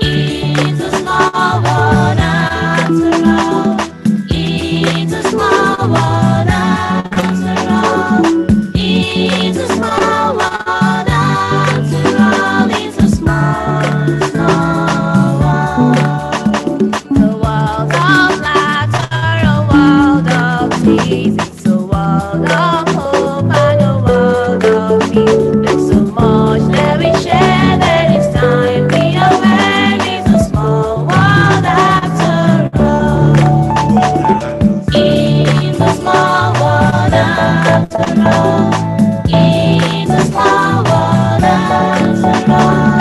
It's a small world after all. It's a small world after all. It's a small world after all. It's a small, small world. The world of laughter, a world of peace. It's a world of hope and a world of peace. There's so much that we share that it's time we are aware. It's a small world after all. It's a small world after all. It's a small world after all.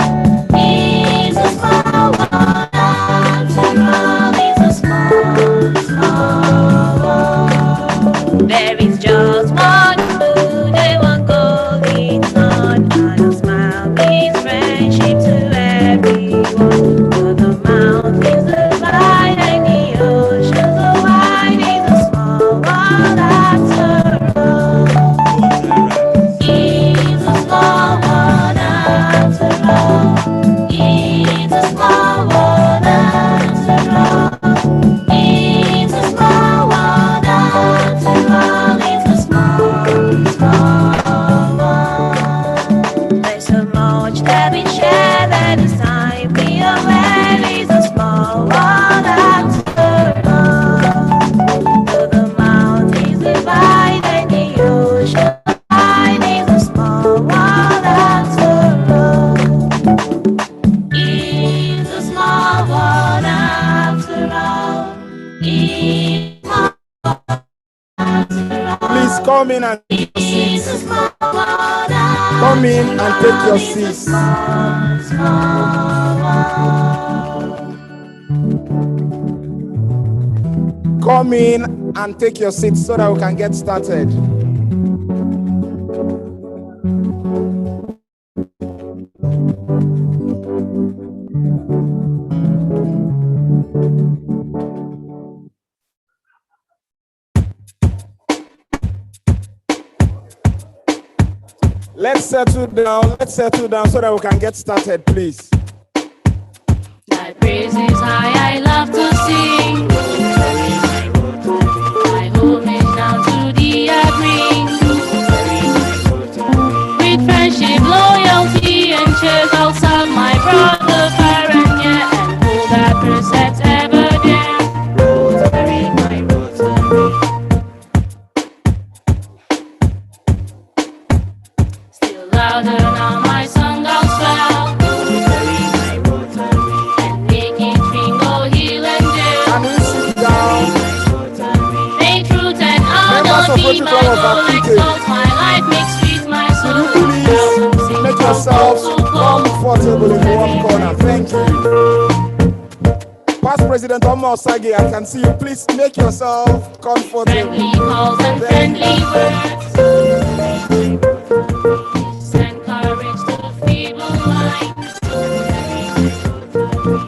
It's a small world after all. It's a small, small world. There is just one food and one golden sun, and a smile means friendship to everyone. For the mountains, the vine, and the oceans, the wide is a small world after all. It's a small world after all. It's a small world after all. It's a small world after all. It's a small, small world. There's so much that we share that it's time we are aware. It's a small world after all. Though the mountains divide and the ocean wide, it's a small world after all. It's a small world after all. It's a small world after all. Please come in and take your It's seats. a small world after Come in and take your all. seats. Small, small world. Come in and take your seats so that we can get started. Let's settle down so that we can get started, please. Thy praise is high, I love to sing. My homage now to thee I bring. With friendship, loyalty, and cheers, I'll serve my brother Faranya and hold that precepts ever dear. Rotary, my Rotary. Still louder now, my song I'll swell. And make it ring, go heal and Can do. we sit down? May truth and Members honor of be my Protocol of goal. Activity, Exalt my life, make sweet my could soul. you please make yourselves comfortable in one corner? Thank you. Past President Omar Osagi, I can see you. Please make yourself comfortable. Friendly calls and friendly words. Send courage to feeble minds.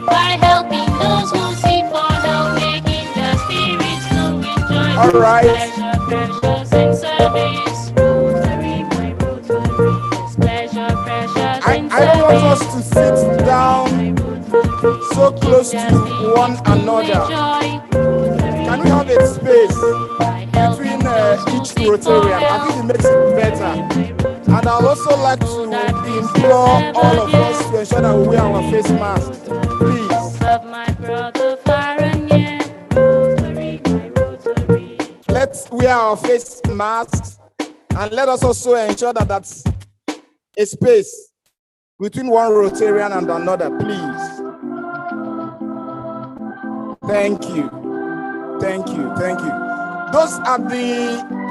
By helping those who seek for help, making their spirits flow with joy. All right. Pleasure, precious, and service. Rotary, my Rotary. Yes, pleasure, precious, and I don't want us service. to sit down so close to one another. Can we have a space between each Rotarian? I think it makes it better. And I'd also like to implore all of us to ensure that we wear our face masks. Please, Of my brother Faranya. Rotary, my Rotary. let's wear our face masks and let us also ensure that that's a space between one Rotarian and another, please. Thank you. Thank you. Thank you. Those at the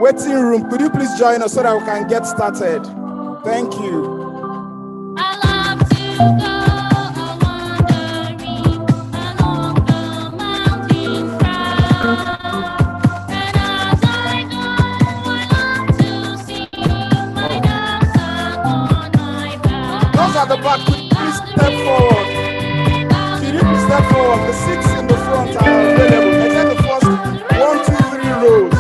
waiting room, could you please join us so that we can get started? Thank you. I love to go wandering along the mountain front. And as I go, I love to see my dogs upon my back. Those at the back, could you please please step forward. Can you please step forward? The seats in the front are available. Except the first 1, 2, 3 rows.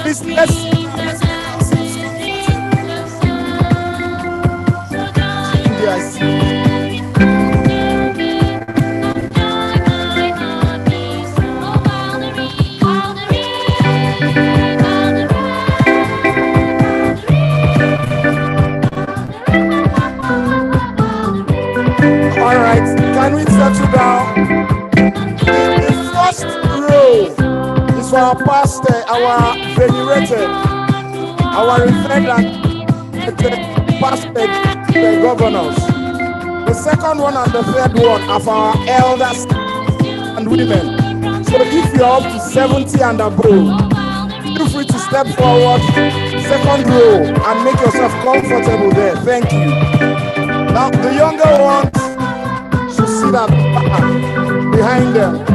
Please, let's can we settle down? The first row is for our pastor, our venerated, our revered and pastor, the governors. The second one and the third one are for our elders and women. So if you're up to 70 and above, feel free to step forward, second row, and make yourself comfortable there. Thank you. Now the younger ones should sit at the back behind them.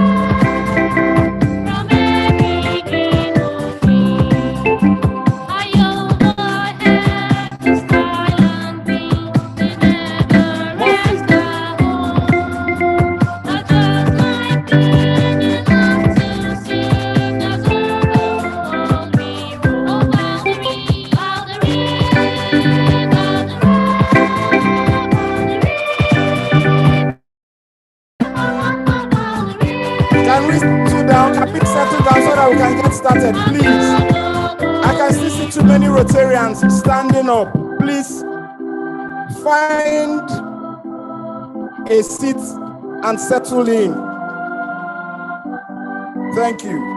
Settle down so that we can get started, please. I can still see too many Rotarians standing up. Please find a seat and settle in. Thank you.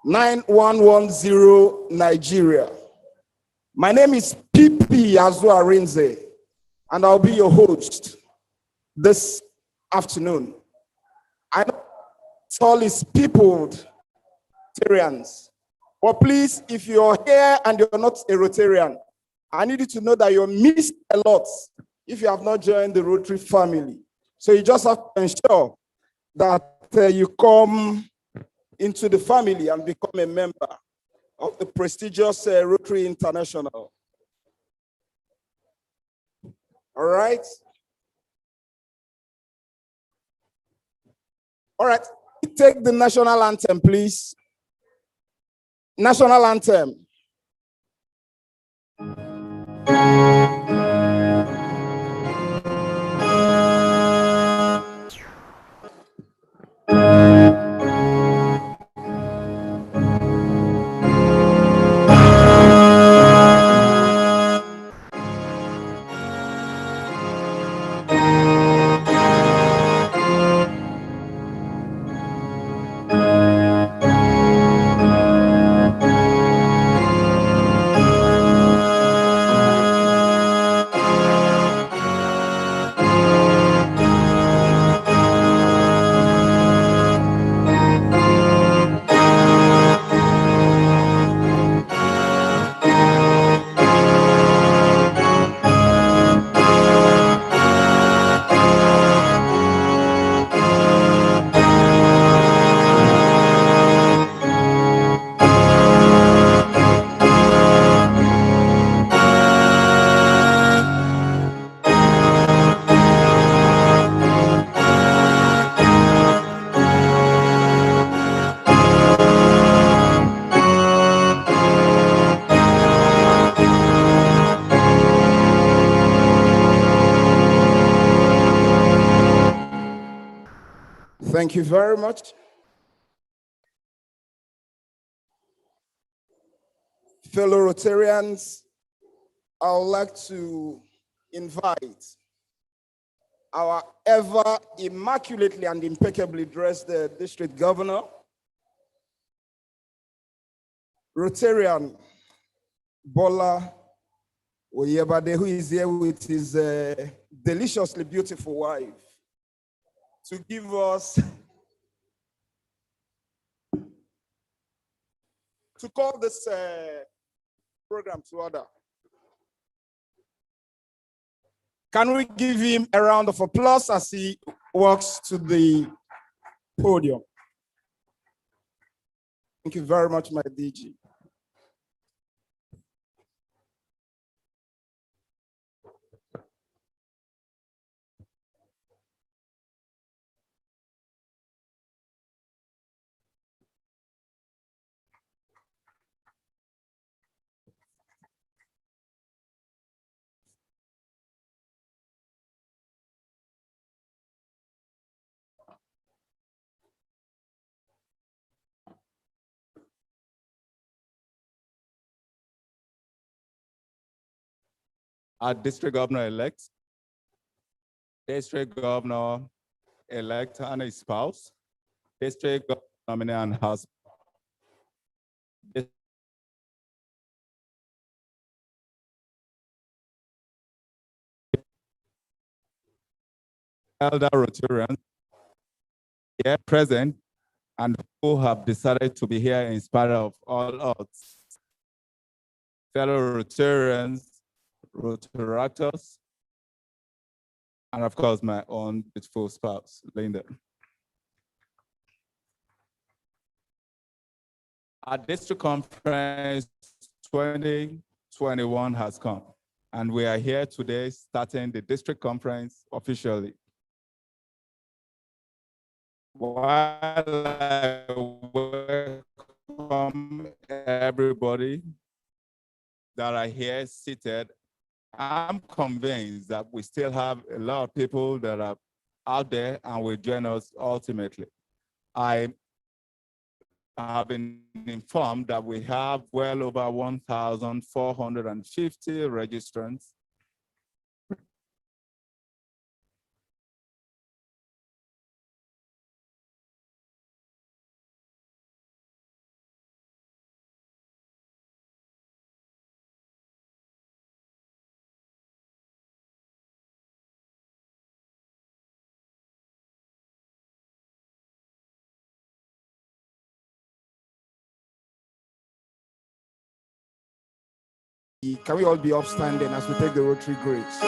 (9110) Nigeria. My name is PP Azuarinze, and I'll be your host this afternoon. I know all is peopled Rotarians, but please, if you're here and you're not a Rotarian, I need you to know that you're missed a lot if you have not joined the Rotary family. So you just have to ensure that you come into the family and become a member of the prestigious Rotary International. All right. All right. Take the national anthem, please. National anthem. Thank you very much. Fellow Rotarians, I would like to invite our ever immaculately and impeccably dressed district governor, Rotarian Bola Oyebade, who is here with his deliciously beautiful wife, to give us, to call this program to order. Can we give him a round of applause as he walks to the podium? Thank you very much, my DG. Our district governor-elect, district governor-elect and his spouse, district governor nominee and husband, elder Rotarians here present and who have decided to be here in spite of all odds. Fellow Rotarians, Rotaractors, and of course, my own beautiful spouse, Linda. Our district conference 2021 has come, and we are here today starting the district conference officially. While I welcome everybody that are here seated, I'm convinced that we still have a lot of people that are out there and will join us ultimately. I have been informed that we have well over 1,450 registrants. Can we all be upstanding as we take the Rotary grades?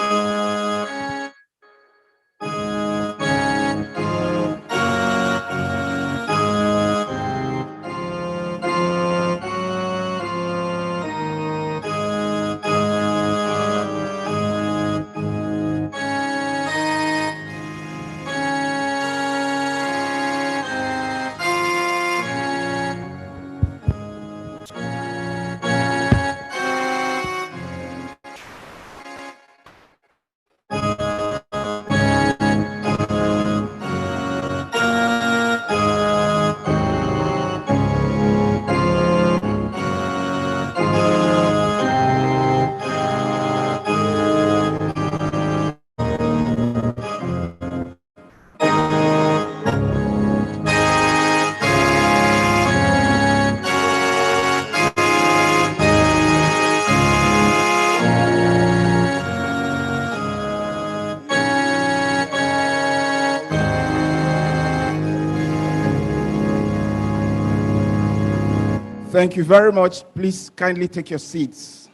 Thank you very much. Please kindly take your seats.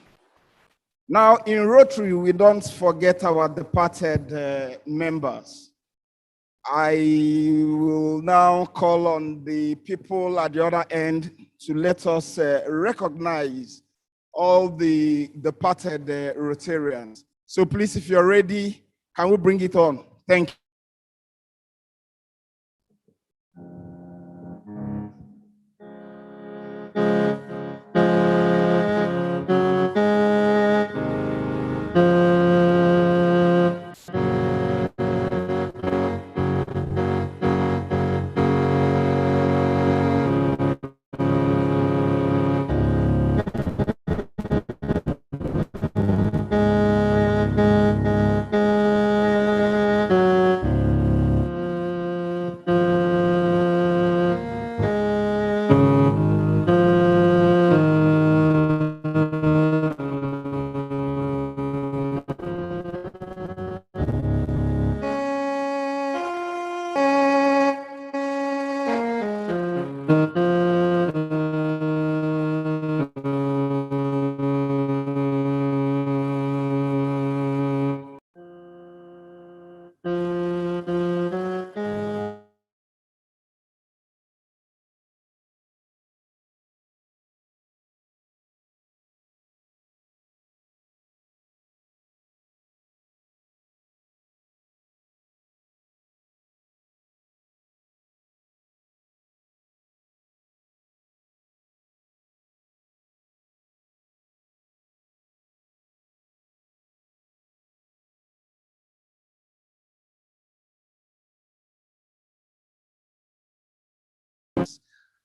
Now, in Rotary, we don't forget our departed members. I will now call on the people at the other end to let us recognize all the departed Rotarians. So please, if you're ready, can we bring it on? Thank you.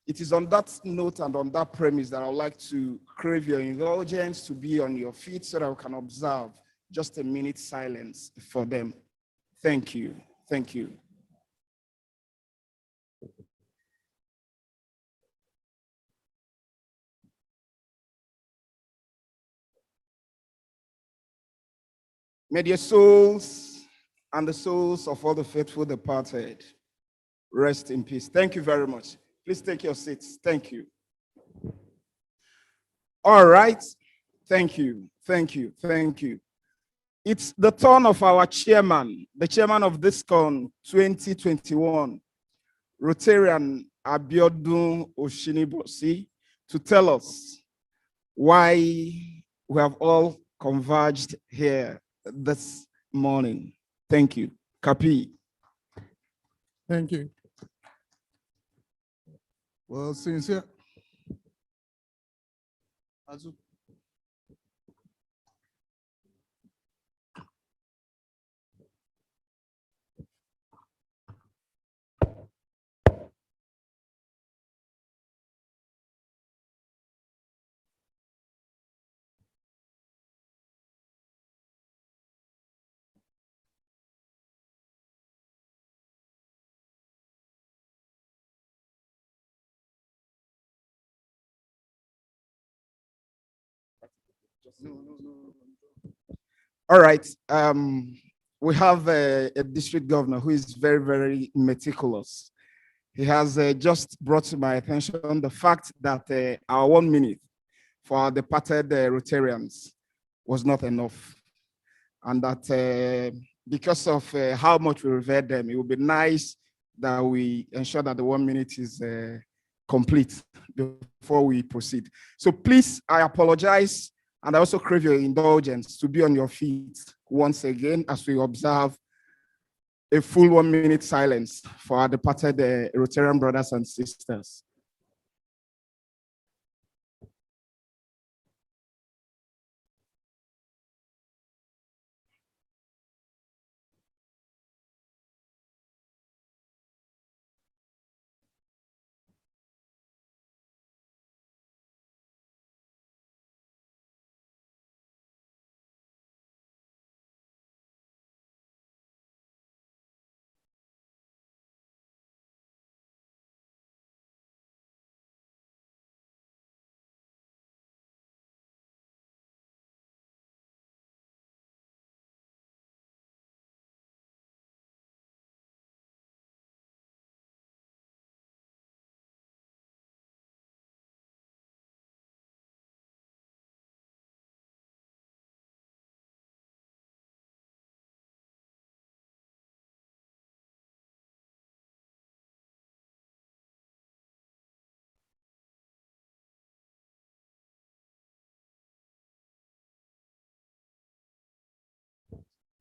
It is on that note and on that premise that I would like to crave your indulgence to be on your feet so that we can observe just a minute silence for them. Thank you. Thank you. May their souls and the souls of all the faithful departed rest in peace. Thank you very much. Please take your seats. Thank you. All right. Thank you. Thank you. Thank you. It's the turn of our chairman, the chairman of ThisCon 2021, Rotarian Abiodun Oshinibosi, to tell us why we have all converged here this morning. Thank you. Kapi. Thank you. Well, sincere. All right. We have a district governor who is very, very meticulous. He has just brought to my attention the fact that our 1 minute for our departed Rotarians was not enough. And that because of how much we revere them, it would be nice that we ensure that the 1 minute is complete before we proceed. So please, I apologize, and I also crave your indulgence to be on your feet once again as we observe a full 1 minute silence for our departed Rotarian brothers and sisters.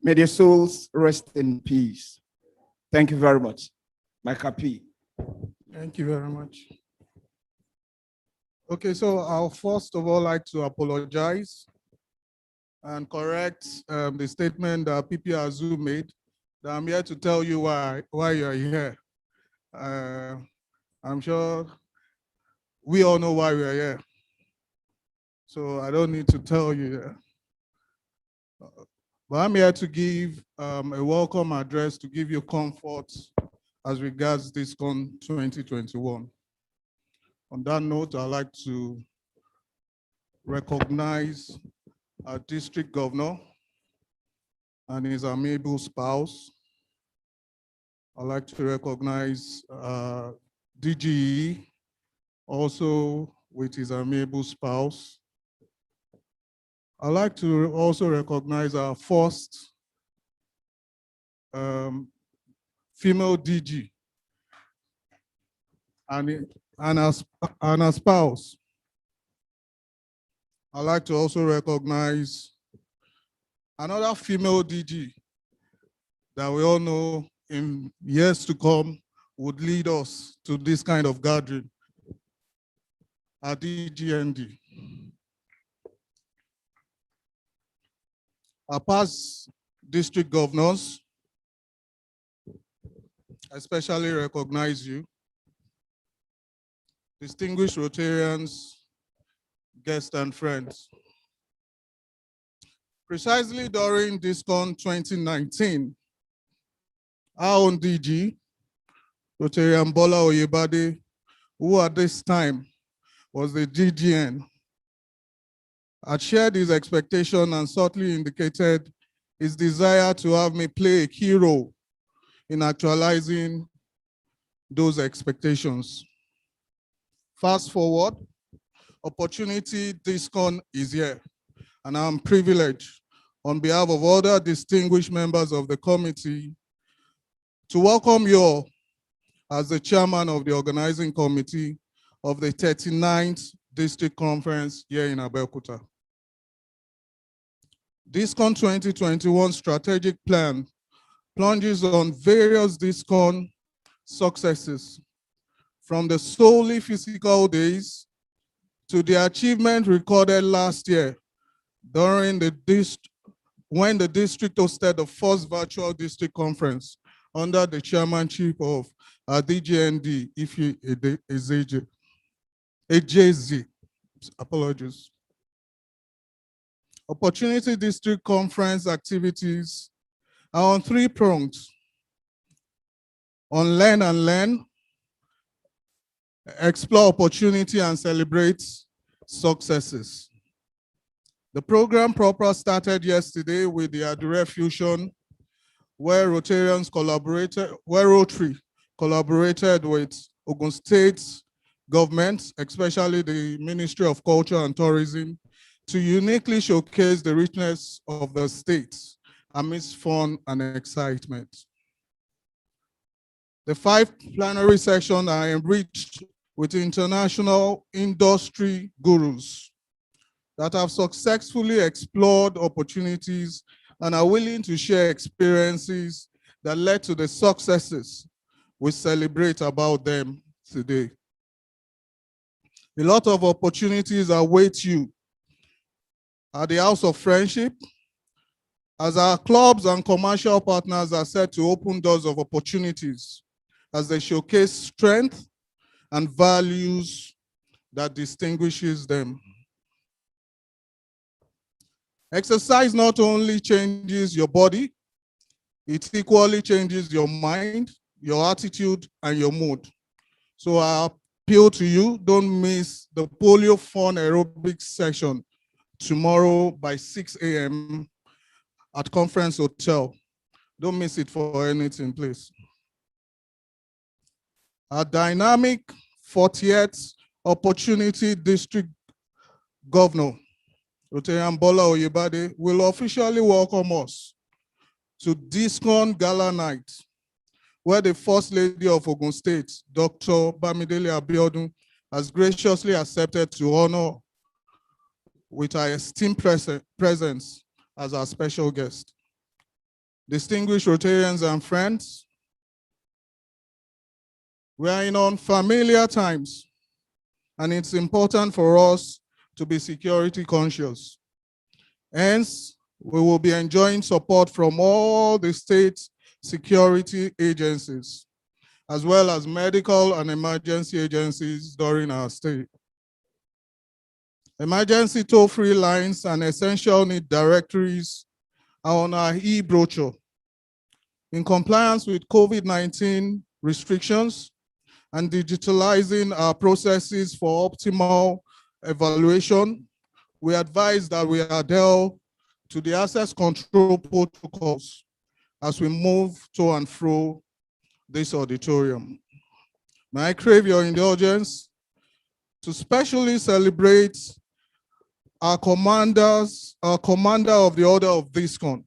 May their souls rest in peace. Thank you very much. My Kapi. Thank you very much. Okay, so I'll first of all like to apologize and correct the statement that PP Azu made, that I'm here to tell you why you're here. I'm sure we all know why we're here. So I don't need to tell you. But I'm here to give a welcome address to give you comfort as regards ThisCon 2021. On that note, I'd like to recognize our district governor and his amiable spouse. I'd like to recognize DGE also with his amiable spouse. I'd like to also recognize our first female DG and her spouse. I'd like to also recognize another female DG that we all know in years to come would lead us to this kind of gathering, our DGND. Our past district governors, I especially recognize you. Distinguished Rotarians, guests and friends. Precisely during DISCON 2019, our own DG, Rotarian Bola Oyebade, who at this time was the DGN, had shared his expectation and subtly indicated his desire to have me play a key role in actualizing those expectations. Fast forward, opportunity DISCON is here, and I'm privileged on behalf of other distinguished members of the committee to welcome you all as the chairman of the organizing committee of the 39th District Conference here in Abeokuta. DISCON 2021 strategic plan plunges on various DISCON successes, from the solely physical days to the achievement recorded last year during when the district hosted the first virtual district conference under the chairmanship of DGND, Ife Ejezi. Apologies. Opportunity District Conference activities are on three prongs: on learn and learn, explore opportunity and celebrate successes. The program proper started yesterday with the Adure Fusion, where Rotary collaborated with Ogun State government, especially the Ministry of Culture and Tourism, to uniquely showcase the richness of the state amidst fun and excitement. The 5 plenary sessions are enriched with international industry gurus that have successfully explored opportunities and are willing to share experiences that led to the successes we celebrate about them today. A lot of opportunities await you at the House of Friendship, as our clubs and commercial partners are set to open doors of opportunities as they showcase strength and values that distinguishes them. Exercise not only changes your body, it equally changes your mind, your attitude, and your mood. So I appeal to you, don't miss the polio fun aerobics session tomorrow by 6 a.m. at Conference Hotel. Don't miss it for anything, please. Our dynamic 40th Opportunity District Governor, Rotarian Bola Oyebade, will officially welcome us to DISCON Gala Night, where the First Lady of Ogun State, Dr. Bamidele Abiodun, has graciously accepted to honor with her esteemed presence as our special guest. Distinguished Rotarians and friends, we are in unfamiliar times, and it's important for us to be security conscious. Hence, we will be enjoying support from all the state security agencies, as well as medical and emergency agencies during our stay. Emergency toll-free lines and essential need directories are on our e-brochure. In compliance with COVID-19 restrictions and digitalizing our processes for optimal evaluation, we advise that we adhere to the access control protocols as we move to and fro this auditorium. May I crave your indulgence to specially celebrate our commander of the Order of Discon,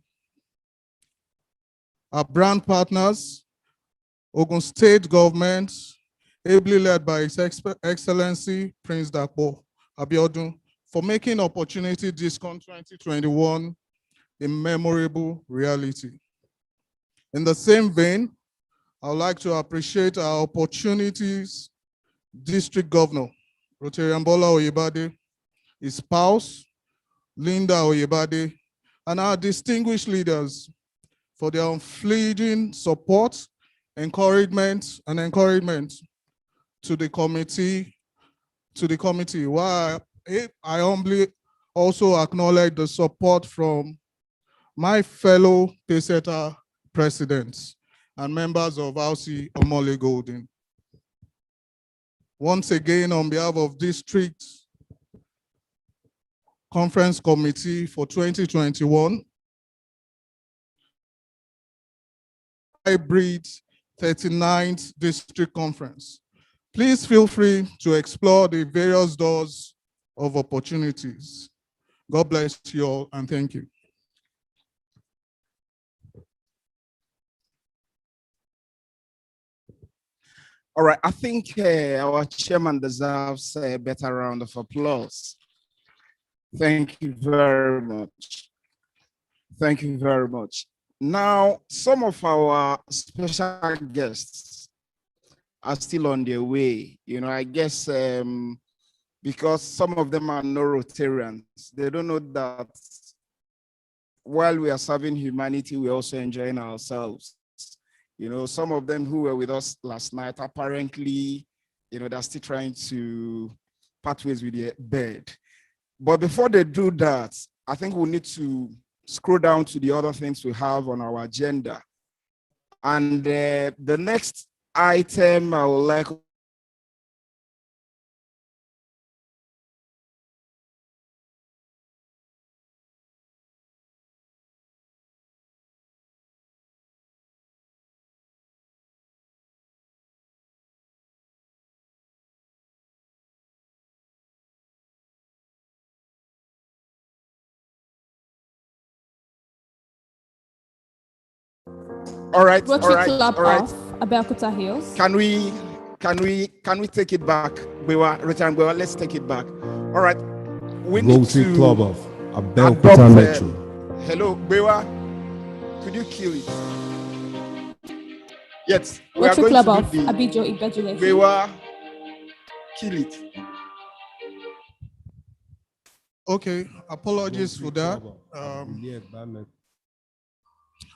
our brand partners, Ogun State government, ably led by His Excellency Prince Dapo Abiodun, for making Opportunity Discon 2021 a memorable reality. In the same vein, I would like to appreciate our Opportunities District Governor, Rotary Oyebade, his spouse, Linda Oyebade, and our distinguished leaders for their unflinching support, encouragement to the committee. While I humbly also acknowledge the support from my fellow Peseta presidents and members of RC Omole Golden. Once again, on behalf of District Conference Committee for 2021, hybrid 39th District Conference. Please feel free to explore the various doors of opportunities. God bless you all, and thank you. All right, I think our chairman deserves a better round of applause. Thank you very much. Thank you very much. Now, some of our special guests are still on their way. You know, I guess because some of them are no Rotarians, they don't know that while we are serving humanity, we're also enjoying ourselves. You know, some of them who were with us last night, apparently, you know, they're still trying to part ways with their bed. But before they do that, I think we need to scroll down to the other things we have on our agenda. And the next item I would like Rotary Club of Abeokuta Hills. Can we take it back? Let's take it back. All right. We need Rotary to Club of Abeokuta Metro. Hello, Bewa. Could you kill it? Yes. We Rotary are Club going of to do the Abijo Ibejule. Bewa. Kill it. Okay, apologies for that.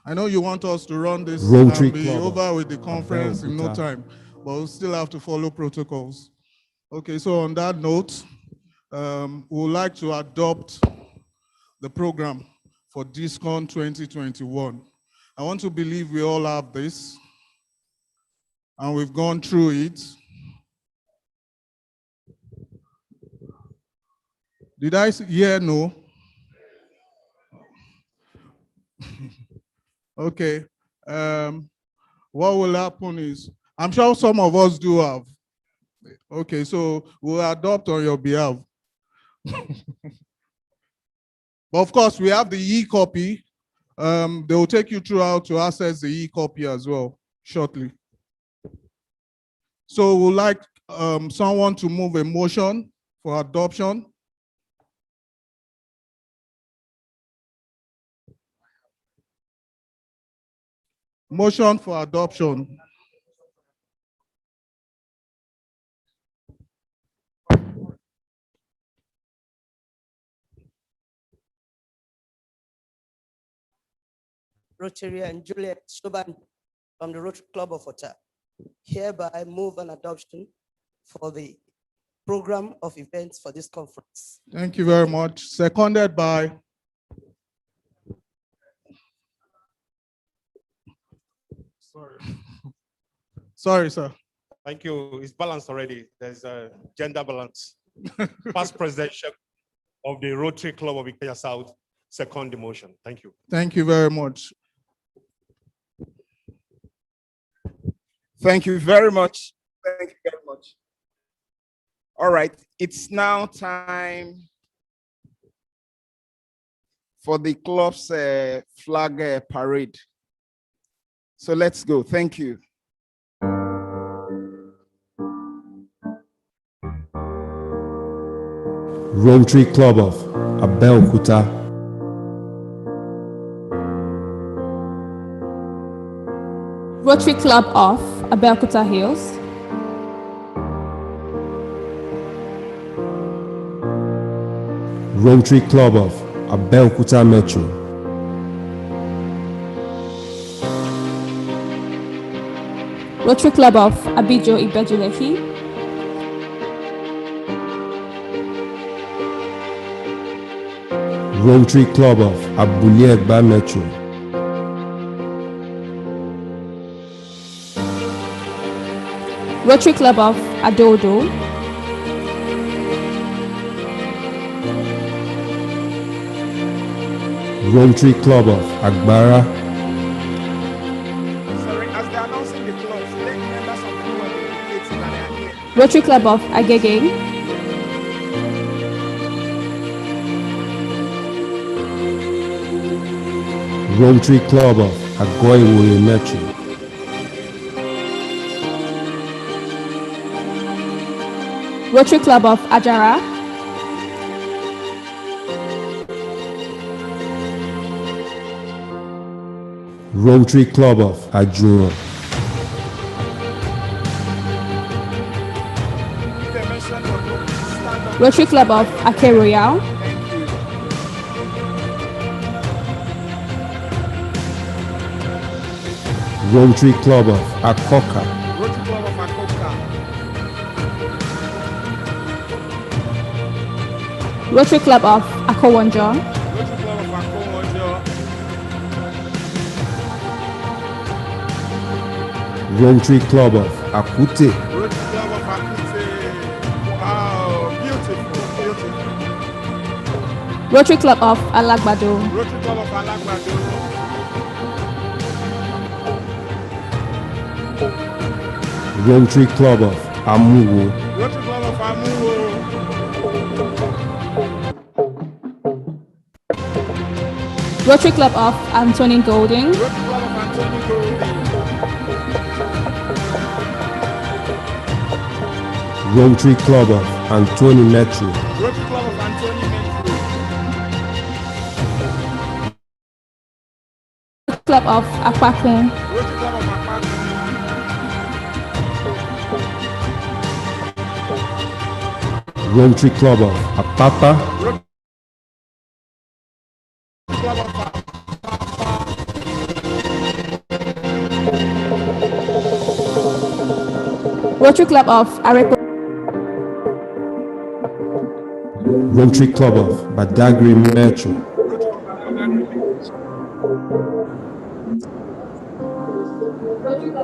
I know you want us to run this Rotary and be Club over with the conference in no Abeokuta. time, but we'll still have to follow protocols. Okay, so on that note, we would like to adopt the program for Discon 2021. I want to believe we all have this, and we've gone through it. Did I say yeah, no? Okay. What will happen is, I'm sure some of us do have. Okay, so we'll adopt on your behalf. But of course, we have the e-copy. They will take you through how to access the e-copy as well shortly. So we'd like someone to move a motion for adoption. Motion for adoption. Rotary and Juliet Shoban from the Rotary Club of Ota hereby move an adoption for the program of events for this conference. Thank you very much. Seconded by Sorry, sir. Thank you. It's balanced already. There's a gender balance. Past presidential of the Rotary Club of Victoria South, second motion. Thank you. Thank you very much. Thank you very much. Thank you very much. All right, it's now time for the club's flag parade. So let's go. Thank you. Rotary Club of Abeokuta. Rotary Club of Abeokuta Hills. Rotary Club of Abeokuta Metro. Rotary Club of Abijo Ibejuleki. Rotary Club of Abuliegba Metro. Rotary Club of Adodo. Rotary Club of Agbara. Sorry, as they're announcing the clubs, let members of the club indicate that they are here. Rotary Club of Agege. Rotary Club of Agoiwoye Metro. Rotary Club of Ajara. Rotary Club of Ajuro. If they mention your group, stand up. Rotary Club of Ake Royal. Thank you. Rotary Club of Akoka. Rotary Club of Akoka. Rotary Club of Akowonjo. Rotary Club of Akomojo. Rotary Club of Akute. Rotary Club of Akute. Wow, beautiful, beautiful. Rotary Club of Alagbado. Rotary Club of Alagbado. Rotary Club of Amuwo. Rotary Club of Amuwo. Rotary Club of Anthony Golding. Rotary Club of Anthony Golding. Rotary Club of Anthony Metro. Rotary Club of Anthony Metro. Rotary Club of Akpakun. Rotary Club of Akpakun. Rotary Club of Apapa. Rotary Club of Rotary Club of Arepo. Rotary Club of Badagry Metro.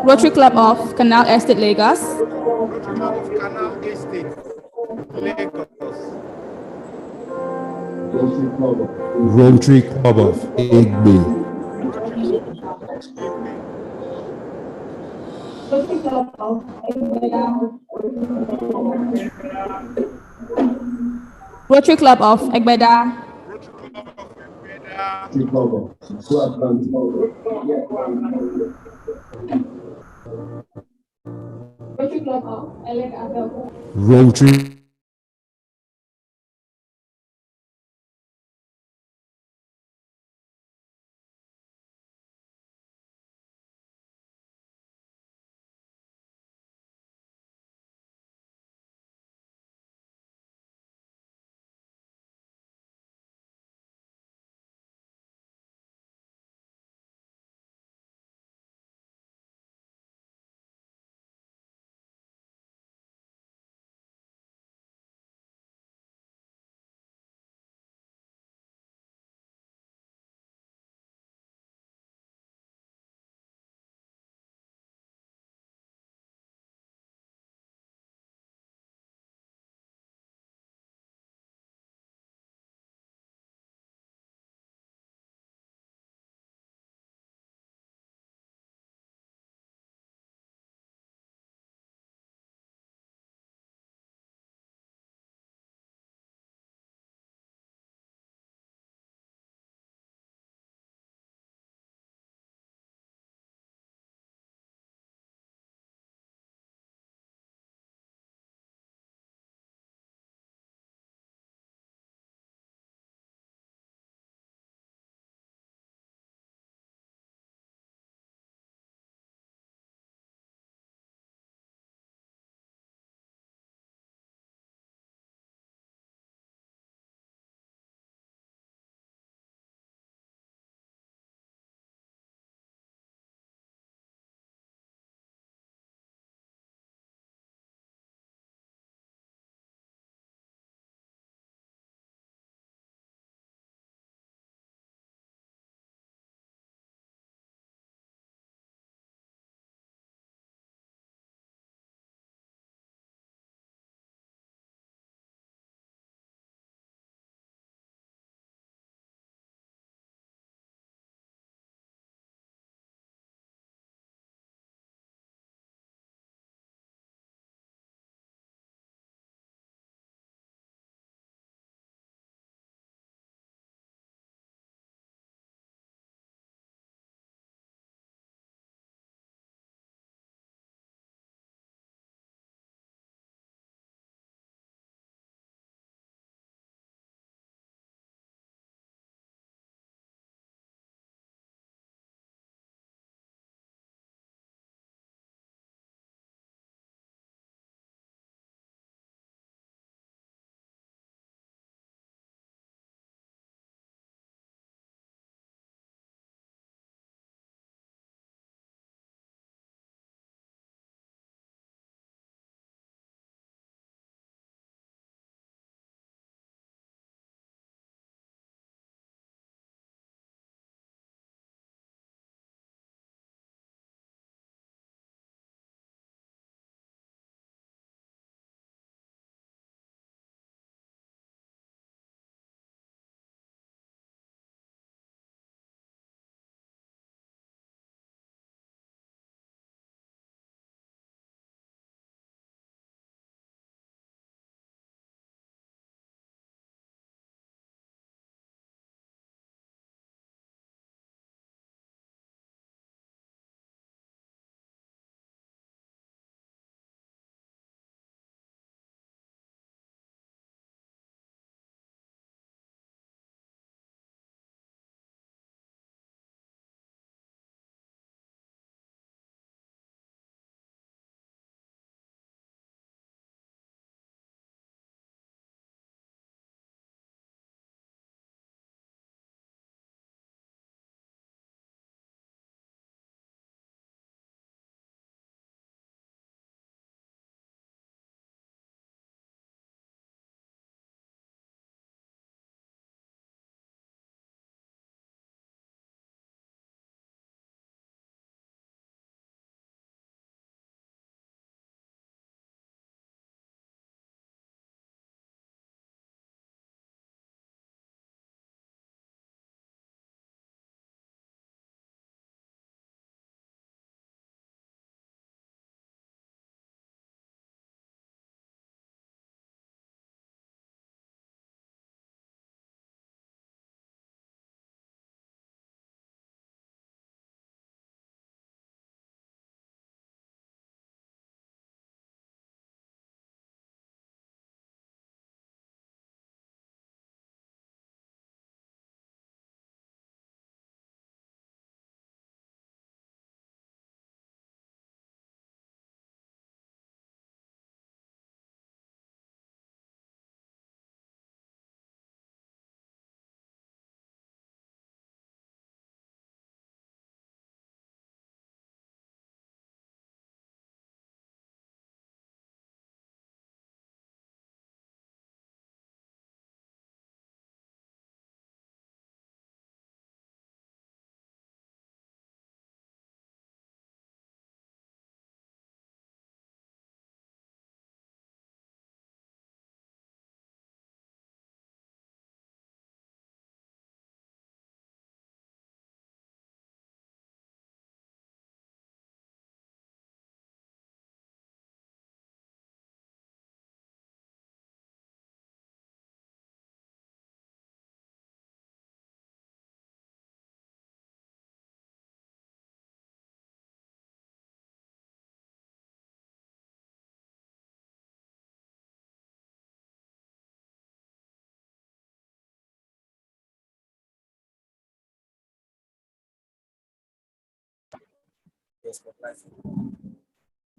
Rotary Club of Canal Estate Lagos. Rotary Club of Canal Estate, Lagos. Rotary Club of Egbe. Rotary Club of Egbeda. Rotary Club of Rotary Club of Rotary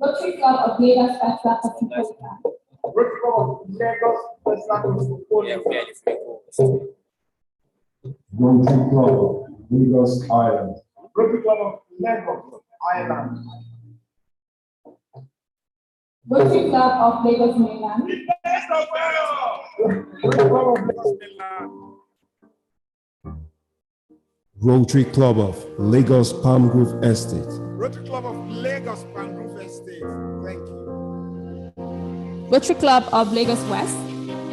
Rotary Club of Lagos Central Metropolitan. Rotary Club of Lagos Central Metropolitan. Rotary Club of Lagos Island. Rotary Club of Lagos Island. Rotary Club of Lagos Mainland. Rotary Club of Lagos Palm Grove Estate. Rotary Club of Lagos Palm Grove Estate. Thank you. Rotary Club of Lagos West.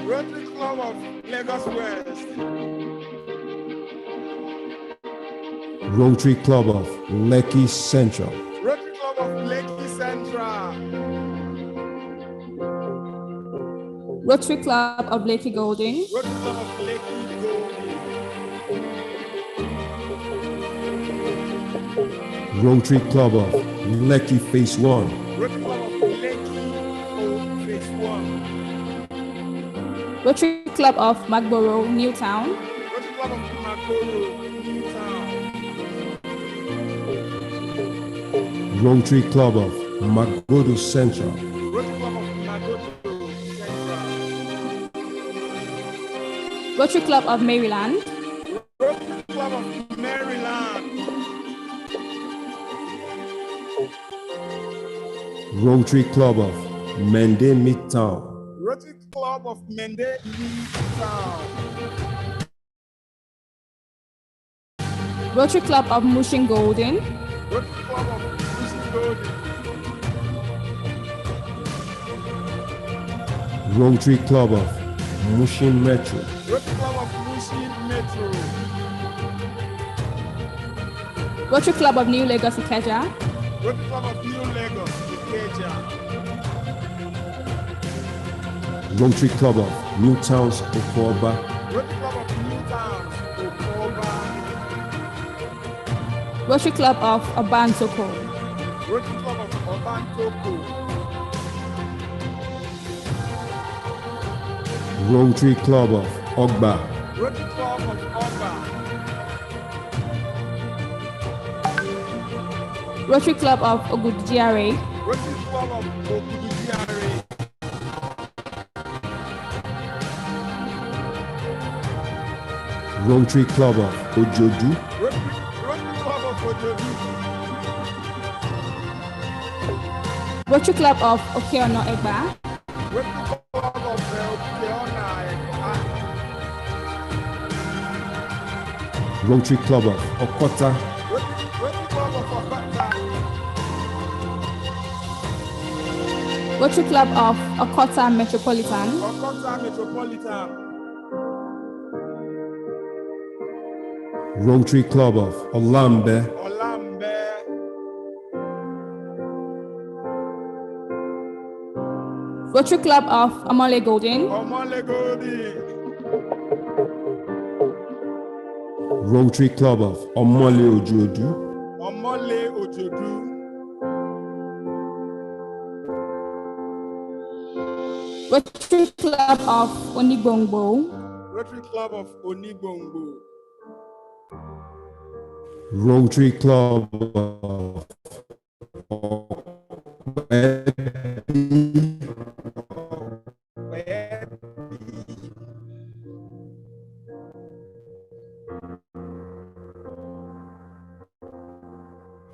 Rotary Club of Lagos West. Rotary Club of Lekki Central. Rotary Club of Lekki Central. Rotary Club of Lekki Golden. Rotary Club of Lekki Golden. Rotary Club of Lekki Phase 1. Rotary Club of Lekki Phase 1. Rotary Club of Magboro, Newtown. Rotary Club of Makoro, Newtown. Rotary Club of Magodo Central. Rotary Club of Magodo Central. Rotary Club of Maryland. Rotary Club of Maryland. Rotary Club of Mende Midtown. Rotary Club of Mende Midtown. Rotary Club of Mushin Golden. Rotary Club of Mushin Golden. Rotary Club of Mushin Metro. Rotary Club of Mushin Metro. Rotary Club of New Lagos Ikeja. Rotary Club of New Lagos Ikeja. Rotary Club of New Towns Okoba. Rotary Club of New Towns Okoba. Rotary Club of Obantoko. Rotary Club of Obantoko. Rotary Club of Ogba. Rotary Club of Ogba. Rotary Club of Ogudiare. Rotary Club of Ogudiare. Rotary Club of Ojodu. Rotary Club of Ojodu. Rotary Club of Okeono Egba. Rotary Club of Okeona Egba. Rotary Club of Okota. Rotary Club of Okota. Rotary Club of Okota Metropolitan. Okota Metropolitan. Rotary Club of Olambe. Olambe. Rotary Club of Amole Golden. Omole Golden. Rotary Club of Omole Ojodu. Omole Ojodu. Rotary Club of Onigbongbo. Rotary Club of Onigbongbo. Rotary Club of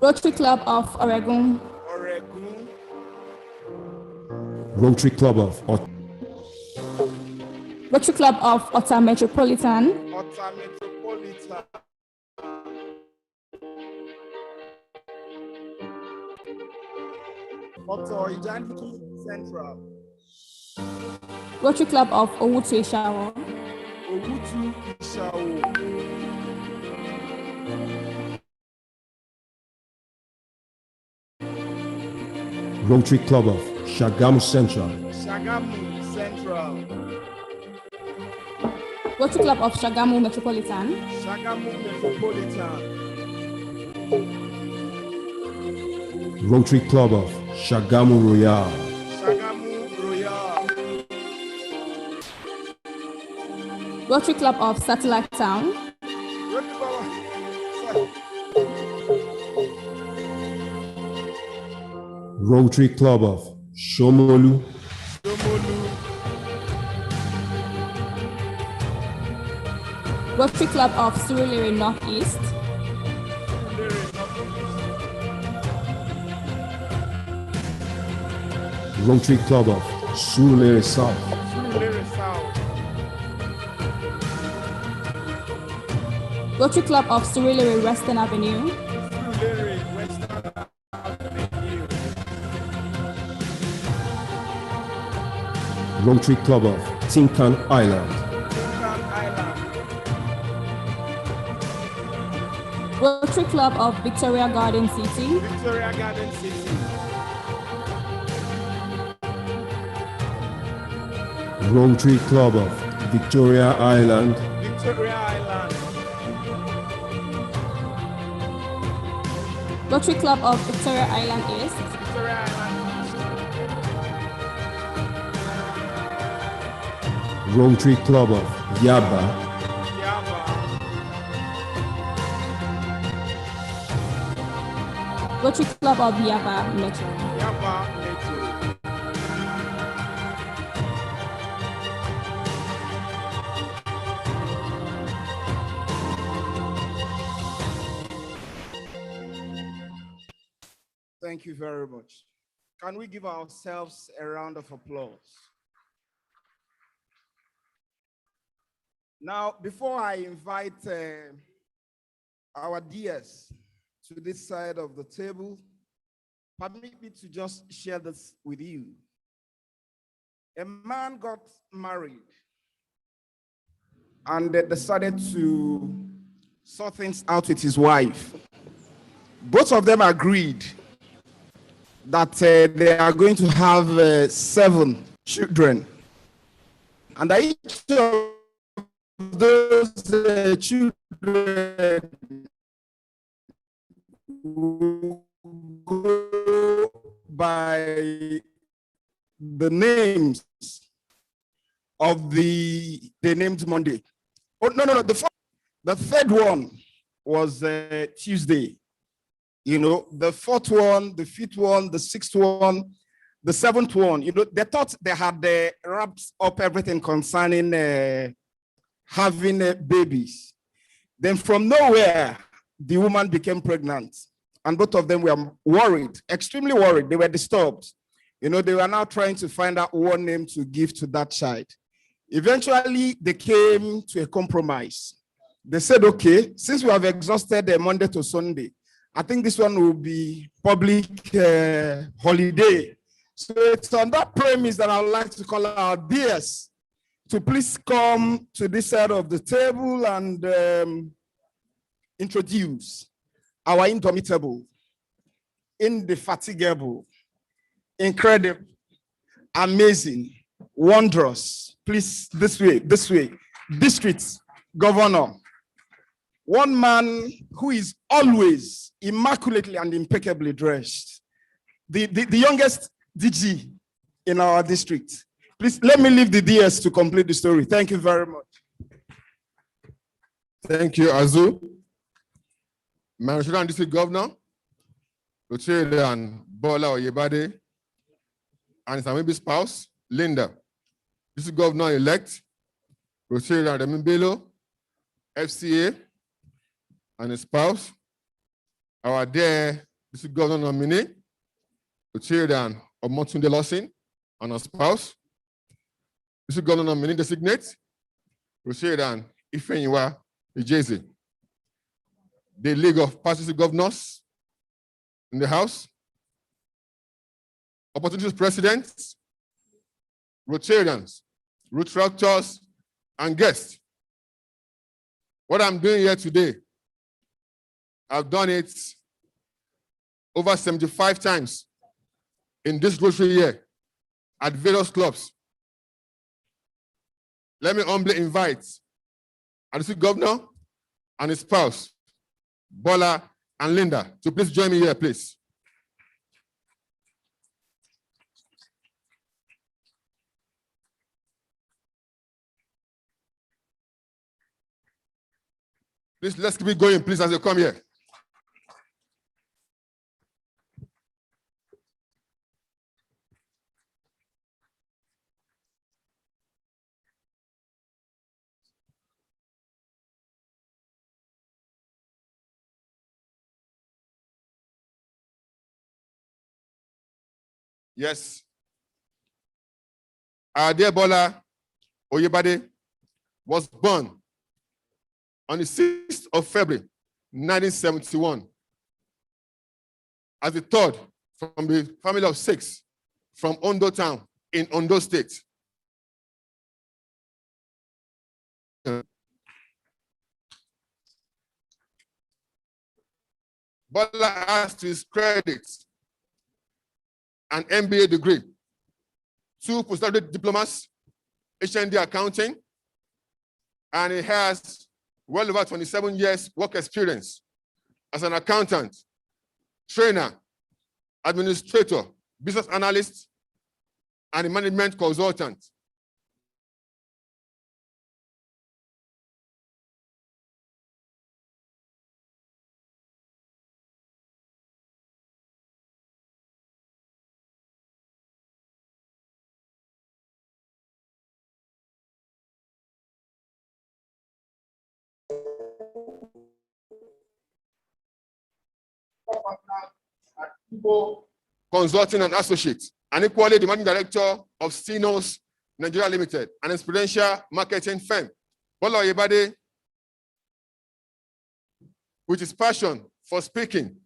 Rotary Club of Oregon. Oregon. Rotary Club of Rotary Club of Otta Metropolitan. Otta Metropolitan. Otta Ijaniki Central. Rotary Club of Owutu Ishawo. Owutu Ishawo. Rotary Club of Shagamu Central. Shagamu Central. Rotary Club of Shagamu Metropolitan. Shagamu Metropolitan. Rotary Club of Shagamu Royal. Shagamu Royal. Rotary Club of Satellite Town. Rotary Club of Rotary Club of Shomolu, Rotary Club of Surulere Northeast, Rotary Club of Surulere South, Rotary Club of Surulere Western Avenue, Rotary Club of Tinkan Island, Rotary Club of Victoria Garden City, Rotary Club of Victoria Island, Rotary Club of Victoria Island East, Rotary Club of Yaba, Rotary Club of Yaba Metro. Thank you very much. Can we give ourselves a round of applause? Now, before I invite our DS to this side of the table, permit me to just share this with you. A man got married and they decided to sort things out with his wife. Both of them agreed that they are going to have 7 children. And each of those children will go by the names of they named Monday. Oh, no. The third one was Tuesday. You know, the 4th one, the 5th one, the 6th one, the 7th one, you know, they thought they had wrapped up everything concerning having babies. Then from nowhere, the woman became pregnant. And both of them were worried, extremely worried. They were disturbed. You know, they were now trying to find out what name to give to that child. Eventually, they came to a compromise. They said, okay, since we have exhausted Monday to Sunday, I think this one will be public holiday. So it's on that premise that I would like to call our DS to please come to this side of the table and introduce our indomitable, indefatigable, incredible, amazing, wondrous, please this way, district governor. One man who is always immaculately and impeccably dressed. The youngest DG in our district. Please let me leave the DS to complete the story. Thank you very much. Thank you, Azu. My Rotary District Governor, Rotary and Bola Oyebade, and his amiable spouse, Linda. District Governor-elect, Rotary and Remi Bello, FCA, and his spouse, our dear District Governor nominee, Rotary and Omotunde Lawson, and her spouse, District Governor nominee designate, Rotary and Ifeanyiwa Ijeze. The League of Past Governors in the House, Opportunities Presidents, Rotarians, Rotractors, and guests. What I'm doing here today, I've done it over 75 times in this Rotary year at various clubs. Let me humbly invite our district governor and his spouse, Bola and Linda, to please join me here, please. Please, let's keep it going, please, as they come here. Yes. Our dear Bola Oyebade was born on the 6th of February, 1971, as the third from the family of 6 from Ondo Town in Ondo State. Bola has to his credit an MBA degree, 2 postgraduate diplomas, HND accounting, and he has well over 27 years work experience as an accountant, trainer, administrator, business analyst, and a management consultant. Consulting and Associates, and equally the managing director of Stinos Nigeria Limited, an experiential marketing firm. Bola Oyebade, with his passion for speaking,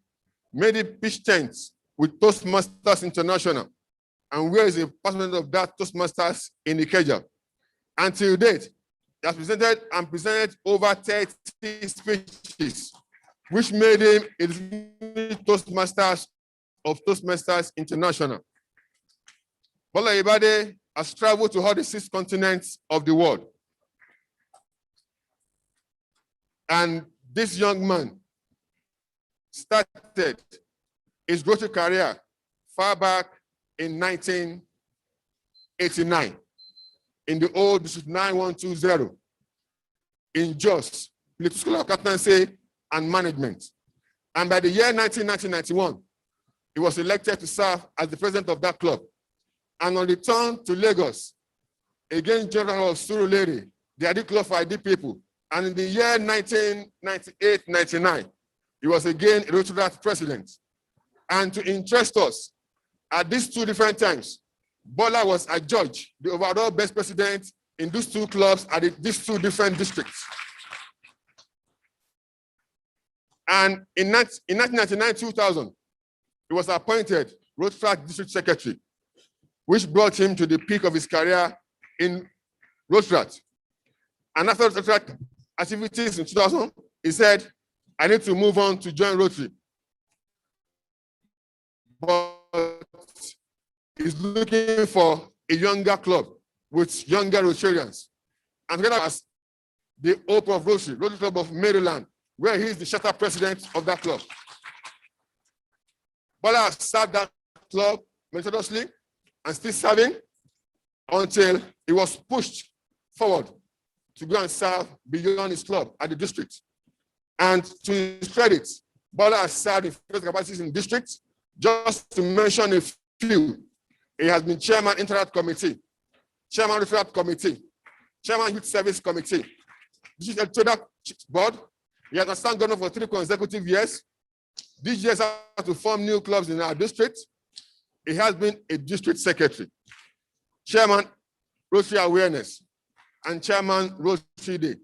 made it pitch tents with Toastmasters International, and where is the president of that Toastmasters in Ikeja. Until date, he has presented over 30 speeches, which made him a Toastmasters of Toastmasters International. Bola Oyebade has traveled to all the 6 continents of the world. And this young man started his Rotary career far back in 1989 in the old District 9120 in Jos, Political School of Accountancy and Management. And by the year 1991, he was elected to serve as the president of that club. And on return to Lagos, again, General of Surulere, the ID Club for ID people. And in the year 1998-99, he was again a Rotary president. And to interest us, at these 2 different times, Bola was adjudged the overall best president in these 2 clubs at these 2 different districts. And in 1999-2000, he was appointed Rotary District Secretary, which brought him to the peak of his career in Rotary. And after Rotary activities in 2000, he said, I need to move on to join Rotary. But he's looking for a younger club with younger Rotarians. And together as the Hope of Rotary, Rotary Club of Maryland, where he is the charter president of that club. Bola served that club meticulously and still serving until he was pushed forward to go and serve beyond his club at the district. And to his credit, Bola has served in various capacities in districts. Just to mention a few, he has been chairman Interact Committee, chairman Referral Committee, chairman Youth Service Committee, district editorial board. He has served governor for 3 consecutive years. These years have to form new clubs in our district. He has been a district secretary, chairman Rotary Awareness, and chairman Rotary Day.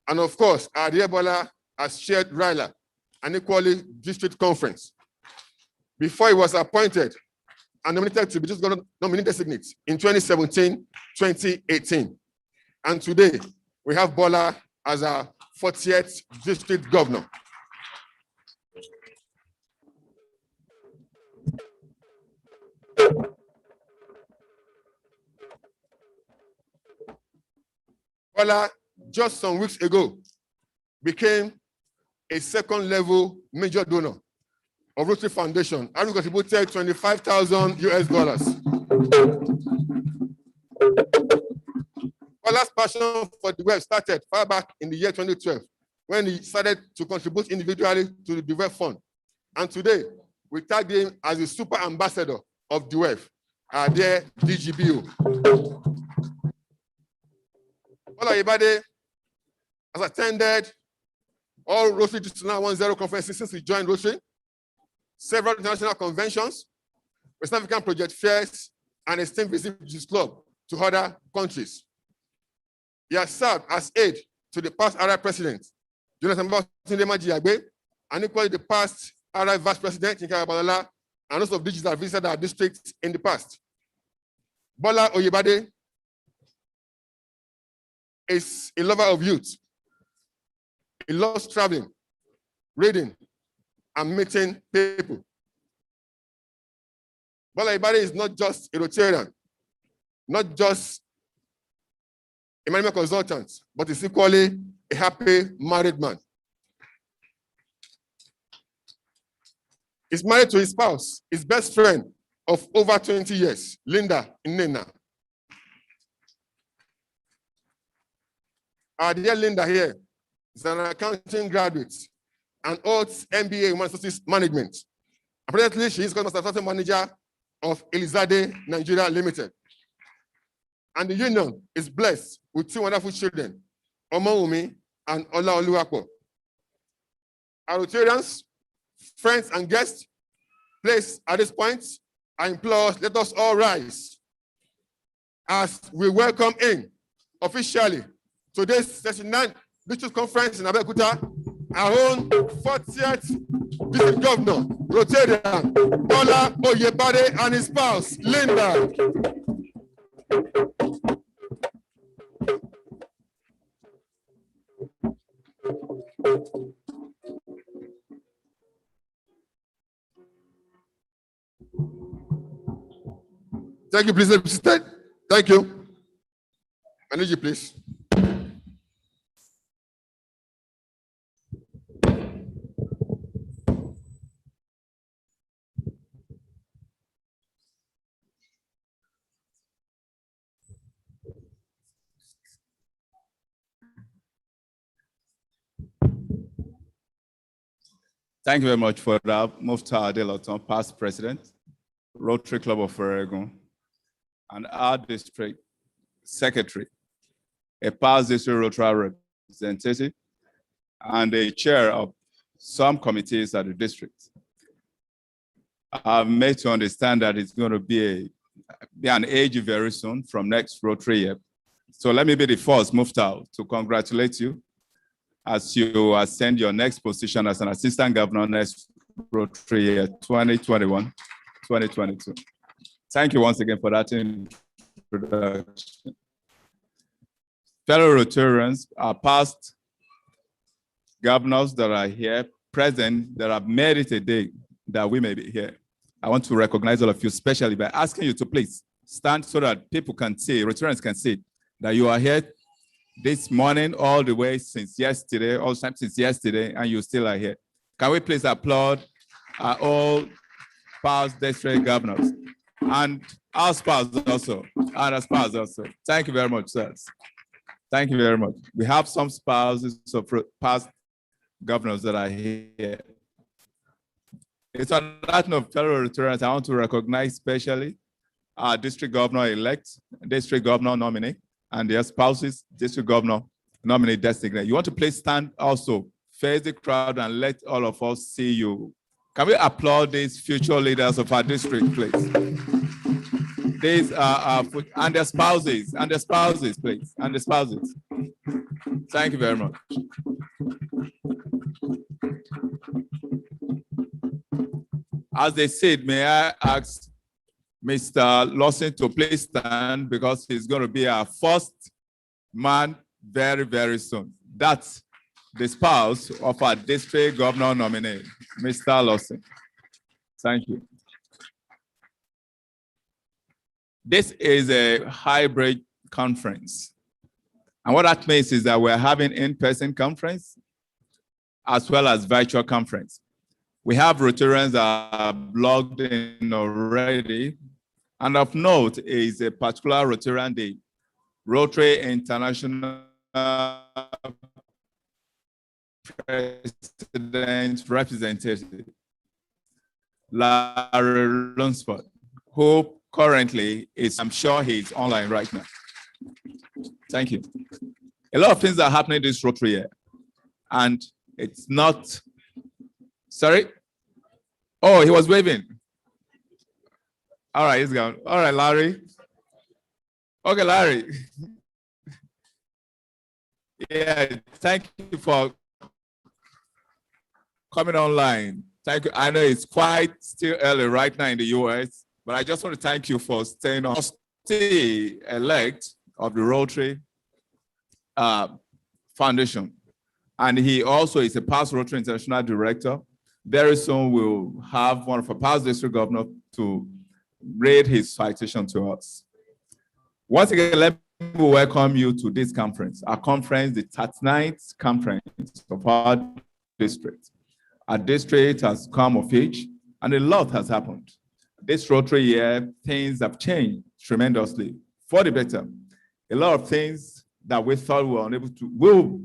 And of course, our dear Bola has chaired RILA, an equally district conference. Before he was appointed and nominated to be just nominated designate in 2017-2018. And today, we have Bola as our 40th district governor. Bola, just some weeks ago, became a 2nd level major donor of Rotary Foundation, and we contributed $25,000 US. Bola's passion for the web started far back in the year 2012, when he started to contribute individually to the web fund. And today, we tag him as the super ambassador of the web, our dear DGBO. Bola Oyebade has attended all Rotary 9110 conferences since he joined Rotary, several international conventions. West African project fairs, and extend visits club to other countries. He has served as aide to the past RI president, Jonathan Majiagbe, and equally the past RI vice president, Yinka Balala, and also of digital visited our district in the past. Bola Oyebade is a lover of youth. He loves traveling, reading, and meeting people. Bola Oyebade is not just a Rotarian, not just a management consultant, but is equally a happy married man. He's married to his spouse, his best friend of over 20 years, Linda Inena. Our dear Linda here is an accounting graduate and holds MBA in Human Resources Management. And presently, she is customer success manager of Elizade Nigeria Limited. And the union is blessed with two wonderful children, Omawumi and Ola Oluwapo. Our Rotarians, friends, and guests, please, at this point, I implore us, let us all rise as we welcome in officially today's 39th District Conference in Abeokuta, our own 40th District Governor, Rotarian Bola Oyebade, and his spouse, Linda. Thank you, please. Thank you. Manager, please. Thank you very much for that, Mufta Adeloton, past president, Rotary Club of Oregon, and our district secretary, a past district Rotary representative, and a chair of some committees at the district. I'm made to understand that it's going to be an age very soon from next Rotary year. So let me be the first, Mufta, to congratulate you as you ascend your next position as an assistant governor next Rotary year 2021-2022. Thank you once again for that introduction. Fellow Rotarians, our past governors that are here, present, that have made it a day that we may be here. I want to recognize all of you, especially by asking you to please stand so that people can see, Rotarians can see that you are here this morning all the way since yesterday, all time since yesterday, and you still are here. Can we please applaud all past district governors and our spouse also, and our spouse also. Thank you very much, sirs. Thank you very much. We have some spouses of past governors that are here. It's on that note, fellow Rotarians, I want to recognize especially our district governor-elect, district governor nominee, and their spouses, district governor nominee designate. You want to please stand also, face the crowd, and let all of us see you. Can we applaud these future leaders of our district, please? These are and their spouses, please, and their spouses. Thank you very much. As they said, may I ask Mr. Lawson to please stand because he's going to be our first man very, very soon. That's the spouse of our district governor nominee, Mr. Lawson. Thank you. This is a hybrid conference. And what that means is that we're having in-person conference as well as virtual conference. We have Rotarians that are logged in already. And of note is a particular Rotarian Day, Rotary International President Representative, Larry Lunsford, who currently is, I'm sure he's online right now. Thank you. A lot of things are happening this Rotary year, and it's not, sorry? Oh, he was waving. All right, he's gone. All right, Larry. Okay, Larry. Yeah, thank you for coming online. Thank you. I know it's quite still early right now in the US, but I just want to thank you for staying on. Trustee elect of the Rotary Foundation. And he also is a past Rotary International Director. Very soon we'll have one of our past district governors to read his citation to us. Once again, let me welcome you to this conference, our conference, the 39th conference of our district. Our district has come of age and a lot has happened. This Rotary year, things have changed tremendously for the better. A lot of things that we thought we were unable to, will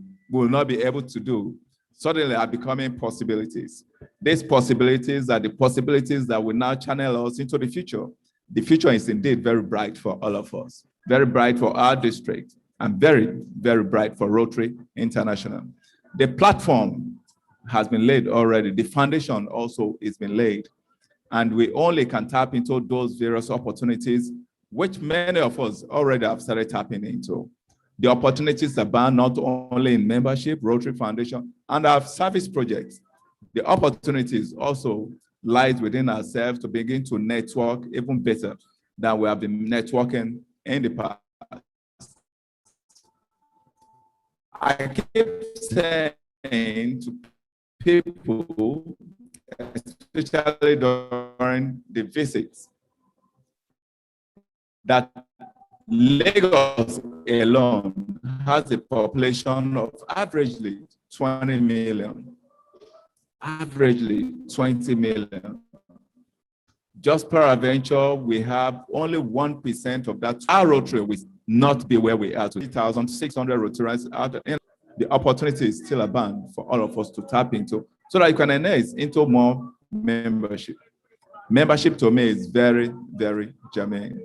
not be able to do, suddenly are becoming possibilities. These possibilities are the possibilities that will now channel us into the future. The future is indeed very bright for all of us, very bright for our district, and very, very bright for Rotary International. The platform has been laid already. The foundation also has been laid. And we only can tap into those various opportunities, which many of us already have started tapping into. The opportunities abound not only in membership, Rotary Foundation, and our service projects. The opportunities also lies within ourselves to begin to network even better than we have been networking in the past. I keep saying to people, especially during the visits, that Lagos alone has a population of averagely 20 million. Averagely 20 million. Just peradventure, we have only 1% of that. Our Rotary will not be where we are today. 3,600 Rotarians out there. The opportunity is still abound for all of us to tap into so that you can enhance into more membership. Membership to me is very, very germane.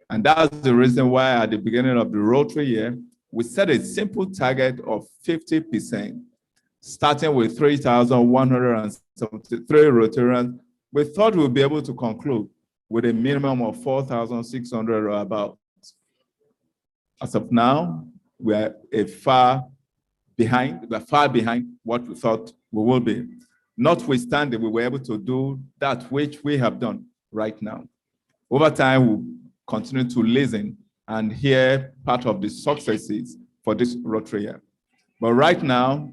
And that's the reason why at the beginning of the Rotary year, we set a simple target of 50%, starting with 3,173 Rotarians. We thought we'd be able to conclude with a minimum of 4,600 or about. As of now, we are far behind what we thought we will be. Notwithstanding, we were able to do that which we have done right now. Over time, we'll continue to listen and hear part of the successes for this Rotary year. But right now,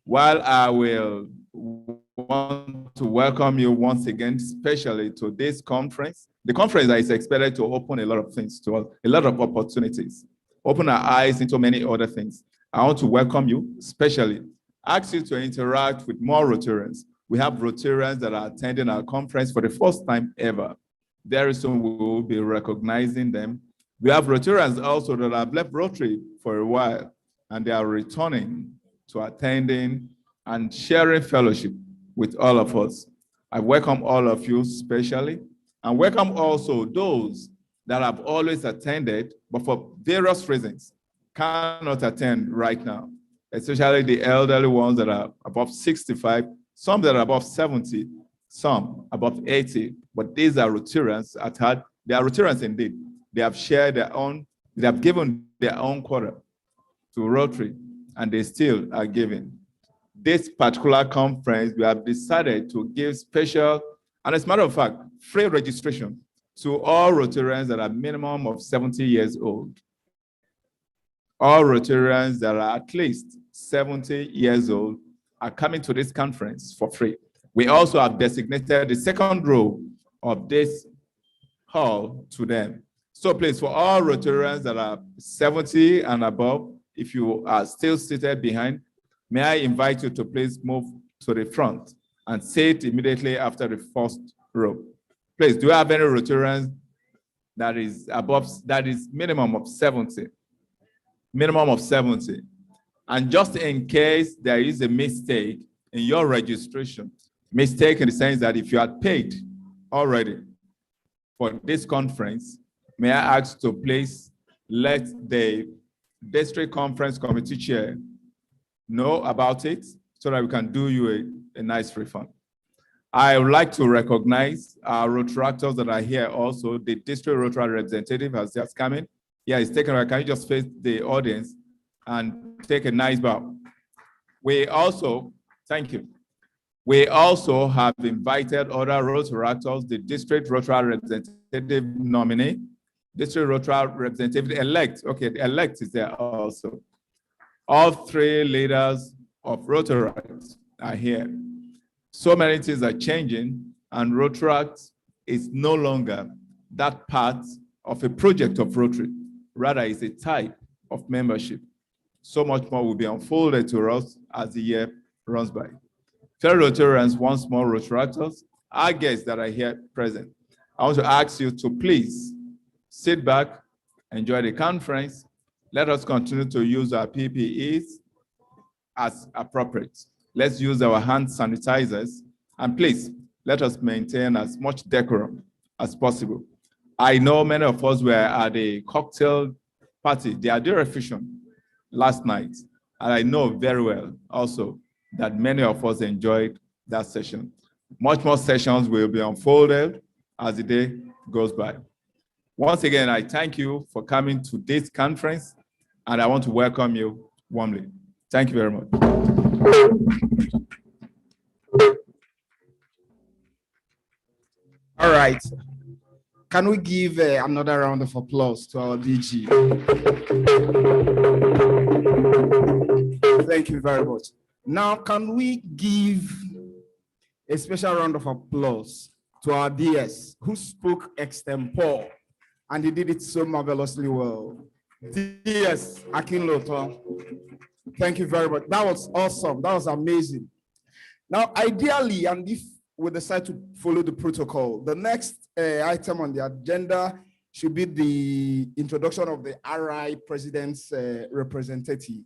while I will want to welcome you once again, especially to this conference, the conference is expected to open a lot of things to us, a lot of opportunities, open our eyes into many other things. I want to welcome you, especially ask you to interact with more Rotarians. We have Rotarians that are attending our conference for the first time ever. Very soon we will be recognizing them. We have Rotarians also that have left Rotary for a while and they are returning to attending and sharing fellowship with all of us. I welcome all of you especially, and welcome also those that have always attended, but for various reasons cannot attend right now, especially the elderly ones that are above 65, some that are above 70, some above 80, but these are Rotarians at heart. They are Rotarians indeed. They have shared their own, they have given their own quarter to Rotary, and they still are giving. This particular conference, we have decided to give special, and as a matter of fact, free registration to all Rotarians that are minimum of 70 years old. All Rotarians that are at least 70 years old are coming to this conference for free. We also have designated the second row of this hall to them. So please, for all Rotarians that are 70 and above, if you are still seated behind, may I invite you to please move to the front and sit immediately after the first row. Please, do you have any Rotarians that is above, that is minimum of 70? Minimum of 70. And just in case there is a mistake in your registration, mistake in the sense that if you had paid already for this conference, may I ask to please let the district conference committee chair know about it so that we can do you a nice refund. I would like to recognize our Rotaractors that are here also. The district Rotary representative has just come in. Yeah, it's taken. Can you just face the audience and take a nice bow? We also, thank you. We also have invited other Rotaractors, the district Rotary representative nominee, district Rotary representative elect. Okay, the elect is there also. All three leaders of Rotaract are here. So many things are changing, and Rotaract is no longer that part of a project of Rotary. Rather, it's a type of membership. So much more will be unfolded to us as the year runs by. Fellow Rotarians, once more Rotaractors, our guests that are here present, I want to ask you to please sit back, enjoy the conference. Let us continue to use our PPEs as appropriate. Let's use our hand sanitizers, and please let us maintain as much decorum as possible. I know many of us were at a cocktail party, the Adira Fusion, last night, and I know very well also that many of us enjoyed that session. Much more sessions will be unfolded as the day goes by. Once again, I thank you for coming to this conference, and I want to welcome you warmly. Thank you very much. All right. Can we give another round of applause to our DG? Thank you very much. Now, can we give a special round of applause to our DS who spoke extempore, and he did it so marvelously well. DS Akinloto, thank you very much. That was awesome. That was amazing. Now, ideally, and if we decide to follow the protocol, the next item on the agenda should be the introduction of the RI President's representative.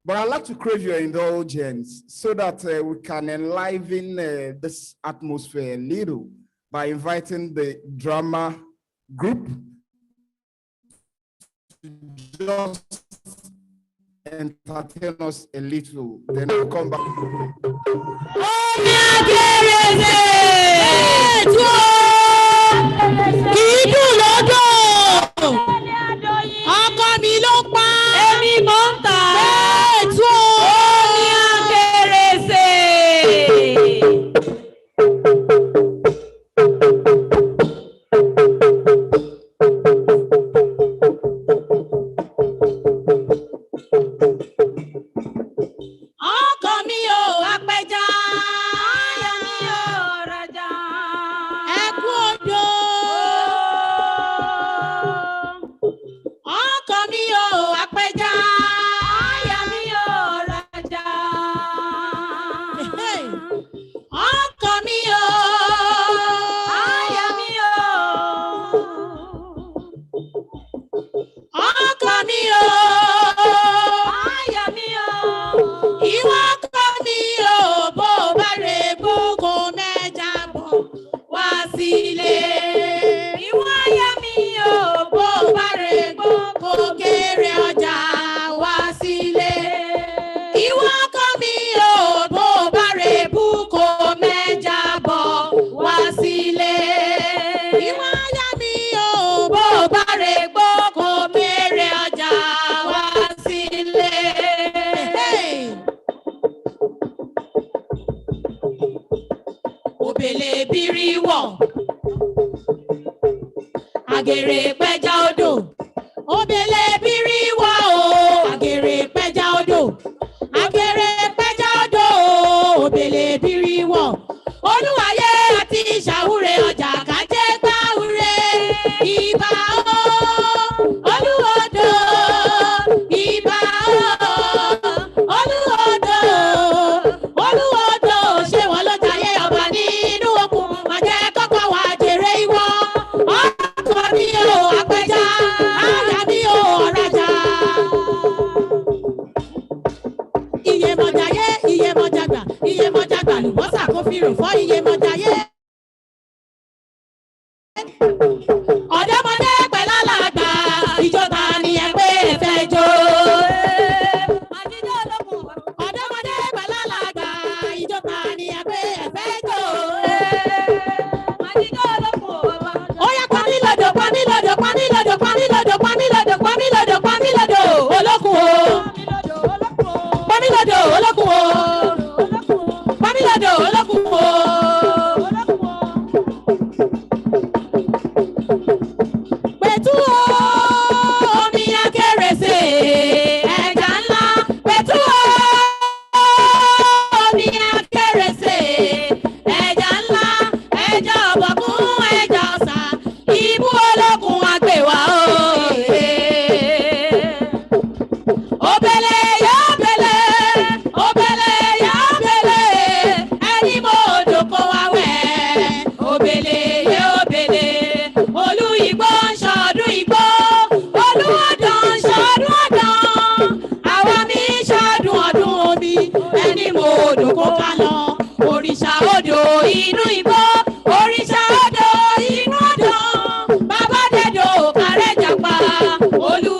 But I'd like to crave your indulgence so that we can enliven this atmosphere a little by inviting the drama group to just entertain us a little. Then we'll come back.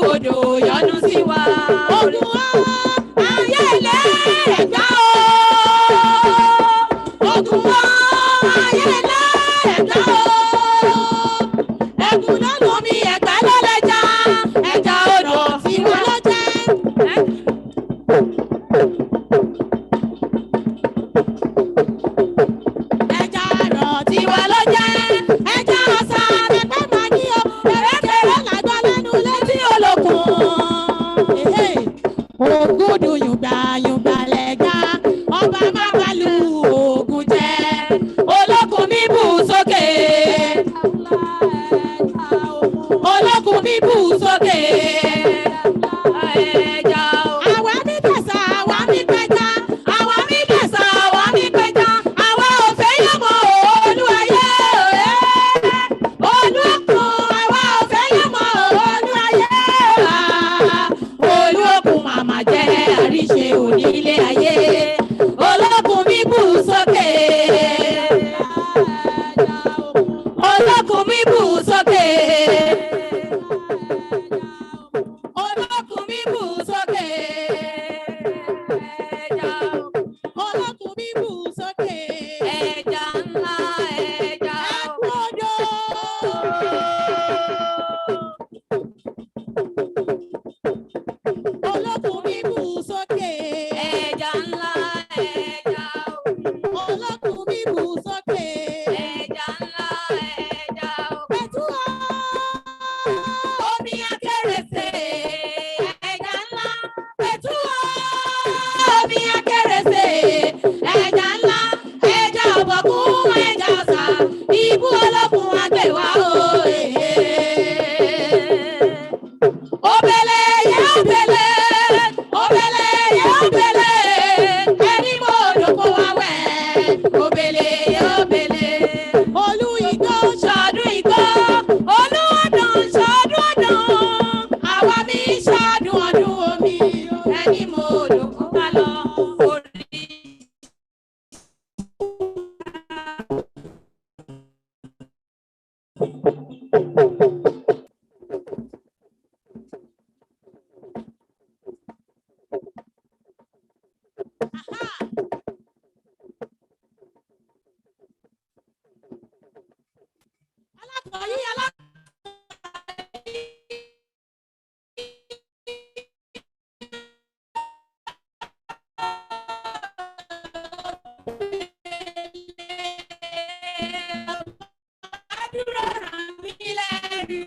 odò yọ́nú sí wa. Ogun ayé ilé ẹ̀gbá o. Ogun ayé ilé ẹ̀gbá o. Ẹ̀gún ló lù mí ẹ̀gbá ló lẹ́jà. Ẹja odò tí wọ́n lọ jẹ́. Ẹja rọ̀ tí wọ́n lọ jẹ́. Ẹja ọ̀sà àtẹ̀pẹ́ máa ní o. Kèrèkèrè làgbọ́ lẹ́nu létí olókun. Ògùdù yùngbà yùngbà lẹ́gbà. Ọba má balù ògùn jẹ́. Olókun mi bù sókè. Olókun mi bù sókè. Àwa mi kẹsà, àwa mi pẹja. Àwa mi kẹsà, àwa mi pẹja. Àwa ò fẹ́ yọ̀ mọ́ olúwayé. Olúkun, àwa ò fẹ́ yọ̀ mọ́ olúwayé. Olúkun màmá jẹ́ àríṣe onílé ayé. Olókun mi bù sókè. Olókun mi bù sókè. Olókun mi bù sókè. Olókun mi bù sókè. Ẹja ńlá ẹja odò. Olókun mi bù sókè. Ẹja ńlá ẹja odò. Olókun mi bù sókè. Ẹja ńlá ẹja odò. Pẹ̀tù omi akérèsé. Ẹja ńlá. Pẹ̀tù omi akérèsé. Ẹja ńlá. Ẹja ọ̀bọ̀kún. Ẹja ọ̀sà. Ibú olókun agbèwà o. Obele ye obele. Obele ye obele. Ẹni mo dòkó wa wẹ̀. Obele ye obele. Olú igbó ṣọdún igbó. Olú ọdún ṣọdún ọdún. Àwa mi ṣọdún ọdún omi. Ẹni mo dòkó wa lọ. Orí. Alákọ̀ọ́yí àdúrà ràn mí lẹ́rù.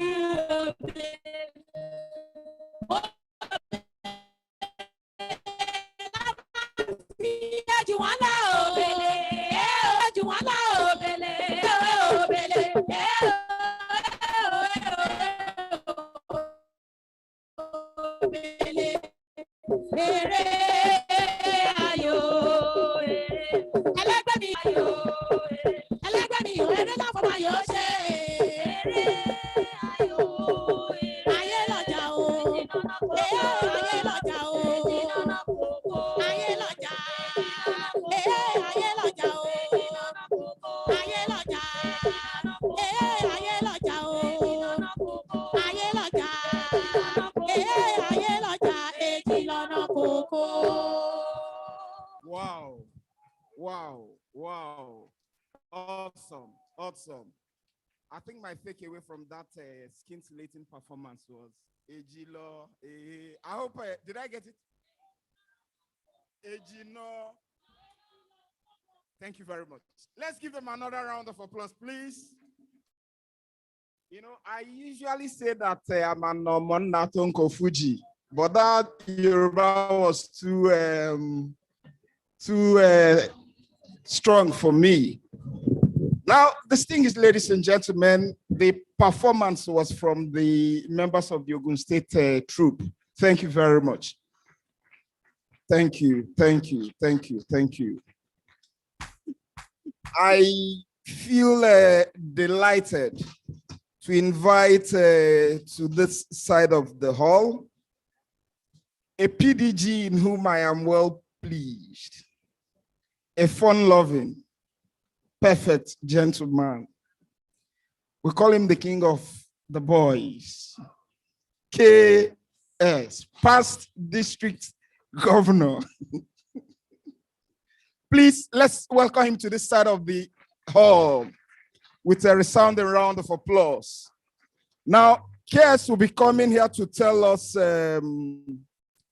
Jù wọ́n lọ òbèlè, jù wọ́n lọ òbèlè, òbèlè, òbèlè, èrè ayò, ẹlẹ́gbẹ́ mi ayò, ẹlẹ́gbẹ́ mi èrè náà fọmọ ayò ṣe, èrè ayò, ayé lọ́jà o, ayé lọ́jà o, ayé lọ́jà. Ayé lọ́jà o. Ayé lọ́jà. Ayé lọ́jà o. Ayé lọ́jà. Ayé lọ́jà èjì lọ́nà kókó. Wow. Wow. Wow. Awesome. Awesome. I think my takeaway from that scintillating performance was Ejilo. I hope, did I get it? Ejino. Thank you very much. Let's give them another round of applause, please. You know, I usually say that I'm an Omonatonko Fuji, but that Yoruba was too strong for me. Now, this thing is, ladies and gentlemen, the performance was from the members of the Ogun State troop. Thank you very much. Thank you, thank you, thank you, thank you. I feel delighted to invite to this side of the hall a PDG in whom I am well pleased, a fun-loving, perfect gentleman. We call him the king of the boys, K Yes, past district governor. Please, let's welcome him to this side of the hall with a resounding round of applause. Now, KS will be coming here to tell us, to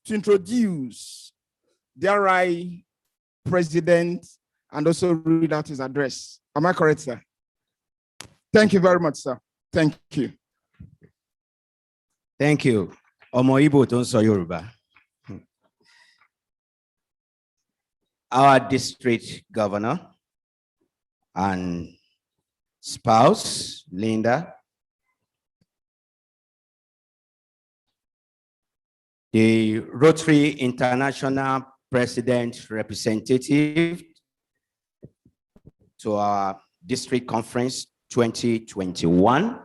introduce the RI president and also read out his address. Am I correct, sir? Thank you very much, sir. Thank you. Thank you. Ọmọ Igbo tó ń sọ Yorùbá. Our district governor and spouse, Linda, the Rotary International President Representative to our District Conference 2021,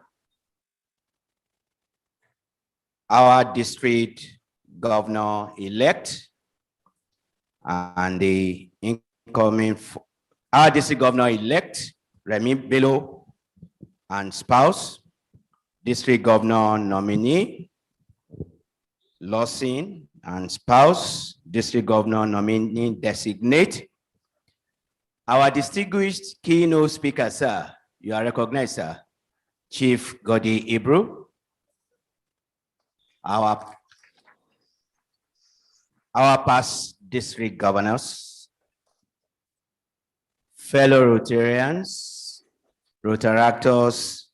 our district governor-elect, and the incoming, our district governor-elect, Remy Bello, and spouse, district governor nominee, Lawson, and spouse, district governor nominee designate. Our distinguished keynote speaker, sir, you are recognized, sir, Chief Godi Ibru, our past district governors, fellow Rotarians, Rotaractors.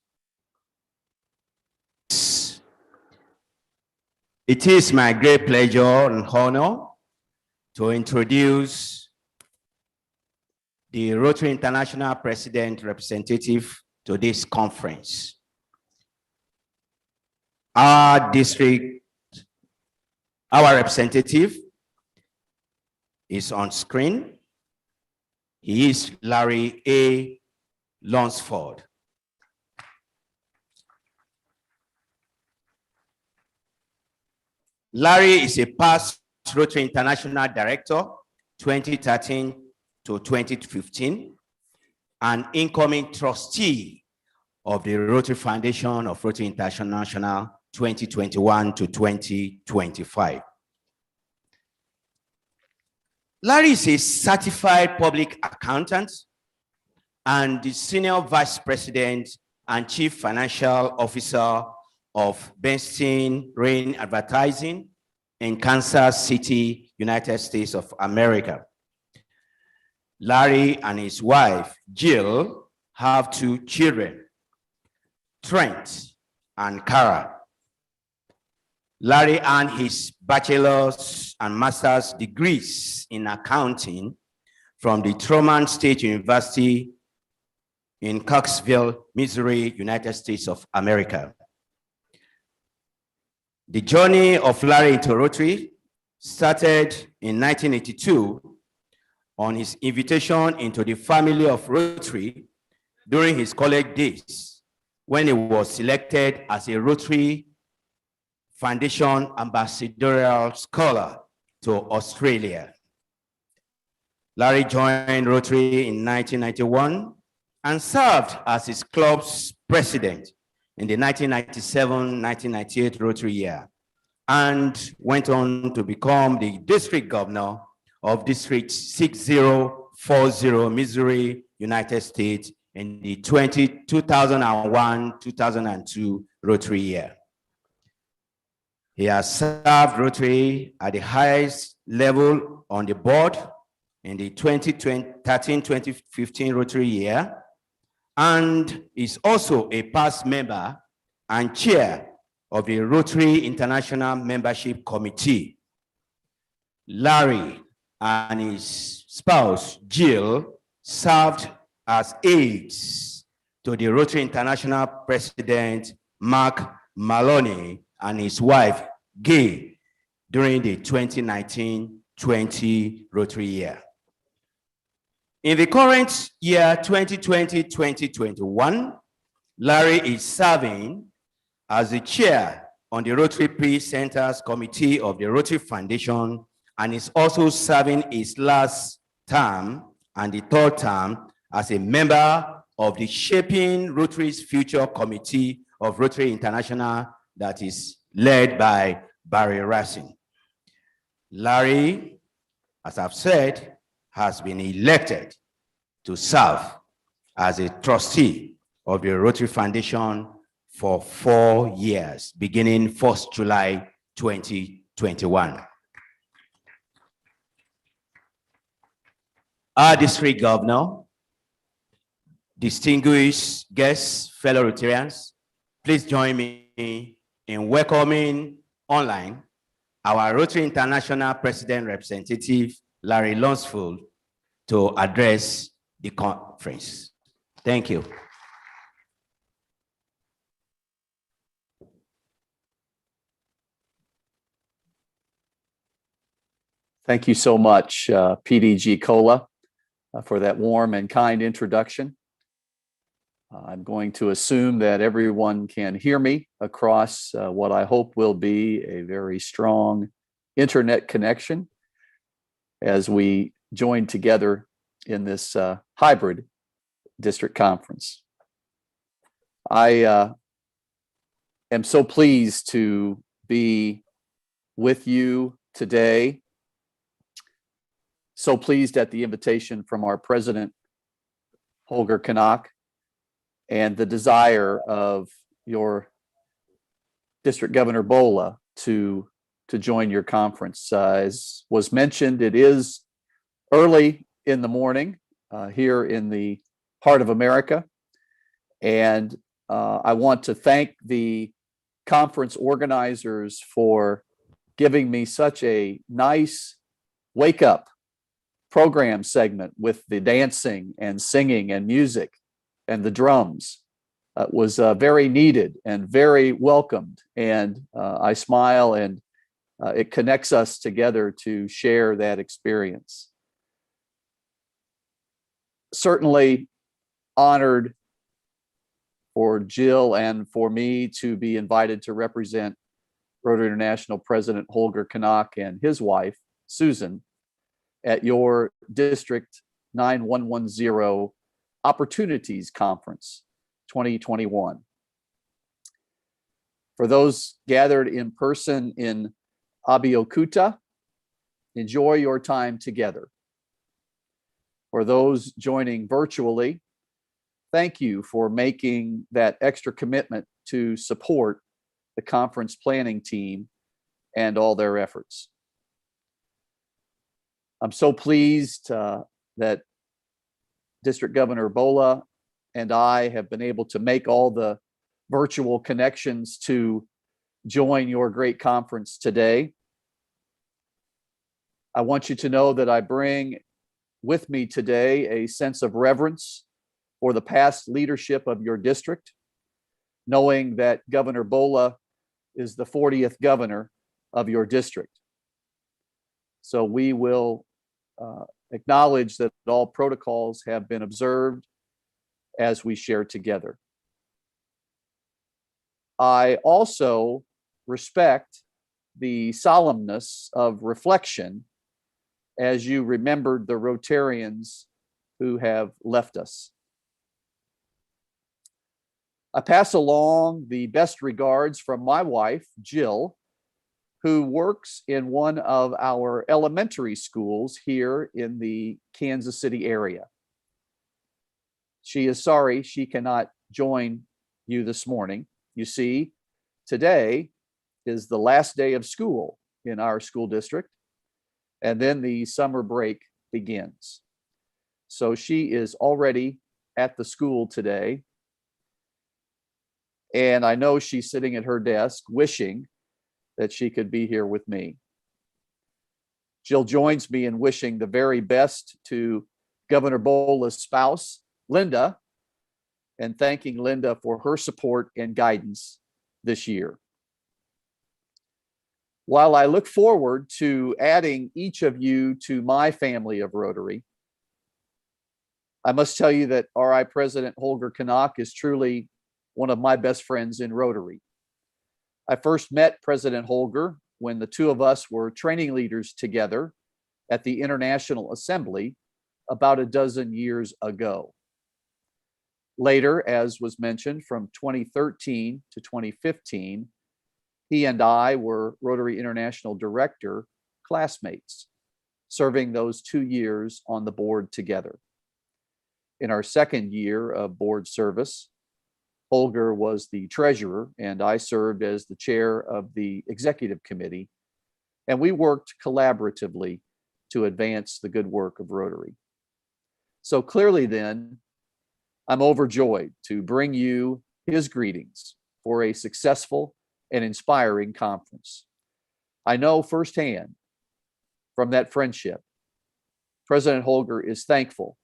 It is my great pleasure and honor to introduce the Rotary International President Representative to this conference. Our district, our representative is on screen. He is Larry A. Lunsford. Larry is a past Rotary International Director, 2013 to 2015, and incoming trustee of the Rotary Foundation of Rotary International 2021 to 2025. Larry is a certified public accountant and the Senior Vice President and Chief Financial Officer of Bernstein Rain Advertising in Kansas City, United States of America. Larry and his wife, Jill, have 2 children, Trent and Cara. Larry earned his bachelor's and master's degrees in accounting from the Truman State University in Kirksville, Missouri, United States of America. The journey of Larry into Rotary started in 1982 on his invitation into the family of Rotary during his college days, when he was selected as a Rotary Foundation Ambassadorial Scholar to Australia. Larry joined Rotary in 1991 and served as his club's president in the 1997-1998 Rotary year, and went on to become the district governor of District 6040, Missouri, United States, in the 2001-2002 Rotary year. He has served Rotary at the highest level on the board in the 2013-2015 Rotary year, and is also a past member and chair of the Rotary International Membership Committee. Larry and his spouse, Jill, served as aides to the Rotary International President, Mark Maloney, and his wife, Gay, during the 2019-20 Rotary year. In the current year, 2020-2021, Larry is serving as the chair on the Rotary Peace Centers Committee of the Rotary Foundation, and is also serving his last term and the 3rd term as a member of the Shaping Rotary's Future Committee of Rotary International that is led by Barry Racing. Larry, as I've said, has been elected to serve as a trustee of the Rotary Foundation for 4 years, beginning 1st July 2021. Our district governor, distinguished guests, fellow Rotarians, please join me in welcoming online our Rotary International President Representative, Larry Lunsford, to address the conference. Thank you. Thank you so much, PDG Cola, for that warm and kind introduction. I'm going to assume that everyone can hear me across what I hope will be a very strong internet connection as we join together in this hybrid district conference. I am so pleased to be with you today. So pleased at the invitation from our president, Holger Kanak, and the desire of your District Governor Bola to join your conference. As was mentioned, it is early in the morning here in the heart of America. And I want to thank the conference organizers for giving me such a nice wake-up program segment with the dancing and singing and music and the drums. Was very needed and very welcomed. And I smile, and it connects us together to share that experience. Certainly honored for Jill and for me to be invited to represent Rotary International President Holger Kanak and his wife, Susan, at your District 9110 Opportunities Conference 2021. For those gathered in person in Abeokuta, enjoy your time together. For those joining virtually, thank you for making that extra commitment to support the conference planning team and all their efforts. I'm so pleased that District Governor Bola and I have been able to make all the virtual connections to join your great conference today. I want you to know that I bring with me today a sense of reverence for the past leadership of your district, knowing that Governor Bola is the 40th governor of your district. So we will acknowledge that all protocols have been observed as we share together. I also respect the solemnness of reflection as you remembered the Rotarians who have left us. I pass along the best regards from my wife, Jill, who works in one of our elementary schools here in the Kansas City area. She is sorry she cannot join you this morning. You see, today is the last day of school in our school district, and then the summer break begins. So she is already at the school today, and I know she's sitting at her desk wishing that she could be here with me. Jill joins me in wishing the very best to Governor Bola's spouse, Linda, and thanking Linda for her support and guidance this year. While I look forward to adding each of you to my family of Rotary, I must tell you that RI President Holger Kanak is truly one of my best friends in Rotary. I first met President Holger when the two of us were training leaders together at the International Assembly about a dozen years ago. Later, as was mentioned, from 2013 to 2015, He and I were Rotary International Director classmates, serving those 2 years on the board together. In our second year of board service, Holger was the treasurer and I served as the chair of the executive committee, and we worked collaboratively to advance the good work of Rotary. So clearly then, I'm overjoyed to bring you his greetings for a successful and inspiring conference. I know firsthand from that friendship, President Holger is thankful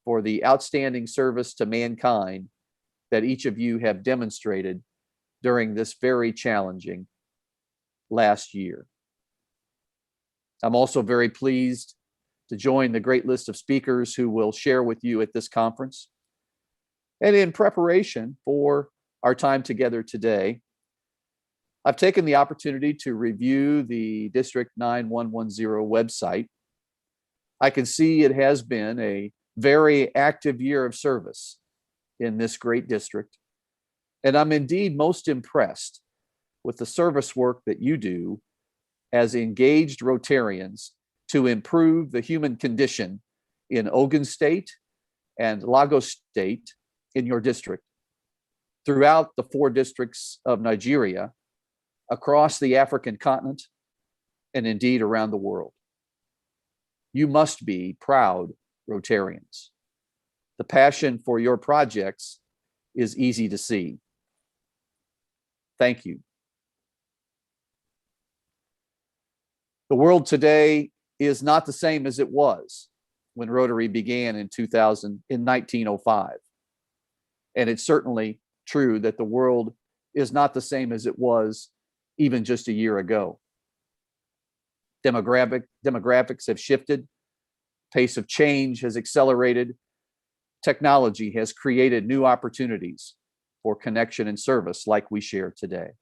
for the outstanding service to mankind that each of you have demonstrated during this very challenging last year. I'm also very pleased to join the great list of speakers who will share with you at this conference. And in preparation for our time together today, I've taken the opportunity to review the District 9110 website. I can see it has been a very active year of service in this great district. And I'm indeed most impressed with the service work that you do as engaged Rotarians to improve the human condition in Ogun State and Lagos State in your district, throughout the 4 districts of Nigeria, across the African continent, and indeed around the world. You must be proud Rotarians. The passion for your projects is easy to see. Thank you. The world today is not the same as it was when Rotary began in 1905. And it's certainly true that the world is not the same as it was even just a year ago. Demographics have shifted, pace of change has accelerated, technology has created new opportunities for connection and service like we share today.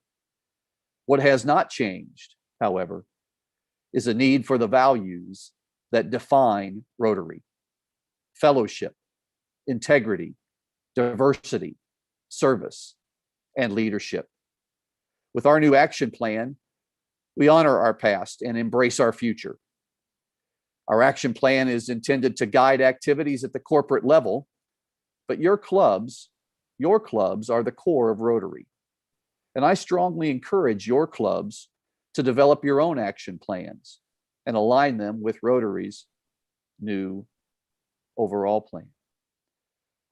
What has not changed, however, is a need for the values that define Rotary: fellowship, integrity, diversity, service, and leadership. With our new action plan, we honor our past and embrace our future. Our action plan is intended to guide activities at the corporate level, but your clubs are the core of Rotary. And I strongly encourage your clubs to develop your own action plans and align them with Rotary's new overall plan.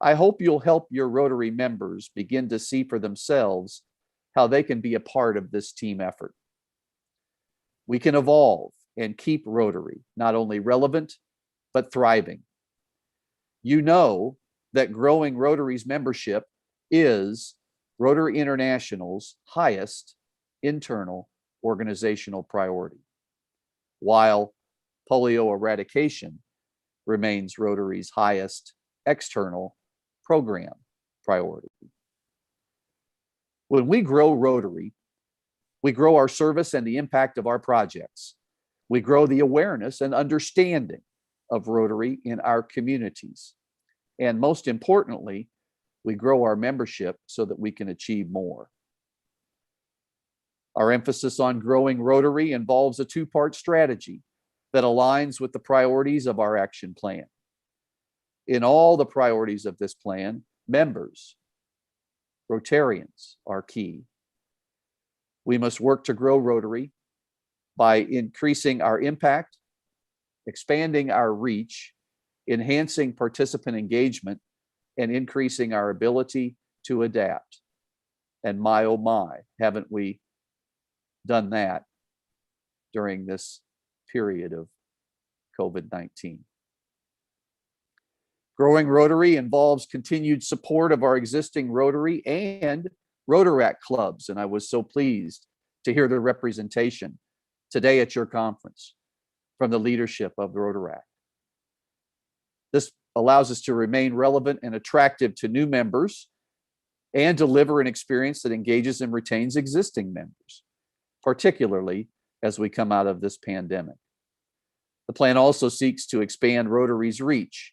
I hope you'll help your Rotary members begin to see for themselves how they can be a part of this team effort. We can evolve and keep Rotary not only relevant, but thriving. You know that growing Rotary's membership is Rotary International's highest internal organizational priority, while polio eradication remains Rotary's highest external program priority. When we grow Rotary, we grow our service and the impact of our projects. We grow the awareness and understanding of Rotary in our communities. And most importantly, we grow our membership so that we can achieve more. Our emphasis on growing Rotary involves a 2-part strategy that aligns with the priorities of our action plan. In all the priorities of this plan, members, Rotarians, are key. We must work to grow Rotary by increasing our impact, expanding our reach, enhancing participant engagement, and increasing our ability to adapt. And my, oh my, haven't we done that during this period of COVID-19. Growing Rotary involves continued support of our existing Rotary and Rotaract clubs, and I was so pleased to hear the representation today at your conference from the leadership of the Rotaract. This allows us to remain relevant and attractive to new members and deliver an experience that engages and retains existing members, particularly as we come out of this pandemic. The plan also seeks to expand Rotary's reach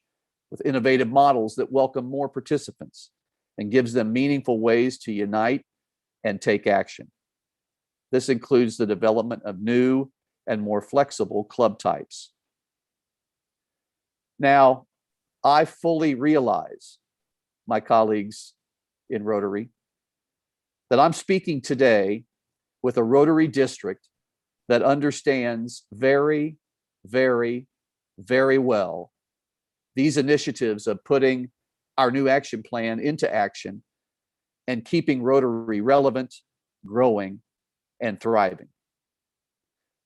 with innovative models that welcome more participants and gives them meaningful ways to unite and take action. This includes the development of new and more flexible club types. Now, I fully realize, my colleagues in Rotary, that I'm speaking today with a Rotary district that understands very, very, very well these initiatives of putting our new action plan into action and keeping Rotary relevant, growing, and thriving.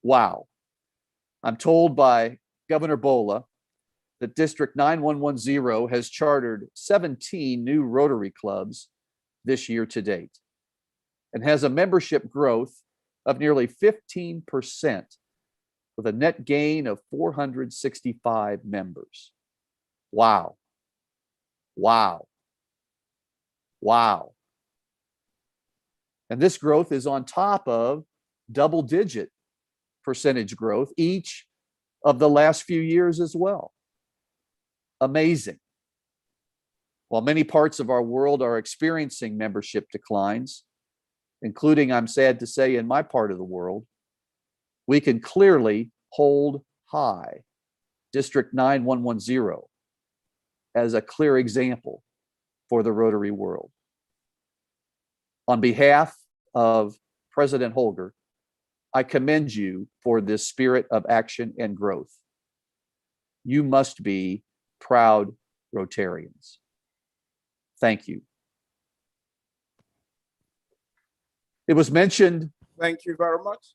Wow. I'm told by Governor Bola that District 9110 has chartered 17 new Rotary clubs this year to date and has a membership growth of nearly 15% with a net gain of 465 members. Wow. Wow. Wow. And this growth is on top of double-digit percentage growth each of the last few years as well. Amazing. While many parts of our world are experiencing membership declines, including, I'm sad to say, in my part of the world, we can clearly hold high District 9110 as a clear example for the Rotary world. On behalf of President Holger, I commend you for this spirit of action and growth. You must be proud Rotarians. Thank you. It was mentioned. Thank you very much.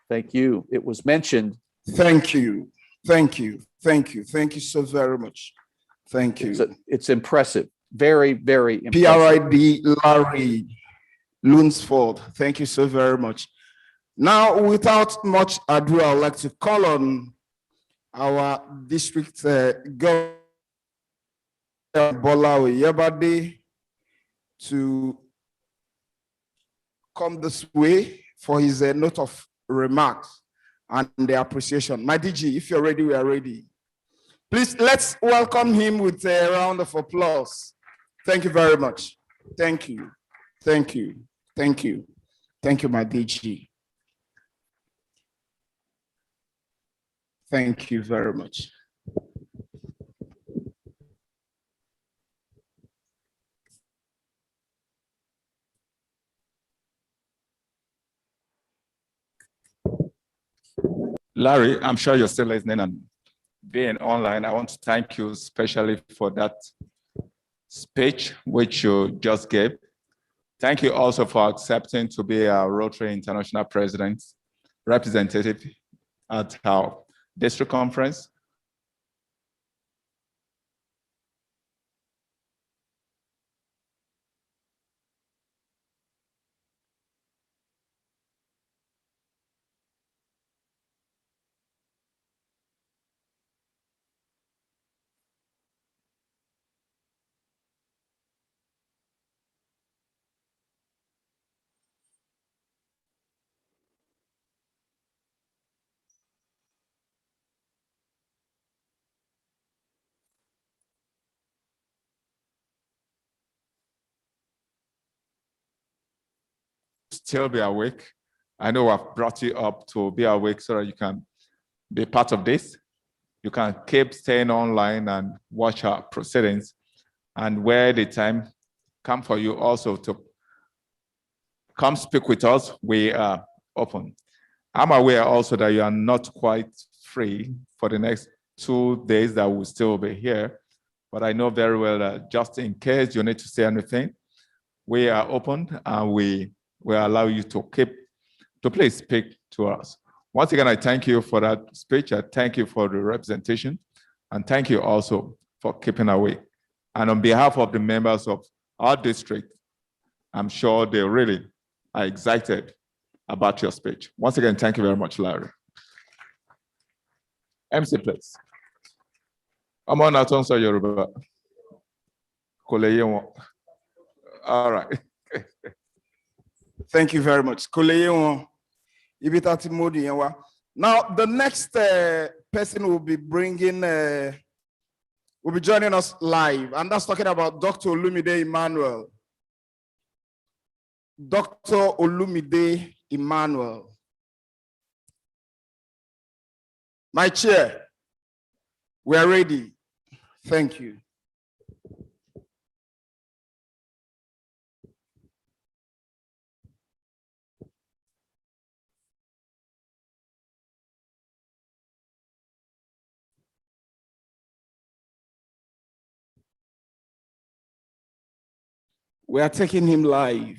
Thank you. It was mentioned. Thank you. Thank you. Thank you. Thank you so very much. Thank you. It's impressive. Very, very impressive. PRID Larry Lunsford. Thank you so very much. Now, without much ado, I'd like to call on our district governor, Bola Oyebade, to come this way for his note of remarks and the appreciation. My DG, if you're ready, we are ready. Please, let's welcome him with a round of applause. Thank you very much. Thank you. Thank you. Thank you. Thank you, my DG. Thank you very much. Larry, I'm sure you're still listening and being online. I want to thank you especially for that speech which you just gave. Thank you also for accepting to be our Rotary International President representative at our district conference. Still be awake. I know I've brought you up to be awake so that you can be part of this. You can keep staying online and watch our proceedings, and where the time come for you also to come speak with us, we are open. I'm aware also that you are not quite free for the next 2 days that will still be here, but I know very well that just in case you need to say anything, we are open and we will allow you to please speak to us. Once again, I thank you for that speech. I thank you for the representation, and thank you also for keeping awake. And on behalf of the members of our district, I'm sure they really are excited about your speech. Once again, thank you very much, Larry. MC, please. I'm on Atonso Yoruba. All right. Thank you very much. Now, the next person will be joining us live, and that's talking about Dr. Olumide Emmanuel. Dr. Olumide Emmanuel. My chair, we are ready. Thank you. We are taking him live.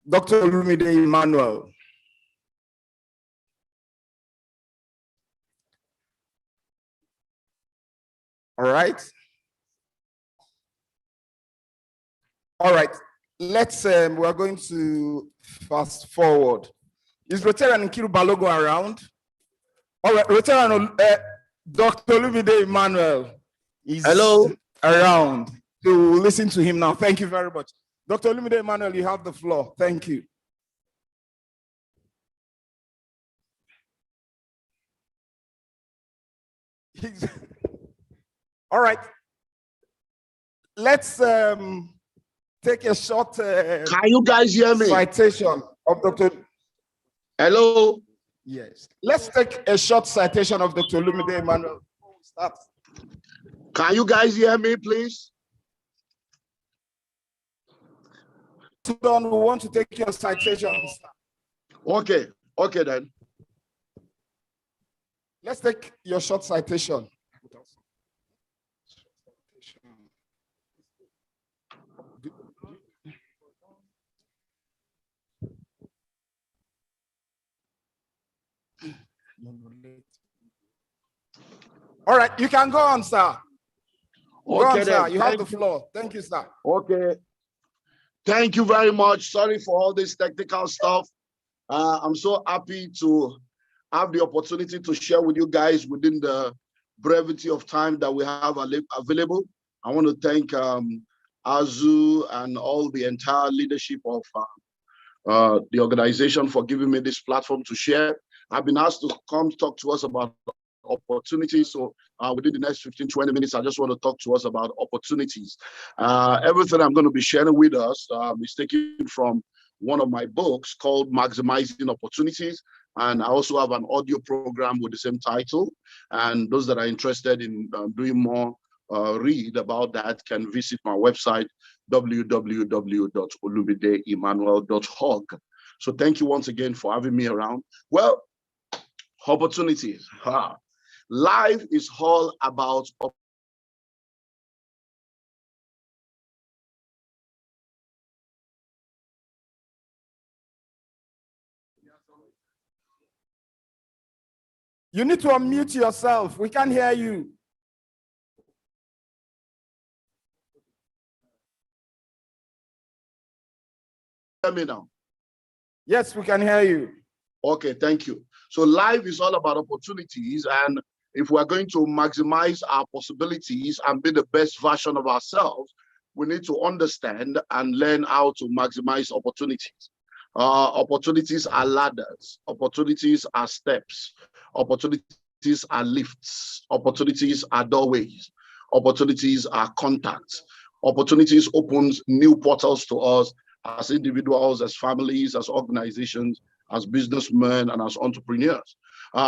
Dr. Olumide Emmanuel. All right. All right. Let's, we're going to fast forward. Is Rotary and Nkiru Balogun around? All right, Rotary and Dr. Olumide Emmanuel is around to listen to him now. Thank you very much. Dr. Olumide Emmanuel, you have the floor. Thank you. All right. Let's take a short Can you guys hear me? Citation of Dr. Hello? Yes. Let's take a short citation of Dr. Olumide Emmanuel. Start. Can you guys hear me, please? Don, we want to take your citations. Okay, okay then. Let's take your short citation. All right, you can go on, sir. Go on, sir. You have the floor. Thank you, sir. Okay. Thank you very much. Sorry for all this technical stuff. I'm so happy to have the opportunity to share with you guys within the brevity of time that we have available. I want to thank Azu and all the entire leadership of the organization for giving me this platform to share. I've been asked to come talk to us about opportunities. So within the next 15, 20 minutes, I just want to talk to us about opportunities. Everything I'm going to be sharing with us is taken from one of my books called Maximizing Opportunities. And I also have an audio program with the same title. And those that are interested in doing more read about that can visit my website, www.olumideemmanuel.org. So thank you once again for having me around. Well, opportunities. Life is all about You need to unmute yourself. We can't hear you. Hear me now? Yes, we can hear you. Okay, thank you. So life is all about opportunities, and if we're going to maximize our possibilities and be the best version of ourselves, we need to understand and learn how to maximize opportunities. Opportunities are ladders. Opportunities are steps. Opportunities are lifts. Opportunities are doorways. Opportunities are contacts. Opportunities opens new portals to us as individuals, as families, as organizations, as businessmen, and as entrepreneurs.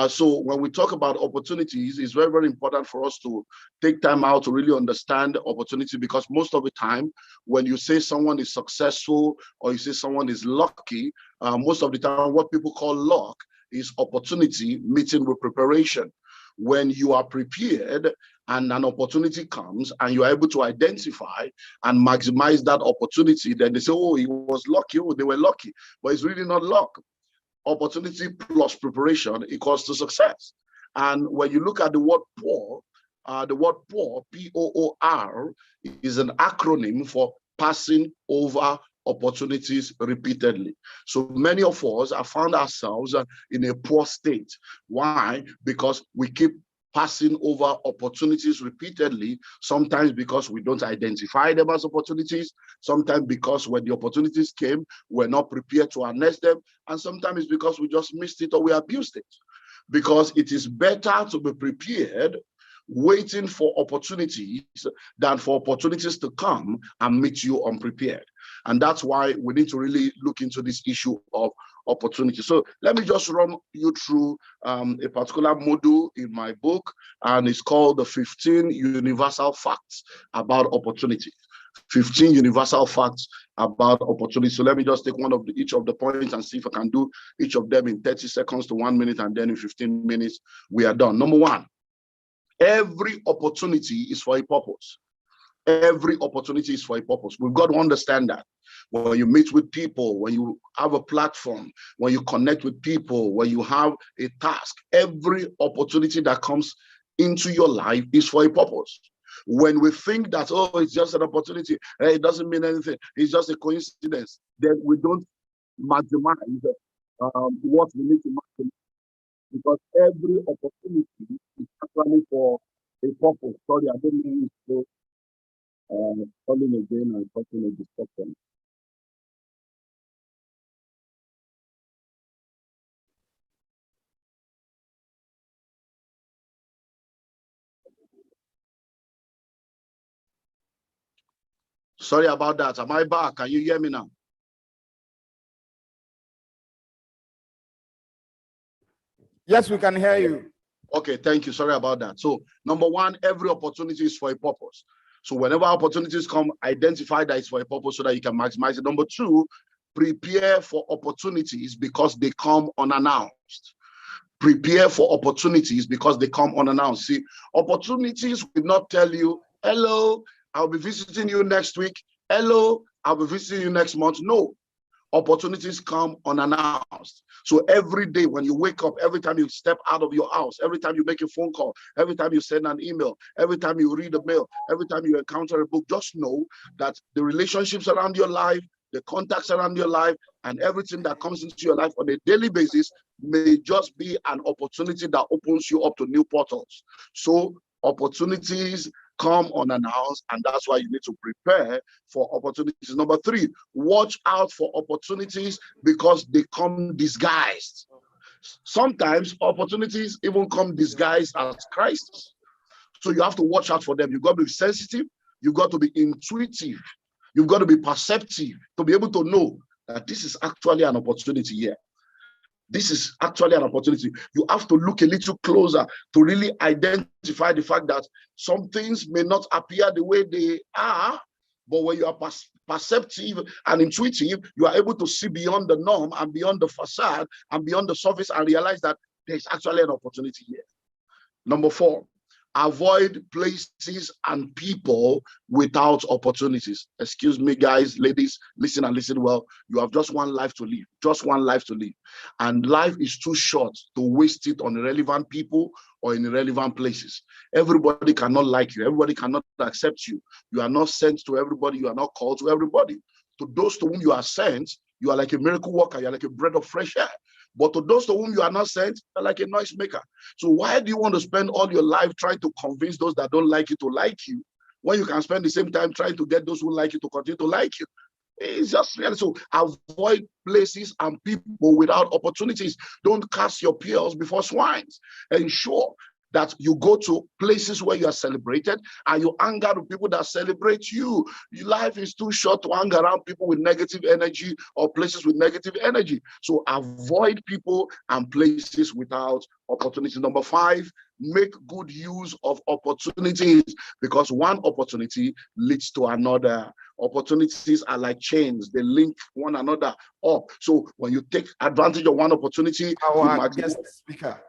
So when we talk about opportunities, it's very, very important for us to take time out to really understand opportunity, because most of the time, when you say someone is successful or you say someone is lucky, most of the time what people call luck is opportunity meeting with preparation. When you are prepared and an opportunity comes and you're able to identify and maximize that opportunity, then they say, oh, he was lucky, oh, they were lucky, but it's really not luck. Opportunity plus preparation equals to success. And when you look at the word poor, P-O-O-R, is an acronym for passing over opportunities repeatedly. So many of us have found ourselves in a poor state. Why? Because we keep passing over opportunities repeatedly, sometimes because we don't identify them as opportunities, sometimes because when the opportunities came, we're not prepared to harness them, and sometimes it's because we just missed it or we abused it. Because it is better to be prepared waiting for opportunities than for opportunities to come and meet you unprepared. And that's why we need to really look into this issue of opportunity. So let me just run you through a particular module in my book, and it's called the 15 Universal Facts about Opportunity. 15 universal facts about opportunity. So let me just take each of the points and see if I can do each of them in 30 seconds to 1 minute, and then in 15 minutes, we are done. Number one, every opportunity is for a purpose. Every opportunity is for a purpose. We've got to understand that. When you meet with people, when you have a platform, when you connect with people, when you have a task, every opportunity that comes into your life is for a purpose. When we think that, oh, it's just an opportunity, it doesn't mean anything, it's just a coincidence, then we don't maximize what we need to maximize. Because every opportunity is actually for a purpose. Sorry, I don't mean to calling again and talking a discussion. Sorry about that. Am I back? Can you hear me now? Yes, we can hear you. Okay, thank you. Sorry about that. So, number one, every opportunity is for a purpose. So, whenever opportunities come, identify that it's for a purpose so that you can maximize it. Number two, prepare for opportunities because they come unannounced. Prepare for opportunities because they come unannounced. See, opportunities will not tell you, hello, I'll be visiting you next week. Hello, I'll be visiting you next month. No, opportunities come unannounced. So every day when you wake up, every time you step out of your house, every time you make a phone call, every time you send an email, every time you read a mail, every time you encounter a book, just know that the relationships around your life, the contacts around your life, and everything that comes into your life on a daily basis may just be an opportunity that opens you up to new portals. So opportunities come unannounced, and that's why you need to prepare for opportunities. Number three, watch out for opportunities because they come disguised. Sometimes opportunities even come disguised as crisis. So you have to watch out for them. You've got to be sensitive. You've got to be intuitive. You've got to be perceptive to be able to know that this is actually an opportunity here. This is actually an opportunity. You have to look a little closer to really identify the fact that some things may not appear the way they are, but when you are perceptive and intuitive, you are able to see beyond the norm and beyond the facade and beyond the surface and realize that there's actually an opportunity here. Number four, avoid places and people without opportunities. Excuse me, guys, ladies, listen and listen well. You have just one life to live, just one life to live. And life is too short to waste it on irrelevant people or in irrelevant places. Everybody cannot like you. Everybody cannot accept you. You are not sent to everybody. You are not called to everybody. To those to whom you are sent, you are like a miracle worker. You are like a breath of fresh air. But to those to whom you are not sent, you're like a noise maker. So why do you want to spend all your life trying to convince those that don't like you to like you, when you can spend the same time trying to get those who like you to continue to like you? It's just really so. Avoid places and people without opportunities. Don't cast your pearls before swines. Ensure that you go to places where you are celebrated and you hang out with people that celebrate you. Your life is too short to hang around people with negative energy or places with negative energy. So avoid people and places without opportunities. Number five, make good use of opportunities because one opportunity leads to another. Opportunities are like chains, they link one another up. So when you take advantage of one opportunity, Our guest speaker.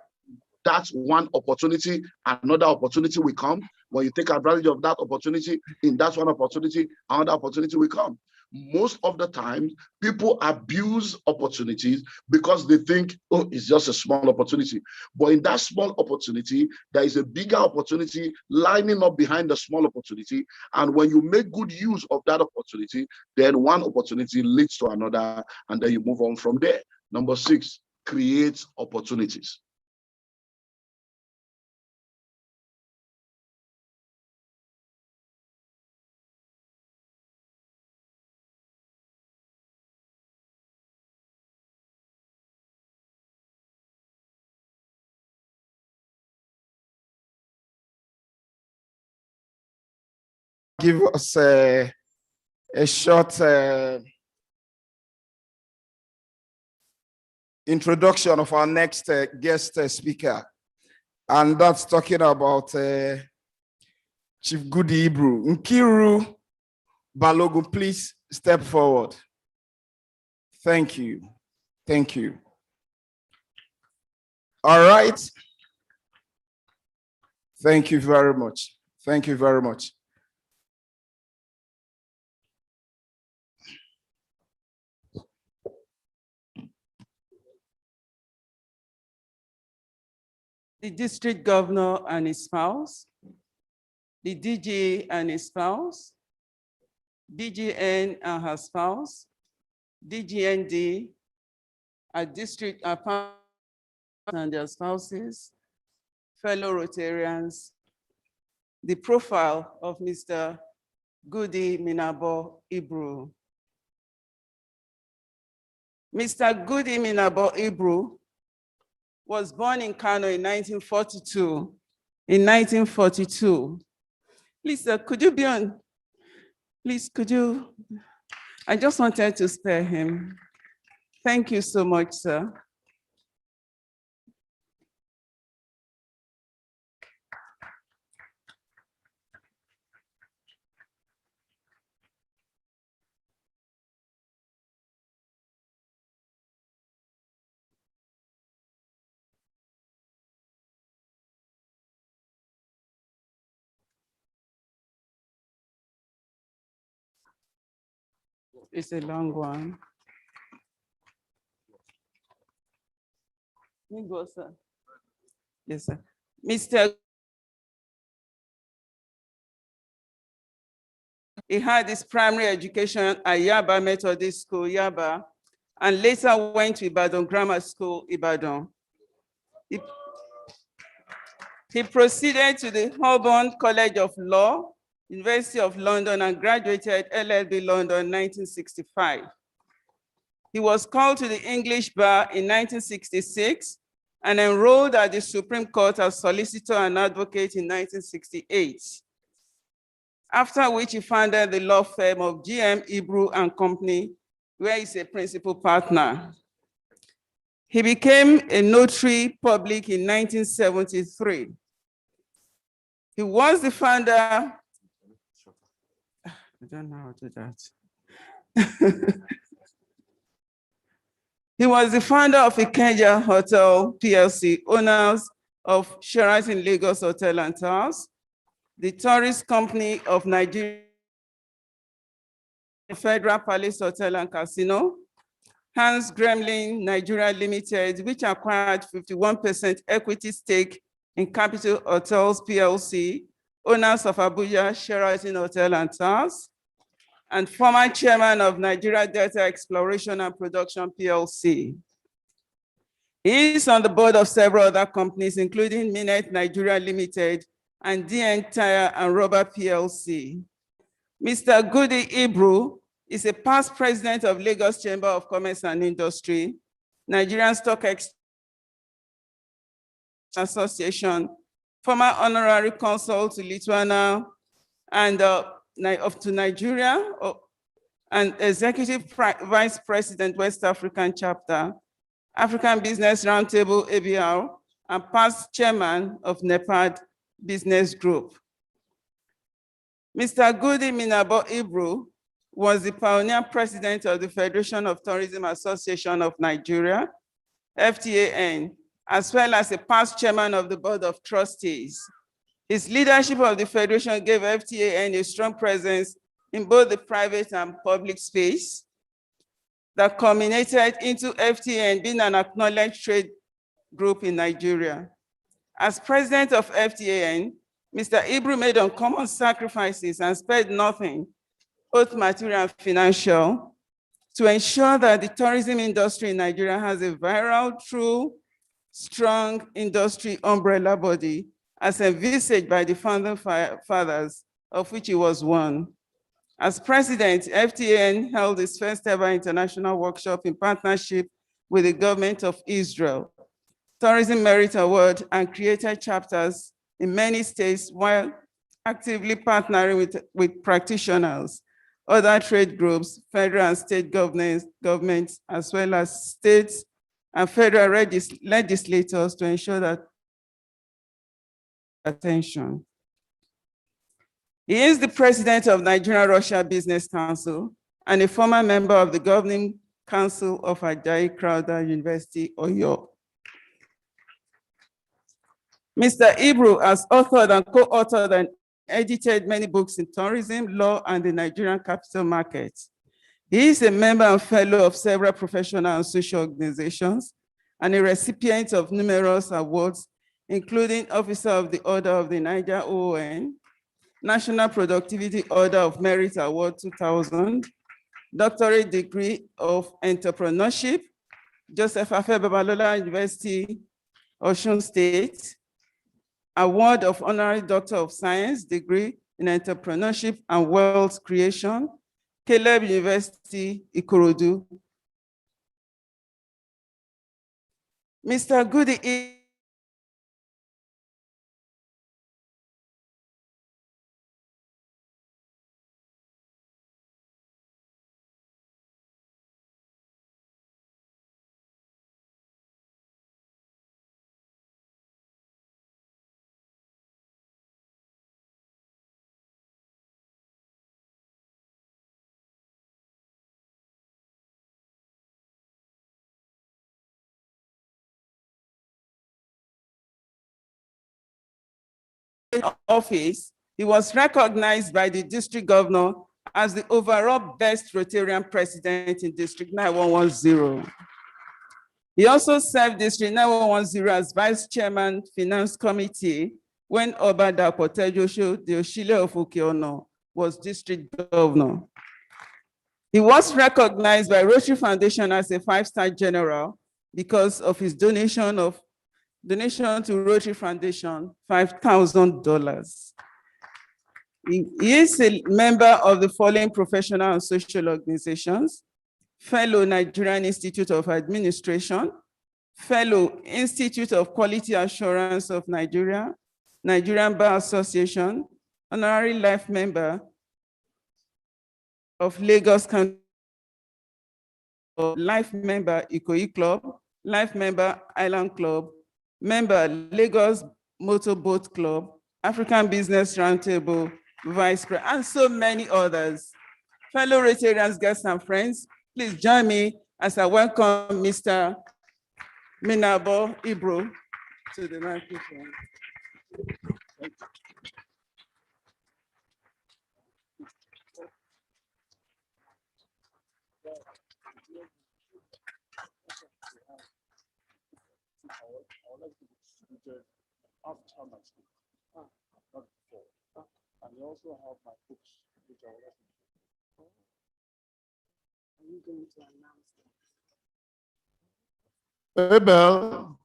That's one opportunity. Another opportunity will come. When you take advantage of that opportunity, in that one opportunity, another opportunity will come. Most of the time, people abuse opportunities because they think, oh, it's just a small opportunity. But in that small opportunity, there is a bigger opportunity lining up behind the small opportunity. And when you make good use of that opportunity, then one opportunity leads to another, and then you move on from there. Number six, create opportunities. give us a short introduction of our next guest speaker. And that's talking about Chief Goody Ibru. Nkiru Balogun, please step forward. Thank you. Thank you. All right. Thank you very much. Thank you very much. The district governor and his spouse, the DG and his spouse, DGN and her spouse, DGND, our district and their spouses, fellow Rotarians, the profile of Mr. Goody Minabo Ibru. Mr. Goody Minabo Ibru was born in Kano in 1942. In 1942. Please, sir, could you be on? Please, could you? I just wanted to spare him. Thank you so much, sir. It's a long one. Me go, sir. Yes, sir. Mr. He had his primary education at Yaba Methodist School, Yaba, and later went to Ibadan Grammar School, Ibadan. He proceeded to the Holborn College of Law, University of London, and graduated LLB London 1965. He was called to the English bar in 1966 and enrolled at the Supreme Court as solicitor and advocate in 1968. After which he founded the law firm of GM Ibru and Company, where he's a principal partner. He became a notary public in 1973. He was the founder. I don't know how to do that. He was the founder of Ikeja Hotel PLC, owners of Sheraton Lagos Hotel and Towers, the tourist company of Nigeria, Federal Palace Hotel and Casino, Hans Gremlin Nigeria Limited, which acquired 51% equity stake in Capital Hotels PLC, owners of Abuja Sheraton Hotel and Towers, and former chairman of Nigeria Delta Exploration and Production PLC. He is on the board of several other companies, including Minet Nigeria Limited and DN Tire and Rubber PLC. Mr. Goody Ibru is a past president of Lagos Chamber of Commerce and Industry, Nigerian Stock Exchange Association, former honorary consul to Lithuania and to Nigeria, and executive vice president, West African chapter, African Business Roundtable, ABR, and past chairman of NEPAD Business Group. Mr. Goody Minabo Ibru was the pioneer president of the Federation of Tourism Association of Nigeria, FTAN, as well as a past chairman of the Board of Trustees. His leadership of the Federation gave FTAN a strong presence in both the private and public space that culminated into FTAN being an acknowledged trade group in Nigeria. As president of FTAN, Mr. Ibru made uncommon sacrifices and spared nothing, both material and financial, to ensure that the tourism industry in Nigeria has a viral, true, strong industry umbrella body, as envisaged by the founding fathers, of which he was one. As president, FTAN held its first ever international workshop in partnership with the government of Israel, Tourism Merit Award, and created chapters in many states while actively partnering with practitioners, other trade groups, federal and state governments, as well as states and federal legislators to ensure that attention. He is the president of Nigeria-Russia Business Council and a former member of the governing council of Ajayi Crowther University, Oyo. Mr. Ibru has authored and co-authored and edited many books in tourism, law, and the Nigerian capital market. He is a member and fellow of several professional and social organizations and a recipient of numerous awards, including Officer of the Order of the Niger OON, National Productivity Order of Merit Award 2000, Doctorate Degree of Entrepreneurship, Joseph Afe Babalola University, Osun State, Award of Honorary Doctor of Science degree in Entrepreneurship and Wealth Creation, Caleb University, Ikorodu. Mr. Goody office, he was recognized by the district governor as the overall best Rotarian president in District 9110. He also served District 9110 as vice chairman, finance committee, when Oba Dapotejo Deoshile of Okeono was district governor. He was recognized by Rotary Foundation as a 5-star general because of his donation to Rotary Foundation, $5,000. He is a member of the following professional and social organizations: Fellow Nigerian Institute of Administration, Fellow Institute of Quality Assurance of Nigeria, Nigerian Bar Association, Honorary Life Member of Lagos County, Life Member Ikoyi Club, Life Member Island Club, Member Lagos Motor Boat Club, African Business Roundtable, Vice President, and so many others. Fellow Rotarians, guests, and friends, please join me as I welcome Mr. Minabo Ibro to the microphone. After my speech, not before. And you also have my books, which I will have. Are you going to announce Hey, Bell.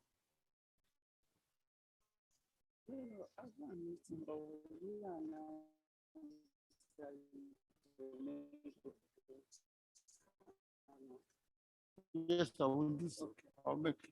Yes, I will do so. I'll make it.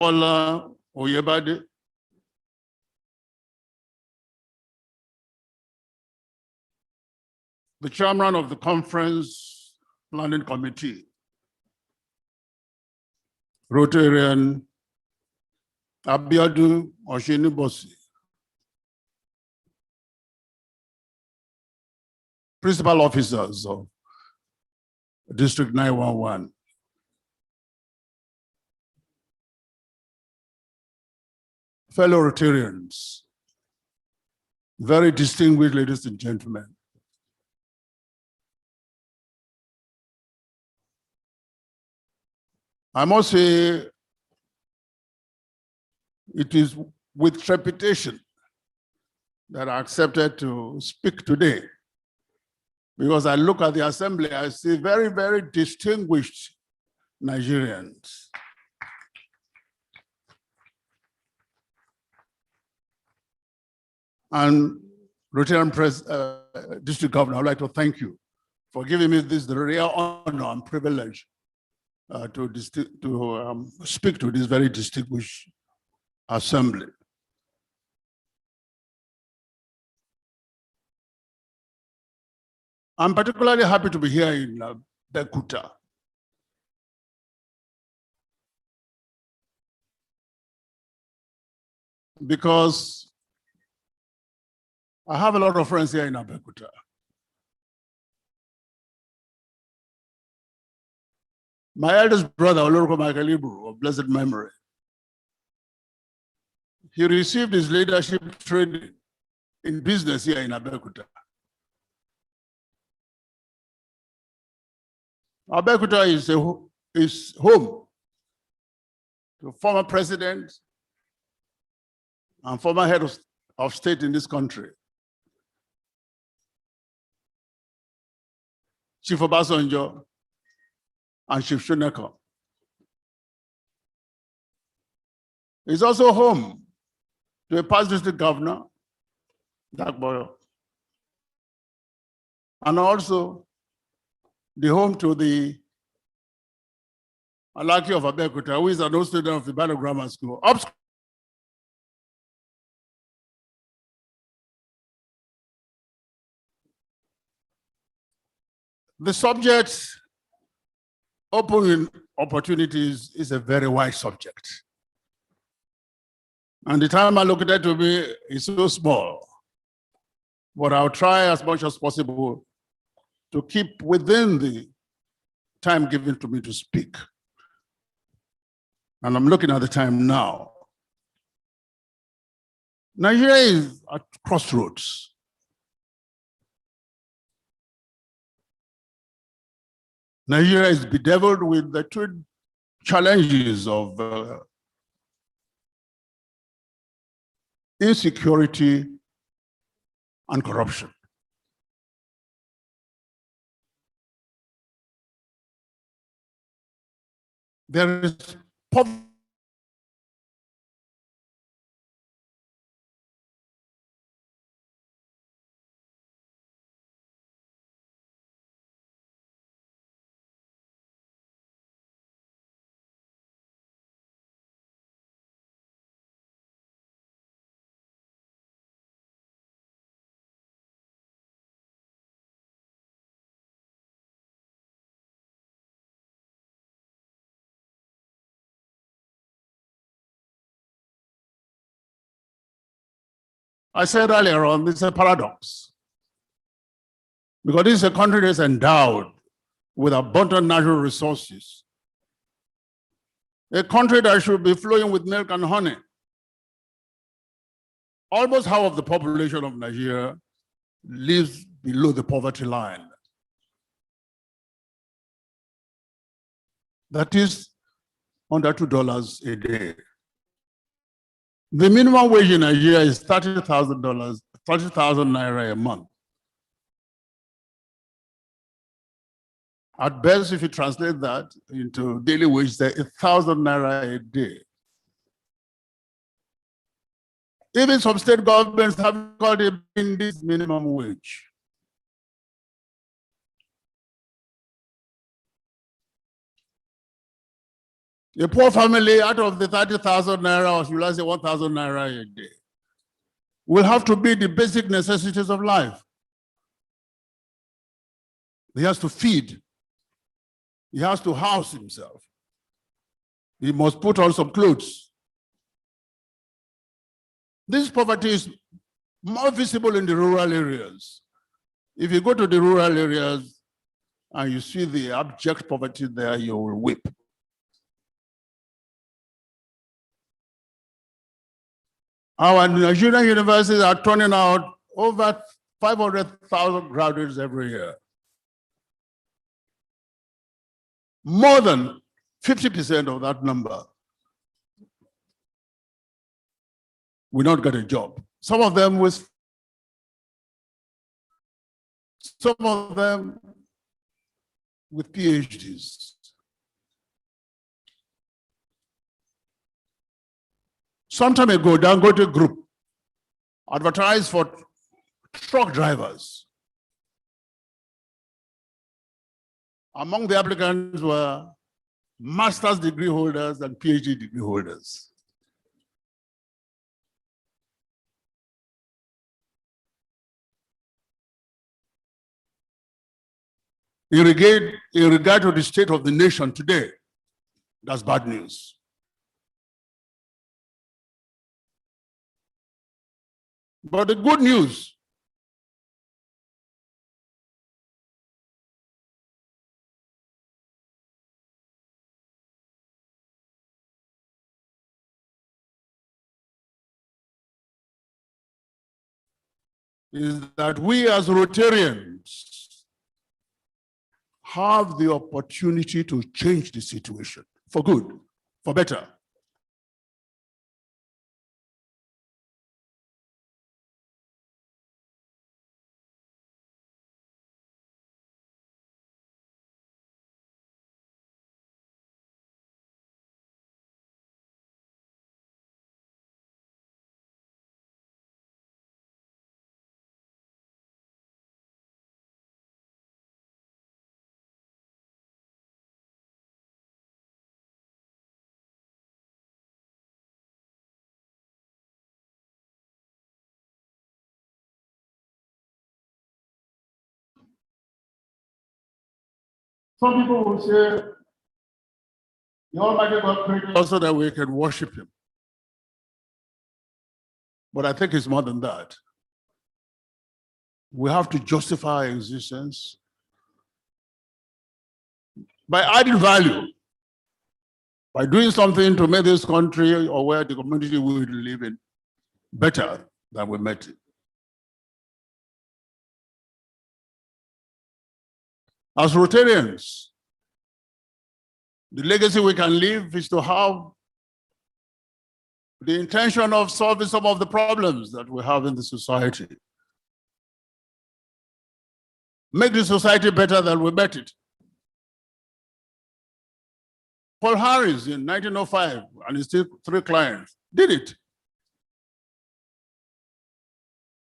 Ola Oyebade. The chairman of the conference planning committee, Rotarian Abiodun Oshenibosi, principal officers of District 911, fellow Rotarians, very distinguished ladies and gentlemen. I must say, it is with trepidation that I accepted to speak today. Because I look at the assembly, I see very, very distinguished Nigerians. And Rotary District Governor, I'd like to thank you for giving me this real honor and privilege to speak to this very distinguished assembly. I'm particularly happy to be here in Bekuta. Because I have a lot of friends here in Bekuta. My eldest brother, Oloroko Michael Ibru, of blessed memory, he received his leadership training in business here in Bekuta. Bekuta is home to former president and former head of state in this country, Chief Obasanjo and Chief Shuneko. It's also home to a past district governor, Dakboyo, and also the home to the Alaki of Abekuta, who is an old student of the Ibadan Grammar School. The subject, open opportunities, is a very wide subject. And the time allocated to me is so small, but I'll try as much as possible to keep within the time given to me to speak. And I'm looking at the time now. Nigeria is at crossroads. Nigeria is bedeviled with the two challenges of insecurity and corruption. There is poverty. I said earlier on, this is a paradox. Because this is a country that is endowed with abundant natural resources. A country that should be flowing with milk and honey. Almost half of the population of Nigeria lives below the poverty line. That is under $2 a day. The minimum wage in Nigeria is $30,000, 30,000 naira a month. At best, if you translate that into daily wage, there is 1,000 naira a day. Even some state governments have called it in this minimum wage. A poor family, out of the 30,000 naira, or should I say 1,000 naira a day, will have to meet the basic necessities of life. He has to feed. He has to house himself. He must put on some clothes. This poverty is more visible in the rural areas. If you go to the rural areas and you see the abject poverty there, you will weep. Our Nigerian universities are turning out over 500,000 graduates every year. More than 50% of that number will not get a job. Some of them with some of them with PhDs. Some time ago, Dangote Group advertised for truck drivers. Among the applicants were master's degree holders and PhD degree holders. In regard to the state of the nation today, that's bad news. But the good news is that we as Rotarians have the opportunity to change the situation for good, for better. Some people will say, the Almighty God created us so that we can worship Him. But I think it's more than that. We have to justify our existence by adding value, by doing something to make this country or where the community we live in better than we met it. As Rotarians, the legacy we can leave is to have the intention of solving some of the problems that we have in the society. Make the society better than we met it. Paul Harris in 1905 and his three clients did it.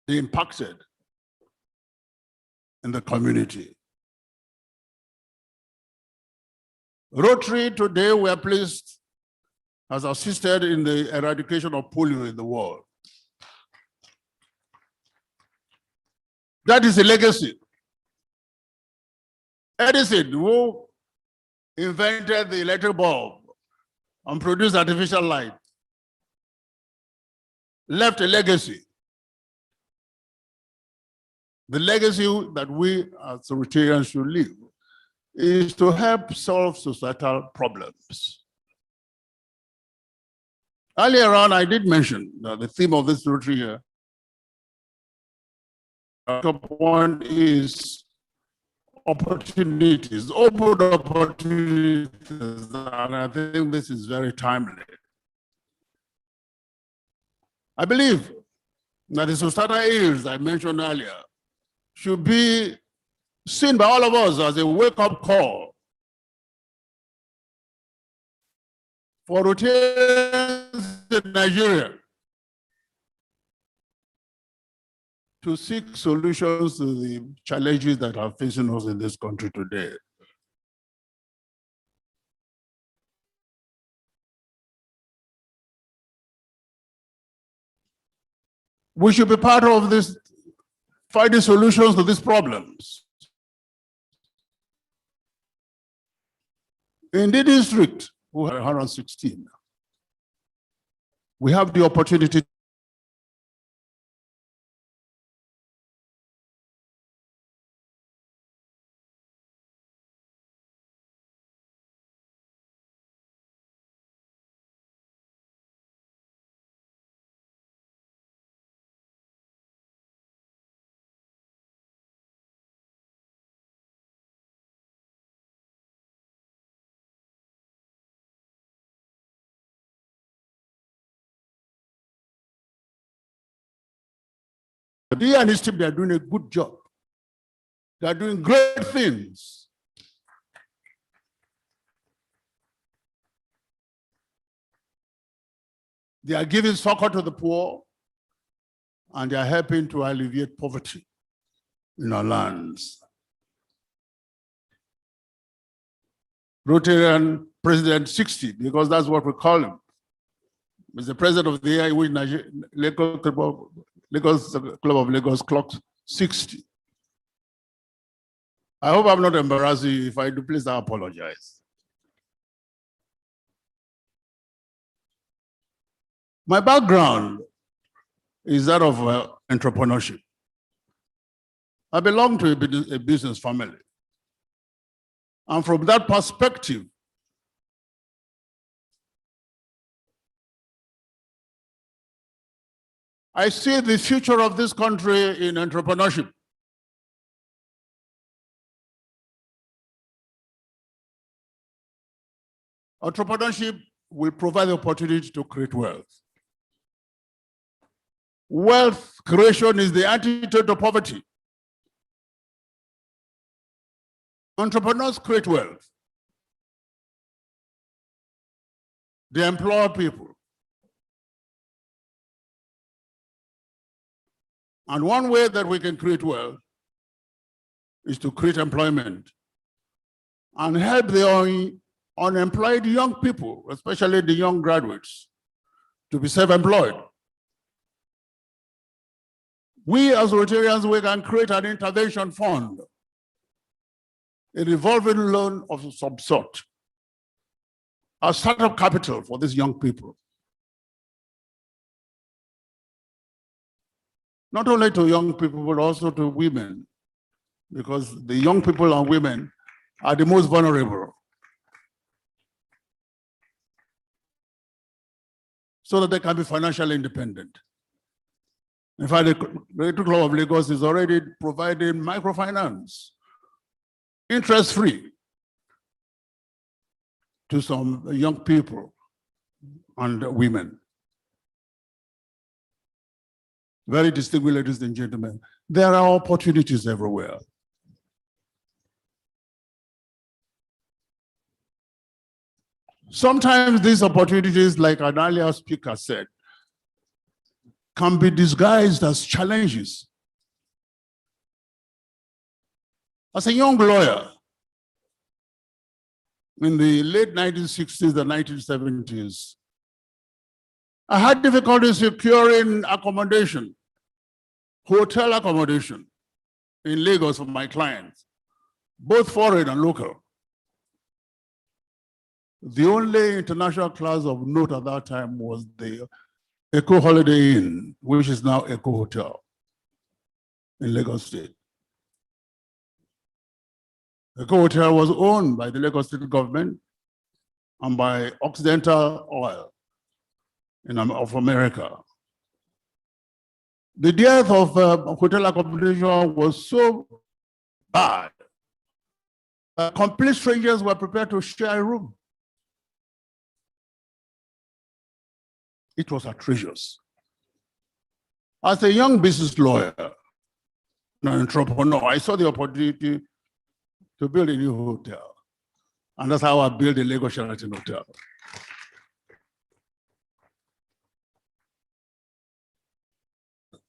They impacted in the community. Rotary today, we are pleased, has assisted in the eradication of polio in the world. That is a legacy. Edison, who invented the electric bulb and produced artificial light, left a legacy. The legacy that we as Rotarians should leave is to help solve societal problems. Earlier on, I did mention that the theme of this Rotary here one is opportunities, open opportunities, and I think this is very timely. I believe that the societal ills I mentioned earlier should be seen by all of us as a wake-up call for Rotarians in Nigeria to seek solutions to the challenges that are facing us in this country today. We should be part of this, finding solutions to these problems. In the district, we have 116. We have the opportunity he and his team, they are doing a good job. They are doing great things. They are giving succor to the poor, and they are helping to alleviate poverty in our lands. Rotarian President 60, because that's what we call him. He's the president of the year, which Lagos Club of Lagos clocked 60. I hope I'm not embarrassing you. If I do, please I apologize. My background is that of entrepreneurship. I belong to a business family. And from that perspective, I see the future of this country in entrepreneurship. Entrepreneurship will provide the opportunity to create wealth. Wealth creation is the antidote to poverty. Entrepreneurs create wealth. They employ people. And one way that we can create wealth is to create employment and help the unemployed young people, especially the young graduates, to be self-employed. We as Rotarians, we can create an intervention fund, a revolving loan of some sort, a startup capital for these young people. Not only to young people, but also to women, because the young people and women are the most vulnerable. So that they can be financially independent. In fact, the Rotary Club of Lagos is already providing microfinance, interest-free, to some young people and women. Very distinguished ladies and gentlemen, there are opportunities everywhere. Sometimes these opportunities, like an earlier speaker said, can be disguised as challenges. As a young lawyer in the late 1960s and 1970s, I had difficulty securing accommodation, hotel accommodation in Lagos for my clients, both foreign and local. The only international class of note at that time was the Eco Holiday Inn, which is now Eco Hotel in Lagos State. Eco Hotel was owned by the Lagos State government and by Occidental Oil of America. The dearth of hotel accommodation was so bad that complete strangers were prepared to share a room. It was atrocious. As a young business lawyer, an entrepreneur, I saw the opportunity to build a new hotel. And that's how I built the Lagos Sheraton Hotel.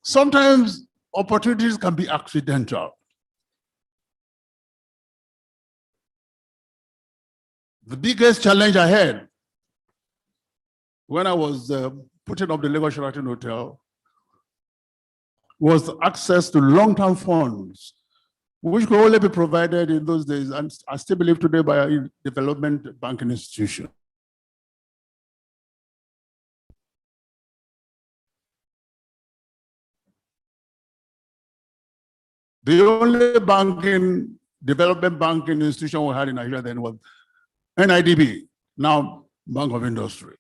Sometimes opportunities can be accidental. The biggest challenge I had when I was putting up the Lagos Sheraton Hotel was access to long-term funds, which could only be provided in those days, and I still believe today, by a development banking institution. The only development banking institution we had in Nigeria then was NIDB, now Bank of Industry.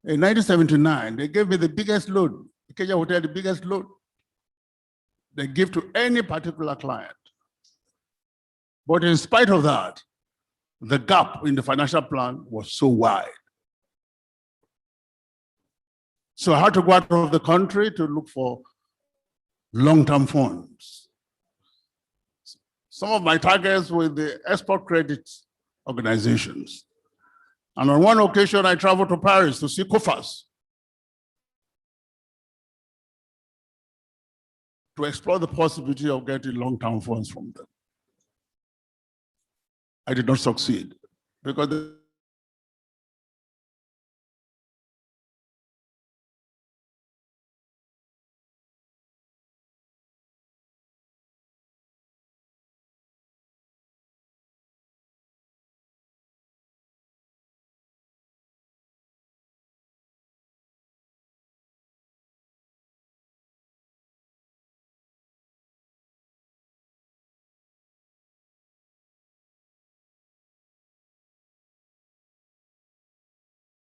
In 1979, they gave me the biggest loan, Ikeja Hotel, the biggest loan they give to any particular client. But in spite of that, the gap in the financial plan was so wide. So I had to go out of the country to look for long-term funds. some of my targets with the export credit organizations. And on one occasion, I traveled to Paris to see COFAS to explore the possibility of getting long-term funds from them. I did not succeed because the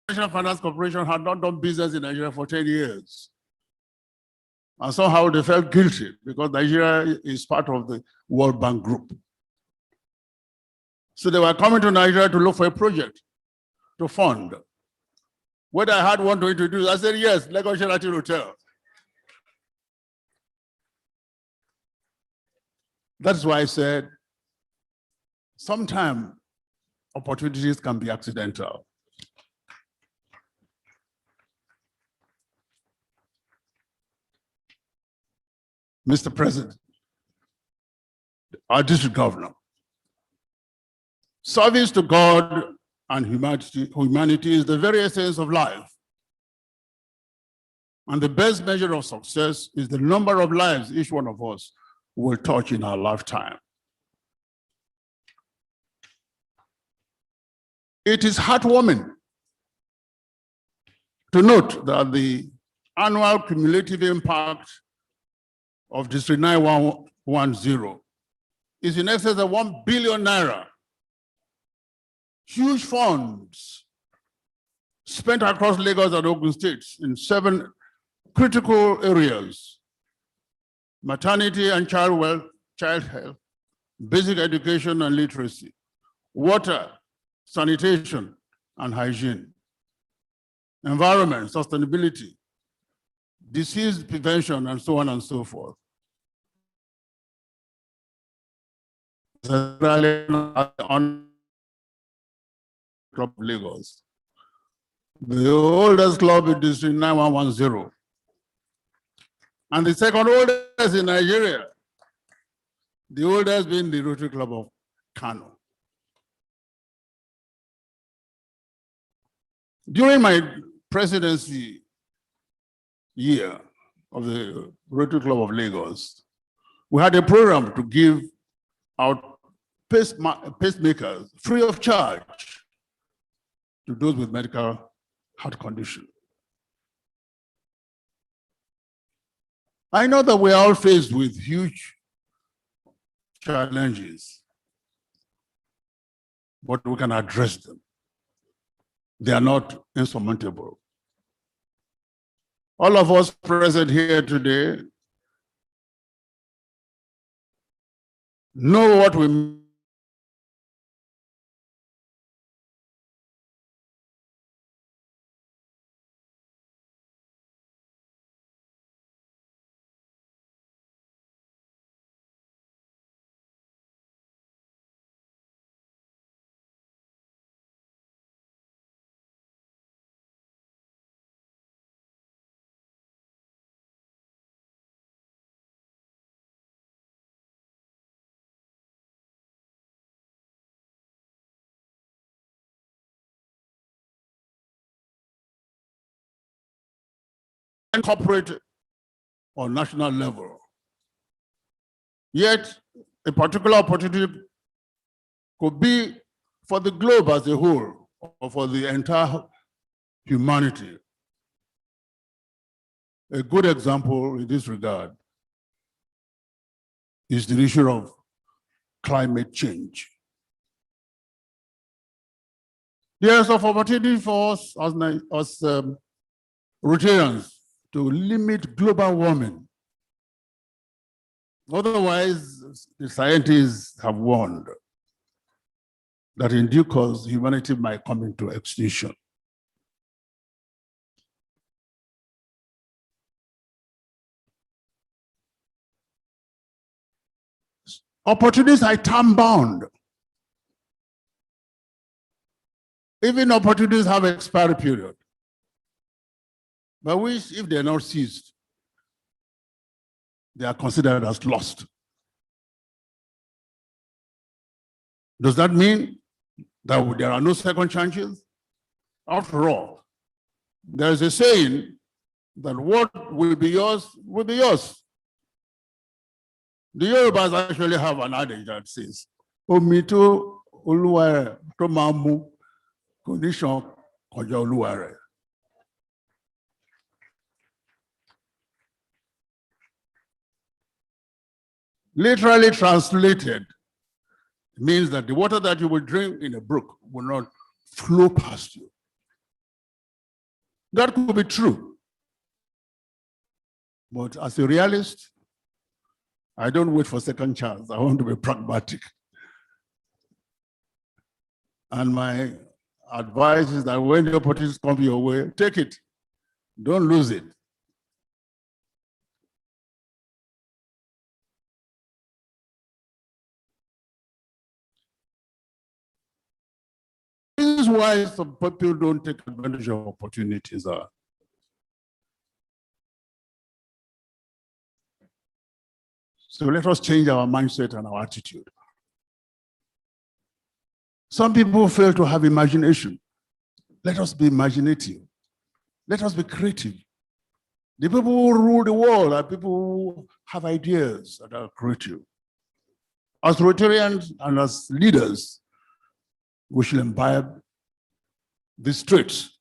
National Finance Corporation had not done business in Nigeria for 10 years. And somehow they felt guilty because Nigeria is part of the World Bank Group. So they were coming to Nigeria to look for a project to fund. When I had one to introduce, I said, yes, Lagos Sheraton Hotel. That's why I said, sometimes opportunities can be accidental. Mr. President, our district governor, service to God and humanity is the very essence of life. And the best measure of success is the number of lives each one of us will touch in our lifetime. It is heartwarming to note that the annual cumulative impact of District 9110 is in excess of 1 billion naira. Huge funds spent across Lagos and Ogun states in 7 critical areas: maternity and child health, basic education and literacy, water, sanitation and hygiene, environment, sustainability, disease prevention, and so on and so forth. On Club Lagos, the oldest club in District 9110, and the second oldest in Nigeria, the oldest being the Rotary Club of Kano. During my presidency year of the Rotary Club of Lagos, we had a program to give out pacemakers free of charge to those with medical heart condition. I know that we are all faced with huge challenges, but we can address them. They are not insurmountable. All of us present here today know what we incorporate on national level. Yet, a particular opportunity could be for the globe as a whole, or for the entire humanity. A good example in this regard is the issue of climate change. There is an opportunity for us as Rotarians to limit global warming. Otherwise, the scientists have warned that in due course, humanity might come into extinction. Opportunities are time-bound. Even opportunities have an expiry period. But which, if they're not seized, they are considered as lost. Does that mean that there are no second chances? After all, there is a saying that what will be yours will be yours. The Yorubas actually have an adage that says, Omito Oluware Tomamu Condition Koja Oluware. Literally translated, means that the water that you will drink in a brook will not flow past you. That could be true. But as a realist, I don't wait for second chance. I want to be pragmatic. And my advice is that when the opportunities come your way, take it. Don't lose it. This is why some people don't take advantage of opportunities. So let us change our mindset and our attitude. Some people fail to have imagination. Let us be imaginative. Let us be creative. The people who rule the world are people who have ideas that are creative. As Rotarians and as leaders, we should imbibe these traits.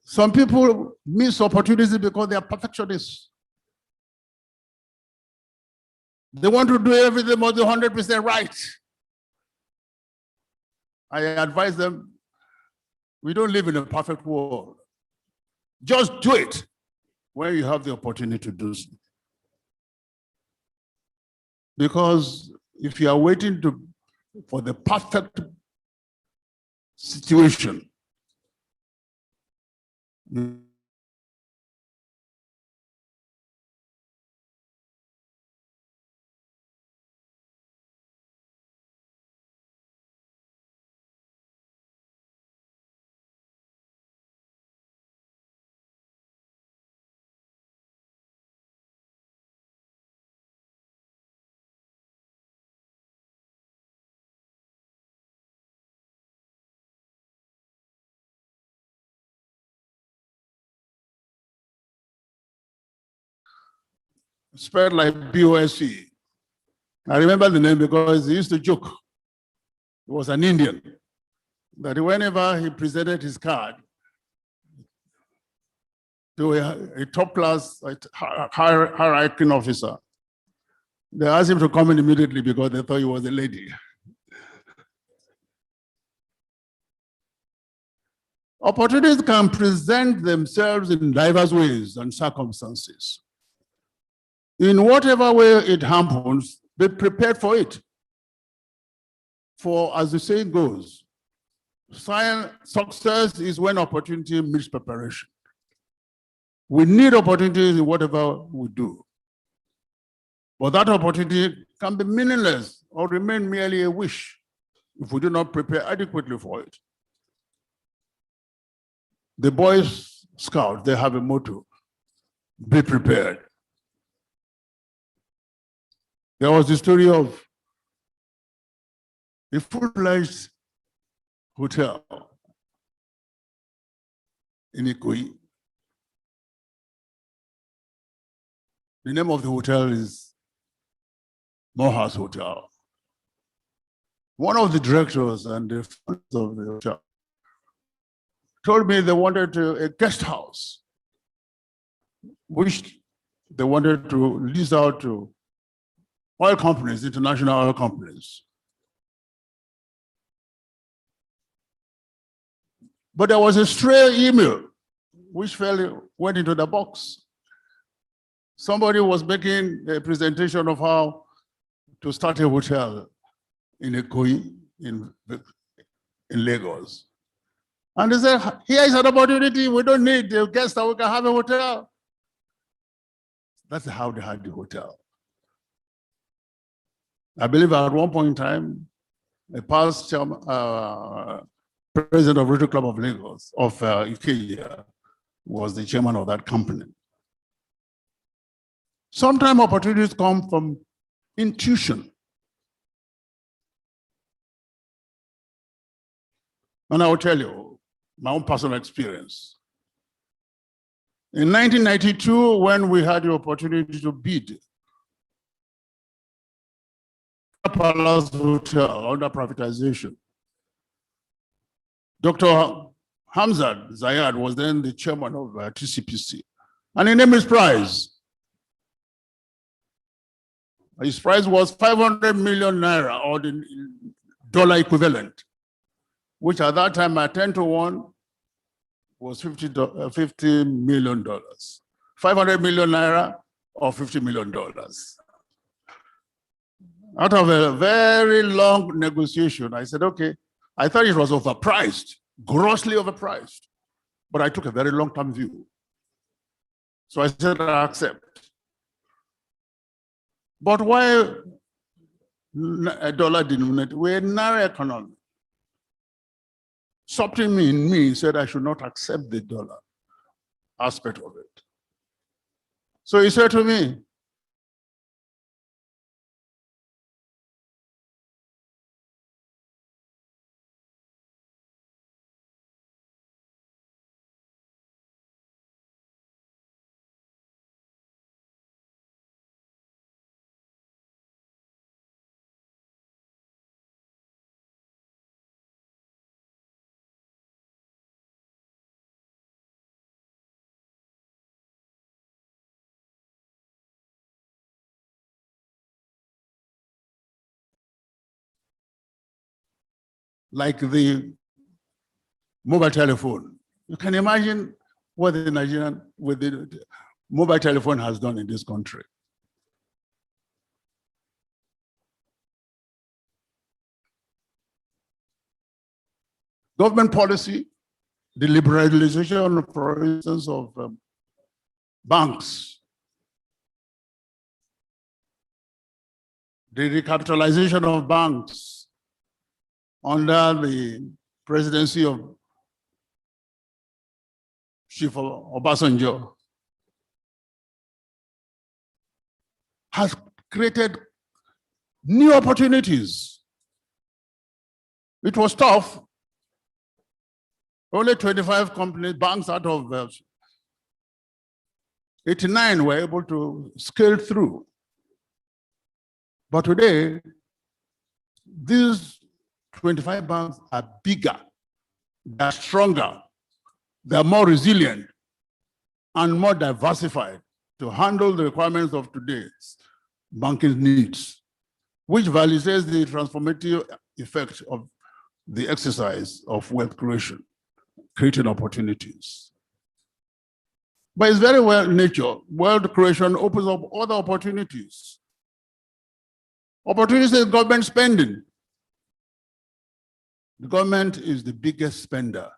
Some people miss opportunities because they are perfectionists. They want to do everything more than 100% right. I advise them, we don't live in a perfect world. Just do it when you have the opportunity to do so. Because if you are waiting for the perfect situation, spread like BOSC. I remember the name because he used to joke. He was an Indian. That whenever he presented his card to a top class, high-ranking officer, they asked him to come in immediately because they thought he was a lady. Opportunities can present themselves in diverse ways and circumstances. In whatever way it happens, be prepared for it. For as the saying goes, success is when opportunity meets preparation. We need opportunities in whatever we do. But that opportunity can be meaningless or remain merely a wish if we do not prepare adequately for it. The Boy Scouts, they have a motto, be prepared. There was the story of a full-fledged hotel in Ikoyi. The name of the hotel is Morehouse Hotel. One of the directors and the founders of the hotel told me they wanted a guest house, which they wanted to lease out to oil companies, international oil companies. But there was a stray email which went into the box. Somebody was making a presentation of how to start a hotel in Ikoyi in Lagos. And they said, here is an opportunity. We don't need a guest house, we can have a hotel. That's how they had the hotel. I believe at one point in time, a past president of Rotary Club of Lagos, of Ikeja, was the chairman of that company. Sometimes opportunities come from intuition. And I will tell you my own personal experience. In 1992, when we had the opportunity to bid Palace Hotel under privatization, Dr. Hamzat Zayad was then the chairman of TCPC, and he named his prize. His prize was 500 million naira, or the dollar equivalent, which at that time at 10 to 1 was $50 million. 500 million naira or $50 million. Out of a very long negotiation, I said, okay, I thought it was overpriced, grossly overpriced, but I took a very long-term view. So I said, I accept. But why a dollar denominated? We're a narrow economy. Something in me said I should not accept the dollar aspect of it. So he said to me, like the mobile telephone. You can imagine what the Nigerian with the mobile telephone has done in this country. Government policy, the liberalization, for instance, of banks, the recapitalization of banks under the presidency of Chief Obasanjo has created new opportunities. It was tough. Only 25 companies, banks out of 89 were able to scale through. But today, these 25 banks are bigger, they're stronger, they're more resilient, and more diversified to handle the requirements of today's banking needs, which validates the transformative effect of the exercise of wealth creation, creating opportunities. By its very nature, wealth creation opens up other opportunities. Opportunities in government spending. The government is the biggest spender.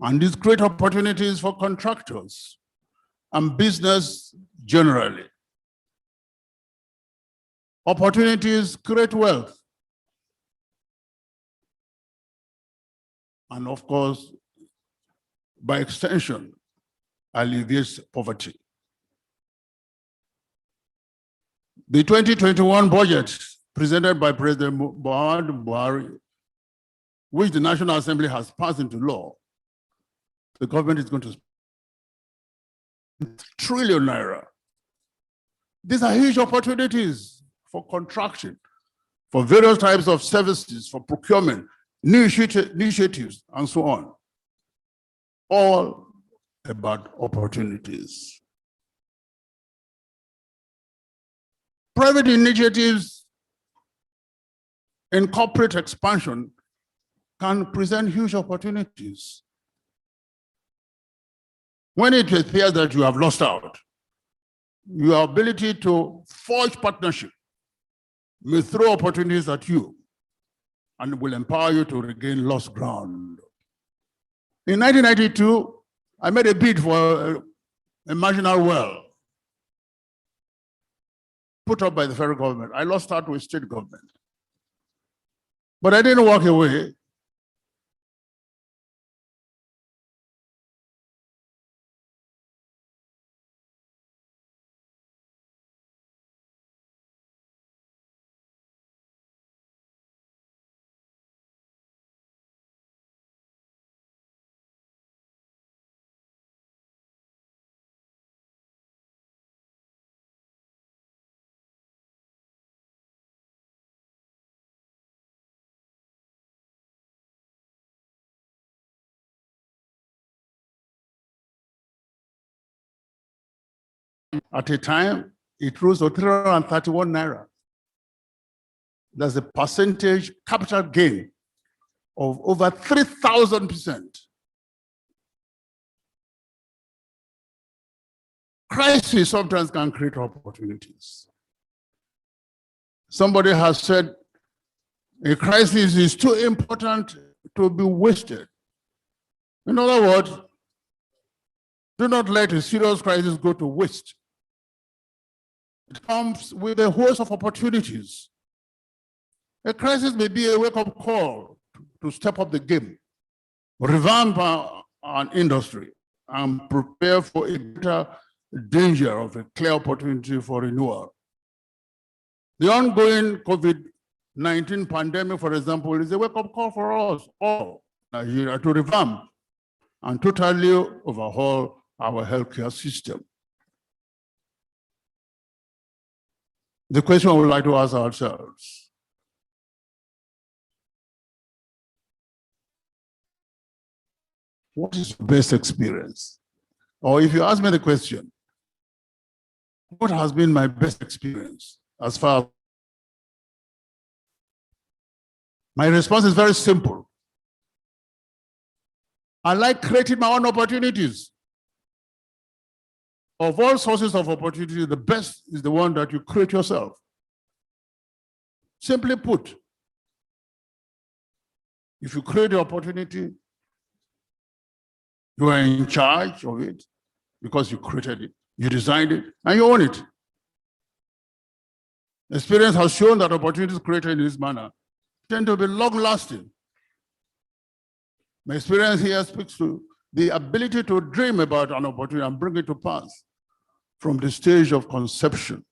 And these create opportunities for contractors and business generally. Opportunities create wealth. And of course, by extension, alleviates poverty. The 2021 budget presented by President Muhammadu Buhari, which the National Assembly has passed into law, the government is going to spend ₦1 trillion. These are huge opportunities for contraction, for various types of services, for procurement, new initiatives, and so on. All about opportunities. Private initiatives in corporate expansion can present huge opportunities. When it appears that you have lost out, your ability to forge partnership may throw opportunities at you and will empower you to regain lost ground. In 1992, I made a bid for a marginal well. put up by the federal government. I lost out with state government. But I didn't walk away. At a time, it rose to 331 naira. That's a percentage capital gain of over 3,000%. Crisis sometimes can create opportunities. Somebody has said a crisis is too important to be wasted. In other words, do not let a serious crisis go to waste. It comes with a host of opportunities. A crisis may be a wake-up call to step up the game, revamp an industry, and prepare for a greater danger of a clear opportunity for renewal. The ongoing COVID-19 pandemic, for example, is a wake-up call for us all, Nigeria, to revamp and totally overhaul our healthcare system. The question we would like to ask ourselves: what is the best experience? Or if you ask me the question, what has been my best experience as far as... My response is very simple. I like creating my own opportunities. Of all sources of opportunity, the best is the one that you create yourself. Simply put, if you create the opportunity, you are in charge of it because you created it, you designed it, and you own it. Experience has shown that opportunities created in this manner tend to be long-lasting. My experience here speaks to the ability to dream about an opportunity and bring it to pass from the stage of conception.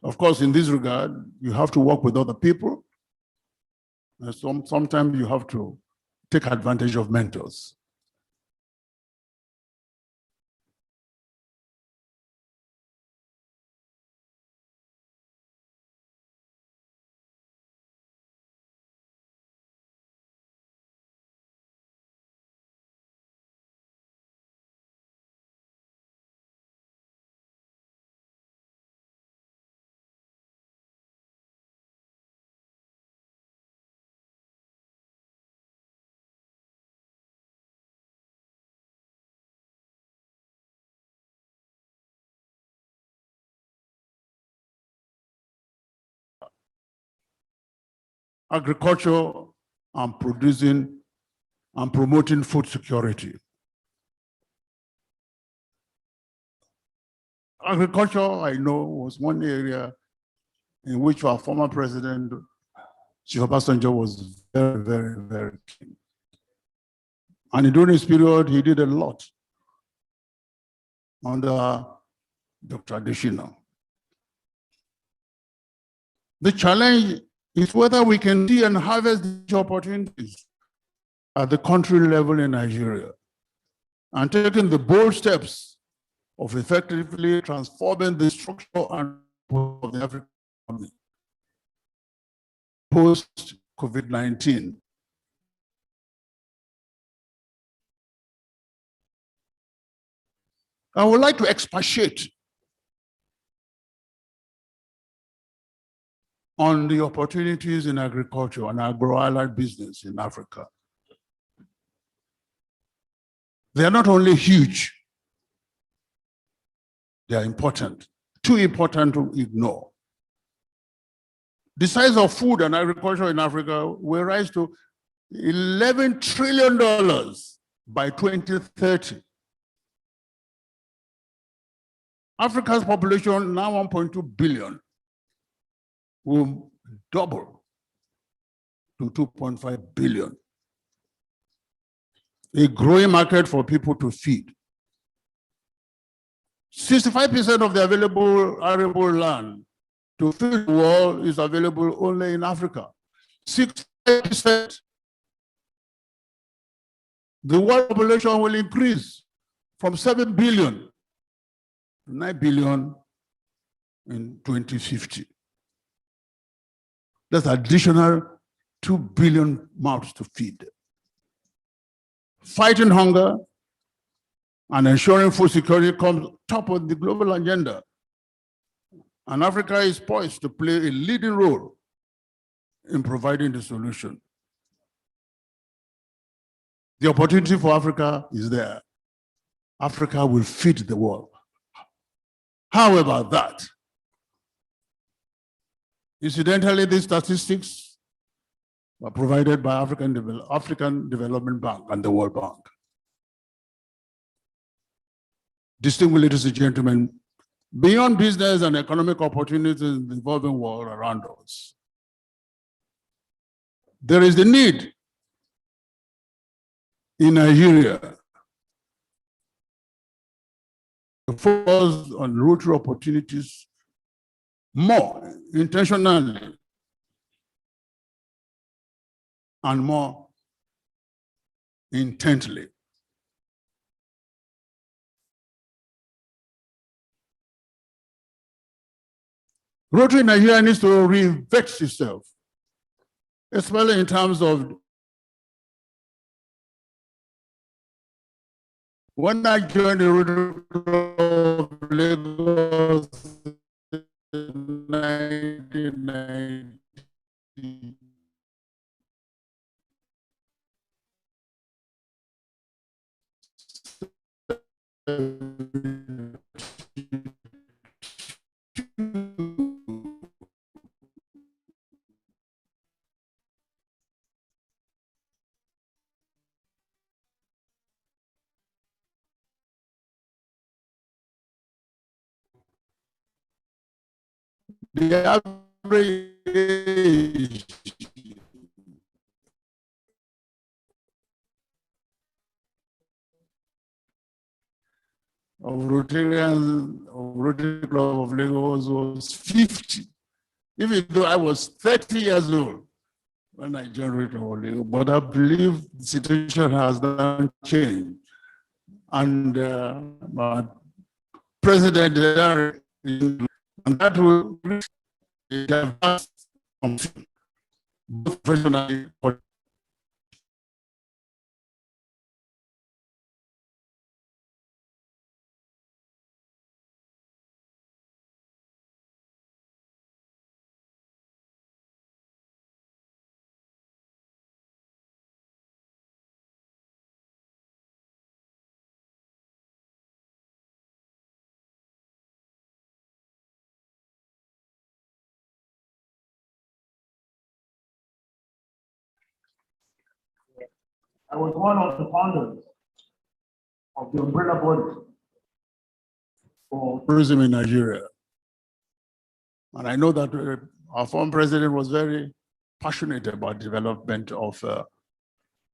Of course, in this regard, you have to work with other people. And sometimes you have to take advantage of mentors. Agriculture and producing and promoting food security. Agriculture, I know, was one area in which our former president, Chief Obasanjo, was very, very, very keen. And during his period, he did a lot under Dr. Adeshina. The challenge is whether we can see and harvest these opportunities at the country level in Nigeria and taking the bold steps of effectively transforming the structure and of the African economy post-COVID-19. I would like to expatiate on the opportunities in agriculture and agro-allied business in Africa. They are not only huge, they are important, too important to ignore. The size of food and agriculture in Africa will rise to $11 trillion by 2030. Africa's population, now 1.2 billion, will double to 2.5 billion. A growing market for people to feed. 65% of the available arable land to feed the world is available only in Africa. 60%. The world population will increase from 7 billion to 9 billion in 2050. That's additional 2 billion mouths to feed. Fighting hunger and ensuring food security comes top of the global agenda. And Africa is poised to play a leading role in providing the solution. The opportunity for Africa is there. Africa will feed the world. How about that? Incidentally, these statistics were provided by African Development Bank and the World Bank. Distinguished ladies and gentlemen, beyond business and economic opportunities in the evolving world around us, there is the need in Nigeria to focus on Rotary opportunities more intentionally and more intently. Rotary Nigeria needs to reinvent itself, especially in terms of when I joined the Rotary Club of Lagos in 1990, the average age of Rotary Club of Lagos was 50, even though I was 30 years old when I joined Rotary Club of Lagos. But I believe the situation has now changed. And my president, and that will diverse both professionally. I was one of the founders of the umbrella body for tourism in Nigeria. And I know that our former president was very passionate about development of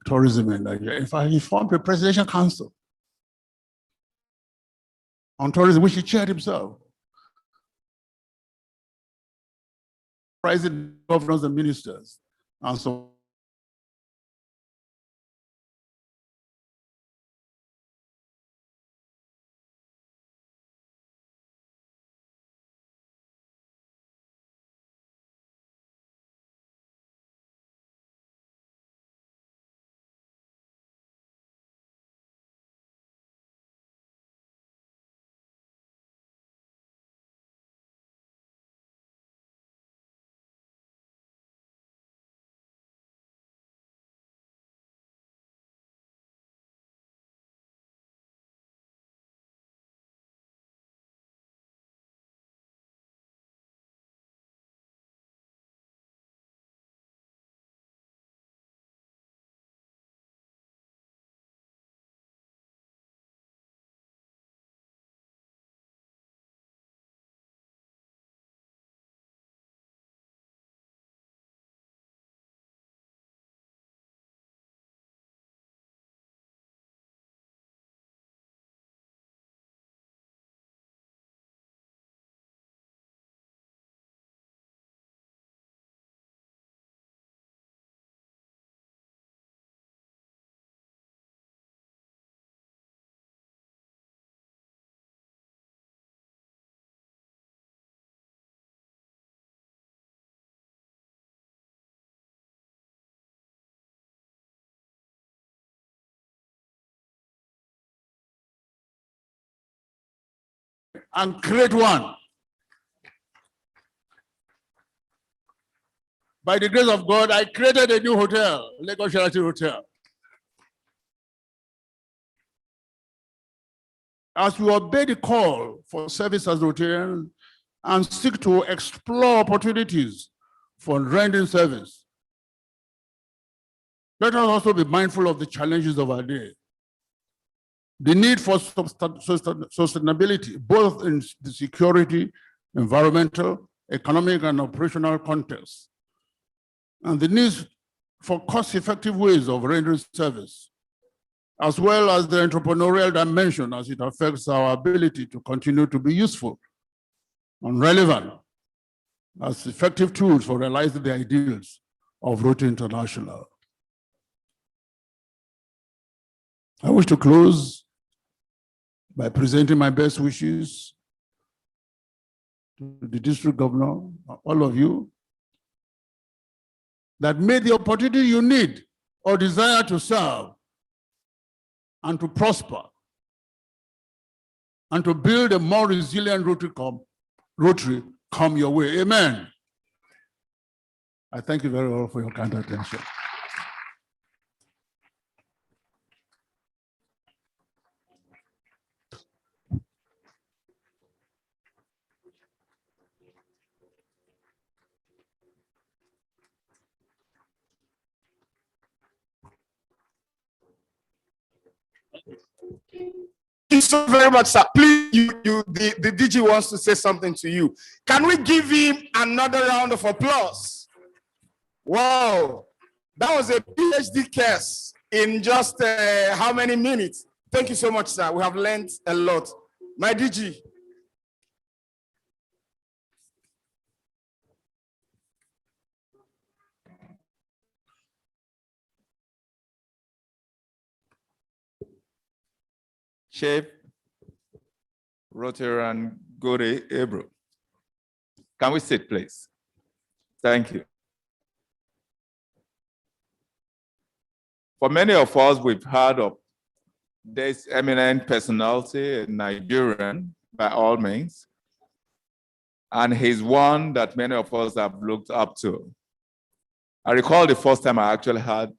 tourism in Nigeria. In fact, he formed a presidential council on tourism, which he chaired himself. President, governors, and ministers, and so and create one. By the grace of God, I created a new hotel, Lagos Sheraton Hotel. As we obey the call for service as Rotarians and seek to explore opportunities for rendering service, let us also be mindful of the challenges of our day. The need for sustainability, both in the security, environmental, economic, and operational context, and the need for cost-effective ways of rendering service, as well as the entrepreneurial dimension as it affects our ability to continue to be useful and relevant as effective tools for realizing the ideals of Rotary International. I wish to close by presenting my best wishes to the district governor, all of you, that may the opportunity you need or desire to serve and to prosper and to build a more resilient Rotary come your way. Amen. I thank you very much for your kind attention. Thank you so very much, sir. Please, the DG wants to say something to you. Can we give him another round of applause? Wow, that was a PhD case in just how many minutes? Thank you so much, sir. We have learned a lot. My DG. Chief Rotary Gori Ebro. Can we sit, please? Thank you. For many of us, we've heard of this eminent personality, a Nigerian, by all means, and he's one that many of us have looked up to. I recall the first time I actually had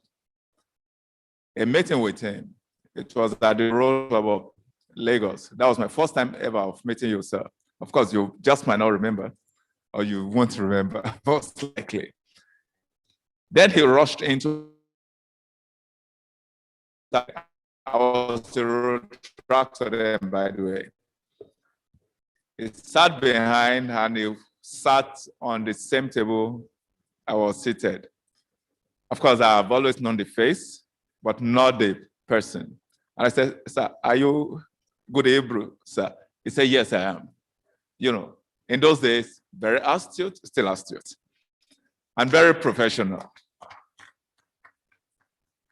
a meeting with him. It was at the Rotary Club of Lagos. That was my first time ever of meeting you, sir. Of course, you just might not remember, or you won't remember, most likely. Then he rushed into that. I was the road tractor then, by the way. He sat behind and he sat on the same table I was seated. Of course, I have always known the face, but not the person. And I said, sir, are you good Hebrew, sir? He said, yes, I am. You know, in those days, very astute, still astute, and very professional.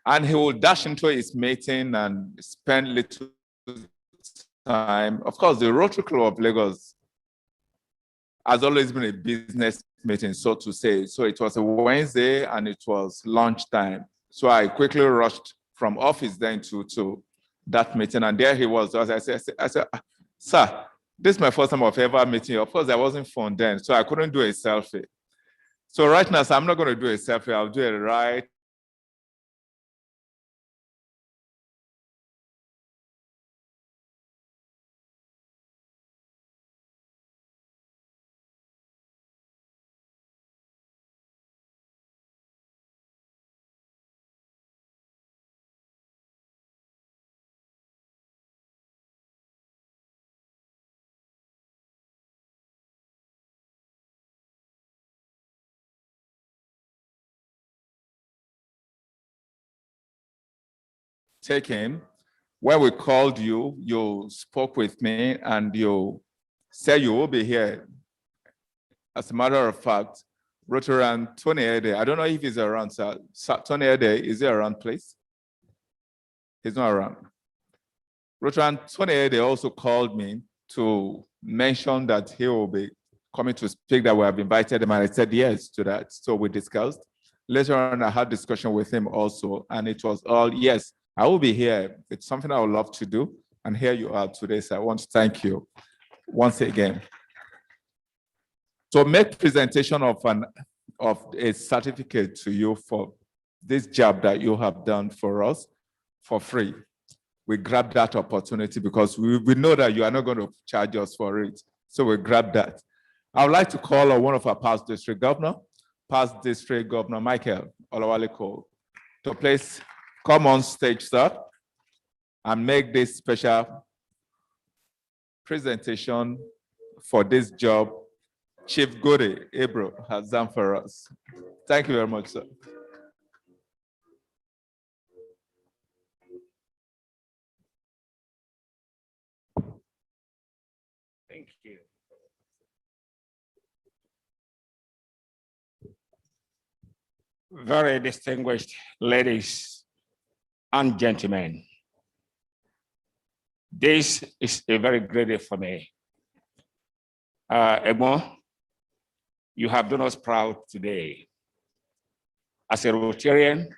And he will dash into his meeting and spend little time. Of course, the Rotary Club of Lagos has always been a business meeting, so to say. So it was a Wednesday and it was lunchtime. So I quickly rushed from office then to that meeting, and there he was. As I said, sir, this is my first time of ever meeting you. Of course, I wasn't phone then, so I couldn't do a selfie. So right now, sir, I'm not going to do a selfie. I'll do it right. Taken. When we called you, you spoke with me and you said you will be here. As a matter of fact, Rotary Tony Ede, I don't know if he's around, sir. Tony Ede, is he around, please? He's not around. Rotary Tony Ede also called me to mention that he will be coming to speak, that we have invited him, and I said yes to that. So we discussed. Later on, I had discussion with him also, and it was all yes. I will be here. It's something I would love to do. And here you are today, so I want to thank you. once again. So make presentation of a certificate to you for this job that you have done for us for free. We grab that opportunity because we know that you are not going to charge us for it. So we grab that. I would like to call on one of our past district governor Michael Olawale, to please come on stage, sir, and make this special presentation for this job Chief Goody Ebro has done for us. Thank you very much, sir. Thank you. Very distinguished ladies and gentlemen, this is a very great day for me. Egbo, you have done us proud today. As a Rotarian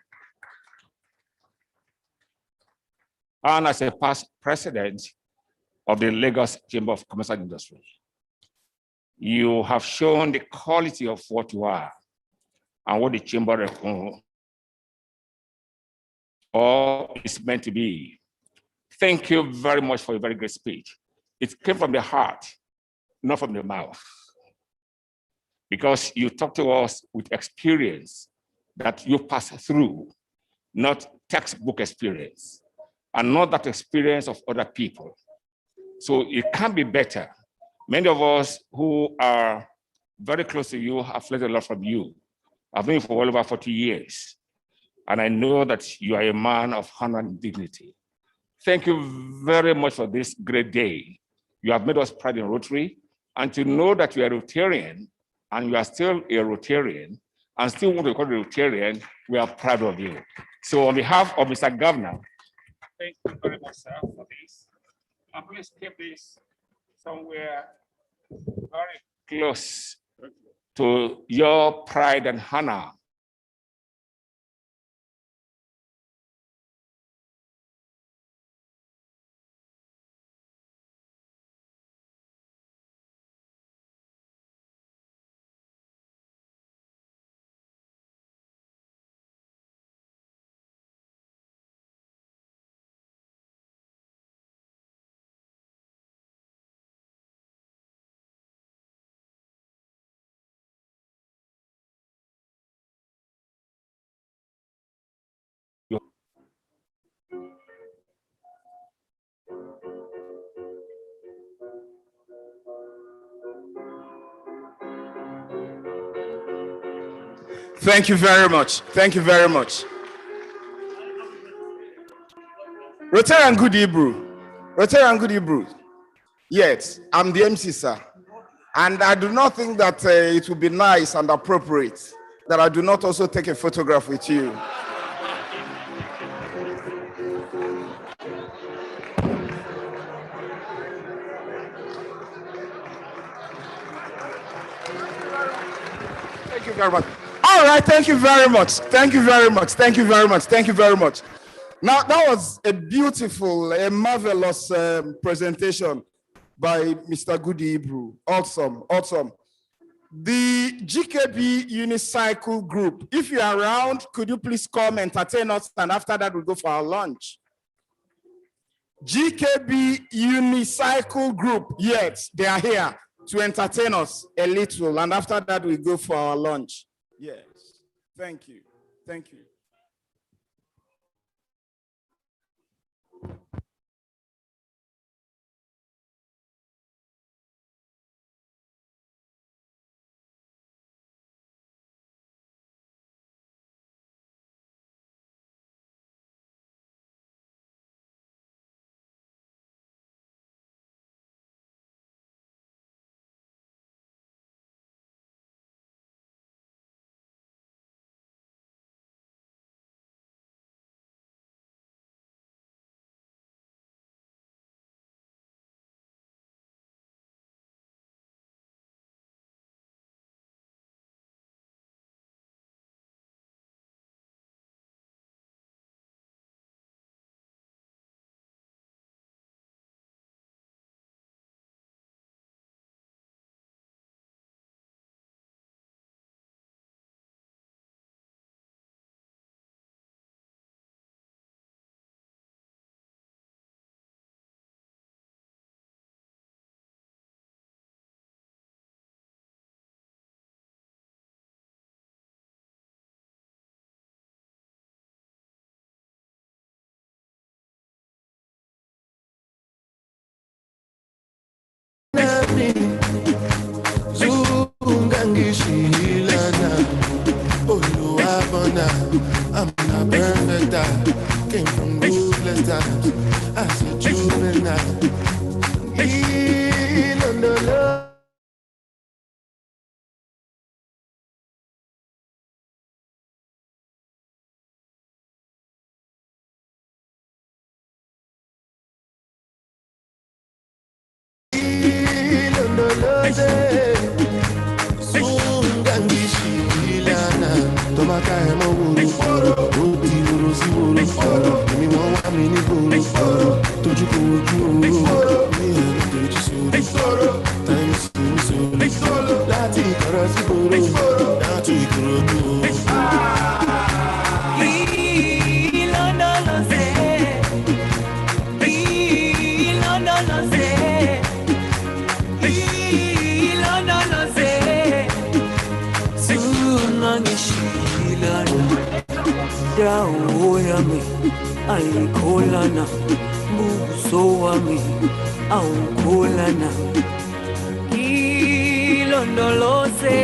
and as a past president of the Lagos Chamber of Commerce and Industry, you have shown the quality of what you are and what the chamber is meant to be. Thank you very much for a very great speech. It came from the heart, not from the mouth, because you talk to us with experience that you pass through, not textbook experience, and not that experience of other people. So it can be better. Many of us who are very close to you have learned a lot from you. I've been for well over 40 years, and I know that you are a man of honor and dignity. Thank you very much for this great day. You have made us proud in Rotary, and to know that you are a Rotarian, and you are still a Rotarian, and still want to call a Rotarian, we are proud of you. So on behalf of Mr. Governor, thank you very much, sir, for this. And please keep this somewhere very close to your pride and honor. Thank you very much. Thank you very much. Rotary and good Hebrew. Rotary and good Hebrew. Yes, I'm the MC, sir. And I do not think that it would be nice and appropriate that I do not also take a photograph with you. Thank you very much. All right, thank you very much. Thank you very much. Thank you very much. Thank you very much. Now, that was a beautiful, a marvelous presentation by Mr. Goody Hebrew. Awesome, awesome. The GKB Unicycle Group, if you are around, could you please come entertain us, and after that we'll go for our lunch. GKB Unicycle Group, yes, they are here to entertain us a little, and after that we go for our lunch. Yes, thank you, thank you. nami Zungangishilana Oluwabona I'm not perfect, I came from ruthless times as a juvenile Ilondolo Sungangishilana Tomaka emo wuru Oti wuru si wuru Emi won wa mi ni wuru Toju ko oju oru Mi ero toju soro Time si mi solo Lati ikoro si boro Lati ikorodu Dawo yami ayikholana buso wami awukholana ilondoloze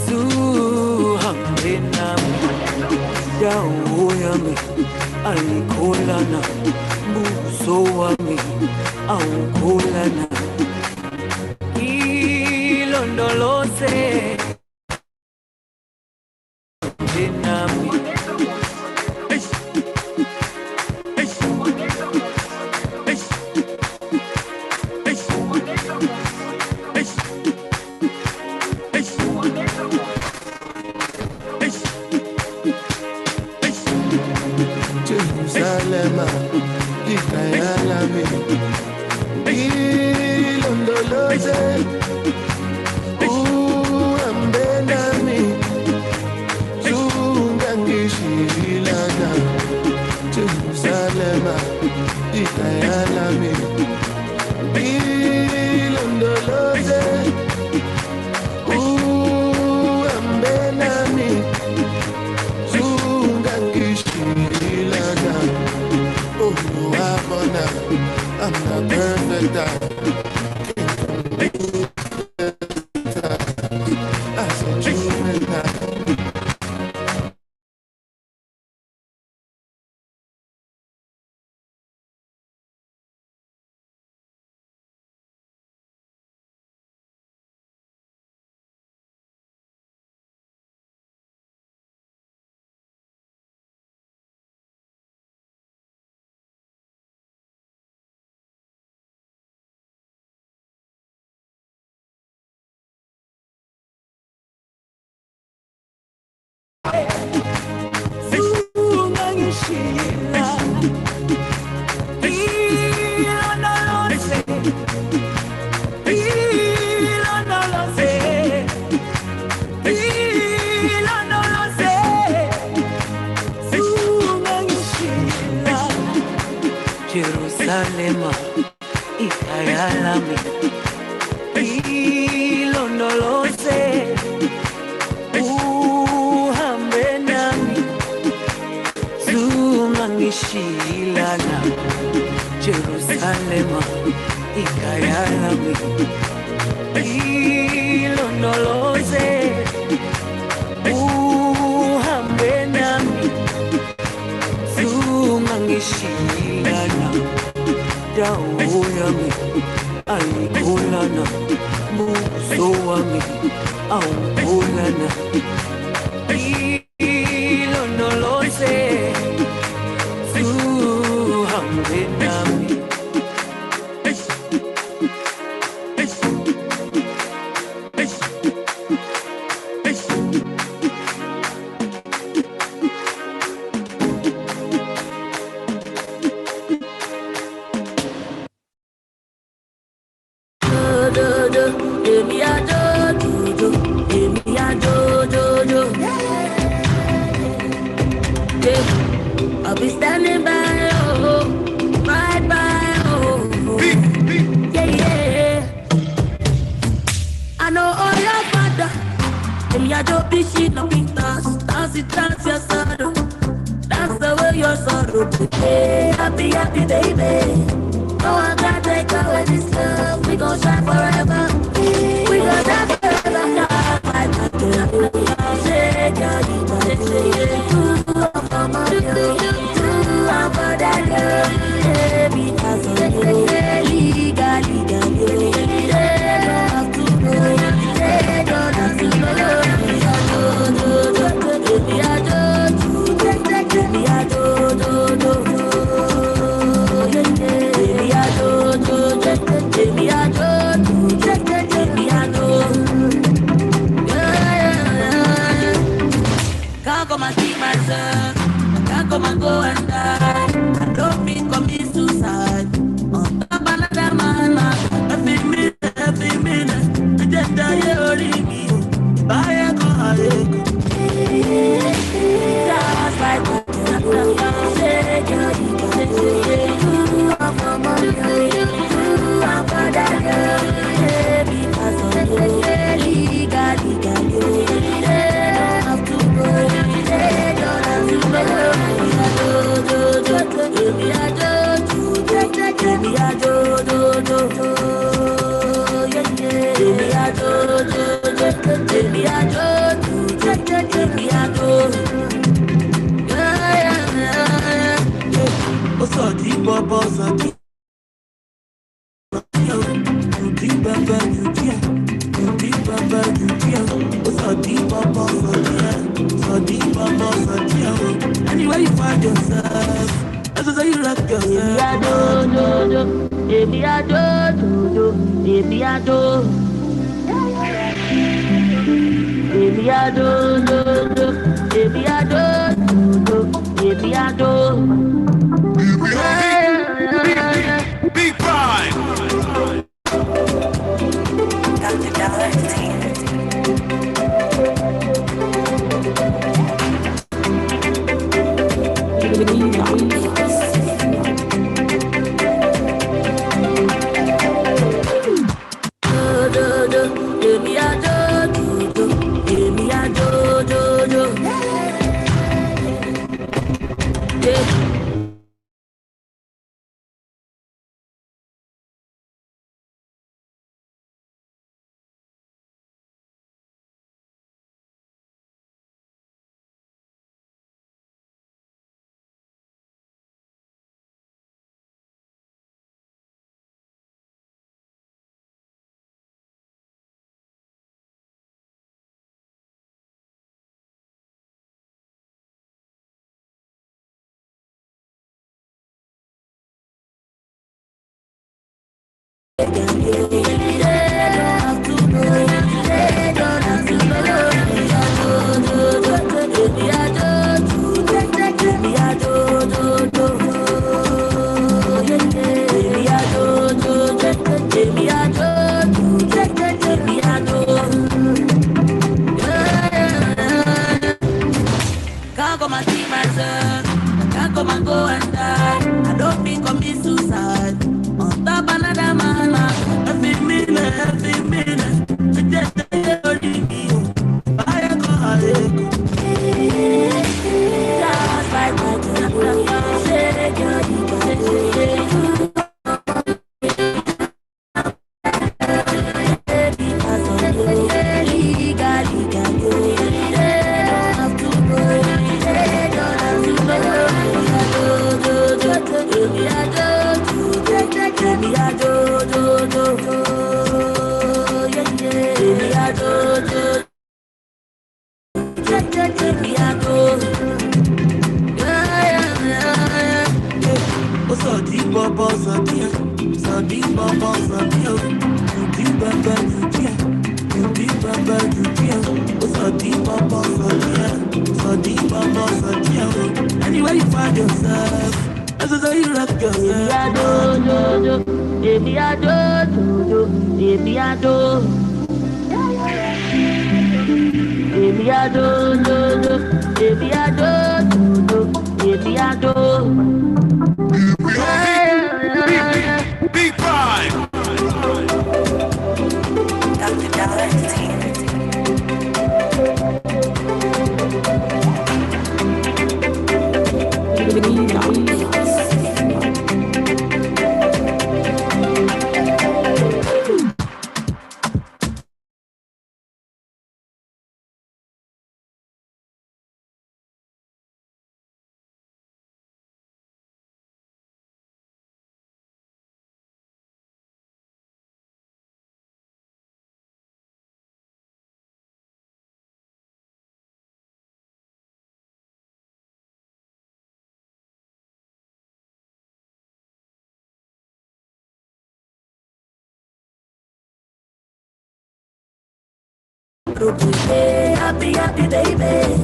zuhambe nami dawo yami ayikholana buso wami awukholana ilondoloze Jerusalem, Ikayalami, Ilondoloze, Ambenami, Zungangishilana, Jerusalem, Ikayalami, Ilondoloze, Ambenami, Zungangishilana. Oh, I'm not perfect. I said juvenile. Jerusalem, Ikayalami, ilondoloze, uhambe nami, zungangishilana. Jerusalem, Ikayalami, ilondoloze, uhambe nami, zungangishilana. Dawo yami ayikholana buso wami awukholana ilondoloze zuhambe nami I'll be standing by, oh, right by, oh, yeah, yeah. I know all your father, and you don't be shit, no pintas, dance it, dance your sorrow, dance the way your sorrow, hey, happy, happy, baby. Oh, No one can take away this love. We gon' shine forever. We gon' shine forever. Shake your body, shake you. I'm for that girl. Because of you, legally, they don't have to know. They don't have to know. Baby, I do. Baby, I do. Baby, I do. Baby, I do. Baby, I do. Can't come and see myself. Can't come and go and die. I don't mean commit suicide. On top another man, every minute, I just die only me. Buy a car, just like that. Shake your I'm for that girl. Because of you, legally, they don't have to go. They don't have to go. Baby, I do. Baby, I do. Baby, I do. Baby, I do. Baby, I do. So deep, so deep. Anywhere you find yourself, that's how you rock yourself. Baby, I do. Baby, I do. Baby, I do. Baby, I do. Baby, I do. Big Prime. Can't come and see myself. Can't come and go and die. I don't mean commit suicide. On top another man, every minute, I just say only me. Buy a car, just like that. Shake your Anywhere you find yourself, that's how you rock yourself. Baby, I do. Baby, I do. Baby, I do. Baby, I do. Baby, I do. Big Prime. Happy, happy baby.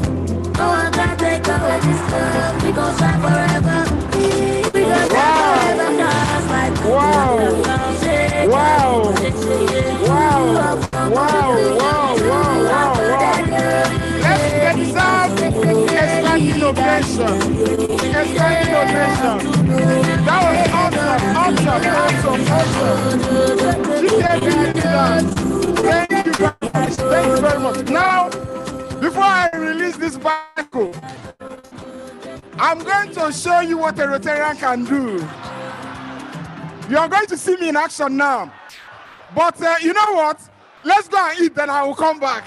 No one can take away this love. We gon' shine forever. We gon' shine forever. Just like Wow. Let's get some standing ovation. A standing ovation. That was awesome. Thank you very much. Thank you very much. Now, before I release this bicycle, I'm going to show you what a Rotarian can do. You're going to see me in action now. But you know what? Let's go and eat, then I will come back.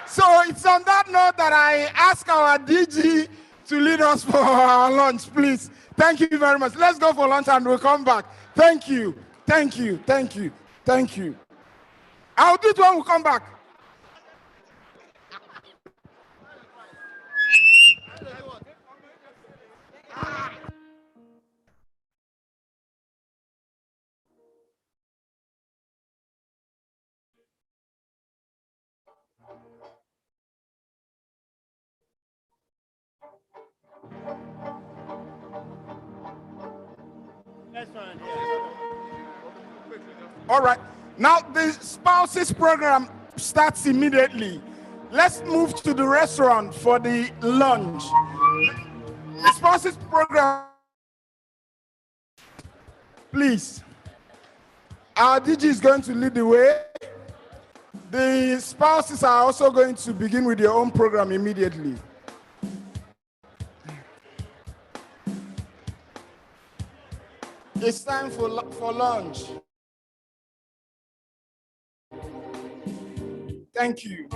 So it's on that note that I ask our DG to lead us for our lunch, please. Thank you very much. Let's go for lunch and we'll come back. Thank you. Thank you. Thank you. Thank you. I'll do it when we come back. All right. Now the spouses program starts immediately. Let's move to the restaurant for the lunch. The spouses program, please. Our DG is going to lead the way. The spouses are also going to begin with their own program immediately. It's time for lunch. Thank you.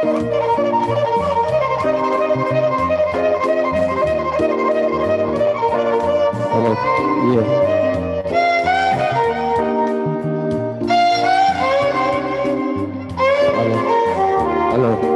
Hello. Yeah. Hello. Hello.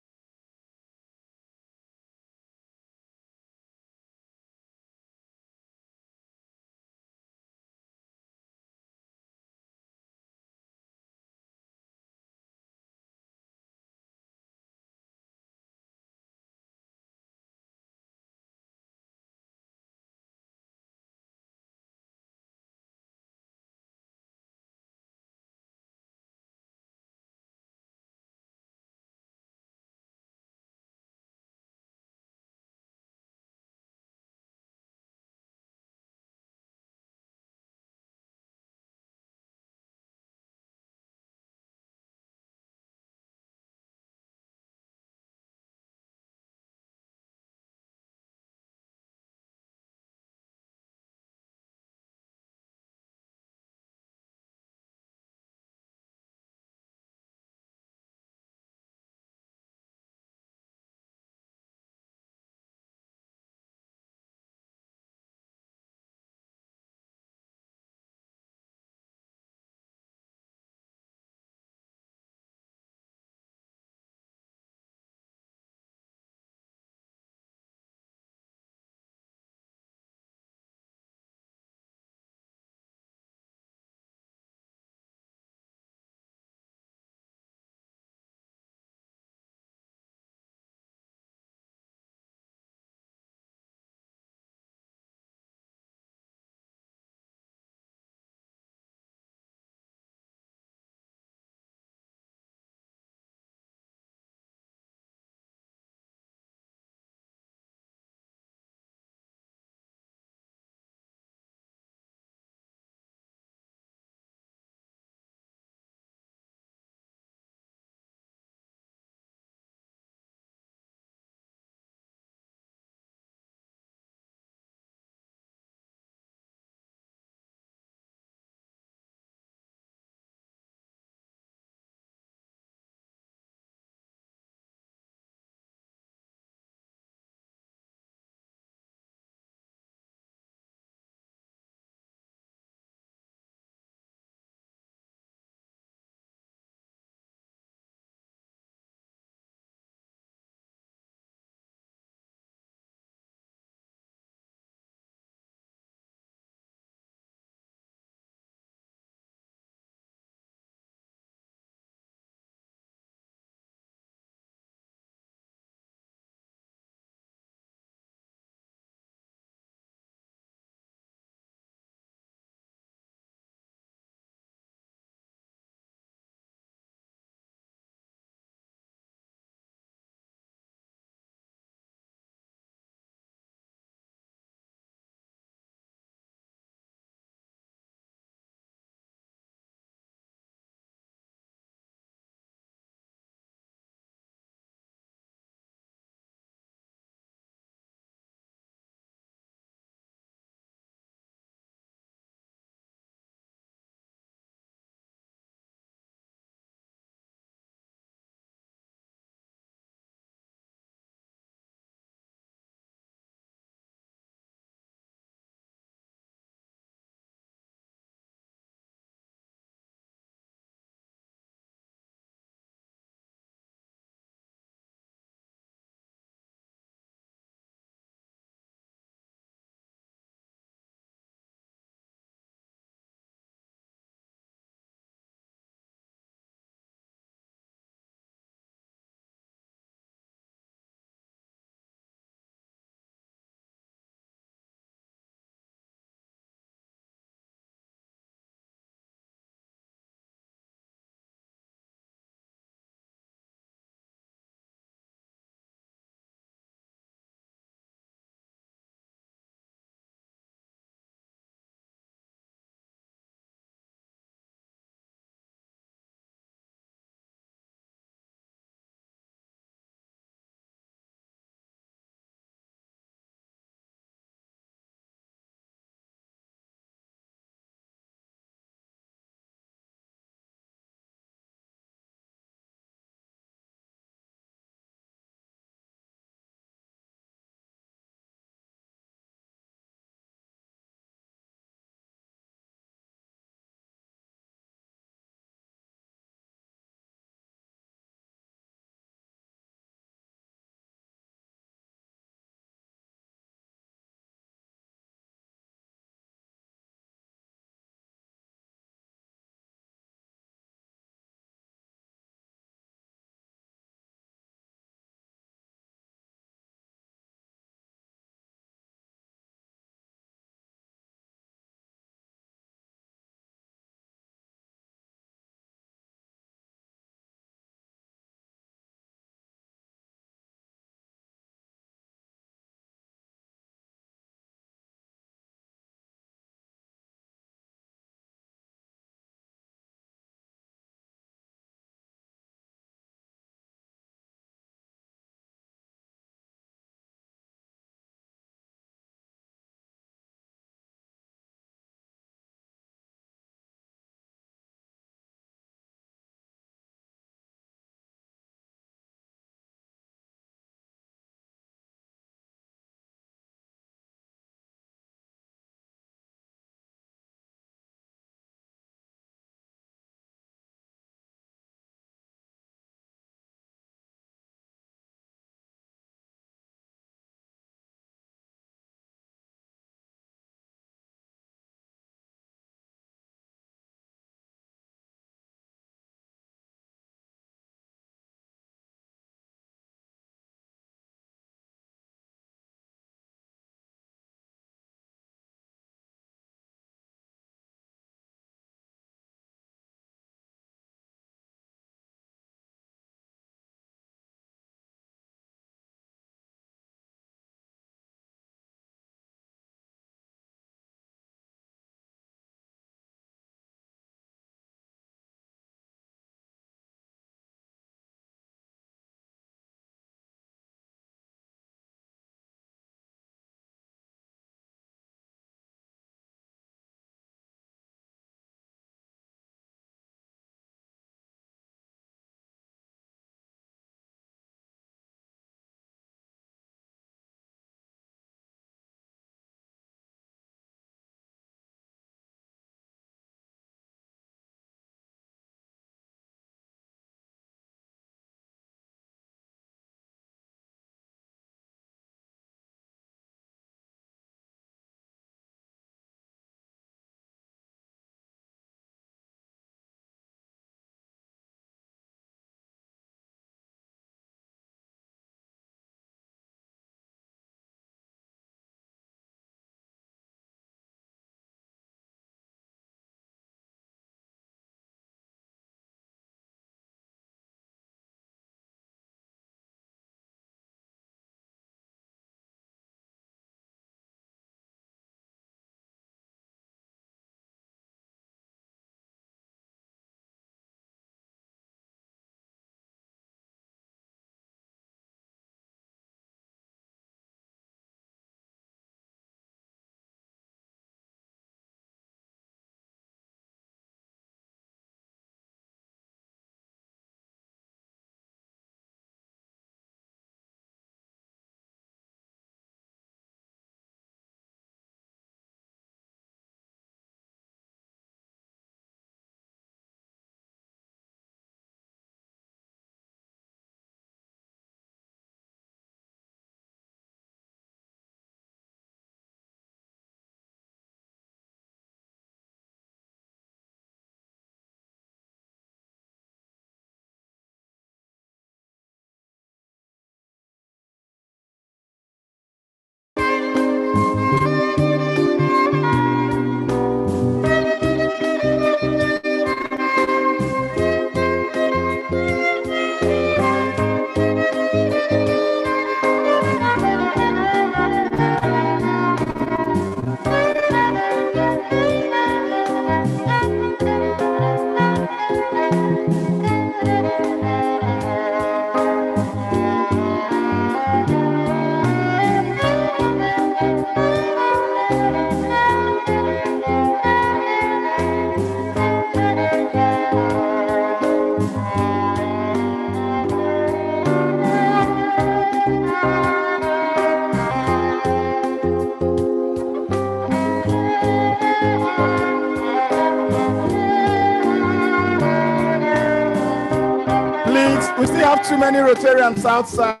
Please, we still have too many Rotarians outside.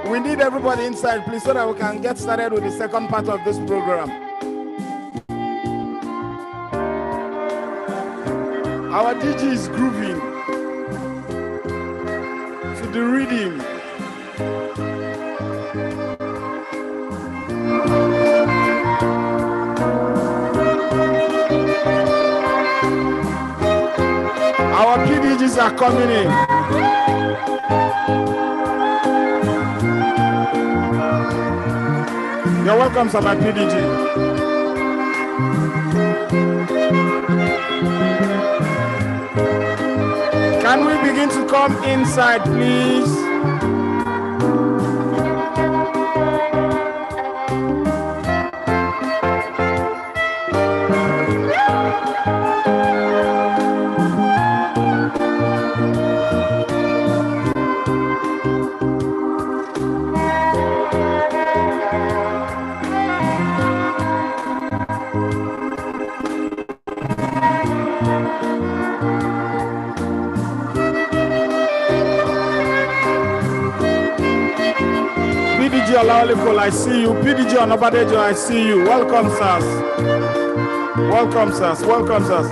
We need everybody inside, please, so that we can get started with the second part of this program. Our DG is grooving to the rhythm. Our PDGs are coming in. You're welcome, sir, my PDG. Can we begin to come inside, please? PDG Olaolikol, I see you. PDG Onabadejo, I see you. Welcome, sirs. Welcome, sirs. Welcome, sirs.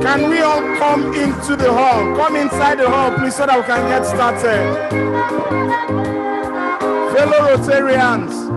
Can we all come into the hall? Come inside the hall, please, so that we can get started. Fellow Rotarians.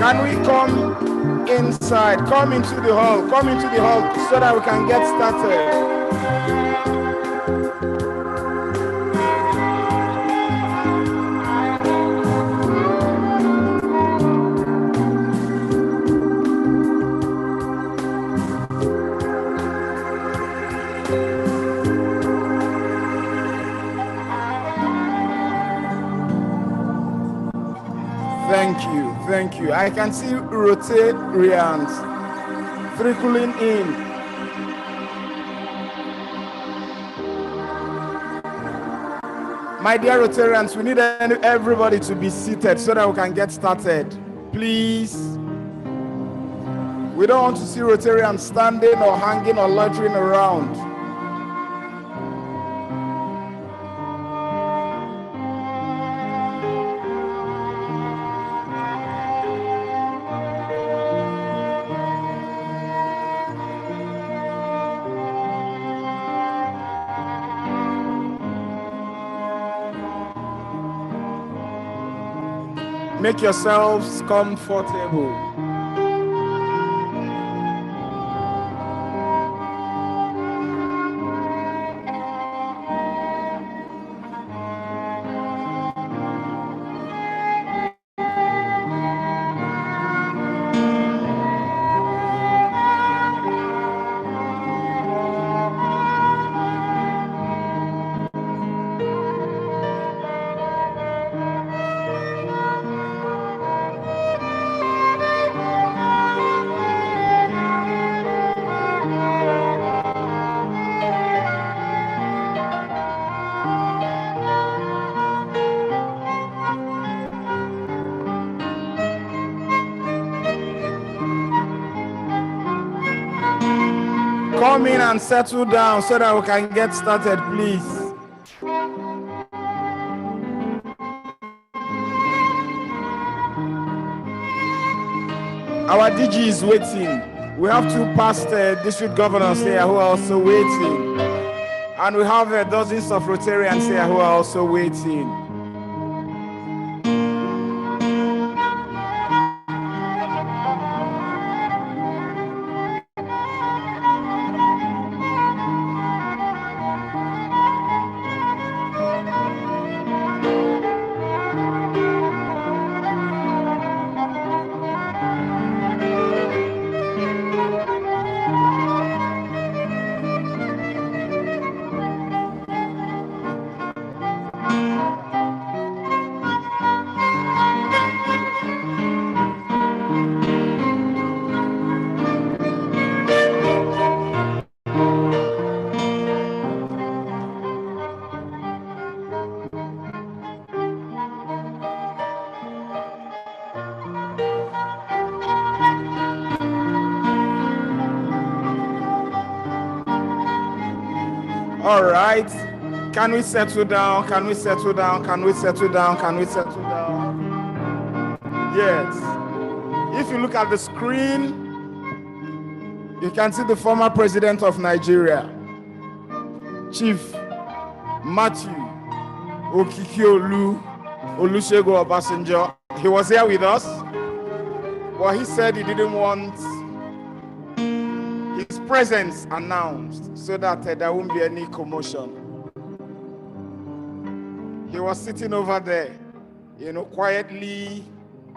Can we come inside? Come into the hall so that we can get started. Thank you. I can see Rotarians trickling in. My dear Rotarians, we need everybody to be seated so that we can get started. Please. We don't want to see Rotarians standing or hanging or loitering around. Make yourselves comfortable. Come in and settle down so that we can get started, please. Our DG is waiting. We have two past district governors here who are also waiting. And we have dozens of Rotarians here who are also waiting. All right. Can we settle down? Can we settle down? Can we settle down? Can we settle down? Yes. If you look at the screen, you can see the former president of Nigeria, Chief Matthew Okikiolu Olusegun Obasanjo. He was here with us, but he said he didn't want his presence announced so that there won't be any commotion. He was sitting over there, quietly,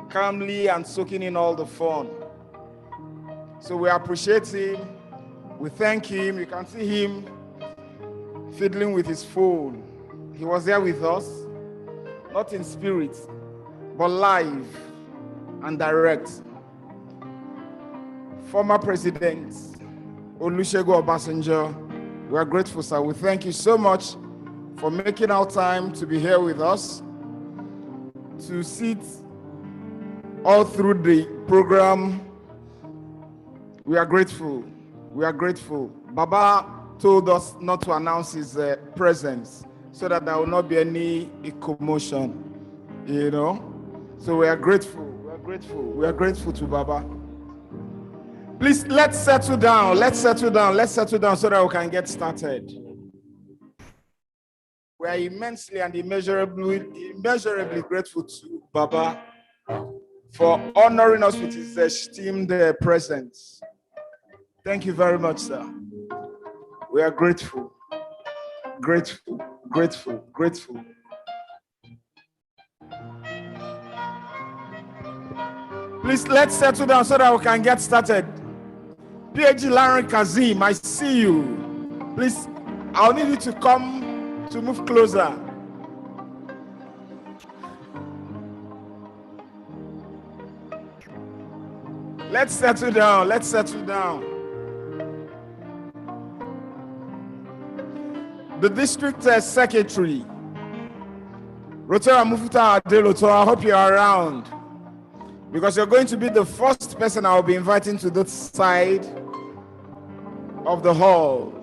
calmly, and soaking in all the fun. So we appreciate him. We thank him. You can see him fiddling with his phone. He was there with us, not in spirit, but live and direct. Former President Olusegun Obasanjo, we are grateful, sir. We thank you so much for making our time to be here with us, to sit all through the program. We are grateful. We are grateful. Baba told us not to announce his presence so that there will not be any commotion, So we are grateful. We are grateful. We are grateful to Baba. Please, let's settle down. Let's settle down. Let's settle down so that we can get started. We are immensely and immeasurably grateful to Baba for honoring us with his esteemed presence. Thank you very much, sir. We are grateful, grateful, grateful, grateful. Please, let's settle down so that we can get started. PhD Larry Kazim, I see you. Please, I'll need you to come to move closer. Let's settle down. Let's settle down. The district secretary, Rotary Mufuta Adeloto, I hope you're around, because you're going to be the first person I'll be inviting to this side of the hall.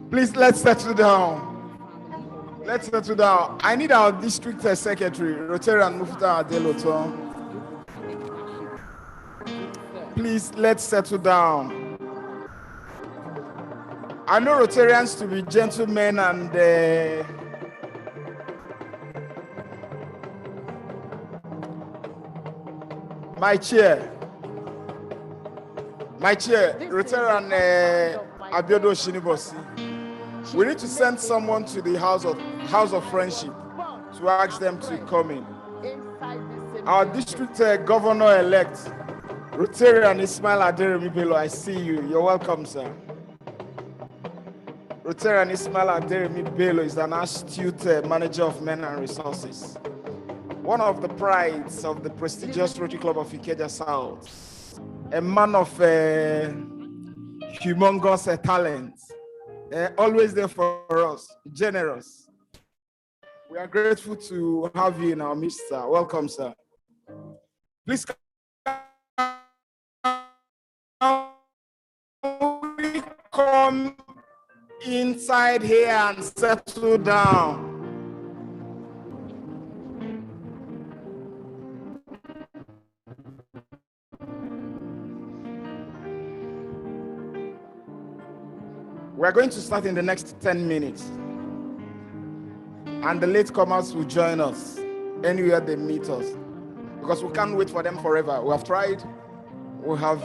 Please, let's settle down. Let's settle down. I need our district secretary, Rotary and Mufuta Adeloto. Please, let's settle down. I know Rotarians to be gentlemen and my chair, Rotary and Abiodo Shinibosi. We need to send someone to the House of Friendship to ask them to come in. Our district governor-elect, Rotary and Ismail Aderemi Bello, I see you. You're welcome, sir. Rotary and Ismail Aderemi Bello is an astute manager of men and resources. One of the prides of the prestigious Rotary Club of Ikeja South. A man of humongous talent. Always there for us, generous. We are grateful to have you in our midst, sir. Welcome, sir. Please come inside here and settle down. We're going to start in the next 10 minutes. And the latecomers will join us anywhere they meet us, because we can't wait for them forever. We have tried. We have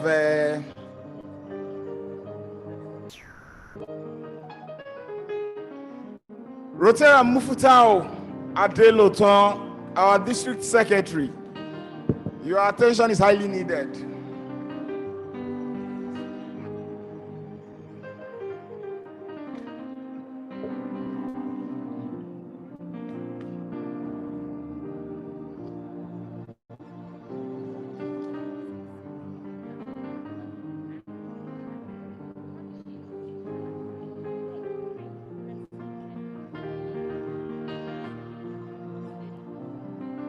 Rotary Mufutao Adeloton, our district secretary. Your attention is highly needed.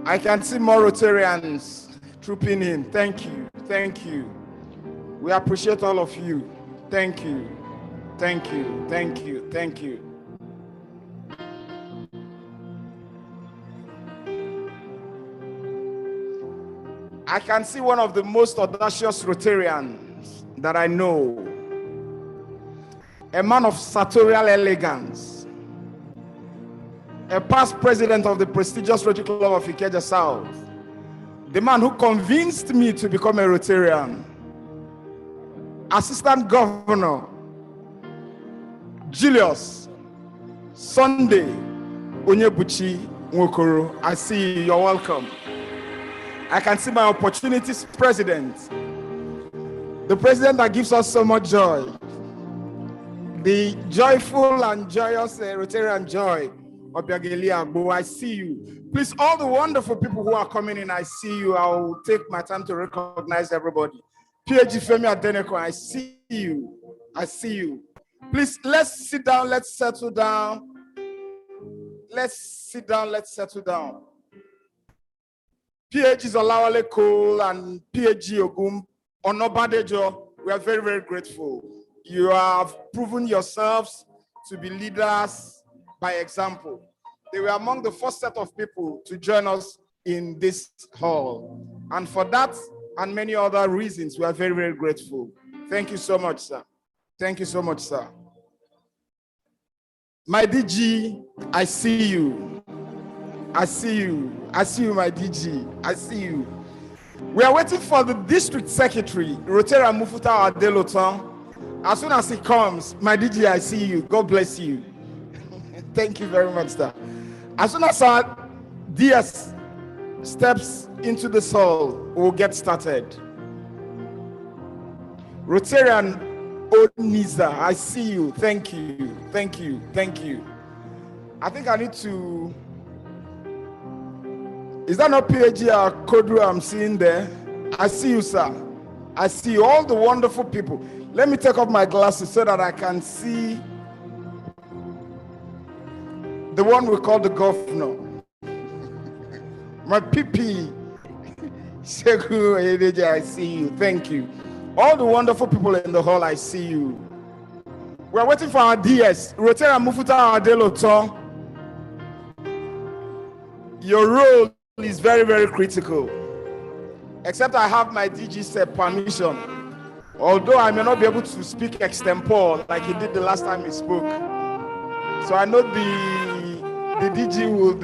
I can see more Rotarians trooping in. Thank you. Thank you. We appreciate all of you. Thank you. Thank you. Thank you. Thank you. I can see one of the most audacious Rotarians that I know. A man of sartorial elegance. A past president of the prestigious Rotary Club of Ikeja South. The man who convinced me to become a Rotarian. Assistant Governor Julius Sunday Onyebuchi Nwokoro. I see you. You're welcome. I can see my opportunities president. The president that gives us so much joy. The joyful and joyous Rotarian joy. I see you. Please, all the wonderful people who are coming in, I see you. I will take my time to recognize everybody. PhD Femi Adeneko, I see you. I see you. Please, let's sit down. Let's settle down. Let's sit down. Let's settle down. PhD Zolawale Cole and PhD Ogum Onobadejo, we are very, very grateful. You have proven yourselves to be leaders by example. They were among the first set of people to join us in this hall. And for that and many other reasons, we are very, very grateful. Thank you so much, sir. Thank you so much, sir. My DG, I see you. I see you. I see you, my DG. I see you. We are waiting for the district secretary, Rotary Mufuta Adeloton. As soon as he comes, my DG, I see you. God bless you. Thank you very much, sir. As soon as our DS steps into the hall, we'll get started. Rotarian Oniza, I see you. Thank you. Thank you. Thank you. I think I need to. Is that not PhD Kodru I'm seeing there? I see you, sir. I see you. All the wonderful people. Let me take off my glasses so that I can see the one we call the governor. My PP. I see you. Thank you. All the wonderful people in the hall, I see you. We're waiting for our DS. Rotary Mufuta Adeloton. Your role is very, very critical. Except I have my DG's permission. Although I may not be able to speak extempore like he did the last time he spoke. So I know the DG would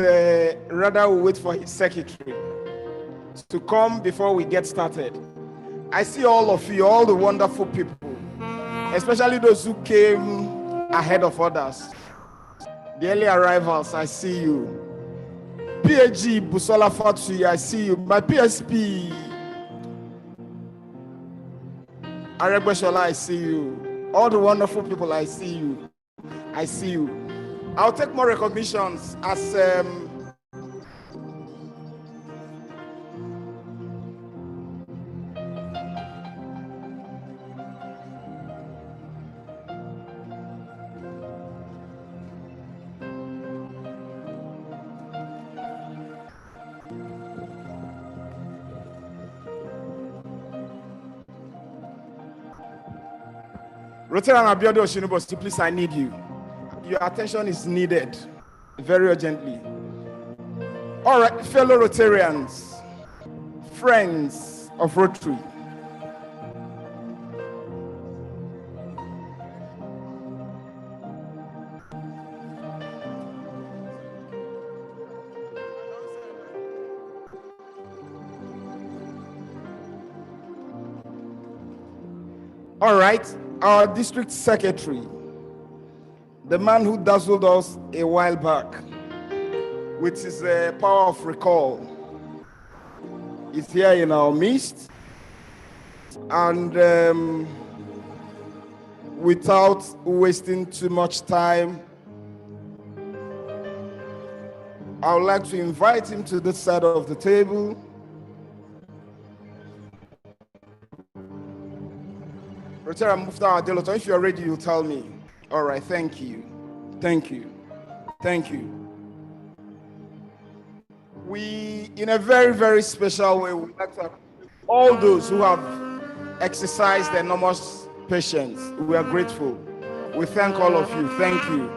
rather wait for his secretary to come before we get started. I see all of you, all the wonderful people, especially those who came ahead of others. The early arrivals, I see you. PhD Busola Fatui, I see you. My PSP Aregbeshola, I see you. All the wonderful people, I see you. I see you. I'll take more recognitions as Rotary and Abiodun Oshinubosi, please, I need you. Your attention is needed very urgently. All right, fellow Rotarians, friends of Rotary, All right, our district secretary, the man who dazzled us a while back with his power of recall, is here in our midst. And without wasting too much time, I would like to invite him to this side of the table. Rotary Mufta Adeloto, if you're ready, you'll tell me. All right, thank you. Thank you. Thank you. We, in a very, very special way, would like to appreciate all those who have exercised enormous patience. We are grateful. We thank all of you. Thank you.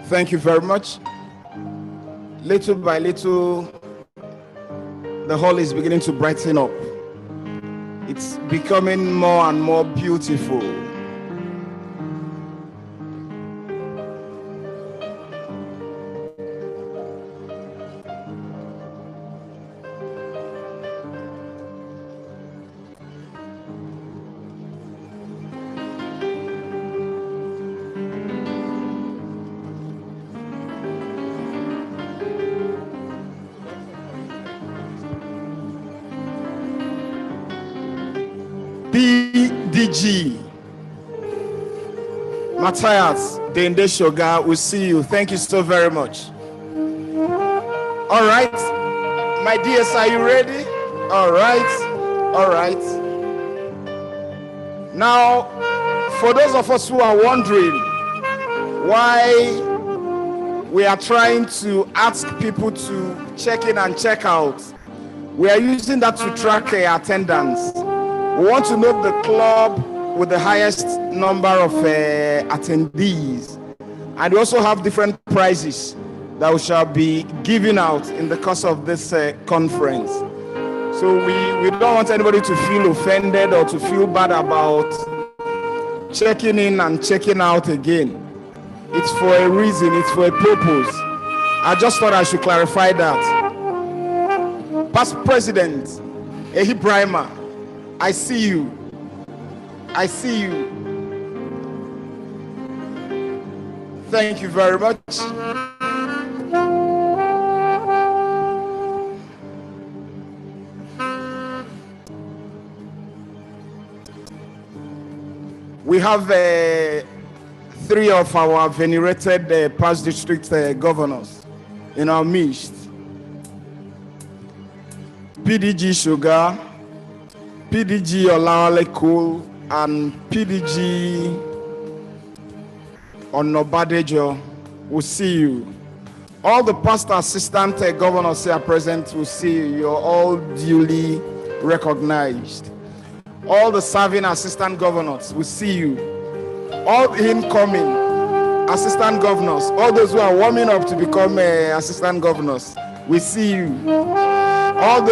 Thank you very much. Little by little, the hall is beginning to brighten up. It's becoming more and more beautiful. PDG Matthias Dende Shoga, we see you. Thank you so very much. All right, my dears, are you ready? All right, all right. Now, for those of us who are wondering why we are trying to ask people to check in and check out, we are using that to track attendance. We want to know the club with the highest number of attendees. And we also have different prizes that we shall be giving out in the course of this conference. So we don't want anybody to feel offended or to feel bad about checking in and checking out again. It's for a reason, it's for a purpose. I just thought I should clarify that. Past President Ehi Brahima, I see you. I see you. Thank you very much. We have three of our venerated past district governors in our midst. PDG Sugar, PDG Olawale Cool, and PDG Onobadejo. We'll see you. All the past assistant governors here present will see you. You're all duly recognized. All the serving assistant governors will see you. All the incoming assistant governors, all those who are warming up to become assistant governors, we see you. All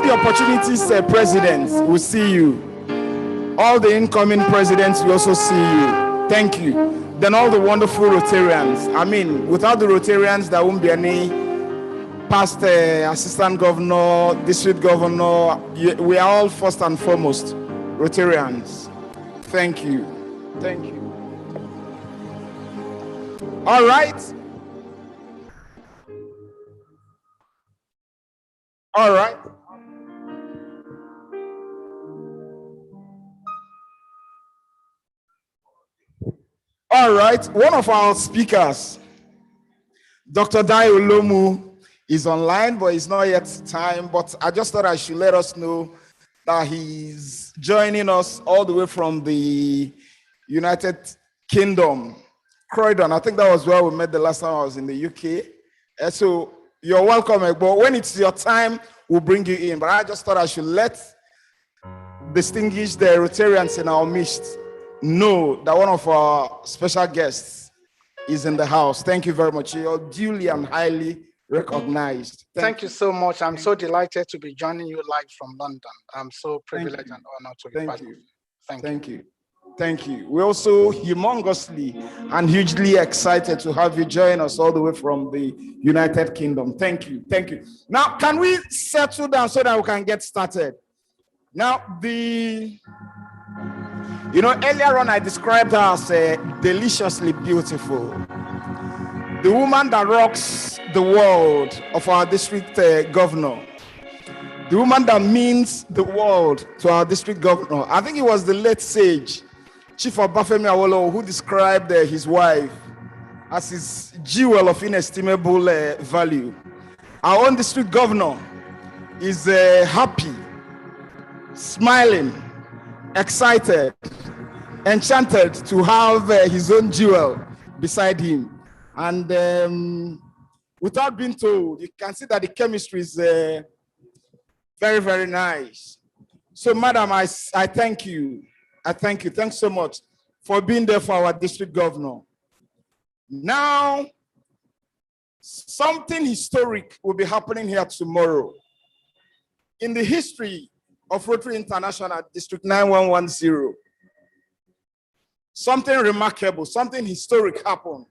the opportunities presidents will see you. All the incoming presidents will also see you. Thank you. then all the wonderful Rotarians. I mean, without the Rotarians, there won't be any past assistant governor, district governor. We are all first and foremost Rotarians. Thank you. Thank you. All right. All right. All right. One of our speakers, Dr. Dayo Lomu, is online, but it's not yet time. But I just thought I should let us know that he's joining us all the way from the United Kingdom, Croydon. I think that was where we met the last time I was in the UK. So you're welcome, but when it's your time, we'll bring you in. But I just thought I should let distinguished Rotarians in our midst know that one of our special guests is in the house. Thank you very much. You're duly and highly recognized. Thank you so much. I'm so delighted to be joining you live from London. I'm so privileged and honored to be part of it. Thank you. Thank you. We're also humongously and hugely excited to have you join us all the way from the United Kingdom. Thank you. Thank you. Now, can we settle down so that we can get started? Now, earlier on I described her as deliciously beautiful. The woman that rocks the world of our district governor. The woman that means the world to our district governor. I think it was the late sage, Chief Obafemi Awolowo, who described his wife as his jewel of inestimable value. Our own district governor is happy, smiling, excited, enchanted to have his own jewel beside him. And without being told, you can see that the chemistry is very, very nice. So, madam, I thank you. I thank you. Thanks so much for being there for our district governor. Now, something historic will be happening here tomorrow. In the history of Rotary International District 9110, something remarkable, something historic happened.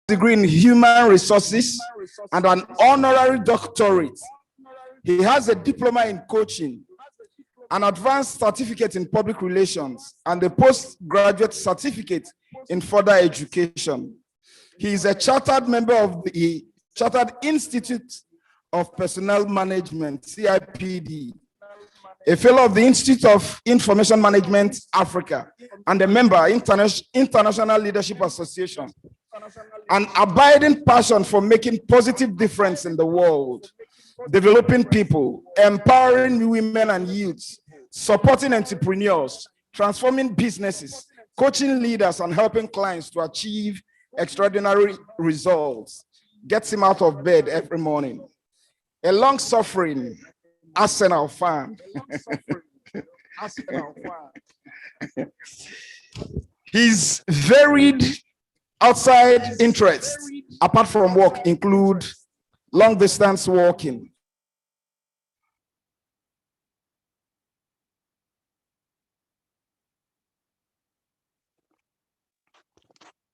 degree in human resources and an honorary doctorate. He has a diploma in coaching, an advanced certificate in public relations, and a postgraduate certificate in further education. He is a chartered member of the Chartered Institute of Personnel Management, CIPD, a fellow of the Institute of Information Management Africa, and a member International Leadership Association. An abiding passion for making positive difference in the world, developing people, empowering women and youths, supporting entrepreneurs, transforming businesses, coaching leaders, and helping clients to achieve extraordinary results. Gets him out of bed every morning. A long-suffering Arsenal fan. His varied outside interests, apart from work, include long-distance walking,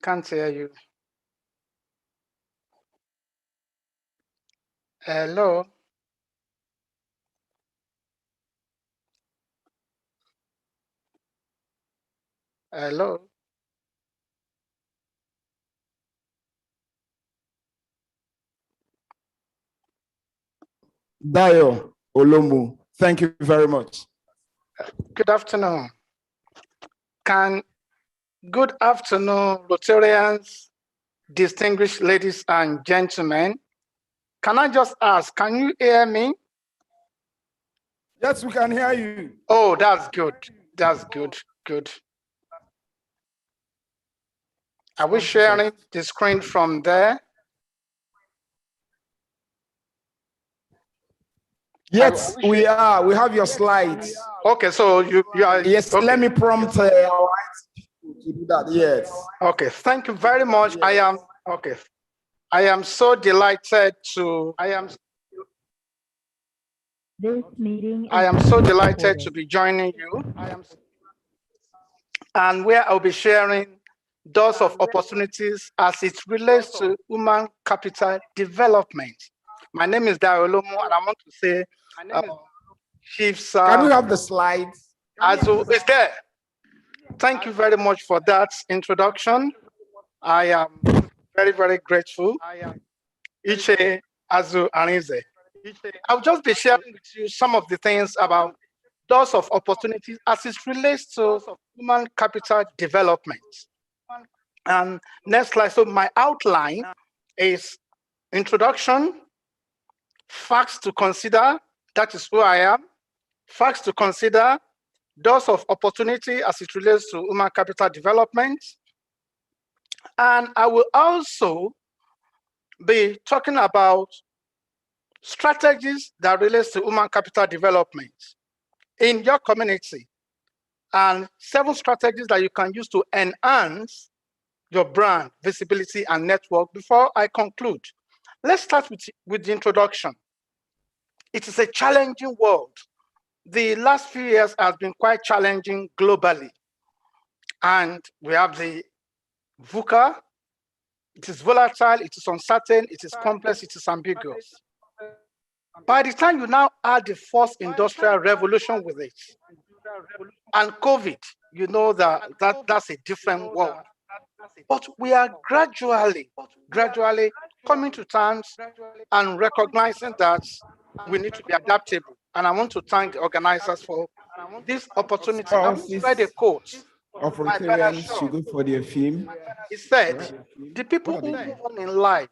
Can't hear you. Hello. Hello. Dayo Olomu. Thank you very much. Good afternoon. Good afternoon, Rotarians, distinguished ladies and gentlemen. Can I just ask, can you hear me? Yes, we can hear you. Oh, that's good. That's good. Good. Are we sharing the screen from there? Yes, we are. We have your slides. Okay, so you are. Yes, okay. let me prompt our IT people to do that. Yes. Okay, thank you very much. Yes. I am so delighted to. This meeting. I am so delighted to be joining you. And where I'll be sharing doors of opportunities as it relates to human capital development. My name is Dayo Olomu, and I want to say, Chief Sir. Can we have the slides? Azu is there. Thank you very much for that introduction. I am very, very grateful. Iche Azu Arinze. I'll just be sharing with you some of the things about doors of opportunities as it relates to human capital development. And next slide. So my outline is introduction, facts to consider, that is who I am, facts to consider, doors of opportunity as it relates to human capital development. And I will also be talking about strategies that relates to human capital development in your community and 7 strategies that you can use to enhance your brand, visibility, and network. Before I conclude, let's start with the introduction. It is a challenging world. The last few years has been quite challenging globally. And we have the VUCA. It is volatile, it is uncertain, it is complex, it is ambiguous. By the time you now add the 4th industrial revolution with it, and COVID, you know that's a different world. But we are gradually coming to terms and recognizing that we need to be adaptable. And I want to thank the organizers for this opportunity. I will read a quote of Rotarians should go for their theme. He said, the people who move on in life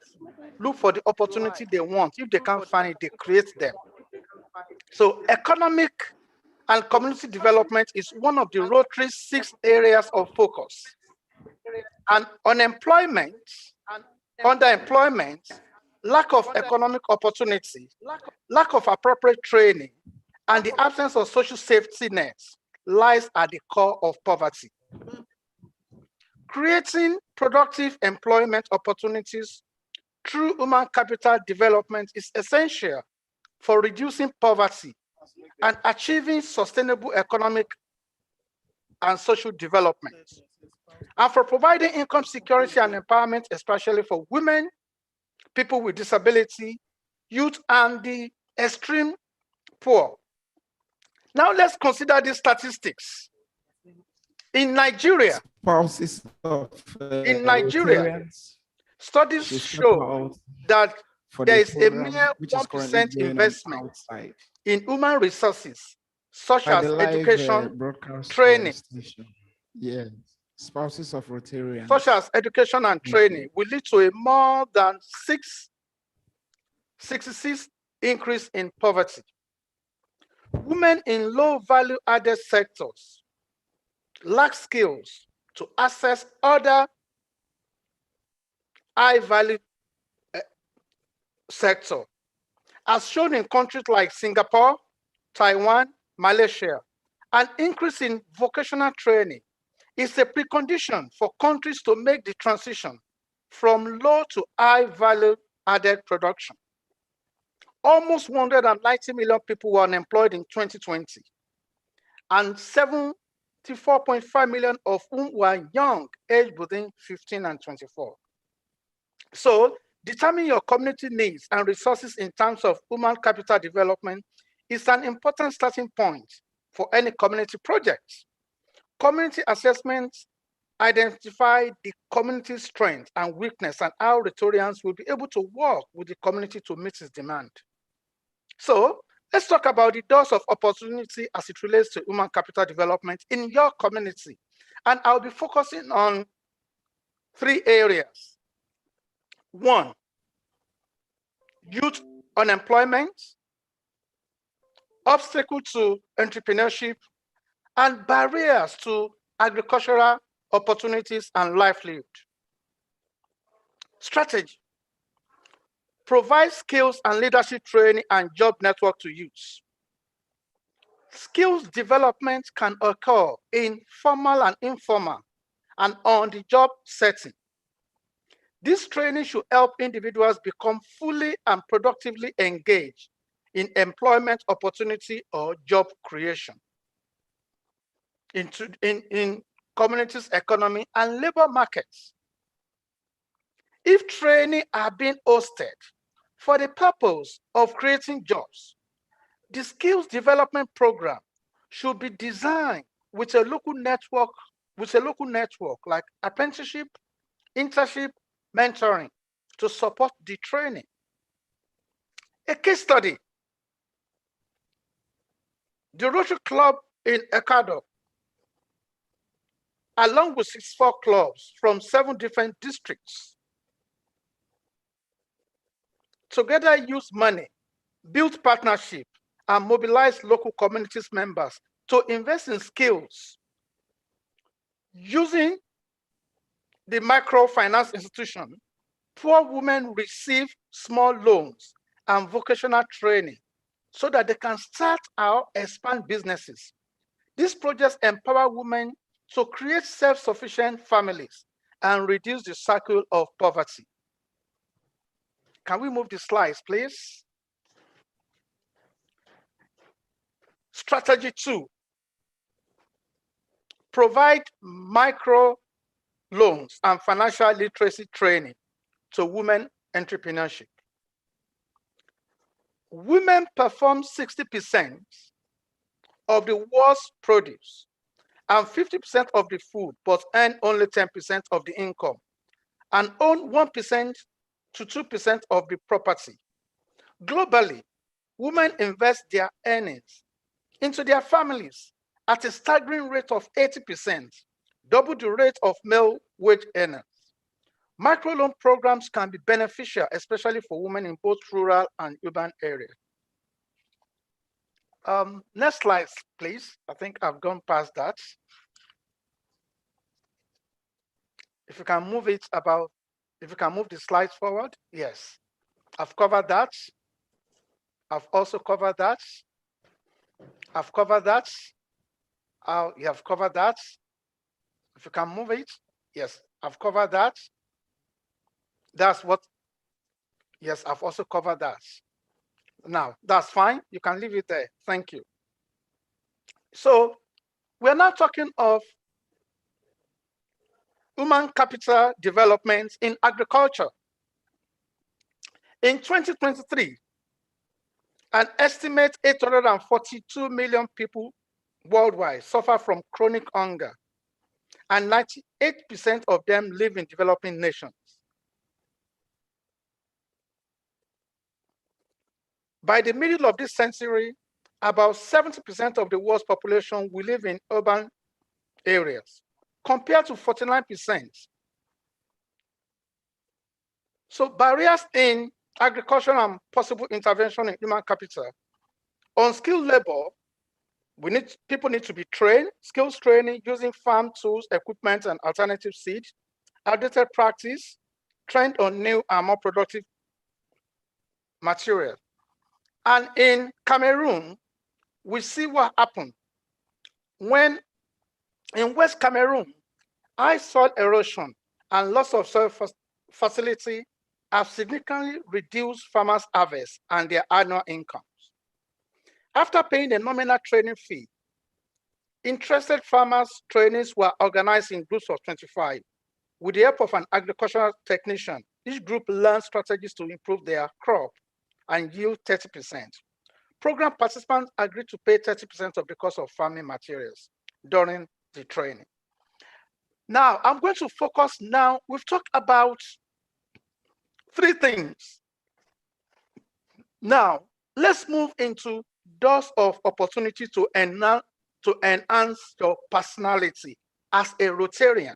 look for the opportunity they want. If they can't find it, they create them. So economic and community development is one of the Rotary's 6 areas of focus. And unemployment, underemployment, lack of economic opportunity, lack of appropriate training, and the absence of social safety nets lies at the core of poverty. Creating productive employment opportunities through human capital development is essential for reducing poverty and achieving sustainable economic and social development. and for providing income security and empowerment, especially for women, people with disability, youth, and the extreme poor. Now let's consider these statistics. In Nigeria, Spouses of Rotarians, studies show that there is a mere 1% investment in human resources, such as education, training. Yes, spouses of Rotarians. Such as education and training will lead to a more than 66 increase in poverty. Women in low value added sectors lack skills to access other high value sector, as shown in countries like Singapore, Taiwan, Malaysia. An increase in vocational training is a precondition for countries to make the transition from low to high value added production. Almost 190 million people were unemployed in 2020, and 74.5 million of whom were young, aged within 15 and 24. So, determining your community needs and resources in terms of human capital development is an important starting point for any community project. Community assessments identify the community's strength and weakness and how Rotarians will be able to work with the community to meet its demand. So let's talk about the doors of opportunity as it relates to human capital development in your community. And I'll be focusing on 3 areas. 1, youth unemployment, obstacle to entrepreneurship, and barriers to agricultural opportunities and livelihood. Strategy: provide skills and leadership training and job network to youth. Skills development can occur in formal and informal and on-the-job setting. This training should help individuals become fully and productively engaged in employment opportunity or job creation in communities' economy and labor markets. If training are being hosted for the purpose of creating jobs, the skills development program should be designed with a local network like apprenticeship, internship, mentoring to support the training. A case study: the Rotary Club in Ecuador, along with 64 clubs from 7 different districts, together use money, build partnership, and mobilize local communities members to invest in skills. Using the microfinance institution, poor women receive small loans and vocational training so that they can start or expand businesses. These projects empower women to create self-sufficient families and reduce the cycle of poverty. Can we move the slides, please? Strategy 2, provide micro loans and financial literacy training to women entrepreneurship. Women perform 60% of the world's produce and 50% of the food, but earn only 10% of the income and own 1% to 2% of the property. Globally, women invest their earnings into their families at a staggering rate of 80%, double the rate of male wage earners. Microloan programs can be beneficial, especially for women in both rural and urban areas. Next slide, please. I think I've gone past that. If you can move it about, if you can move the slides forward. Yes, I've covered that. I've also covered that. I've covered that. You have covered that. If you can move it. Yes, I've covered that. That's what, yes, I've also covered that. Now, that's fine. You can leave it there. Thank you. So we're now talking of human capital development in agriculture. In 2023, an estimate 842 million people worldwide suffer from chronic hunger, and 98% of them live in developing nations. By the middle of this century, about 70% of the world's population will live in urban areas, compared to 49%. So barriers in agriculture and possible intervention in human capital. Unskilled labor, people need to be trained, skills training using farm tools, equipment, and alternative seed, outdated practice, trend on new and more productive material. And in Cameroon, we see what happened when in West Cameroon, high soil erosion and loss of soil fertility have significantly reduced farmers' harvest and their annual incomes. After paying a nominal training fee, interested farmers' trainees were organized in groups of 25. With the help of an agricultural technician, each group learned strategies to improve their crop and yield 30%. Program participants agreed to pay 30% of the cost of farming materials during the training. Now, I'm going to focus now, we've talked about 3 things. Now, let's move into doors of opportunity to enhance your personality as a Rotarian.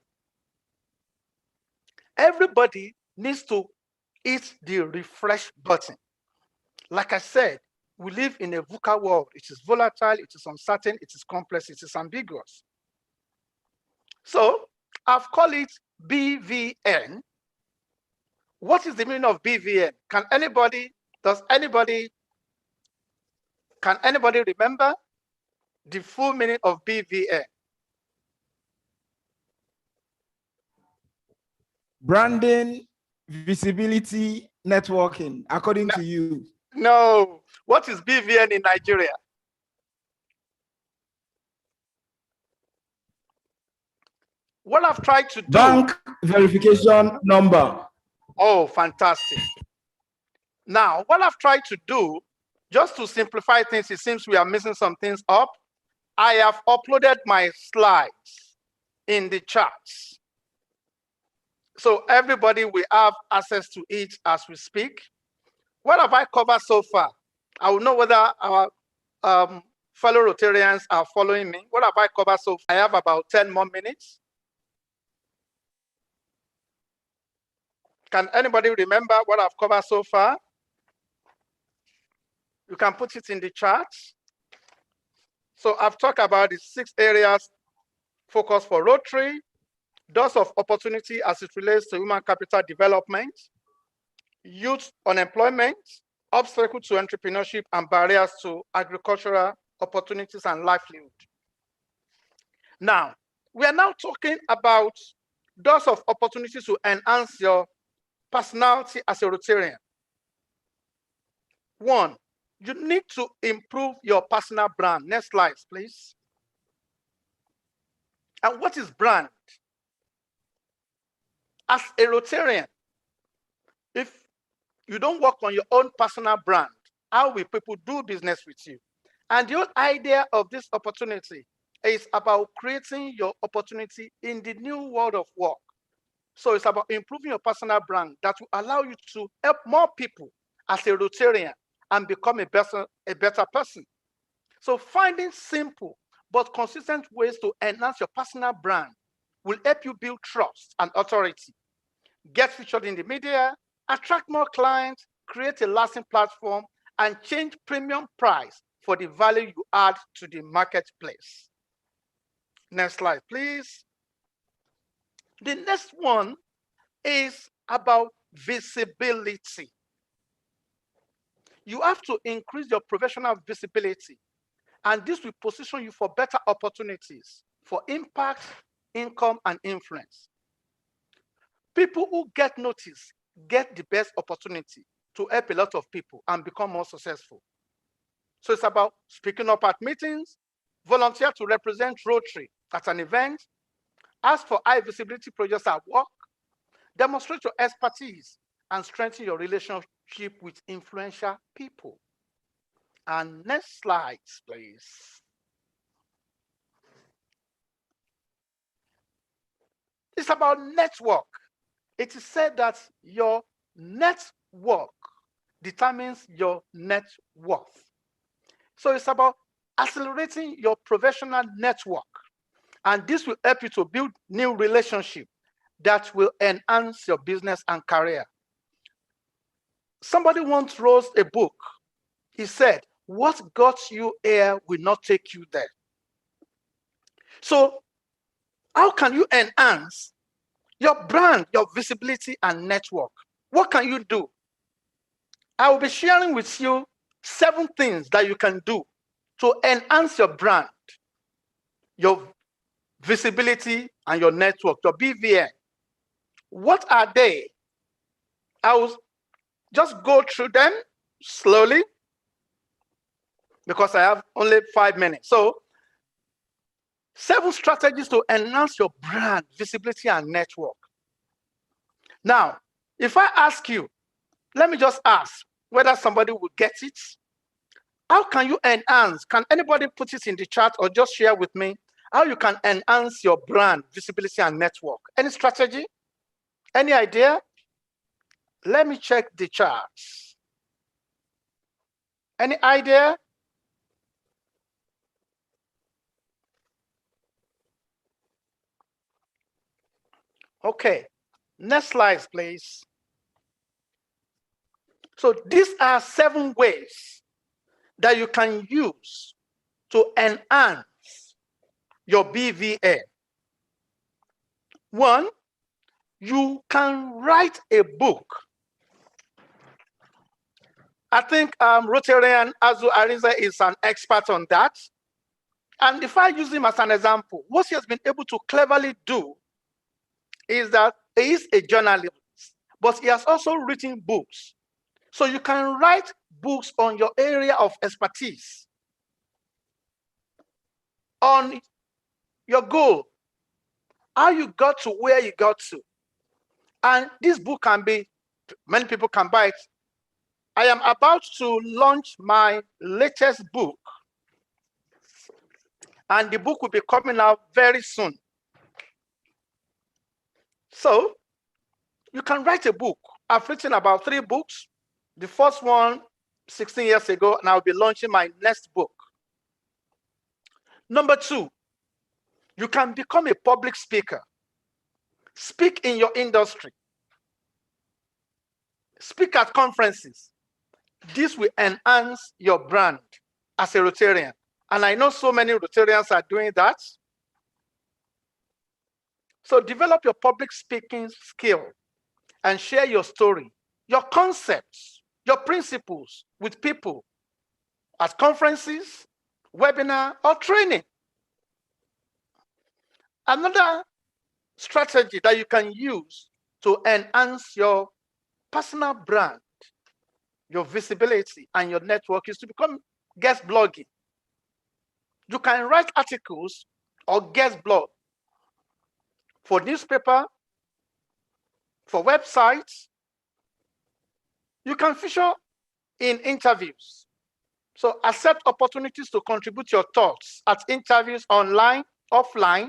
Everybody needs to hit the refresh button. Like I said, we live in a VUCA world. It is volatile, it is uncertain, it is complex, it is ambiguous. So I've called it BVN. What is the meaning of BVN? Can anybody remember the full meaning of BVN? Branding, visibility, networking, according to you. No. What is BVN in Nigeria? What I've tried to do. Bank verification number. Oh, fantastic. Now, what I've tried to do, just to simplify things, it seems we are missing some things up. I have uploaded my slides in the charts. So everybody will have access to it as we speak. What have I covered so far? I will know whether our fellow Rotarians are following me. What have I covered so far? I have about 10 more minutes. Can anybody remember what I've covered so far? You can put it in the chat. So I've talked about the 6 areas focused for Rotary, doors of opportunity as it relates to human capital development, youth unemployment, obstacle to entrepreneurship, and barriers to agricultural opportunities and livelihood. Now, we are now talking about doors of opportunity to enhance your personality as a Rotarian. 1, you need to improve your personal brand. Next slide, please. And what is brand? As a Rotarian, if you don't work on your own personal brand, how will people do business with you? And the whole idea of this opportunity is about creating your opportunity in the new world of work. So it's about improving your personal brand that will allow you to help more people as a Rotarian and become a better person. So finding simple but consistent ways to enhance your personal brand will help you build trust and authority, get featured in the media, attract more clients, create a lasting platform, and change premium price for the value you add to the marketplace. Next slide, please. The next one is about visibility. You have to increase your professional visibility, and this will position you for better opportunities for impact, income, and influence. People who get noticed get the best opportunity to help a lot of people and become more successful. So it's about speaking up at meetings, volunteer to represent Rotary at an event, Ask for high visibility projects at work. Demonstrate your expertise and strengthen your relationship with influential people. And next slide, please. It's about network. It is said that your network determines your net worth. So it's about accelerating your professional network. And this will help you to build new relationships that will enhance your business and career. Somebody once wrote a book. He said, what got you here will not take you there. So how can you enhance your brand, your visibility and network? What can you do? I will be sharing with you 7 things that you can do to enhance your brand, your visibility and your network, your BVN. What are they? I will just go through them slowly because I have only 5 minutes. So 7 strategies to enhance your brand, visibility, and network. Now, if I ask you, let me just ask whether somebody will get it. How can you enhance? Can anybody put it in the chat or just share with me how you can enhance your brand, visibility, and network? Any strategy? Any idea? Let me check the charts. Any idea? Okay, next slide, please. So these are 7 ways that you can use to enhance your BVA. 1, you can write a book. I think Rotary Azu Ariza is an expert on that. And if I use him as an example, what he has been able to cleverly do is that he is a journalist, but he has also written books. So you can write books on your area of expertise, on your goal, how you got to where you got to. And this book can be, many people can buy it. I am about to launch my latest book, and the book will be coming out very soon. So you can write a book. I've written about 3 books. The first one 16 years ago, and I'll be launching my next book. Number 2, you can become a public speaker. Speak in your industry. Speak at conferences. This will enhance your brand as a Rotarian. And I know so many Rotarians are doing that. So develop your public speaking skill and share your story, your concepts, your principles with people at conferences, webinar, or training. Another strategy that you can use to enhance your personal brand, your visibility, and your network is to become guest blogging. You can write articles or guest blog for newspaper, for websites. You can feature in interviews. So accept opportunities to contribute your thoughts at interviews online, offline.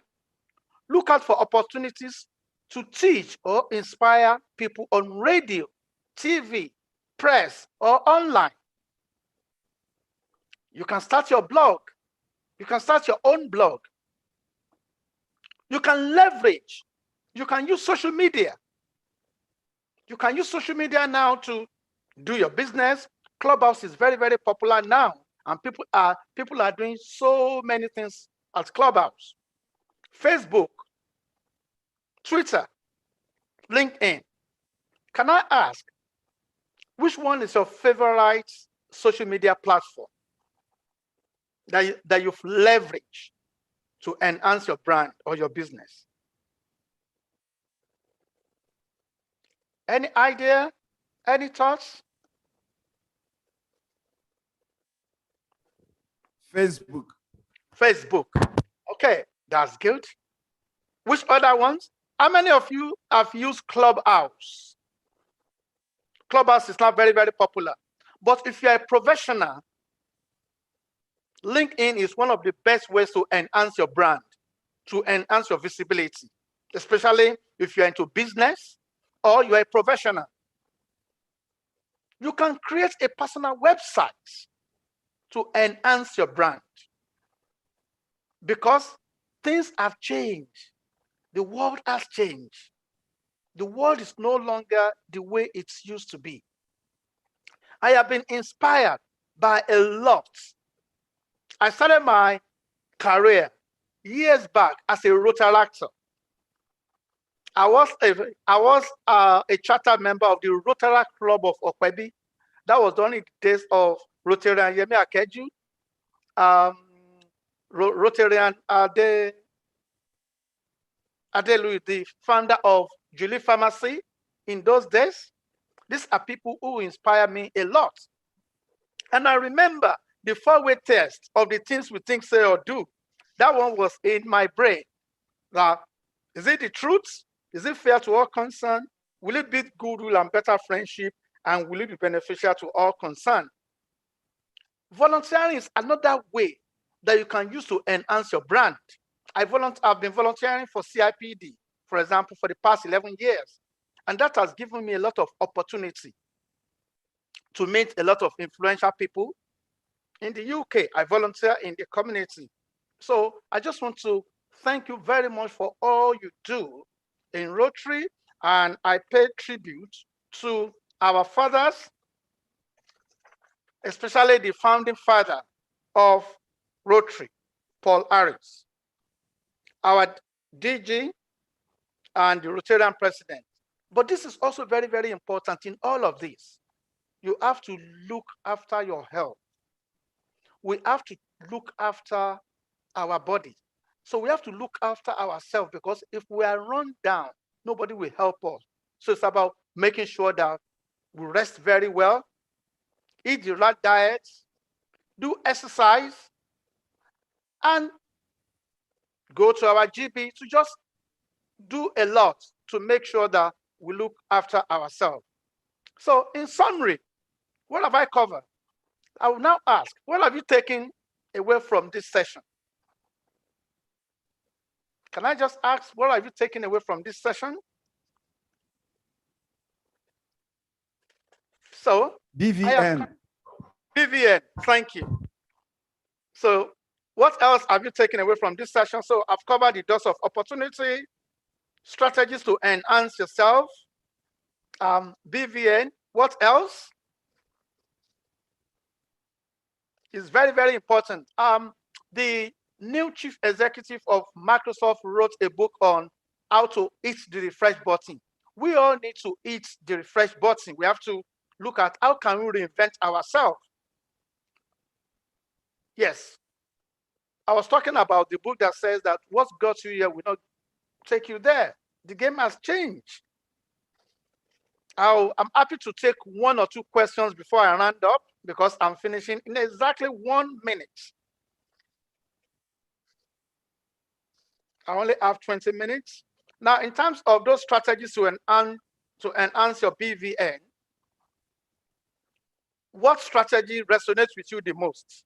Look out for opportunities to teach or inspire people on radio, TV, press, or online. You can start your blog. You can start your own blog. You can leverage. You can use social media. You can use social media now to do your business. Clubhouse is very, very popular now, and people are doing so many things at Clubhouse. Facebook, Twitter, LinkedIn. Can I ask, which one is your favorite social media platform that you've leveraged to enhance your brand or your business? Any idea? Any thoughts? Facebook. Facebook. Okay, that's good. Which other ones? How many of you have used Clubhouse? Clubhouse is not very, very popular. But if you're a professional, LinkedIn is one of the best ways to enhance your brand, to enhance your visibility, especially if you're into business or you're a professional. You can create a personal website to enhance your brand because things have changed. The world has changed. The world is no longer the way it used to be. I have been inspired by a lot. I started my career years back as a Rotaractor. I was a charter member of the Rotary Club of Okwebi. That was during the days of Rotarian Yemi Akeju, Rotarian Adelui, the founder of Julie Pharmacy in those days. These are people who inspire me a lot. And I remember the 4-way test of the things we think, say, or do. That one was in my brain. Now, is it the truth? Is it fair to all concerned? Will it build goodwill and better friendship? And will it be beneficial to all concerned? Volunteering is another way that you can use to enhance your brand. I've been volunteering for CIPD, for example, for the past 11 years. And that has given me a lot of opportunity to meet a lot of influential people. In the UK, I volunteer in the community. So I just want to thank you very much for all you do in Rotary, and I pay tribute to our fathers, especially the founding father of Rotary, Paul Harris, our DG, and the Rotarian president. But this is also very, very important in all of this. You have to look after your health. We have to look after our body. So we have to look after ourselves, because if we are run down, nobody will help us. So it's about making sure that we rest very well, eat the right diet, do exercise, and go to our GP to just do a lot to make sure that we look after ourselves. So in summary, what have I covered? I will now ask, what have you taken away from this session? Can I just ask, what have you taken away from this session? So, BVN. BVN, thank you. So, what else have you taken away from this session? So, I've covered the doors of opportunity, strategies to enhance yourself, BVN. What else? Is very, very important. The new chief executive of Microsoft wrote a book on how to hit the refresh button. We all need to hit the refresh button. We have to look at how can we reinvent ourselves. Yes, I was talking about the book that says that what got you here will not take you there. The game has changed. I'm happy to take 1 or 2 questions before I round up, because I'm finishing in exactly 1 minute. I only have 20 minutes. Now, in terms of those strategies to enhance your BVN, what strategy resonates with you the most?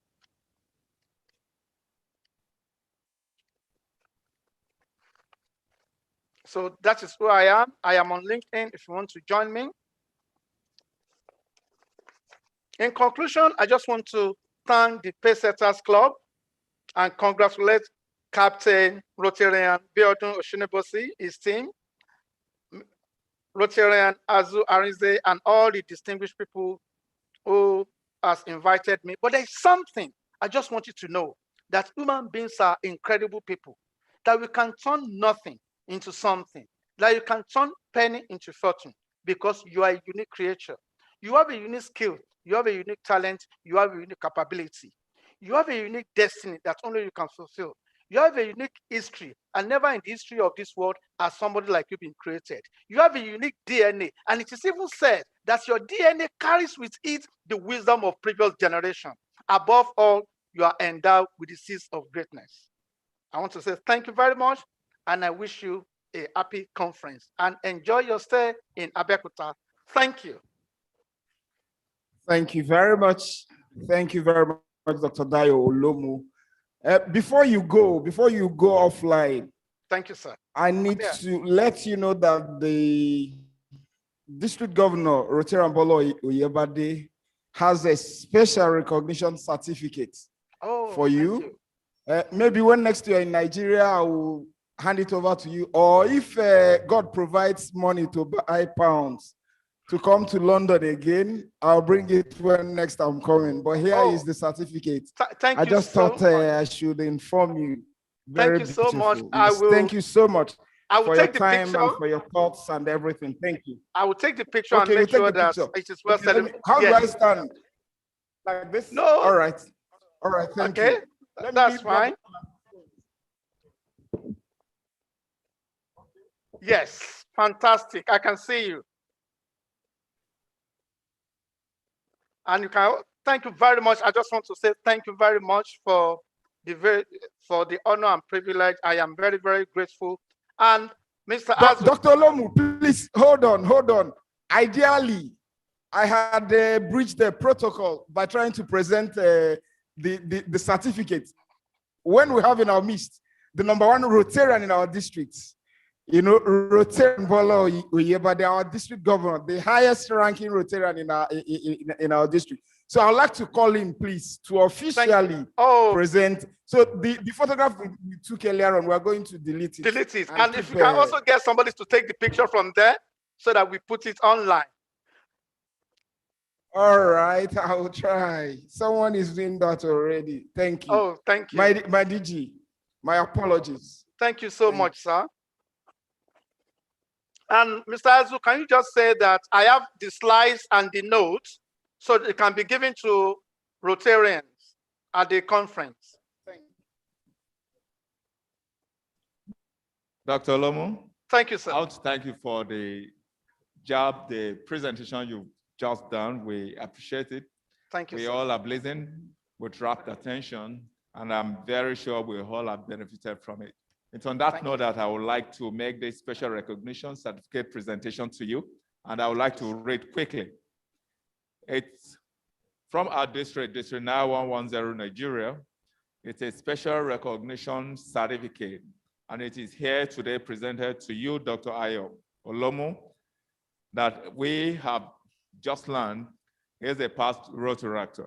So that is who I am. I am on LinkedIn if you want to join me. In conclusion, I just want to thank the Paysetters Club and congratulate Captain Rotarian Biodun Oshinibosi, his team, Rotarian Azu Arinze, and all the distinguished people who has invited me. But there's something I just want you to know, that human beings are incredible people, that we can turn nothing into something, that you can turn penny into fortune, because you are a unique creature. You have a unique skill, you have a unique talent, you have a unique capability. You have a unique destiny that only you can fulfill. You have a unique history, and never in the history of this world has somebody like you been created. You have a unique DNA, and it is even said that your DNA carries with it the wisdom of previous generations. Above all, you are endowed with the seeds of greatness. I want to say thank you very much. and I wish you a happy conference and enjoy your stay in Abeokuta. Thank you. Thank you very much. Thank you very much, Dr. Dayo Olomu. Before you go offline, thank you, sir. I need to let you know that the District Governor, Rotary Oyebade, has a special recognition certificate for you. Maybe when next year in Nigeria, I will hand it over to you. Or if God provides money to buy pounds to come to London again, I'll bring it when next I'm coming. But here is the certificate. I just thought I should inform you. Thank you so much. Thank you so much. I will for take your the time picture and for your thoughts and everything. Thank you. I will take the picture Okay, and make sure that picture. it is well celebrated. How do I stand? Like this? No. All right. All right. Thank you. That's fine. Yes, fantastic. I can see you. And you can. Thank you very much. I just want to say thank you very much for the honor and privilege. I am very, very grateful. And Mr. Azu. Dr. Lomu, please hold on. Ideally, I had breached the protocol by trying to present the certificate. When we have in our midst the #1 Rotarian in our district, Rotarian Bola Oyebade, our district governor, the highest ranking Rotarian in our district. So I'd like to call him, please, to officially present. So the photograph we took earlier on, we're going to delete it. Delete it. And if you can also get somebody to take the picture from there so that we put it online. All right, I will try. Someone is doing that already. Thank you. Oh, thank you. My DG, my apologies. Thank you so much, sir. And Mr. Azu, can you just say that I have the slides and the notes so it can be given to Rotarians at the conference? Dr. Lomu. Thank you, sir. I want to thank you for the job, the presentation you've just done. We appreciate it. Thank you, We sir. all are listening with rapt attention, and I'm very sure we all have benefited from it. It's on that note that I would like to make this special recognition certificate presentation to you, and I would like to read quickly. It's from our district, District 9110 Nigeria. It's a special recognition certificate, and it is here today presented to you, Dr. Ayo Olomu, that we have just learned is a past Rotary actor,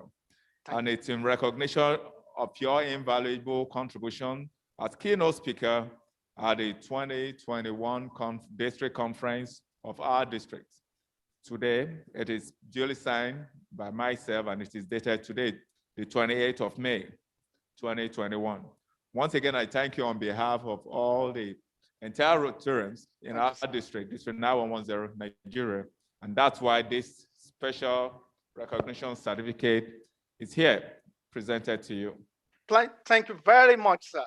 and it's in recognition of your invaluable contribution as keynote speaker at the 2021 district conference of our district. Today, it is duly signed by myself, and it is dated today, the 28th of May, 2021. Once again, I thank you on behalf of all the entire Rotarians in our district, District 9110 Nigeria, and that's why this special recognition certificate is here presented to you. Thank you very much, sir.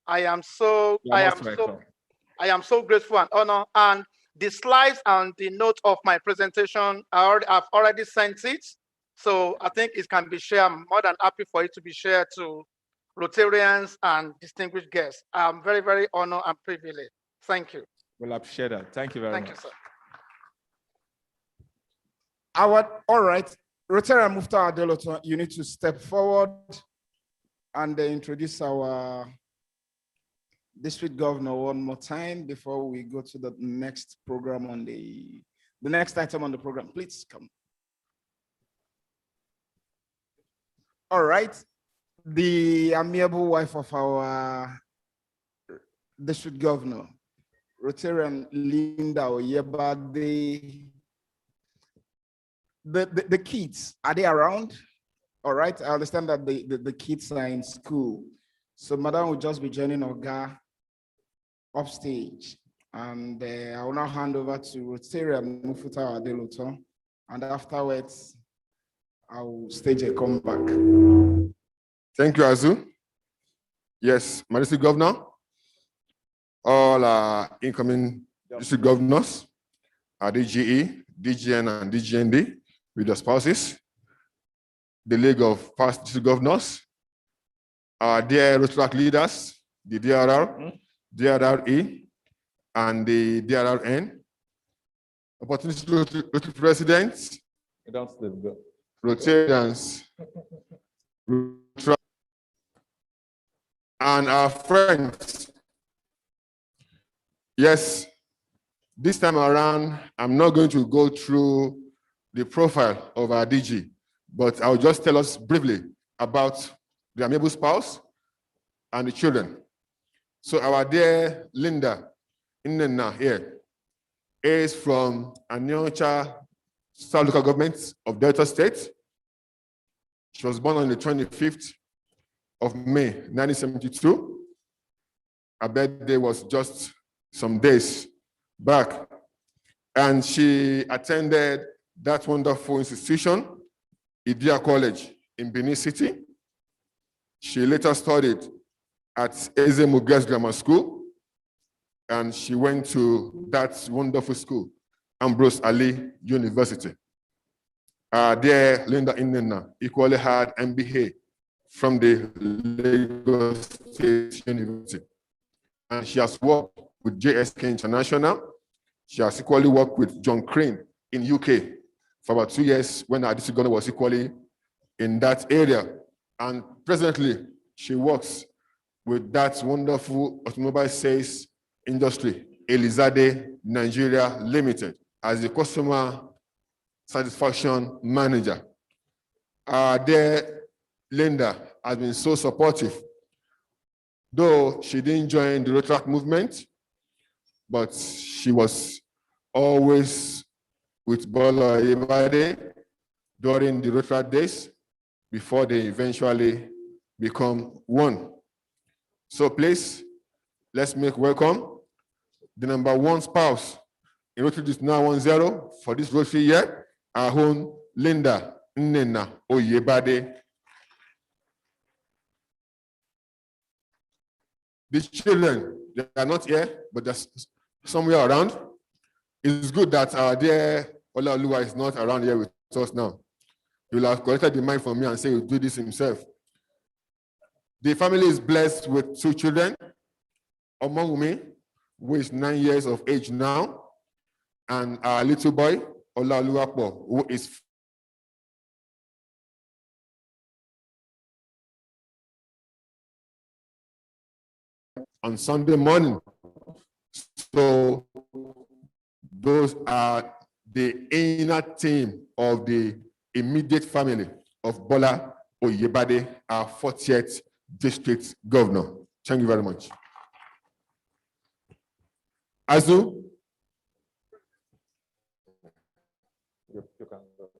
I am so grateful and honored. And the slides and the note of my presentation, I've already sent it. So I think it can be shared. I'm more than happy for it to be shared to Rotarians and distinguished guests. I'm very, very honored and privileged. Thank you. We'll appreciate that. Thank you very much. Thank you, sir. All right, Rotarian Mufta Adeloton, you need to step forward and introduce our district governor one more time before we go to the next program on the next item on the program. Please come. All right, the amiable wife of our district governor, Rotarian Linda Oyebade. The kids, are they around? All right, I understand that the kids are in school. So Madam will just be joining Oga upstage. And I will now hand over to Rotarian Mufuta Adeloton. And afterwards, I will stage a comeback. Thank you, Azu. Yes, my district governor, all our incoming district governors, our DGE, DGN, and DGND, with their spouses, the League of Past District Governors, our dear Rotary leaders, the DRR, DRRE, and the DRRN. Opportunity Rotary presidents, Rotarians, and our friends. Yes, this time around, I'm not going to go through the profile of our DG, but I'll just tell us briefly about the amiable spouse and the children. So our dear Linda Inena here is from Anyocha South Local Government of Delta State. She was born on the 25th of May, 1972. Her birthday was just some days back. And she attended that wonderful institution, Idia College in Benin City. She later studied at Eze Muges Grammar School, and she went to that wonderful school, Ambrose Ali University. There, Linda Inena equally had MBA from the Lagos State University. And she has worked with JSK International. She has equally worked with John Crane in UK for about 2 years when our district governor was equally in that area. And presently, she works with that wonderful automobile sales industry, Elizade Nigeria Limited, as the customer satisfaction manager. There, Linda has been so supportive. Though she didn't join the Rotary movement, but she was always with Bola Ibade during the Rotary days before they eventually become one. So please, let's make welcome the #1 spouse in Rotary District 9110 for this Rotary year, our own Linda Nnena Oyebade. These children, they are not here, but they're somewhere around. It's good that our dear Olaoluwa is not around here with us now. He will have collected the mind from me and say he'll do this himself. The family is blessed with 2 children. Omawumi, who is 9 years of age now, and our little boy, Olaoluwapo, who is on Sunday morning. So those are the inner team of the immediate family of Bola Oyebade, our 40th district governor. Thank you very much. Azu? You can go.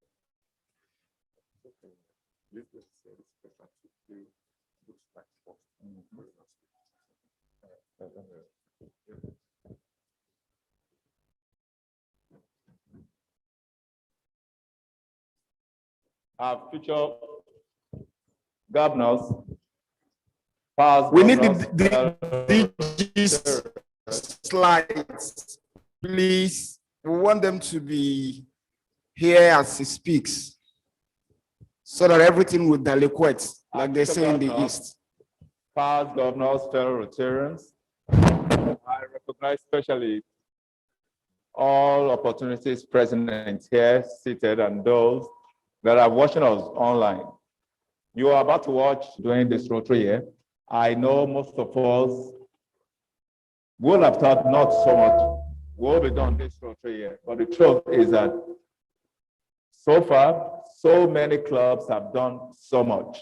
Our future governors, past We need governors, the DG's slides, please. We want them to be here as he speaks, so that everything will deliquate, like they say in the East. past governors, fellow Rotarians. I recognize especially all opportunities present here, seated, and those that are watching us online. You are about to watch during this Rotary year. I know most of us would have thought not so much will be done this Rotary year, but the truth is that so far, so many clubs have done so much.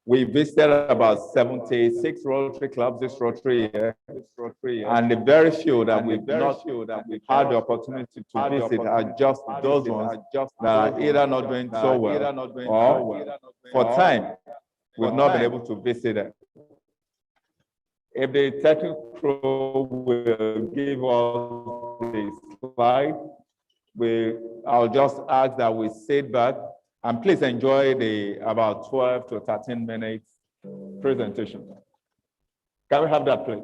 We visited about 76 Rotary clubs this Rotary year, and the very few that we've not had the opportunity to visit are just those ones that are either not doing so well, or for time, we've not been able to visit them. If the technical crew will give us the slide, I'll just ask that we sit back and please enjoy the about 12 to 13 minutes presentation. Can we have that, please?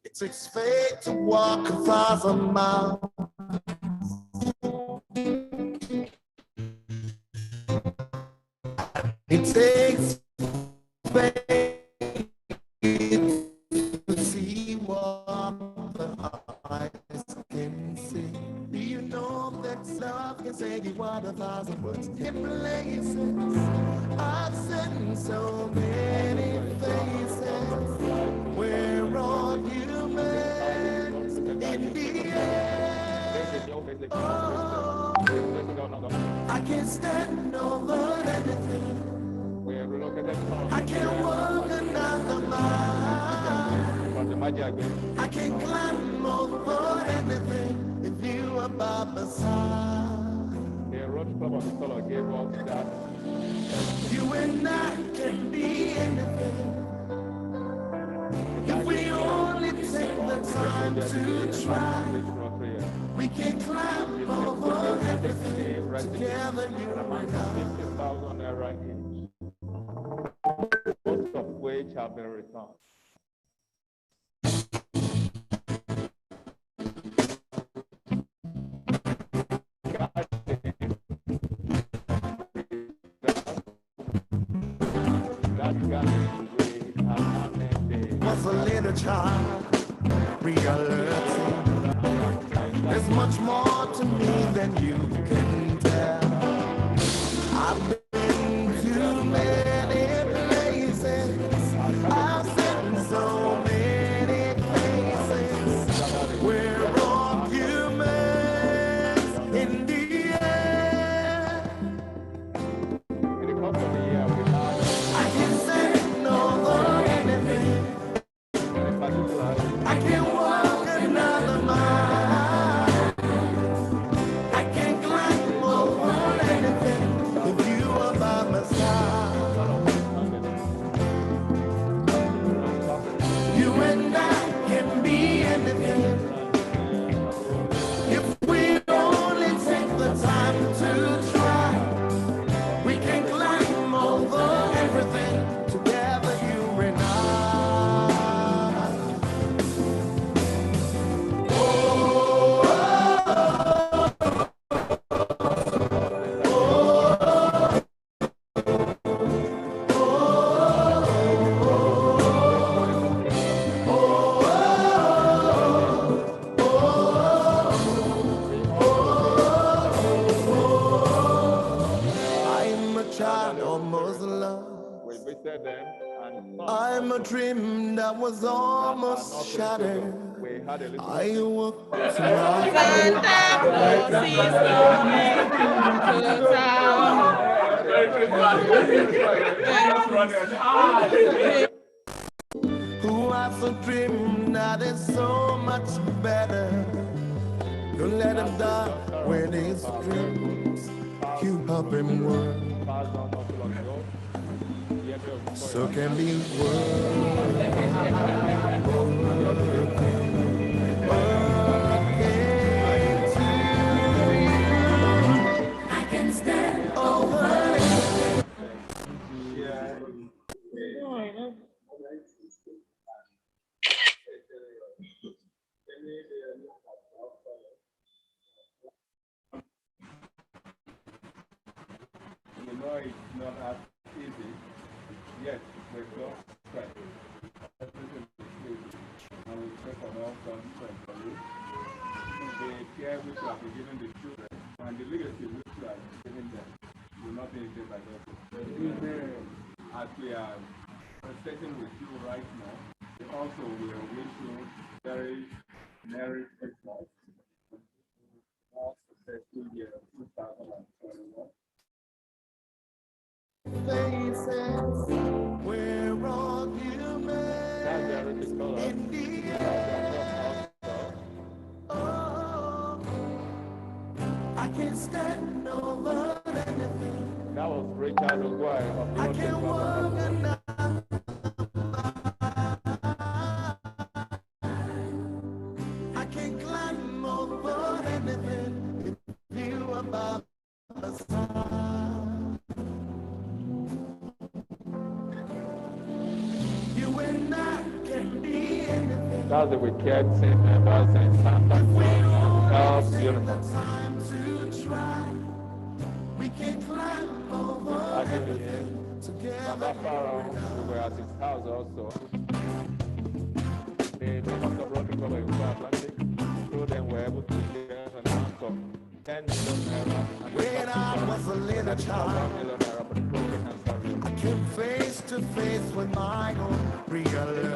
It takes faith to walk 1,000 miles. It takes faith to see what the eyes can see. Do you know that love can say what 1,000 words? In places I've seen so many faces. We're all human in the end. Oh, I can't stand over anything. I can't walk another mile. I can't climb over anything if you are by my side. The Rotary Club of the Color gave us that. You and I can be anything if we only take the time to try. We can climb over everything together, you and I. 50,000 naira each, most of which have been returned. Was a little child, realizing there's much more to me than you can tell. I've been to many places, I've seen so many faces. We're all humans in the end. I can say no more anything. I can walk another mile. I can climb over anything if you are by my side. You and I can be anything if we only take the time to try. We can climb over everything together, you and I. I'm a child of Muslim. We visited them and I'm a dream that was almost shattered. I woke to who has a dream that is so much better. Don't let him die when his dreams you help him work. So can be I can stand over it. You know it's not as easy. Yes, we've got strength. Everything is easy. And we pray for more strength for you. The care which you have been giving the children and the legacy which you have given them will not be in by God. As we are sitting with you right now, we also will wish you very Merry Christmas. More successful year 2021. Faces, we're all human in the end. Oh, I can't stand over anything. That was Richard Ogwai of I can't walk another. I can't climb over anything if you are by my side. You and I can be anything. That's the wicked team members in Santa Claus uniform. We can climb over everything together. Baba Pharaoh, we were at his house also. The members of Rotary Club of Atlantic, so then were able to get an amount of 10 million naira. When I was a little child, I came face to face with my own reality.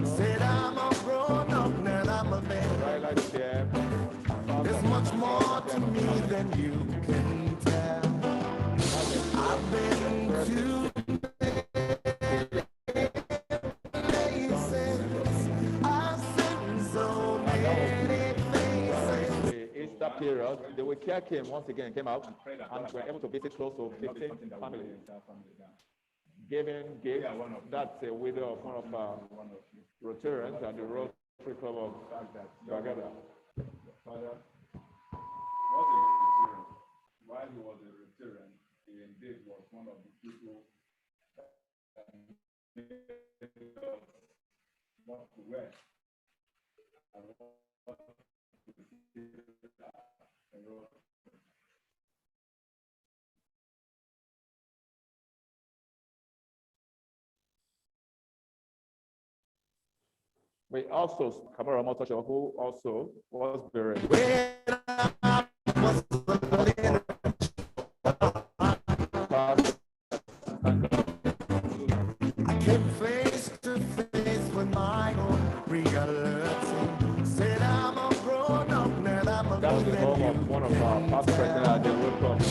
Said I'm a grown up and I'm a man. There's much more to me than you can tell. I've been to places, I've seen so many places. The Easter period, the Wikia came once again, came out, and were able to visit close to 15 families. Giving gifts, that's a widow of one of our Rotarians at the Rotary Club of Bagada. Father, while he was a Rotarian, he indeed was one of the people that made us what to wear and what to see. We also, Kamara Motosho, who also was buried. I came face to face with my own reality. Said I'm a grown up and I'm a That was the home of one of our past presidents at the Road Club.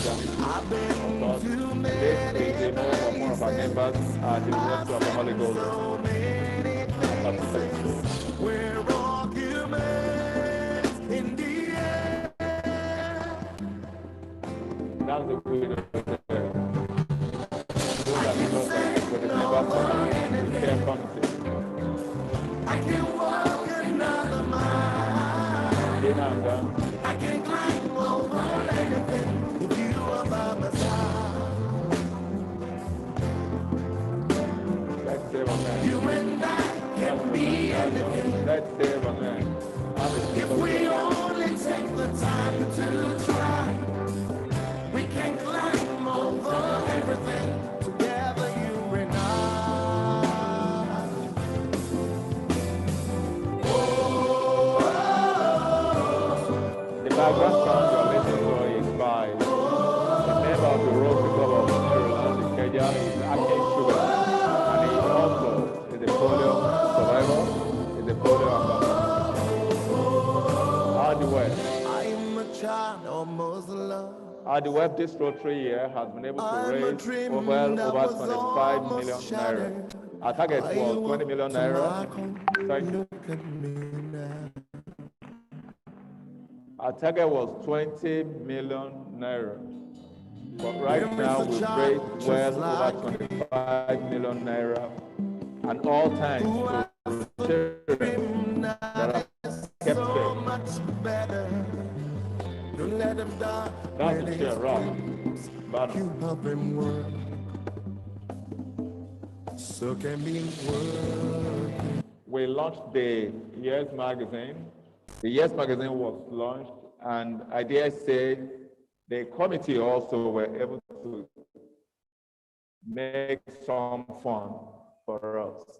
I've been to many This is the home of one of our members at the Road Club of Holy Ghost. We're arguments in the air. That's the widow. I can walk another mile. I can climb over anything if you are by my side. You and I can be anything. If we only take the time to try, we can climb over everything together, you and I. The background song you're listening to is by the member of the Rotary Club of Maryland, Kenya, is Ake Sugar, and he also is a polio survivor, is a polio I'm a child of Muslim. At the web, this Rotary year has been able to raise over 25 million naira. Our target was 20 million naira. Thank you. Our target was 20 million naira. But right now we've raised well over 25 million naira. And all thanks to children that have kept faith. Don't let them die. That's the chair, Rob. You help them work. So can be working. We launched the Years magazine. The Years magazine was launched, and I dare say the committee also were able to make some fun for us.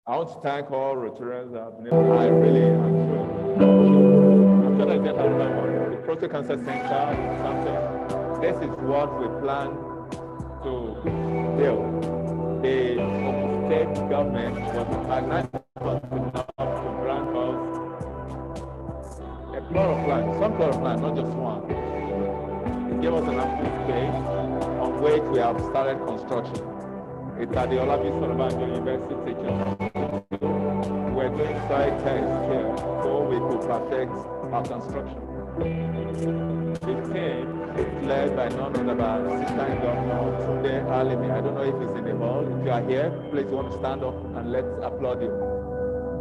I want to thank all Rotarians that have been able. I really am sure. I'm sure that they have remembered. The Prostate Cancer Center is something. This is what we plan to build. The state government was magnanimous enough to grant us a plot of land, some plot of land, not just one. It gave us an ample space on which we have started construction. It's at the Olabi Solobanjo University Teaching. We're doing soil tests here so we could perfect our construction. The team is led by none other than Assistant Governor Tunde Alimi. I don't know if he's in the hall. If you are here, please want to stand up and let's applaud you.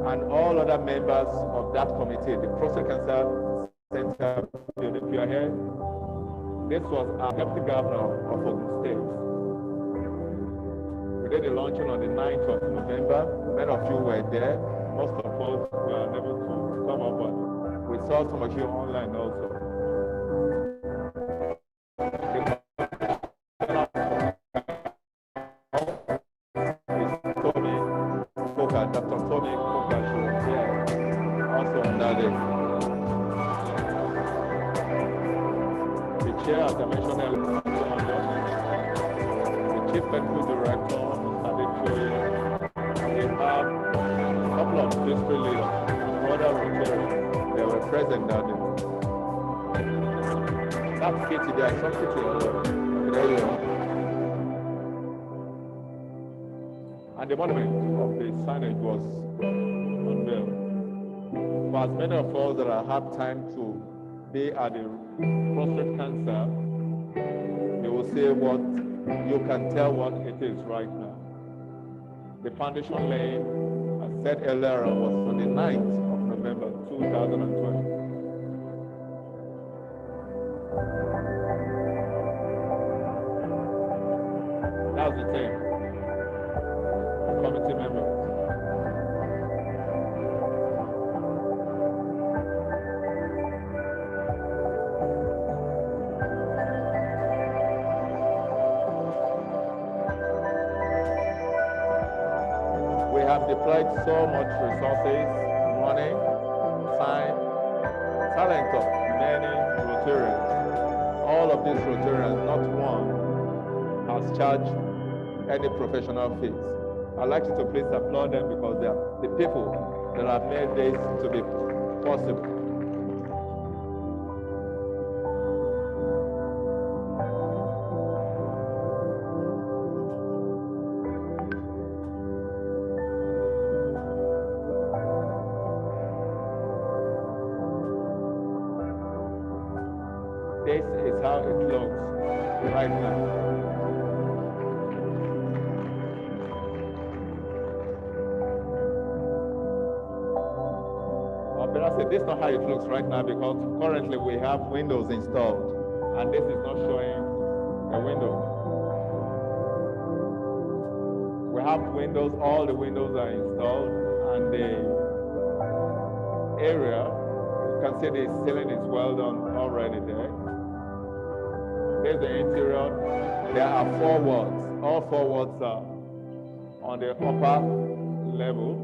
And all other members of that committee, the Prostate Cancer Center, if you are here, this was our Deputy Governor of Ogun State. We did the launching on the 9th of November. Many of you were there. Most of calls were unable to come up, but we saw some of you online also. Dr. Tommy Koka, she was here also on that day. The chair, as I mentioned earlier, the chief medical director, Mr. Adeksoye. We have a couple of district leaders, brother Rotary, they were present that day. That's Kitty there, I saw Kitty there you are. And the monument of the signage was unveiled. For as many of us that have had time to be at the prostate cancer, they will say what you can tell what it is right now. The foundation laying, as said earlier, was on the 9th of November 2020. That was the thing. Committee members. We have deployed so much resources, money, time, talent of many Rotarians. All of these Rotarians, not one has charged any professional fees. I'd like you to please applaud them because they are the people that have made this to be possible. This is how it looks right now. But I said, this is not how it looks right now because currently we have windows installed and this is not showing a window. We have windows, all the windows are installed and the area, you can see the ceiling is well done already there. There's the interior. There are 4 wards. All 4 wards are on the upper level.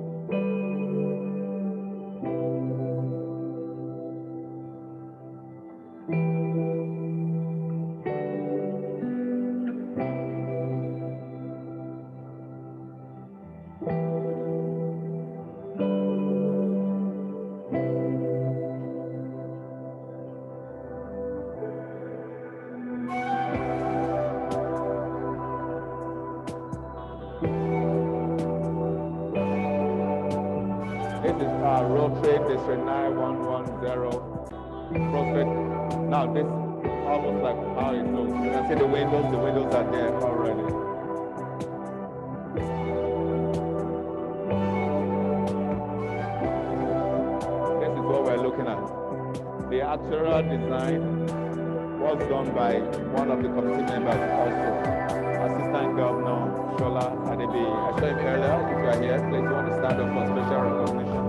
This is our Rotary District 9110 prospect. Now this is almost like how it looks. You can see the windows are there already. This is what we're looking at. The actual design was done by one of the committee members also, Assistant Governor Shola Adebi. I showed him earlier. If you are here, please, you want to stand up for special recognition.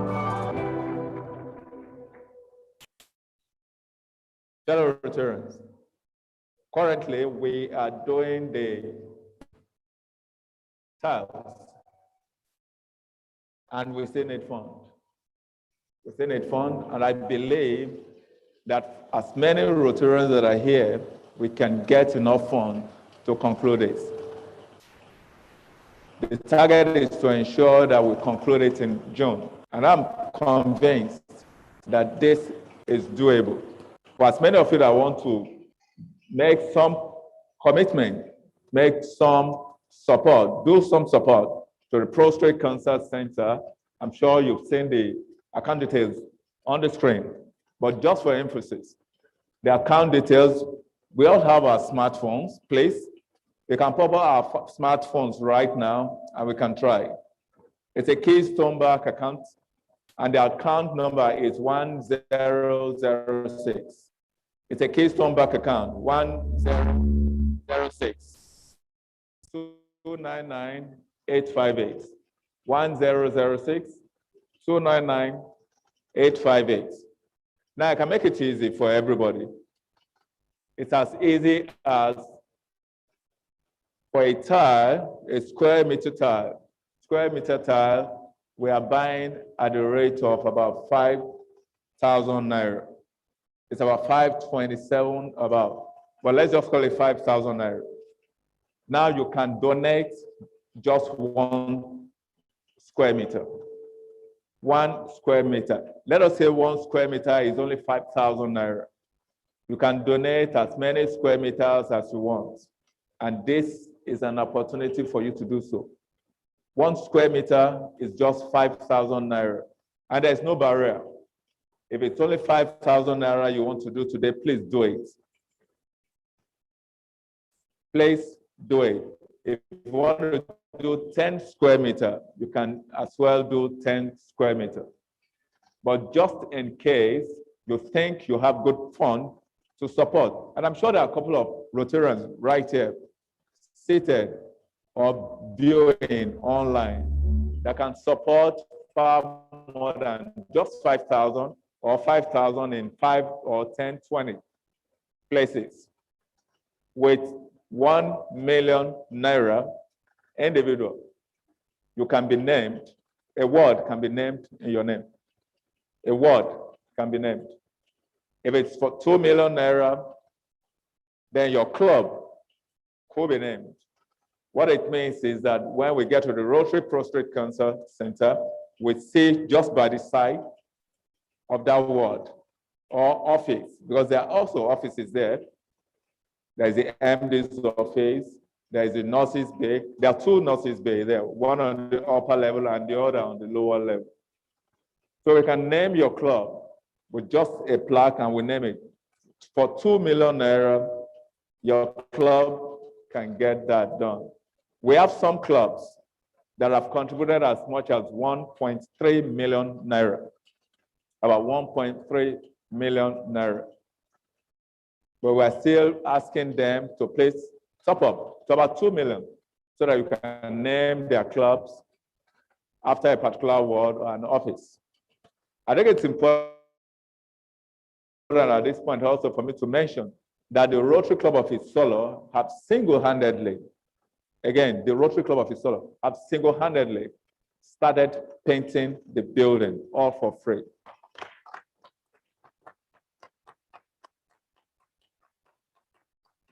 Fellow Rotarians, currently we are doing the tiles and we still need fund. We still need fund, and I believe that as many Rotarians that are here, we can get enough fund to conclude this. The target is to ensure that we conclude it in June, and I'm convinced that this is doable. For as many of you that want to make some commitment, make some support, do some support to the Prostate Cancer Center. I'm sure you've seen the account details on the screen, but just for emphasis, the account details, we all have our smartphones, please. We can pop up our smartphones right now and we can try. It's a Keystone Bank account and the account number is 1006. It's a Keystone Bank account, 1006 299 858. 1006 299-858. Now I can make it easy for everybody. It's as easy as for a tile, a square meter tile, we are buying at the rate of about 5,000 naira. It's about 527 about, but let's just call it 5,000 naira. Now you can donate just 1 square meter. 1 square meter. Let us say 1 square meter is only 5,000 naira. You can donate as many square meters as you want. And this is an opportunity for you to do so. 1 square meter is just 5,000 naira. And there's no barrier. If it's only 5,000 naira you want to do today, please do it. Please do it. If you want to do 10 square meter, you can as well do 10 square meter. But just in case you think you have good fund to support, and I'm sure there are a couple of Rotarians right here, seated or viewing online, that can support far more than just 5,000 or 5,000 in 5 or 10, 20 places. With 1 million naira individual, you can be named, a word can be named in your name. A word can be named. If it's for 2 million naira, then your club could be named. What it means is that when we get to the Rotary Prostate Cancer Center, we see just by the side of that ward or office, because there are also offices there. There's the MD's office, there's the nurses' bay. There are 2 nurses' bay there, one on the upper level and the other on the lower level. So we can name your club with just a plaque and we name it. For 2 million naira, your club can get that done. We have some clubs that have contributed as much as 1.3 million naira, about 1.3 million naira. But we're still asking them to please top up to about 2 million so that you can name their clubs after a particular ward or an office. I think it's important at this point also for me to mention that the Rotary Club of Isolo have single-handedly, again, the Rotary Club of Isolo have single-handedly started painting the building, all for free.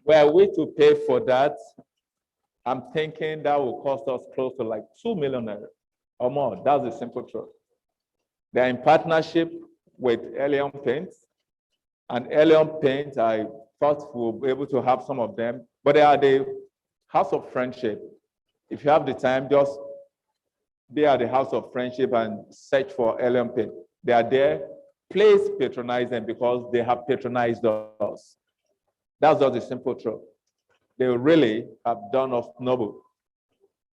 Were we to pay for that, I'm thinking that will cost us close to like 2 million naira or more. That's the simple truth. They're in partnership with Elion Paints, and Elion Paint, I thought we'll be able to have some of them, but they are the House of Friendship. If you have the time, just be at the House of Friendship and search for Elion Paint. They are there. Please patronize them because they have patronized us. That's just the simple truth. They really have done us noble.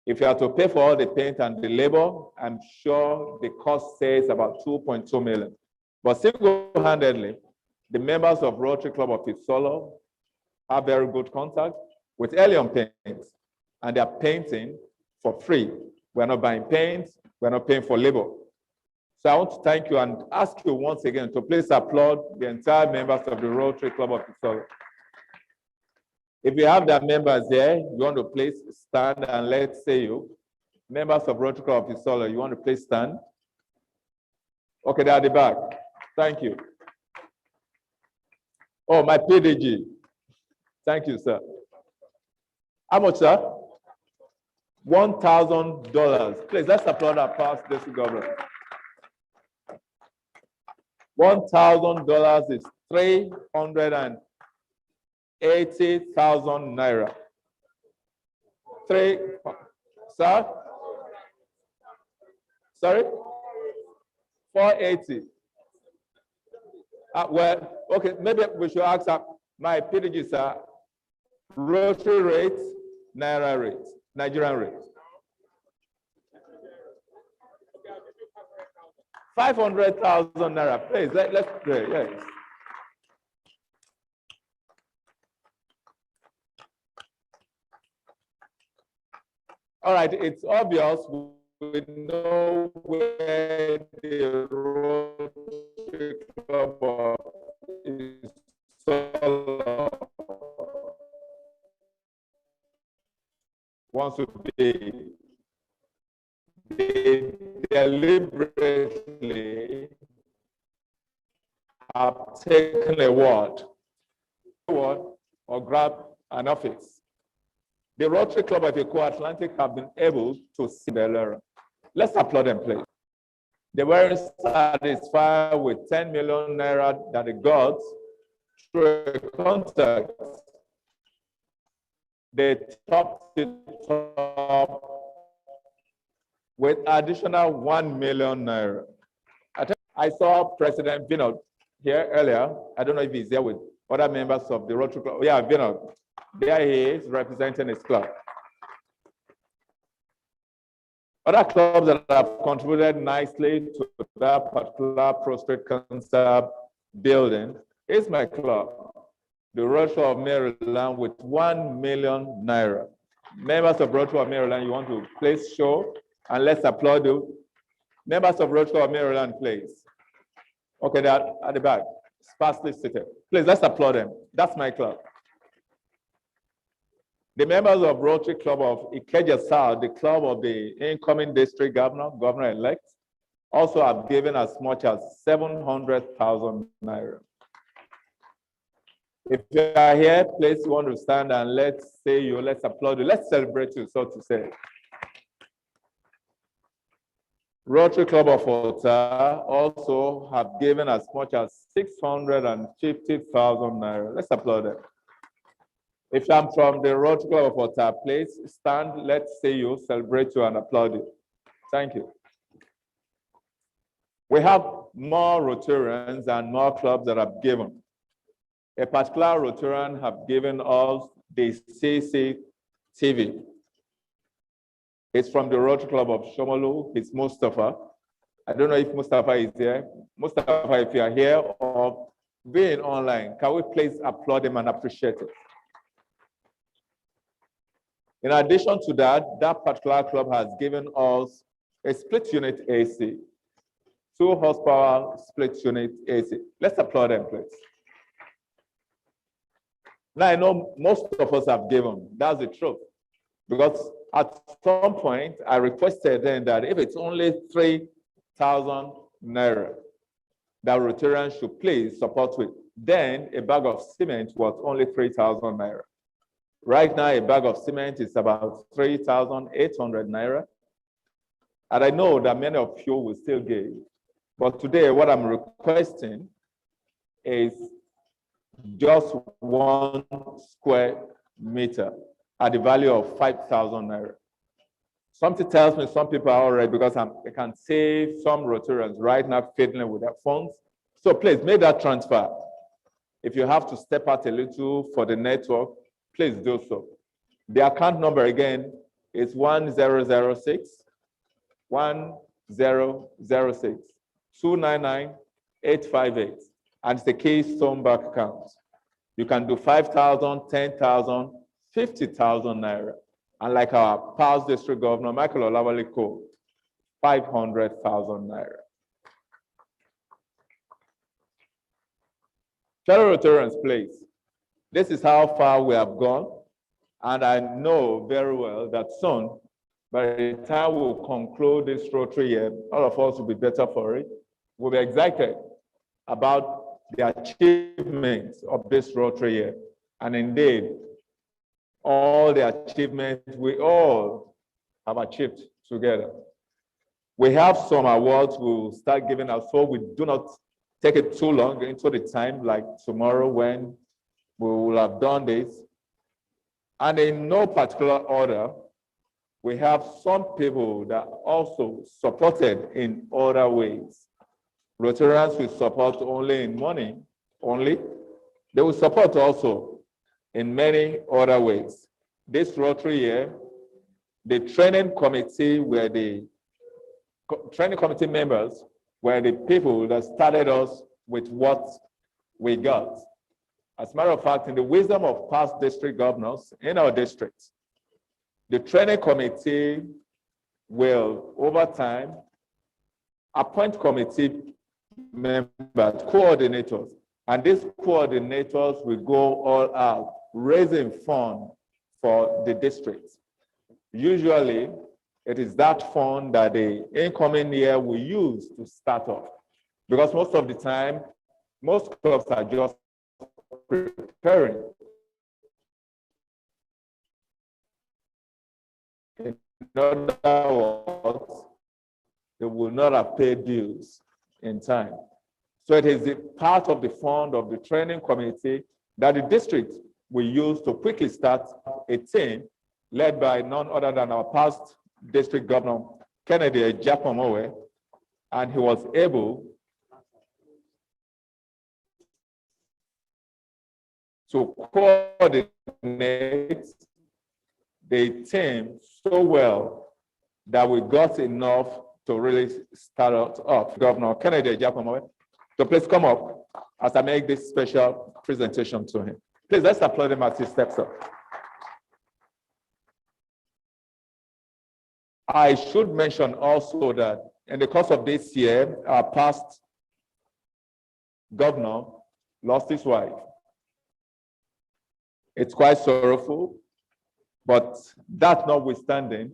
If you have to pay for all the paint and the labor, I'm sure the cost says about 2.2 million. But single-handedly, the members of Rotary Club of Isolo have very good contact with Elion Paints, and they're painting for free. We're not buying paint, we're not paying for labor. So I want to thank you and ask you once again to please applaud the entire members of the Rotary Club of Isolo. If you have their members there, you want to please stand and let's say you. Members of Rotary Club of Isolo, you want to please stand? Okay, they're at the back. Thank you. Oh, my PDG. Thank you, sir. How much, sir? $1,000. Please, let's applaud our past district governor. $1,000 is 380,000 naira. Sir? Sorry? 480. Well, okay, maybe we should ask my PDG, sir. Rotary rate, Naira rate, Nigerian rate. 500,000 naira. Please, let's pray. Yes. All right, it's obvious we know where the Rotary Club is wants to be. They deliberately have taken a word or grab an office. The Rotary Club of Eco Atlantic have been able to see the error. Let's applaud them, please. They weren't satisfied with 10 million naira that they got through a contact. They topped it up with additional 1 million naira. I saw President Vinod here earlier. I don't know if he's there with other members of the Rotary Club. Yeah, Vinod. There he is representing his club. Other clubs that have contributed nicely to that particular prostrate concept building is my club, the Rotary of Maryland, with 1 million naira. Members of Rotary of Maryland, you want to please show, and let's applaud you. Members of Rotary of Maryland, please. Okay, they're at the back, sparsely seated. Please, let's applaud them. That's my club. The members of Rotary Club of Ikeja South, the club of the incoming district governor-elect, also have given as much as 700,000 naira. If you are here, please you want to stand and let's applaud you, let's celebrate you, so to say. Rotary Club of Ota also have given as much as 650,000 naira. Let's applaud them. If I'm from the Rotary Club of Ota, please stand, let's see you, celebrate you, and applaud you. Thank you. We have more Rotarians and more clubs that have given. A particular Rotarian have given us the CCTV. It's from the Rotary Club of Shomolu. It's Mustafa. I don't know if Mustafa is there. Mustafa, if you are here or being online, can we please applaud him and appreciate it? In addition to that, that particular club has given us a split unit AC, 2 horsepower split unit AC. Let's applaud them, please. Now, I know most of us have given, that's the truth. Because at some point, I requested then that if it's only 3,000 naira, that Rotarians should please support with. Then a bag of cement was only 3,000 naira. Right now, a bag of cement is about 3,800 naira. And I know that many of you will still give. But today, what I'm requesting is just 1 square meter at the value of 5,000 naira. Something tells me some people are already, because I can see some Rotarians right now fiddling with their phones. So please make that transfer. If you have to step out a little for the network, please do so. The account number again is 1006 299 858, and it's the Keystone Bank account. You can do 5,000, 10,000, 50,000 naira. And like our past district governor, Michael Olawale called, 500,000 naira. Fellow Rotarians, please. This is how far we have gone. And I know very well that soon, by the time we'll conclude this Rotary year, all of us will be better for it. We'll be excited about the achievements of this Rotary year. And indeed, all the achievements we all have achieved together. We have some awards we'll start giving out, so we do not take it too long into the time, like tomorrow when we will have done this. And in no particular order, we have some people that also supported in other ways. Rotarians will support only in money, only. They will support also in many other ways. This Rotary year, the training committee members were the people that started us with what we got. As a matter of fact, in the wisdom of past district governors in our districts, the training committee will, over time, appoint committee members, coordinators, and these coordinators will go all out, raising funds for the district. Usually, it is that fund that the incoming year will use to start off. Because most of the time, most clubs are just preparing. In other words, they will not have paid dues in time. So it is a part of the fund of the training committee that the district will use to quickly start a team led by none other than our past district governor, Kennedy Japamowe, and he was able to coordinate the team so well that we got enough to really start off. Governor Kennedy Japamowe, so please come up as I make this special presentation to him. Please, let's applaud him as he steps up. I should mention also that in the course of this year, our past governor lost his wife. It's quite sorrowful, but that notwithstanding,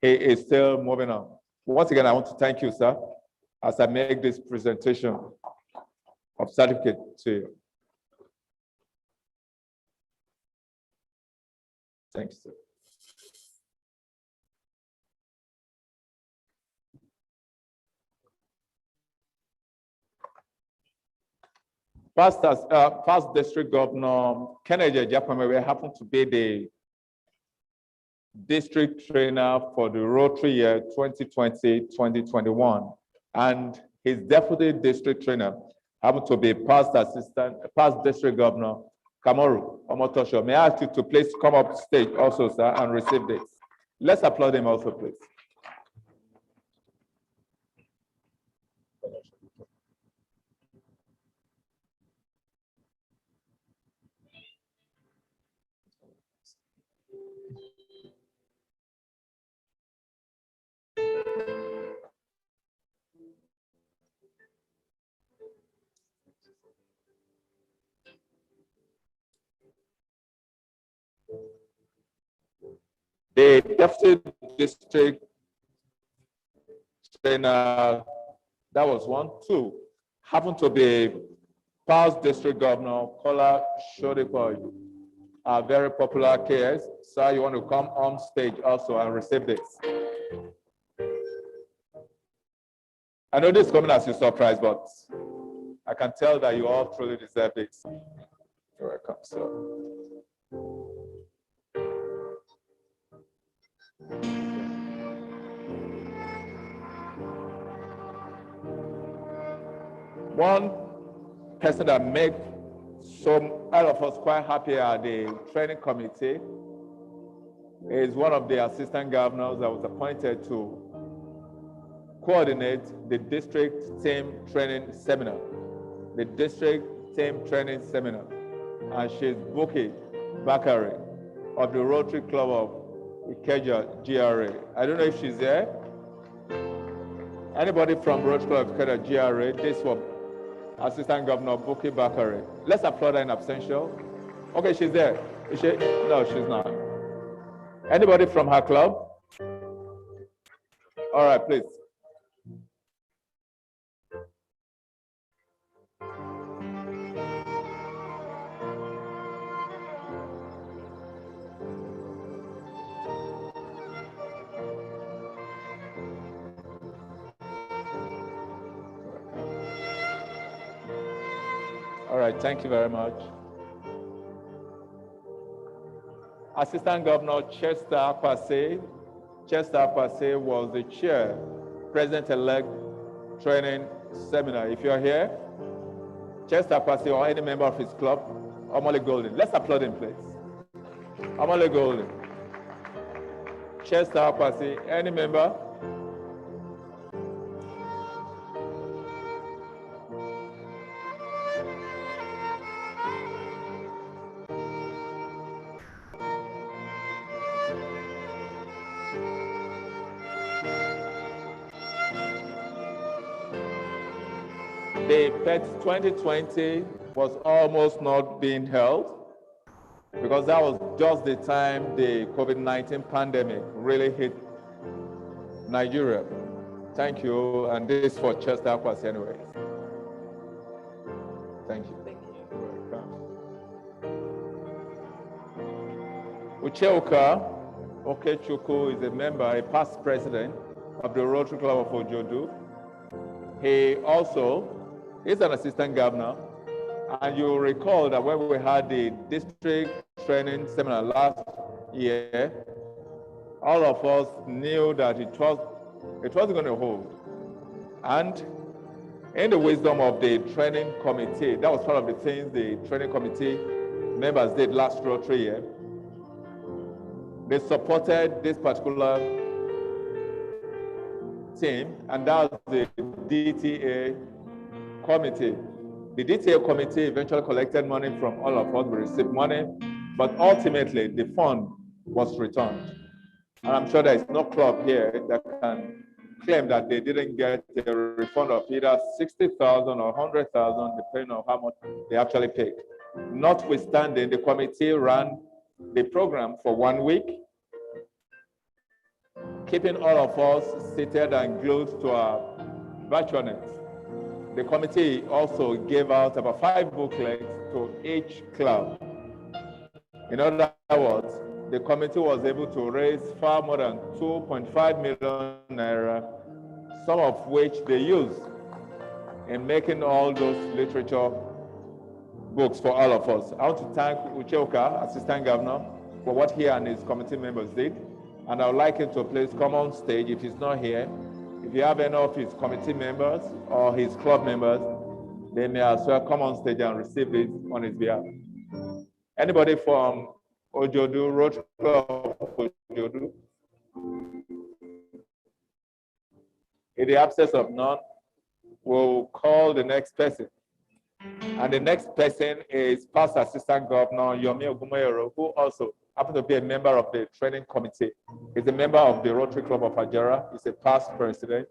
he is still moving on. Once again, I want to thank you, sir, as I make this presentation of certificate to you. Thanks, sir. Past District Governor Kennedy Japamowe happened to be the district trainer for the Rotary year 2020-2021, and his deputy district trainer happened to be past District Governor Kamoru Omotosho. May I ask you to please come up stage also, sir, and receive this. Let's applaud him also, please. The deputy district trainer, that was 1, 2, happened to be past district governor Kola Shodipoy, a very popular case. Sir, you want to come on stage also and receive this. I know this is coming as a surprise, but I can tell that you all truly deserve it. You're welcome, sir. One person that made all of us quite happy at the training committee is one of the assistant governors that was appointed to coordinate the district team training seminar. The district team training seminar. And she's Buki Bakari of the Rotary Club of Ikeja GRA. I don't know if she's there. Anybody from Rotary Club of Ikeja GRA? This one. Assistant Governor Buki Bakari. Let's applaud her in absentia. Okay, she's there. Is she? No, she's not. Anybody from her club? All right, please. All right, thank you very much. Assistant Governor Chester Akwase. Chester Akwase was the chair, President-elect training seminar. If you're here, Chester Akwase or any member of his club, Omole Golden. Let's applaud him, please. Omole Golden. Chester Akwase, any member? The PET 2020 was almost not being held because that was just the time the COVID-19 pandemic really hit Nigeria. Thank you, and this for Chester Aquas anyways. Thank you. Ucheoka Okechukwu is a member, a past president of the Rotary Club of Ojodu. He also is an assistant governor. And you recall that when we had the district training seminar last year, all of us knew that it wasn't going to hold. And in the wisdom of the training committee, that was part of the things the training committee members did last Rotary year. They supported this particular team, and that was the DTA committee. The DTA committee eventually collected money from all of us. We received money, but ultimately the fund was returned. And I'm sure there is no club here that can claim that they didn't get a refund of either 60,000 or 100,000, depending on how much they actually paid. Notwithstanding, the committee ran the program for 1 week, keeping all of us seated and glued to our virtual nets. The committee also gave out about 5 booklets to each club. In other words, the committee was able to raise far more than 2.5 million naira, some of which they used in making all those literature books for all of us. I want to thank Ucheoka, Assistant Governor, for what he and his committee members did. And I would like him to please come on stage if he's not here. If you have any of his committee members or his club members, they may as well come on stage and receive this on his behalf. Anybody from Ojodu, Rotary Club of Ojodu? In the absence of none, we'll call the next person. And the next person is Past Assistant Governor Yomi Ogumayoro, who also happens to be a member of the training committee. He's a member of the Rotary Club of Ajara. He's a past president.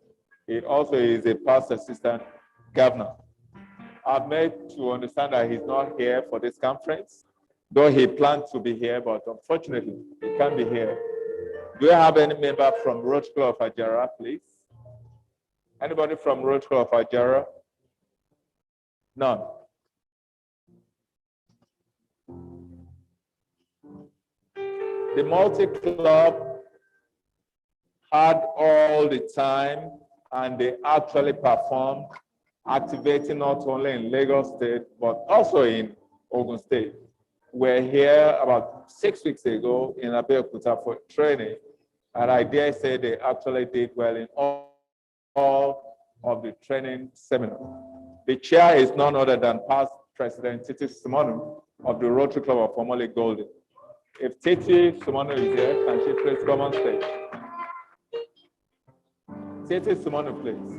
He also is a past assistant governor. I've made to understand that he's not here for this conference, though he planned to be here, but unfortunately, he can't be here. Do you have any member from Rotary Club of Ajara, please? Anybody from Rotary Club of Ajara? None. The multi-club had all the time, and they actually performed, activating not only in Lagos State, but also in Ogun State. We're here about 6 weeks ago in Abeokuta for training, and I dare say they actually did well in all of the training seminars. The chair is none other than past President Titi Simonu of the Rotary Club of Omole Golden. If Titi Simonu is here, can she please come on stage? Titi Simonu, please.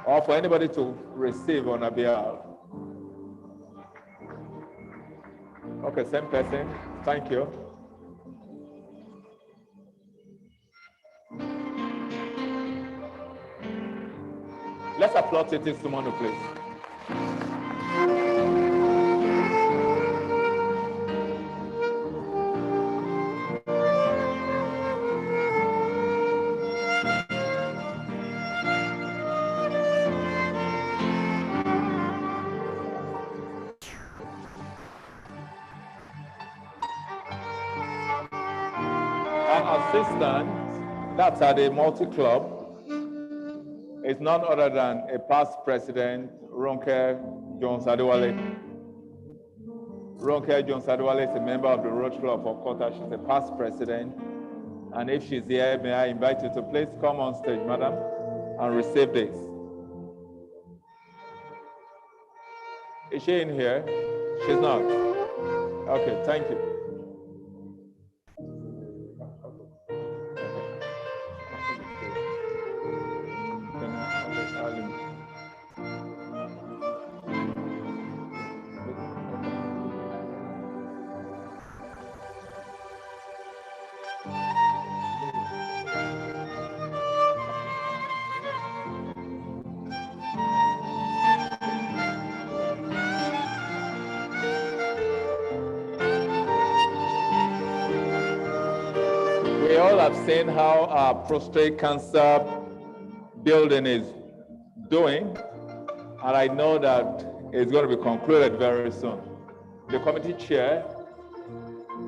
Or for anybody to receive on her behalf. Okay, same person. Thank you. Let's applaud Titi Simonu, please. Assistant, that's at a multi-club, is none other than a past president, Ronke Jones-Adewale. Ronke Jones-Adewale is a member of the Rotary Club of Okota. She's a past president. And if she's here, may I invite you to please come on stage, madam, and receive this. Is she in here? She's not. Okay, thank you. We all have seen how our prostate cancer building is doing, and I know that it's going to be concluded very soon. The committee chair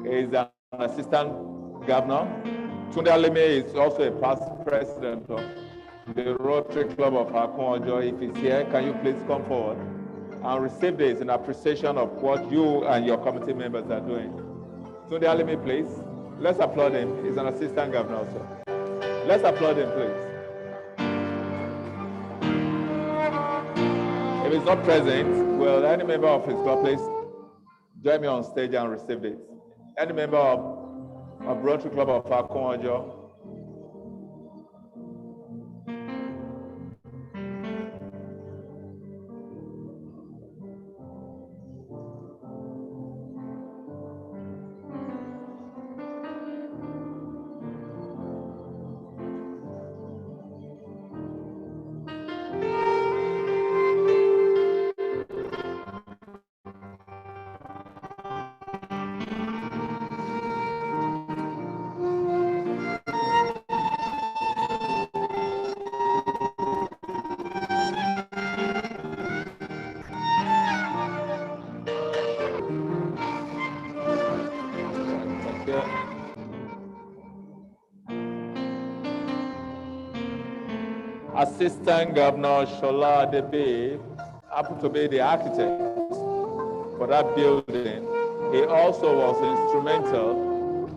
is an assistant governor. Tunde Alime is also a past president of the Rotary Club of Akunjo. If he's here, can you please come forward and receive this in appreciation of what you and your committee members are doing. Tunde Alime, please. Let's applaud him. He's an assistant governor also. Let's applaud him, please. If he's not present, will any member of his club please join me on stage and receive this? Any member of Rotary Club of Akunjo? Assistant Governor Shola Adebe happened to be the architect for that building. He also was instrumental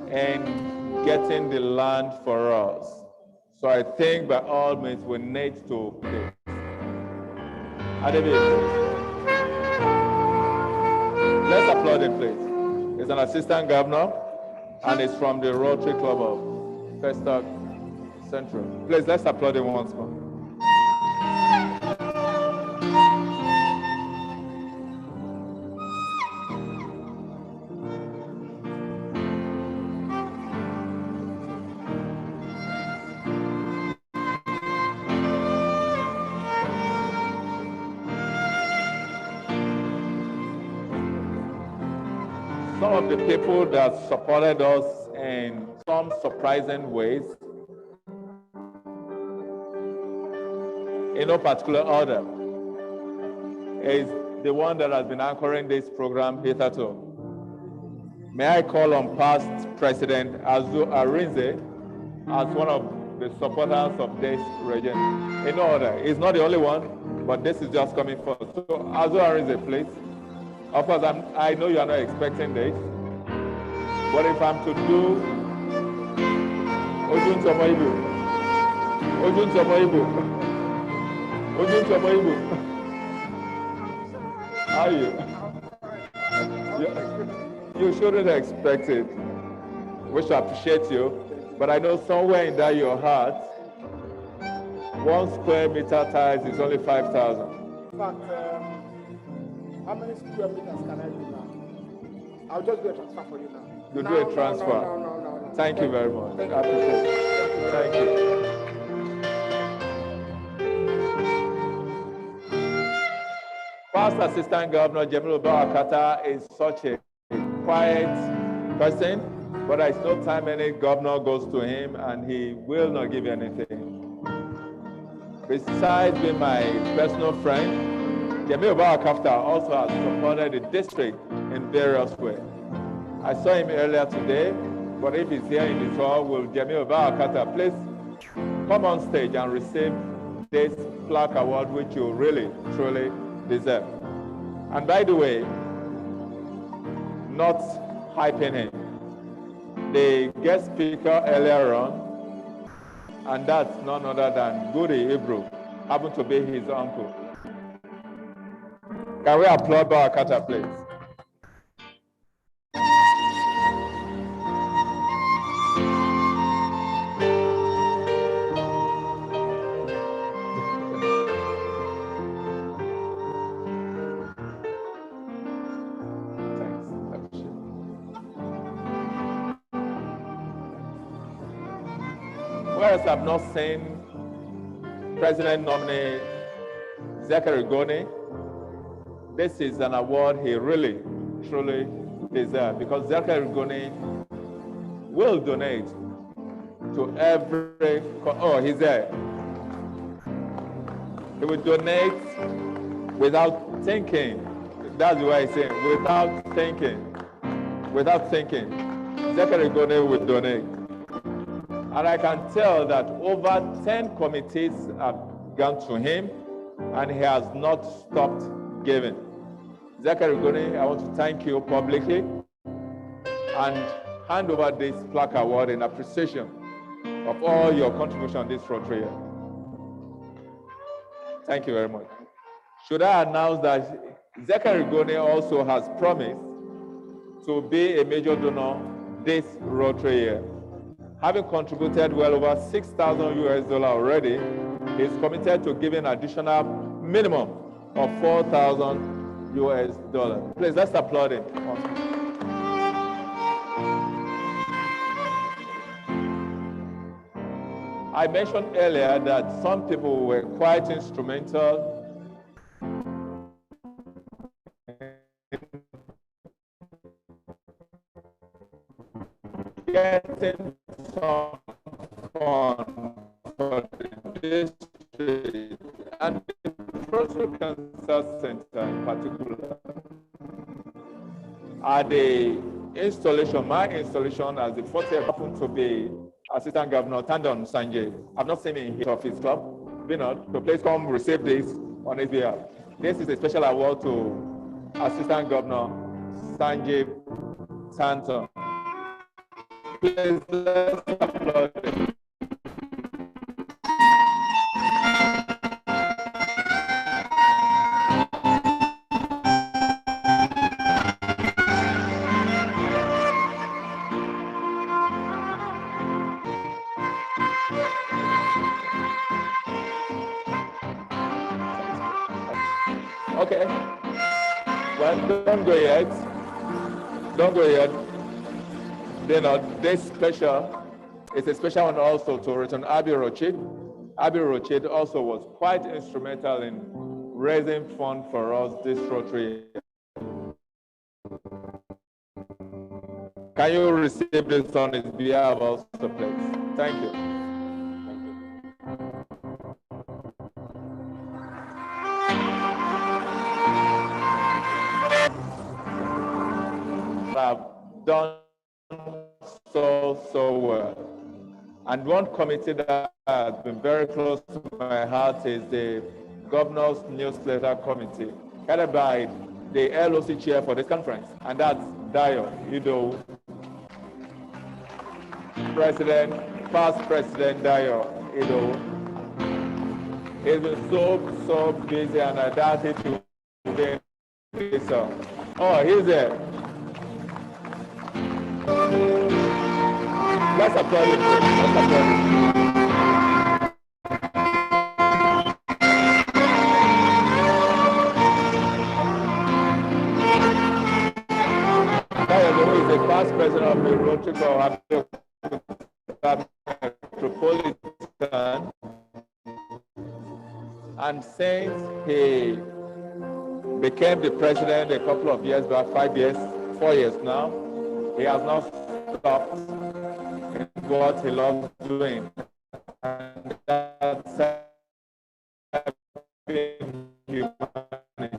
in getting the land for us. So I think by all means we need to play. Adebe, let's applaud him, please. He's an assistant governor and he's from the Rotary Club of Festac Central. Please, let's applaud him once more. Some of the people that supported us in some surprising ways, in no particular order, is the one that has been anchoring this program hitherto. May I call on past President Azu Arinze as one of the supporters of this region. In no order, he's not the only one, but this is just coming first. So Azu Arinze, please. Of course, I know you are not expecting this, but if I'm to do Ojun Tomoibu, Ojun Tomoibu, Ojun Tomoibu, how are you? You shouldn't expect it. We should appreciate you, but I know somewhere in that your heart, 1 square meter tiles is only 5,000. In fact, how many square meters can I do now? I'll just do a transfer for you now. You do a transfer. No. Thank you very much. I appreciate it. Thank you. Past Assistant Governor Jamilu Barakata is such a quiet person, but there's no time any governor goes to him and he will not give you anything. Besides being my personal friend, Jamilu Barakata also has supported the district in various ways. I saw him earlier today, but if he's here in this hall, will Jamilu Barakata please come on stage and receive this plaque award, which you really, truly deserve. And by the way, not hyping him, the guest speaker earlier on, and that's none other than Goody Ibru, happened to be his uncle. Can we applaud Barakata, please? Whereas I've not seen President nominee Zachary Goni, this is an award he really, truly deserves, because Zachary Goni will donate to every, oh, he's there. He will donate without thinking. That's what he's saying, without thinking. Without thinking. Zachary Gone will donate. And I can tell that over 10 committees have gone to him, and he has not stopped giving. Zachary Gone, I want to thank you publicly and hand over this plaque award in appreciation of all your contribution this Rotary year. Thank you very much. Should I announce that Zachary Gone also has promised to be a major donor this Rotary year. Having contributed well over $6,000 already, he's committed to giving additional minimum of $4,000. Please, let's applaud him. I mentioned earlier that some people were quite instrumental getting some fund for the district and the Rotary Cancer Center in particular. At the installation, my installation as the 40th happened to be Assistant Governor Tandon Sanjay. I've not seen him here of his club, Vinod, so please come receive this on his behalf. This is a special award to Assistant Governor Sanjay Tanton. Please, let's applaud him. Okay. Well, don't go yet. Don't go yet. You know, this special is a special one also to return Abi Rochid. Abi Rochid also was quite instrumental in raising funds for us this Rotary. Can you receive this on his behalf also, please? Thank you. Have done so well. And one committee that has been very close to my heart is the Governor's Newsletter Committee, headed by the LOC chair for this conference, and that's Dio, past President Dio, He's been so busy, and I doubt it to be so. Oh, he's there. Let's applaud him. Let's applaud him. Who is the past president of the Rotary Metropolitan, and since he became the president a couple of years back, 4 years now, he has not stopped in what he loves doing. And that's helping humanity.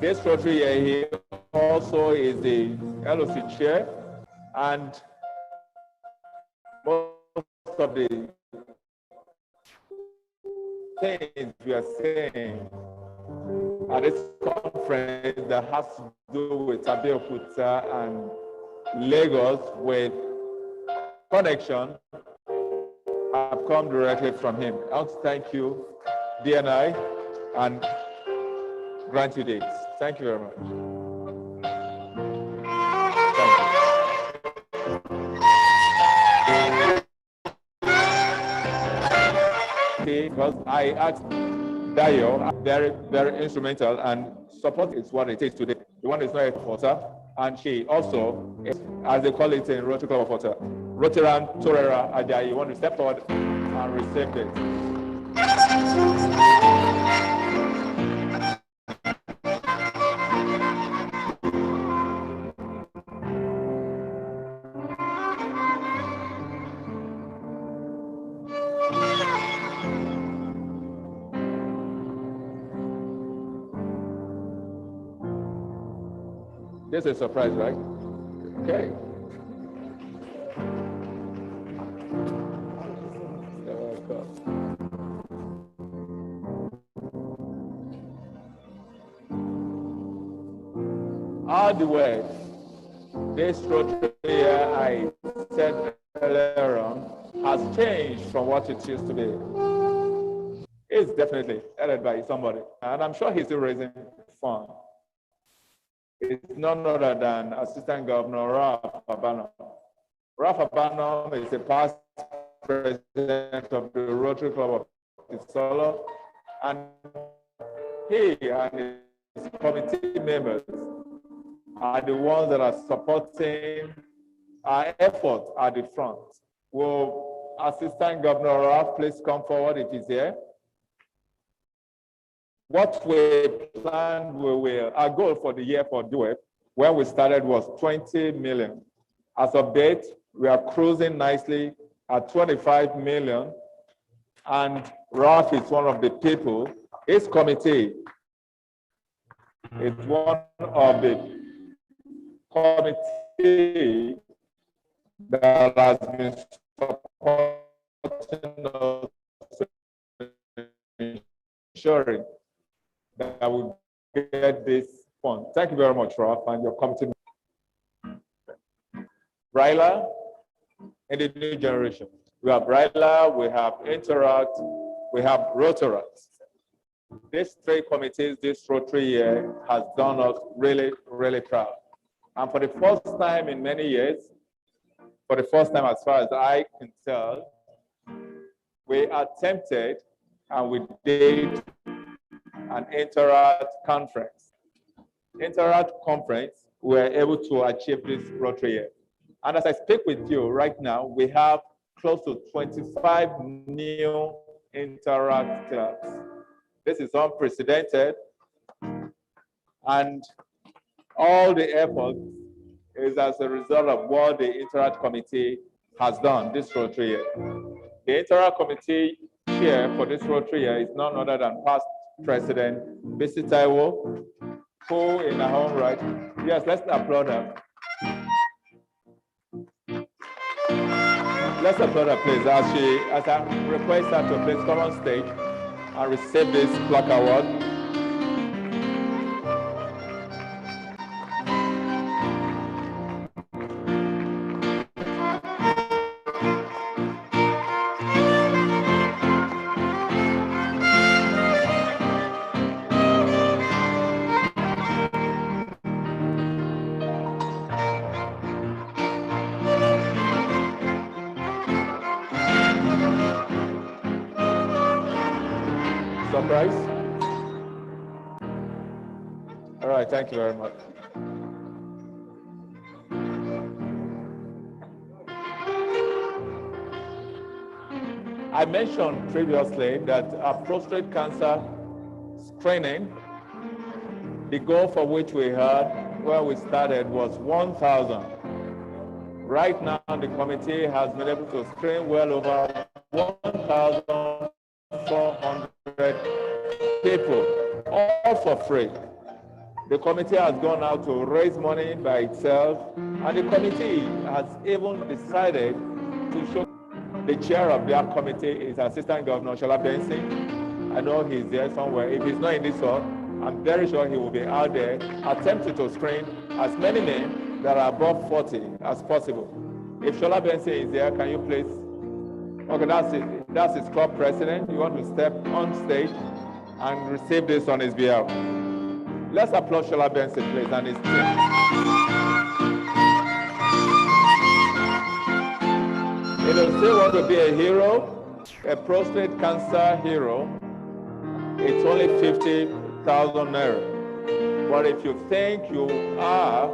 This Rotary year, he also is the LOC chair, and most of the things we are saying at this conference that has to do with Abeokuta and Lagos with connection have come directly from him. I want to thank you, DNI, and grant you dates. Thank you very much. Because I asked Dio, very instrumental, and support is what it is today. The one is not a supporter, and she also, as they call it in Rotary Club of Water, Rotaran Torera Ajayi. You want to step forward and receive it. This is a surprise, right? Okay. All the way, this Rotary I said earlier on has changed from what it used to be. It's definitely headed by somebody, and I'm sure he's still raising funds. It's none other than Assistant Governor Ralph Abanom. Ralph Abanom is a past president of the Rotary Club of Isolo, and he and his committee members are the ones that are supporting our effort at the front. Will Assistant Governor Ralph please come forward if he's here? What we planned, our goal for the year for DUEP, when we started was 20 million. As of date, we are cruising nicely at 25 million. And Ralph is one of the people, his committee is one of the committee that has been supporting us, ensuring that we get this fund. Thank you very much, Ralph, and your committee. Bryla in the new generation. We have Bryla, we have Interact, we have Rotary. These three committees this Rotary year has done us really, really proud. And for the first time in many years, for the first time as far as I can tell, we attempted and we did an Interact conference. Interact conference, we were able to achieve this Rotary year. And as I speak with you right now, we have close to 25 new Interact clubs. This is unprecedented, and all the effort is as a result of what the Interact Committee has done this Rotary year. The Interact Committee chair for this Rotary year is none other than past President Bisi Taiwo, who in her own right, yes, let's applaud her. Let's applaud her, please, as I request her to please come on stage and receive this plaque award. Surprise? All right, thank you very much. I mentioned previously that prostate cancer screening, the goal for which we had where we started was 1,000. Right now, the committee has been able to screen well over 1,400 people, all for free. The committee has gone out to raise money by itself, and the committee has even decided to show. The chair of their committee is Assistant Governor Shola Benson. I know he's there somewhere. If he's not in this hall, I'm very sure he will be out there attempting to screen as many men that are above 40 as possible. If Shola Benson is there, can you please? Okay, that's his club president. You want to step on stage and receive this on his behalf. Let's applaud Shola Benson, please, and his team. If you still want to be a hero, a prostate cancer hero, it's only 50,000 naira. But if you think you are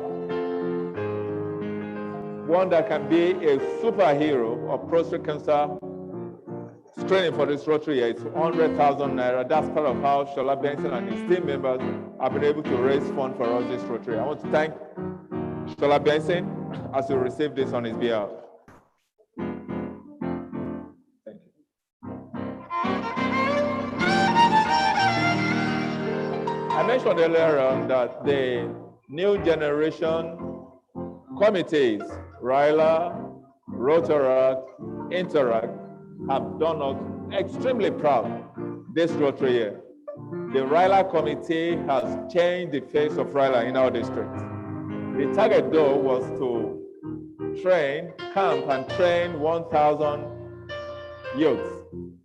one that can be a superhero of prostate cancer screening for this Rotary year, it's 100,000 naira. That's part of how Shola Benson and his team members have been able to raise funds for us this Rotary. I want to thank Shola Benson as you receive this on his behalf. I mentioned earlier on that the new generation committees, RILA, Rotary, Interact, have done us extremely proud this Rotary year. The RILA committee has changed the face of RILA in our district. The target though was to camp and train 1,000 youths.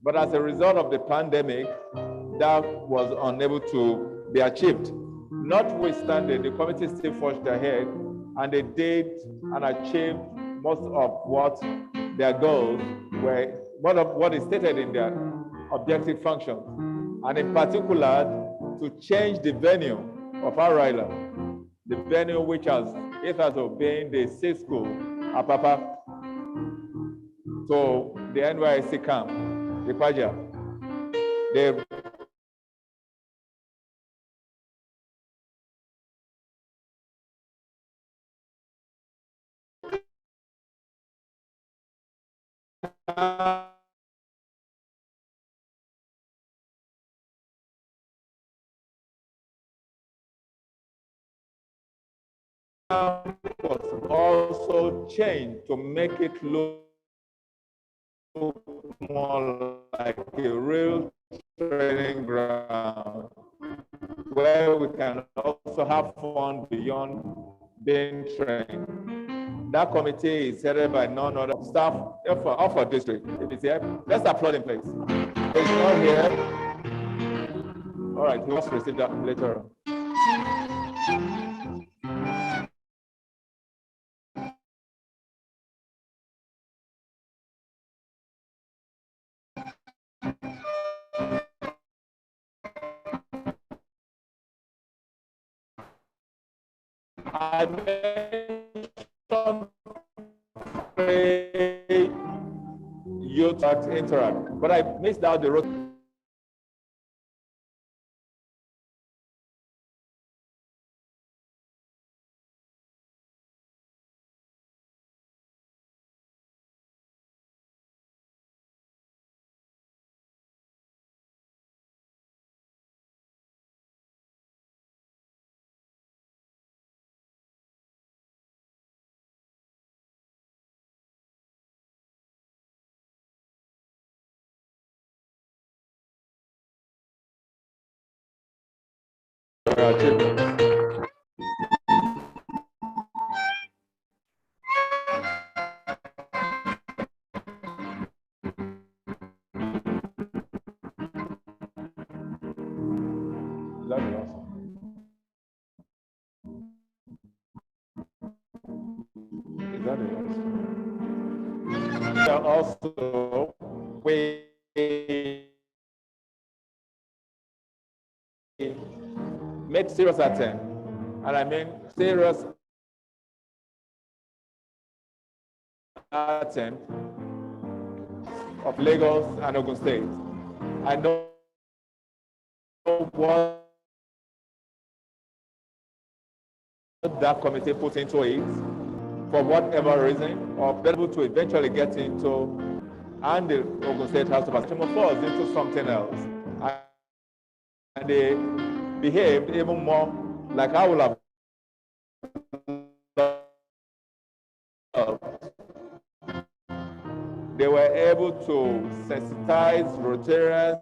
But as a result of the pandemic, that was unable to be achieved. Notwithstanding, the committee still forged ahead and they did and achieved most of what their goals were, what is stated in their objective functions. And in particular, to change the venue of our RILA, the venue which has obeying the state school, Apapa, to the NYSC camp, the Paja. They was also changed to make it look more like a real training ground where we can also have fun beyond being trained. That committee is headed by none other staff of our district. If it's here, let's applaud him, please. It's not here. All right, we must receive that later on. I mentioned youth interact, but I missed out the road. Also, we made serious attempt, and I mean serious attempt of Lagos and Ogun State. I know what that committee put into it for whatever reason, or be able to eventually get into, and the Ogun State House of Assembly into something else. And they behaved even more like I would have loved. They were able to sensitize Rotarians,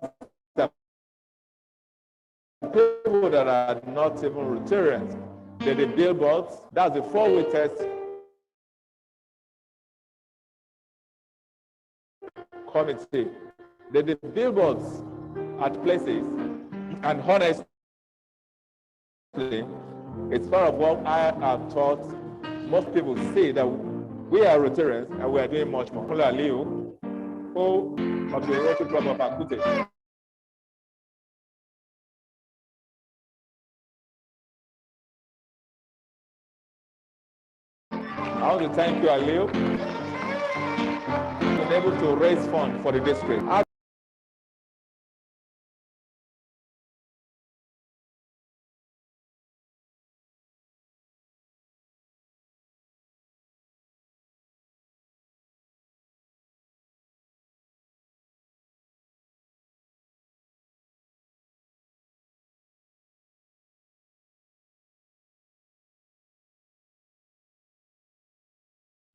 people that are not even Rotarians. They did billboards. That's the 4-way test committee. They did billboards at places, and honestly, it's part of what I have taught most people see that we are Rotarians and we are doing much more. Aliu, who of the Rotary Club of Akute. I want to thank you, Aliu, for being able to raise funds for the district.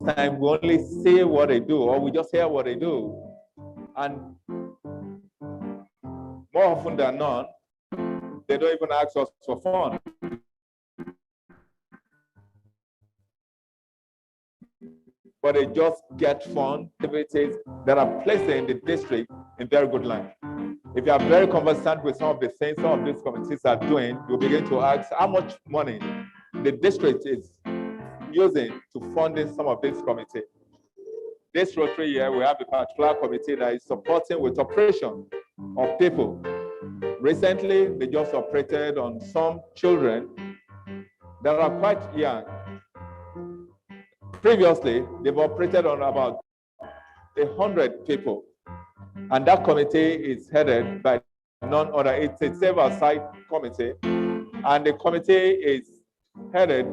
times we only say what they do, or we just hear what they do. And more often than not, they don't even ask us for fun. But they just get fun activities that are placing the district in very good light. If you are very conversant with some of the things some of these committees are doing, you begin to ask how much money the district is using to funding some of these committees. This Rotary year, we have a particular committee that is supporting with operation of people. Recently, they just operated on some children that are quite young. Previously, they've operated on about 100 people. And that committee is headed by none other. It's a save-aside committee. And the committee is headed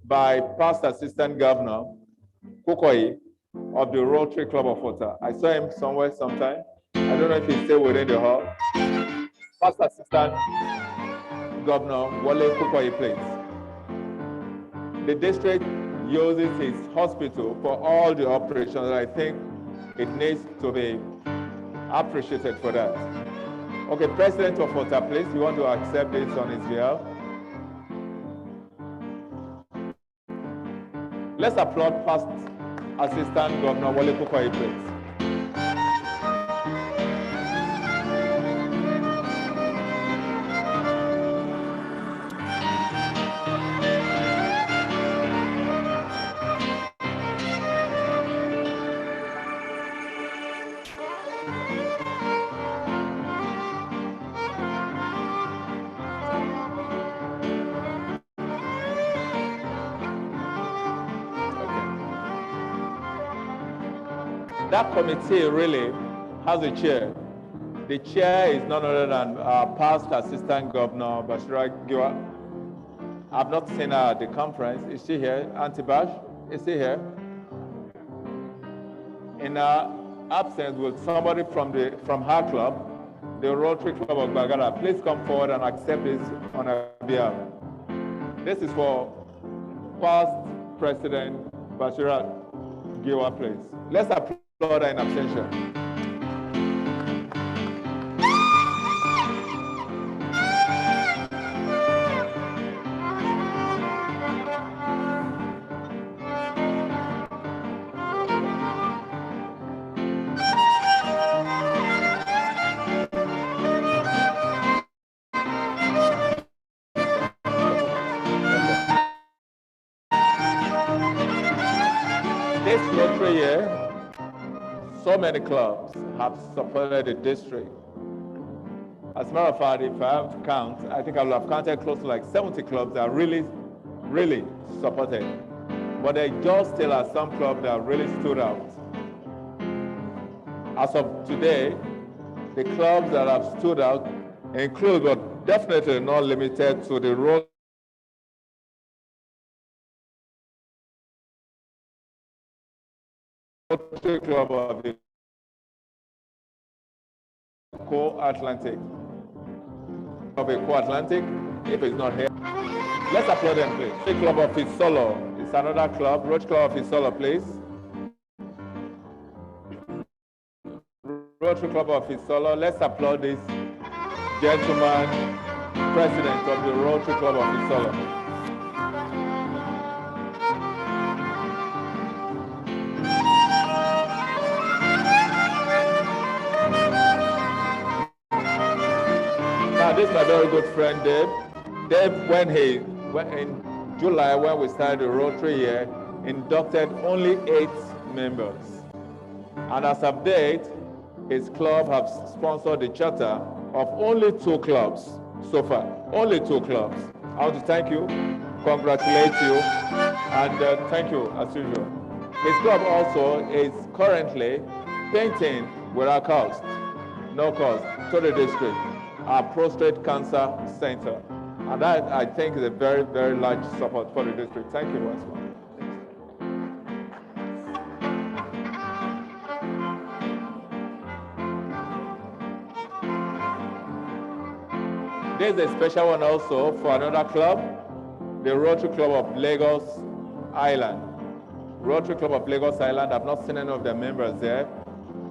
by Past Assistant Governor Kukoi of the Rotary Club of Water. I saw him somewhere sometime. I don't know if he's still within the hall. Past Assistant Governor Wale Kukoi Place. The district uses its hospital for all the operations. I think it needs to be appreciated for that. Okay, President of Water, please, you want to accept this on his behalf? Let's applaud Past Assistant Governor Wale Kukoi, please. That committee really has a chair. The chair is none other than Past Assistant Governor Bashira Giwa. I've not seen her at the conference. Is she here? Auntie Bash, is she here? In her absence, will somebody from her club, the Rotary Club of Bagara, please come forward and accept this on her behalf. This is for Past President Bashira Giwa, please. Let's applaud her in absentia. This Rotary year, so many clubs have supported the district. As a matter of fact, if I have to count, I think I will have counted close to like 70 clubs that really, really supported. But there just still are some clubs that really stood out. As of today, the clubs that have stood out include, but definitely not limited to, the Rotary Club of the Co-Atlantic. Of a Co-Atlantic, if it's not here. Let's applaud them, please. Rotary Club of Isolo is another club. Rotary Club of Isolo, please. Rotary Club of Isolo, let's applaud this gentleman, president of the Rotary Club of Isolo. This is my very good friend, Dave. Dave, when in July, when we started the Rotary year, inducted only 8 members. And as of date, his club has sponsored the charter of only 2 clubs so far. Only 2 clubs. I want to thank you, congratulate you, and thank you as usual. His club also is currently painting without cost, no cost, to the district, our prostate cancer center. And that, I think, is a very, very large support for the district. Thank you once more. There's a special one also for another club, the Rotary Club of Lagos Island. Rotary Club of Lagos Island. I've not seen any of their members there,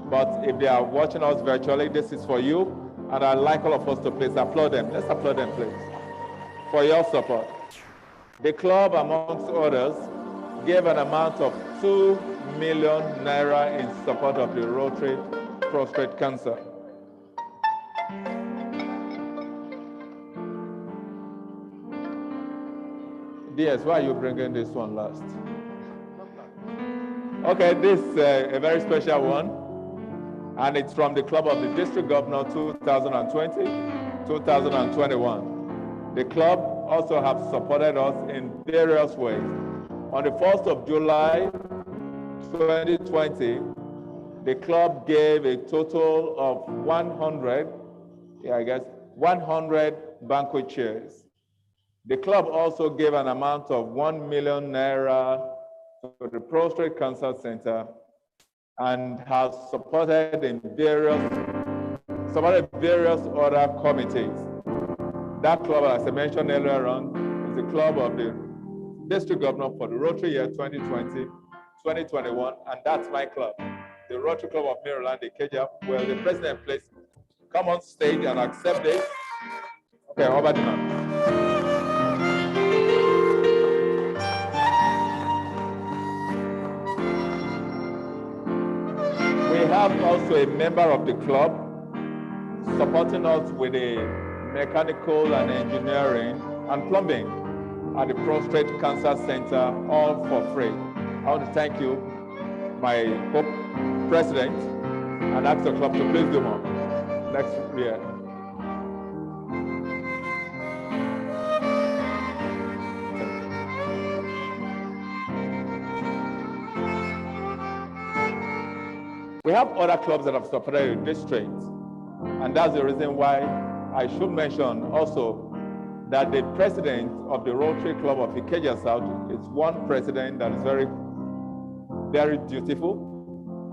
but if they are watching us virtually, this is for you, and I'd like all of us to please applaud them. Let's applaud them, please, for your support. The club, amongst others, gave an amount of 2 million naira in support of the Rotary prostate cancer. DS, why are you bringing this one last? Okay, this is a very special one, and it's from the Club of the District Governor 2020-2021. The club also have supported us in various ways. On the 1st of July 2020, the club gave a total of 100 banquet chairs. The club also gave an amount of 1 million naira to the Prostate Cancer Center and has supported various other committees. That club, as I mentioned earlier on, is the club of the District Governor for the Rotary year 2020-2021, and that's my club, the Rotary Club of Maryland, Ikeja. Well, the president, please come on stage and accept this. Okay, over to you. We have also a member of the club supporting us with the mechanical and engineering and plumbing at the Prostate Cancer Center, all for free. I want to thank you, my president, and ask the club to please do more next year. We have other clubs that have supported the district, and that's the reason why I should mention also that the president of the Rotary Club of Ikeja South is one president that is very, very dutiful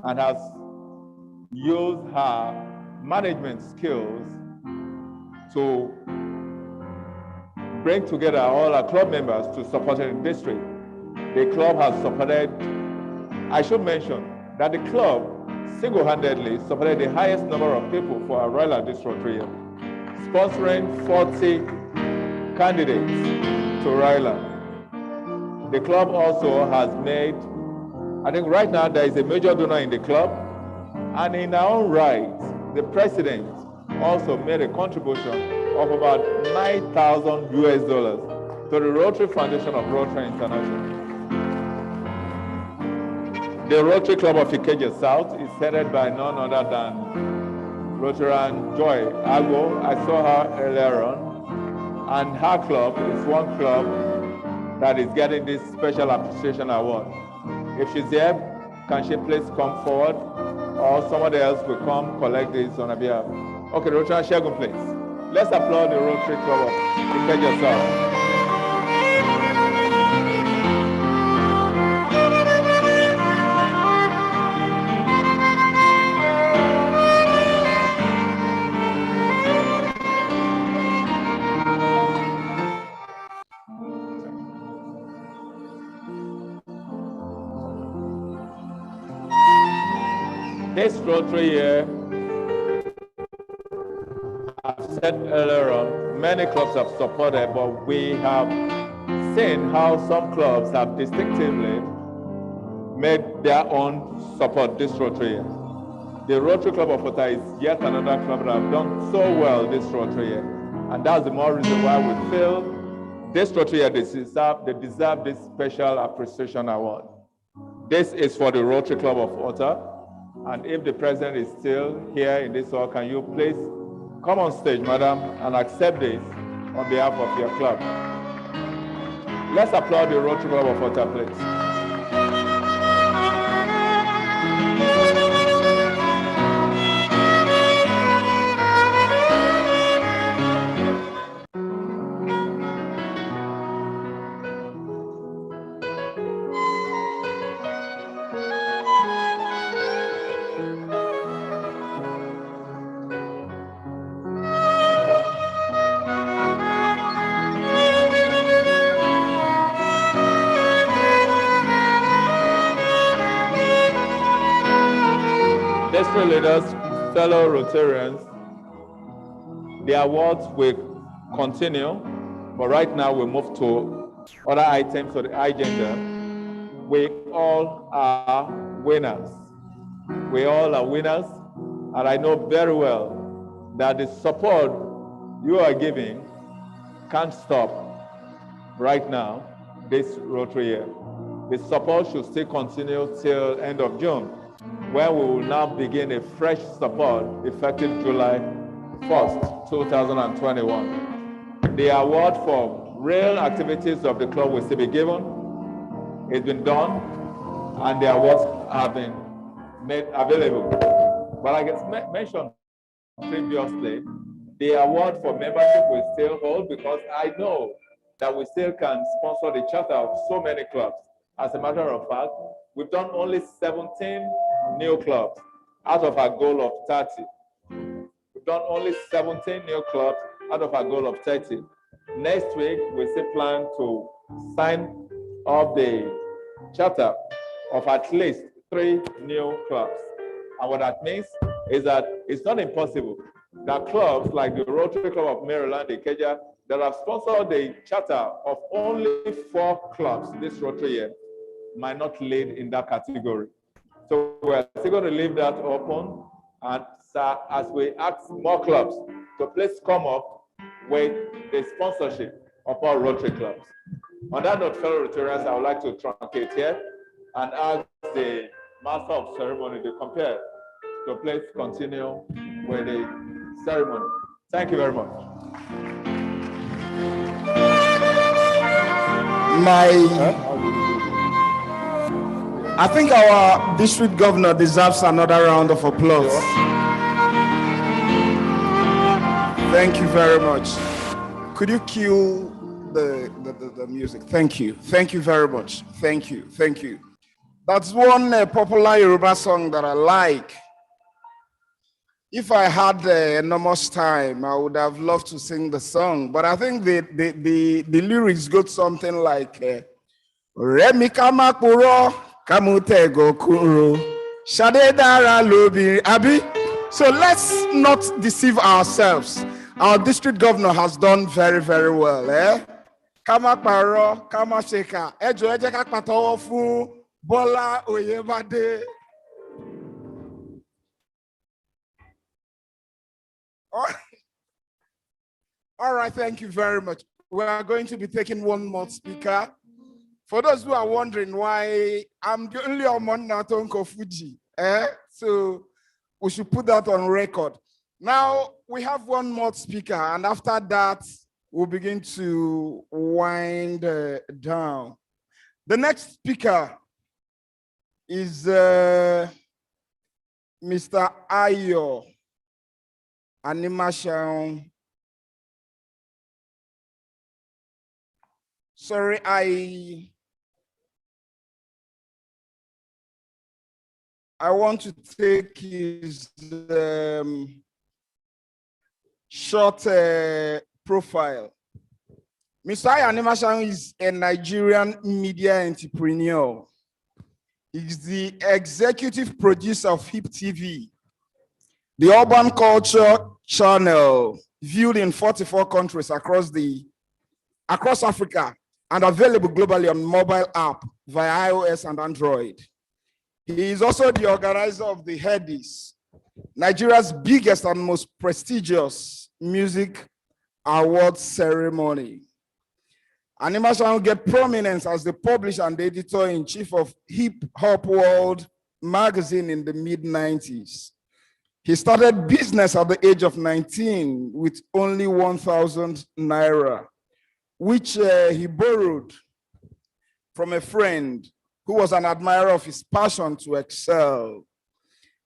and has used her management skills to bring together all our club members to support the district. The club has supported, I should mention that the club single-handedly supported the highest number of people for our Royal District year, sponsoring 40 candidates to Ryland. The club also has made, I think right now there is a major donor in the club, and in our own right, the president also made a contribution of about $9,000 to the Rotary Foundation of Rotary International. The Rotary Club of Ikeja South is headed by none other than Rotarian Joy Agbo. I saw her earlier on, and her club is one club that is getting this special appreciation award. If she's here, can she please come forward, or somebody else will come collect this on her behalf? Okay, Rotarian Shegun, please. Let's applaud the Rotary Club of Ikeja South. This Rotary year, I've said earlier on, many clubs have supported, but we have seen how some clubs have distinctively made their own support this Rotary year. The Rotary Club of Ota is yet another club that have done so well this Rotary year, and that's the more reason why we feel this Rotary year they deserve this special appreciation award. This is for the Rotary Club of Ota. And if the president is still here in this hall, can you please come on stage, madam, and accept this on behalf of your club. Let's applaud the Rotary Club of Ota, please. leaders, fellow Rotarians, the awards will continue, but right now we move to other items of the agenda. We all are winners. We all are winners, and I know very well that the support you are giving can't stop right now, this Rotary year. The support should still continue till end of June, where we will now begin a fresh support effective July 1st, 2021. The award for real activities of the club will still be given. It's been done, and the awards have been made available. But like I mentioned previously, the award for membership will still hold because I know that we still can sponsor the charter of so many clubs. As a matter of fact, we've done only 17 new clubs out of our goal of 30. We've done only 17 new clubs out of our goal of 30. Next week, we still plan to sign up the charter of at least 3 new clubs. And what that means is that it's not impossible that clubs like the Rotary Club of Maryland, Ikeja, that have sponsored the charter of only 4 clubs this Rotary year might not lead in that category. So we're still going to leave that open, and as we ask more clubs to please come up with the sponsorship of our Rotary clubs. On that note, fellow Rotarians, I would like to truncate here and ask the Master of Ceremony to compare to please continue with the ceremony. Thank you very much. I think our district governor deserves another round of applause. Thank you very much. Could you cue the music? Thank you. Thank you very much. Thank you. Thank you. That's one popular Yoruba song that I like. If I had enormous time, I would have loved to sing the song, but I think the lyrics go something like Remi Kamakuro Kamutego Kuro Shade Dara Lobi Abi. So let's not deceive ourselves. Our district governor has done very, very well. Kamakparo, Kamasheka, Ejo Ejeka Patowo fun Bola Oyebade. All right, thank you very much. We are going to be taking one more speaker. For those who are wondering why I'm the only one now Tonko Fuji, so we should put that on record. Now we have one more speaker, and after that, we'll begin to wind down. The next speaker is Mr. Ayo Animation. Sorry, I want to take his short profile. Mr. Animation is a Nigerian media entrepreneur. He's the executive producer of Hip TV, the urban culture channel viewed in 44 countries across Africa and available globally on mobile app via iOS and Android. He is also the organizer of the Headies, Nigeria's biggest and most prestigious music awards ceremony. Animation will get prominence as the publisher and editor-in-chief of Hip Hop World magazine in the mid-90s. He started business at the age of 19 with only 1,000 naira, which he borrowed from a friend who was an admirer of his passion to excel.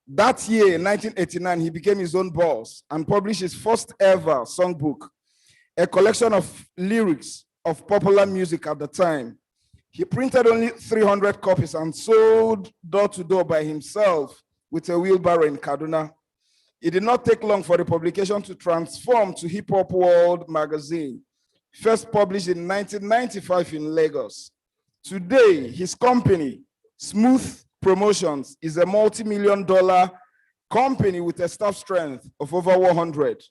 That year, in 1989, he became his own boss and published his first ever songbook, a collection of lyrics of popular music at the time. He printed only 300 copies and sold door to door by himself with a wheelbarrow in Kaduna. It did not take long for the publication to transform to Hip Hop World magazine, first published in 1995 in Lagos. Today, his company, Smooth Promotions, is a multi-million-dollar company with a staff strength of over 100,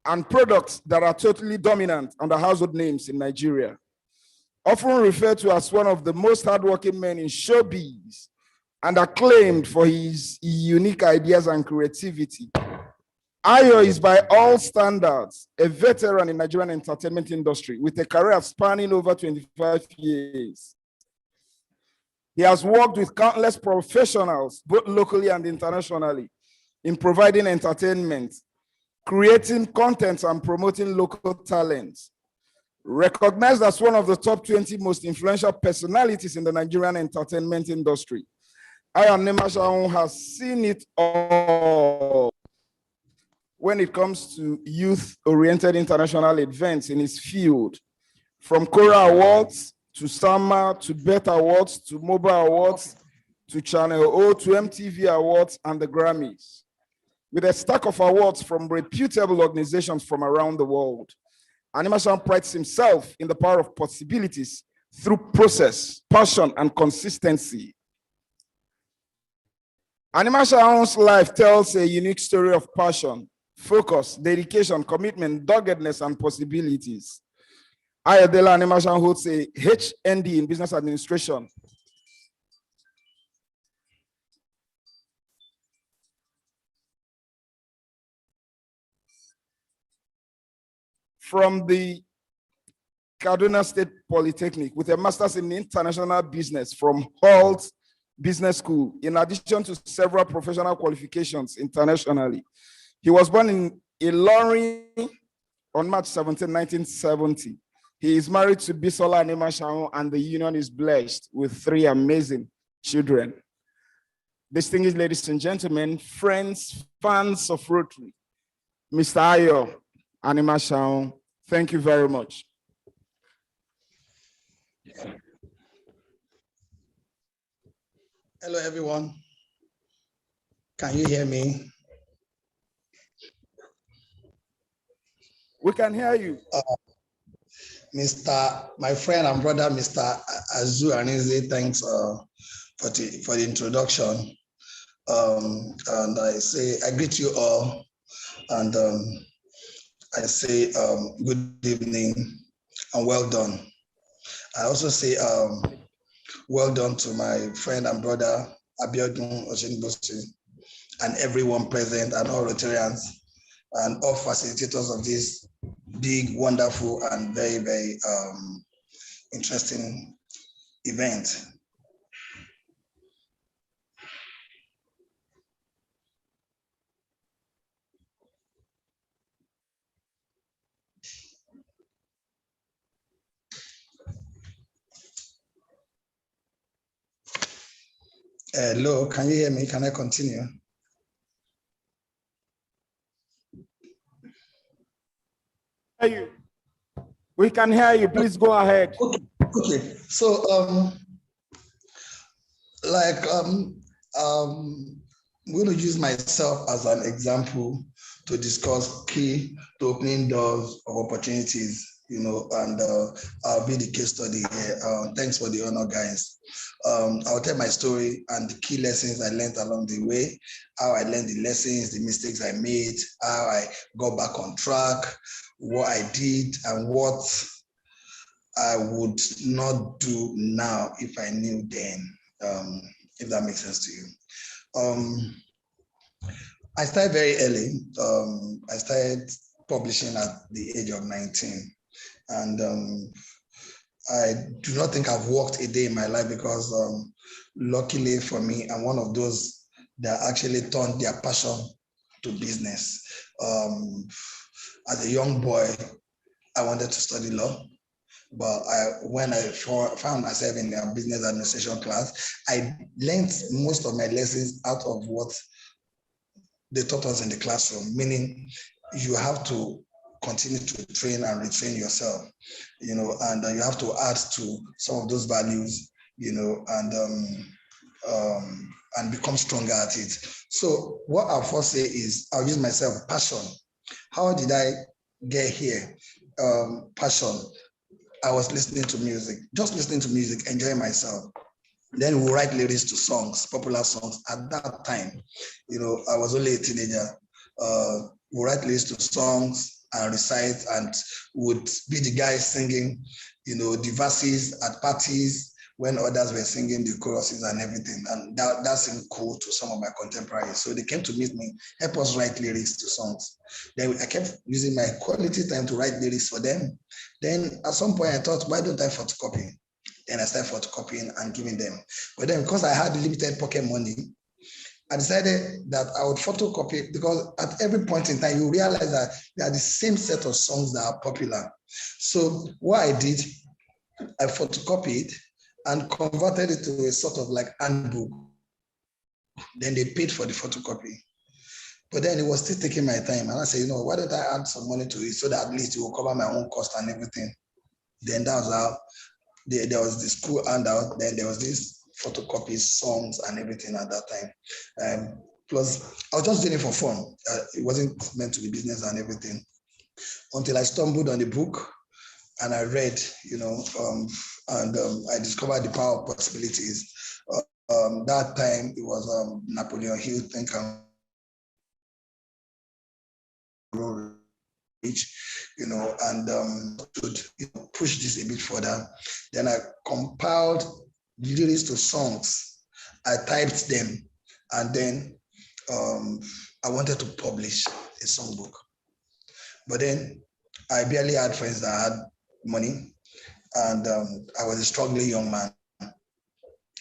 and products that are totally dominant on the household names in Nigeria. Often referred to as one of the most hardworking men in showbiz and acclaimed for his unique ideas and creativity. Ayo is by all standards a veteran in Nigerian entertainment industry with a career spanning over 25 years. He has worked with countless professionals, both locally and internationally, in providing entertainment, creating content and promoting local talents. Recognized as one of the top 20 most influential personalities in the Nigerian entertainment industry, Ayo Nemashahun has seen it all when it comes to youth-oriented international events in his field, from Cora Awards to Summer to Bet Awards to Mobile Awards to Channel O to MTV Awards and the Grammys, with a stack of awards from reputable organizations from around the world. Nemashahun prides himself in the power of possibilities through process, passion, and consistency. Nemashahun's life tells a unique story of passion, focus, dedication, commitment, doggedness, and possibilities. Ayodele Nemashahun holds a HND in business administration. From the Kaduna State Polytechnic with a master's in international business from Holt Business School, in addition to several professional qualifications internationally. He was born in Ilorin on March 17, 1970. He is married to Bisola Nemashahun, and the union is blessed with 3 amazing children. Distinguished ladies and gentlemen, friends, fans of Rotary, Mr. Ayo Nemashahun, thank you very much. Hello, everyone. Can you hear me? We can hear you. My friend and brother, Mr. Azu Anize, thanks for the introduction. And I greet you all, and I say good evening and well done. I also say well done to my friend and brother, Abiodun Oshinbosi, and everyone present, and all Rotarians, and all facilitators of this big, wonderful, and very, very interesting event. Hello, can you hear me? Can I continue? We can hear you. Please go ahead. Okay. So, I'm going to use myself as an example to discuss key to opening doors of opportunities, and I'll be the case study here. Thanks for the honor, guys. I'll tell my story and the key lessons I learned along the way, how I learned the lessons, the mistakes I made, how I got back on track, what I did, and what I would not do now if I knew then, if that makes sense to you. I started very early. I started publishing at the age of 19. And I do not think I've worked a day in my life because luckily for me, I'm one of those that actually turned their passion to business. As a young boy, I wanted to study law. But when I found myself in a business administration class, I learned most of my lessons out of what they taught us in the classroom, meaning you have to continue to train and retrain yourself, and you have to add to some of those values, and become stronger at it. So what I'll first say is I'll use myself, passion. How did I get here? Passion. I was listening to music, just listening to music, enjoying myself. Then we write lyrics to songs, popular songs. At that time, I was only a teenager. We write lyrics to songs and recite, and would be the guys singing, the verses at parties when others were singing the choruses and everything. And that seemed cool to some of my contemporaries. So they came to meet me, help us write lyrics to songs. Then I kept using my quality time to write lyrics for them. Then at some point I thought, why don't I photocopy? Then I started photocopying and giving them. But then because I had limited pocket money, I decided that I would photocopy, because at every point in time, you realize that they are the same set of songs that are popular. So what I did, I photocopied and converted it to a sort of like handbook. Then they paid for the photocopy. But then it was still taking my time. And I said, why don't I add some money to it so that at least it will cover my own cost and everything. Then that was how there was the school handout. Then there was this photocopies, songs, and everything at that time. Plus, I was just doing it for fun. It wasn't meant to be business and everything. Until I stumbled on the book and I read, I discovered the power of possibilities. That time it was Napoleon Hill, Think and Grow Rich, and should push this a bit further. Then I compiled lyrics to songs. I typed them, and then I wanted to publish a songbook. But then I barely had friends that had money, and I was a struggling young man,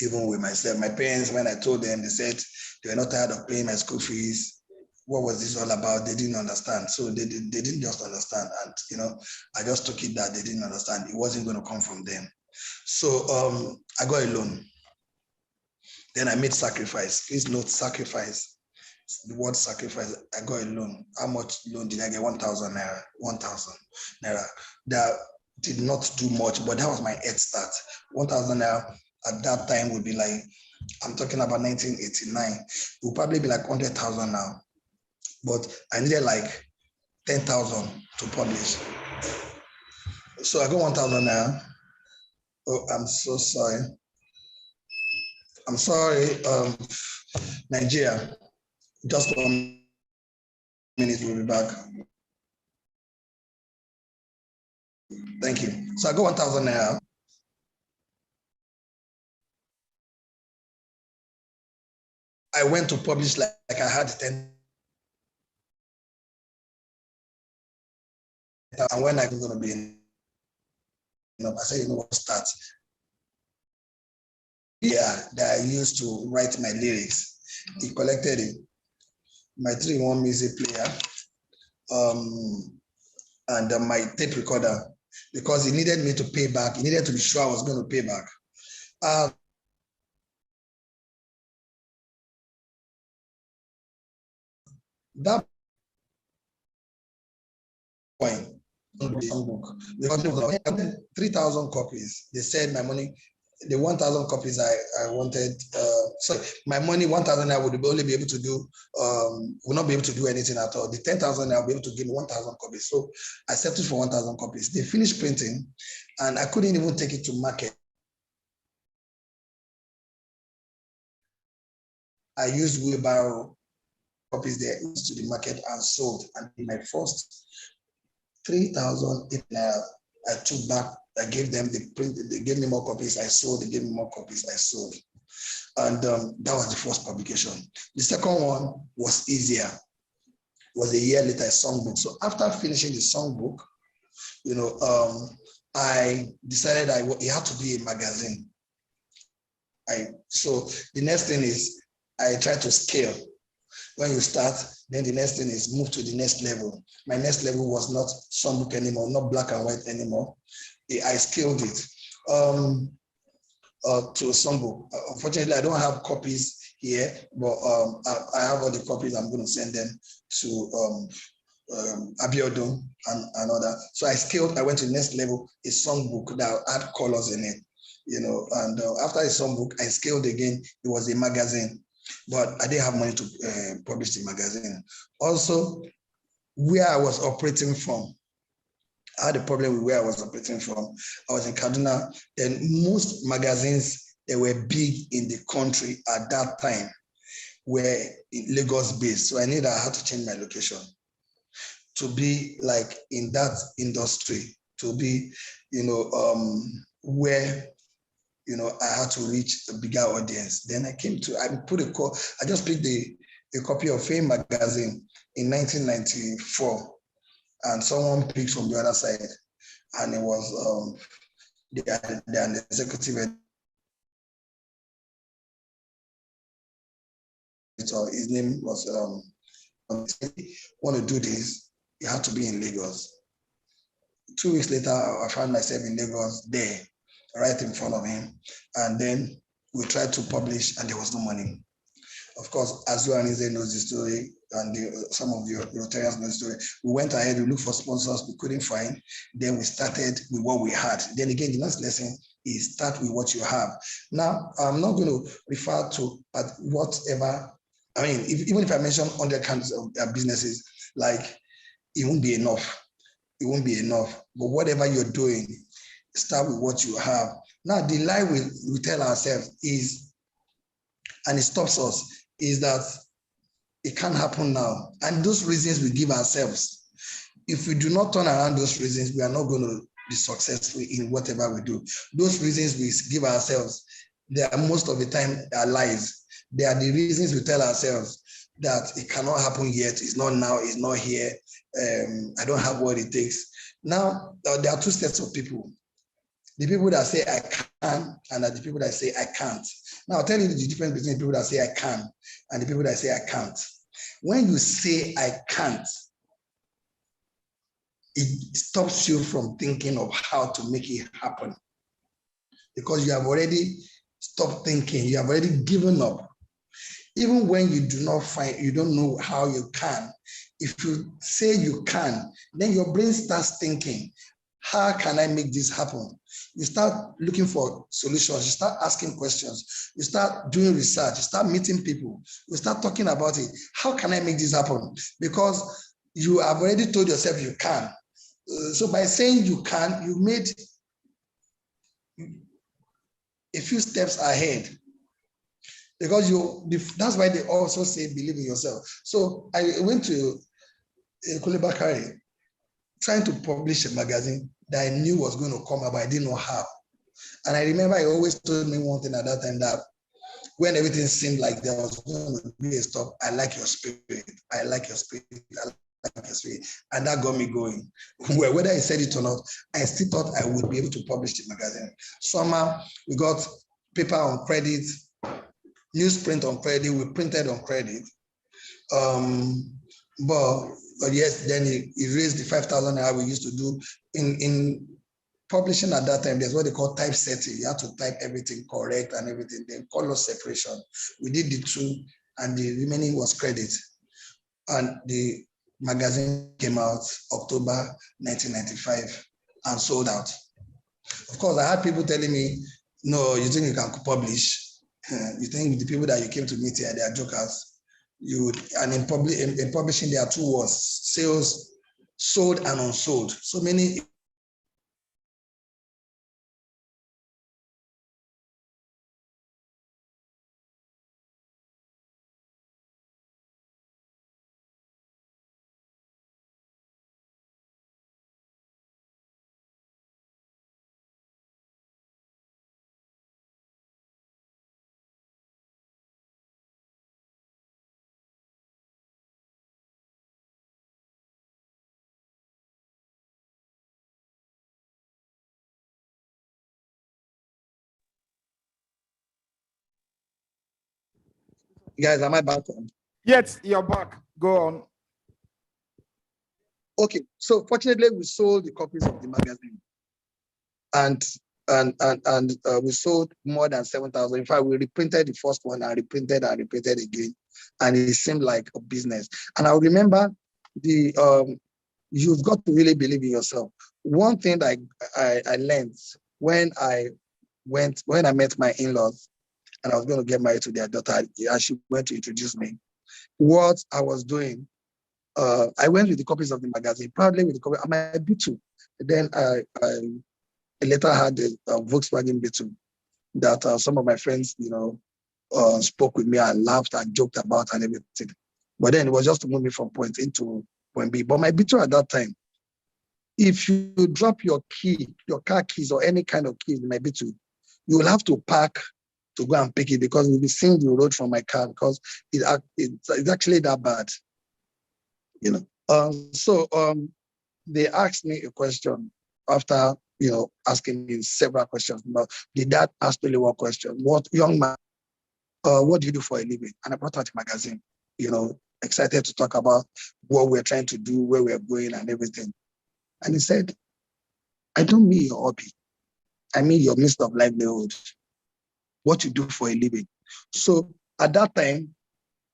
even with myself. My parents, when I told them, they said they were not tired of paying my school fees. What was this all about? They didn't understand. So they didn't just understand. And, I just took it that they didn't understand. It wasn't going to come from them. So I got a loan. Then I made sacrifice. Please note sacrifice. The word sacrifice. I got a loan. How much loan did I get? 1,000 naira. 1,000 naira. That did not do much, but that was my head start. 1,000 naira at that time would be like, I'm talking about 1989. It would probably be like 100,000 now. But I needed like 10,000 to publish. So I got 1,000 naira. Oh, I'm so sorry. I'm sorry, Nigeria. Just 1 minute, we'll be back. Thank you. So I got 1,000 naira. I went to publish like I had 10. And when I'm going to be enough, I said, what, start. Yeah, that I used to write my lyrics. He collected it. My 3-in-1 music player, and my tape recorder, because he needed me to pay back. He needed to be sure I was going to pay back. That point, because it was 3,000 copies. They said my money, the 1,000 copies I wanted, my money, 1,000 I would only be able to do, will not be able to do anything at all. The 10,000 I'll be able to give me 1,000 copies. So I settled for 1,000 copies. They finished printing, and I couldn't even take it to market. I used wheelbarrow copies there to the market and sold. And in my first 3,000 I took back. I gave them the print. They gave me more copies. I sold. They gave me more copies. I sold. And that was the first publication. The second one was easier. It was a year later, a songbook. So after finishing the songbook, I decided it had to be a magazine. So the next thing is I tried to scale. When you start, then the next thing is move to the next level. My next level was not songbook anymore, not black and white anymore. I scaled it to a songbook. Unfortunately, I don't have copies here, but I have all the copies. I'm going to send them to Abiodun and other. So I scaled. I went to the next level, a songbook that had colors in it, And after a songbook, I scaled again. It was a magazine, but I didn't have money to publish the magazine. Also, where I was operating from, I had a problem with where I was operating from. I was in Kaduna, and most magazines they were big in the country at that time were in Lagos based. So I knew that I had to change my location to be like in that industry, to be, where, I had to reach a bigger audience. Then I just picked a copy of Fame magazine in 1994, and someone picked from the other side, and it was the executive editor. His name was, want to do this, you have to be in Lagos. 2 weeks later, I found myself in Lagos there, right in front of him. And then we tried to publish and there was no money. Of course, as you and Ize knows the story, and some of the Rotarians know the story, we went ahead, we looked for sponsors, we couldn't find. Then we started with what we had. Then again, the next lesson is start with what you have. Now, I'm not going to refer to whatever, even if I mention 100 kinds of businesses, like it won't be enough. It won't be enough. But whatever you're doing, start with what you have. Now, the lie we tell ourselves is, and it stops us, is that it can't happen now. And those reasons we give ourselves, if we do not turn around those reasons, we are not going to be successful in whatever we do. Those reasons we give ourselves, they are most of the time are lies. They are the reasons we tell ourselves that it cannot happen yet, it's not now, it's not here, I don't have what it takes. Now, there are two sets of people. The people that say I can, and the people that say I can't. Now, I'll tell you the difference between the people that say I can and the people that say I can't. When you say I can't, it stops you from thinking of how to make it happen. Because you have already stopped thinking, you have already given up. Even when you do not find, you don't know how you can, if you say you can, then your brain starts thinking, how can I make this happen? You start looking for solutions, you start asking questions, you start doing research, you start meeting people, you start talking about it. How can I make this happen? Because you have already told yourself you can. So by saying you can, you made a few steps ahead. Because that's why they also say believe in yourself. So I went to Kulebakari trying to publish a magazine that I knew was going to come up, but I didn't know how. And I remember he always told me one thing at that time, that when everything seemed like there was going to be a stop, I like your spirit. I like your spirit. I like your spirit. And that got me going. Well, whether he said it or not, I still thought I would be able to publish the magazine. Somehow we got paper on credit, newsprint on credit, we printed on credit. But yes, then he raised the 5,000 naira we used to do in publishing at that time. There's what they call typesetting. You have to type everything correct and everything. Then color separation. We did the two, and the remaining was credit. And the magazine came out October 1995 and sold out. Of course, I had people telling me, no, you think you can publish? You think the people that you came to meet here, they are jokers? And in publishing, there are two words: sales, sold and unsold. So many. Guys, am I back on? Yes, you're back. Go on. Okay, so fortunately, we sold the copies of the magazine, and we sold more than 7,000. In fact, we reprinted the first one and reprinted again, and it seemed like a business. And I remember you've got to really believe in yourself. One thing that I learned when I met my in-laws, and I was going to get married to their daughter, and she went to introduce me. What I was doing, I went with the copies of the magazine, proudly with the copy. I might be too. Then I later had a Volkswagen Beetle. that some of my friends, spoke with me and laughed and joked about and everything. But then it was just to move me from point A to point B. But my beater at that time, if you drop your key, your car keys or any kind of keys in my beater, you will have to park to go and pick it because you'll be seeing the road from my car because it's actually that bad. So they asked me a question after asking me several questions. But the dad asked only one question: "What young man? What do you do for a living?" And I brought out a magazine. Excited to talk about what we're trying to do, where we're going, and everything. And he said, "I don't mean your hobby. I mean your means of livelihood. What you do for a living." So at that time,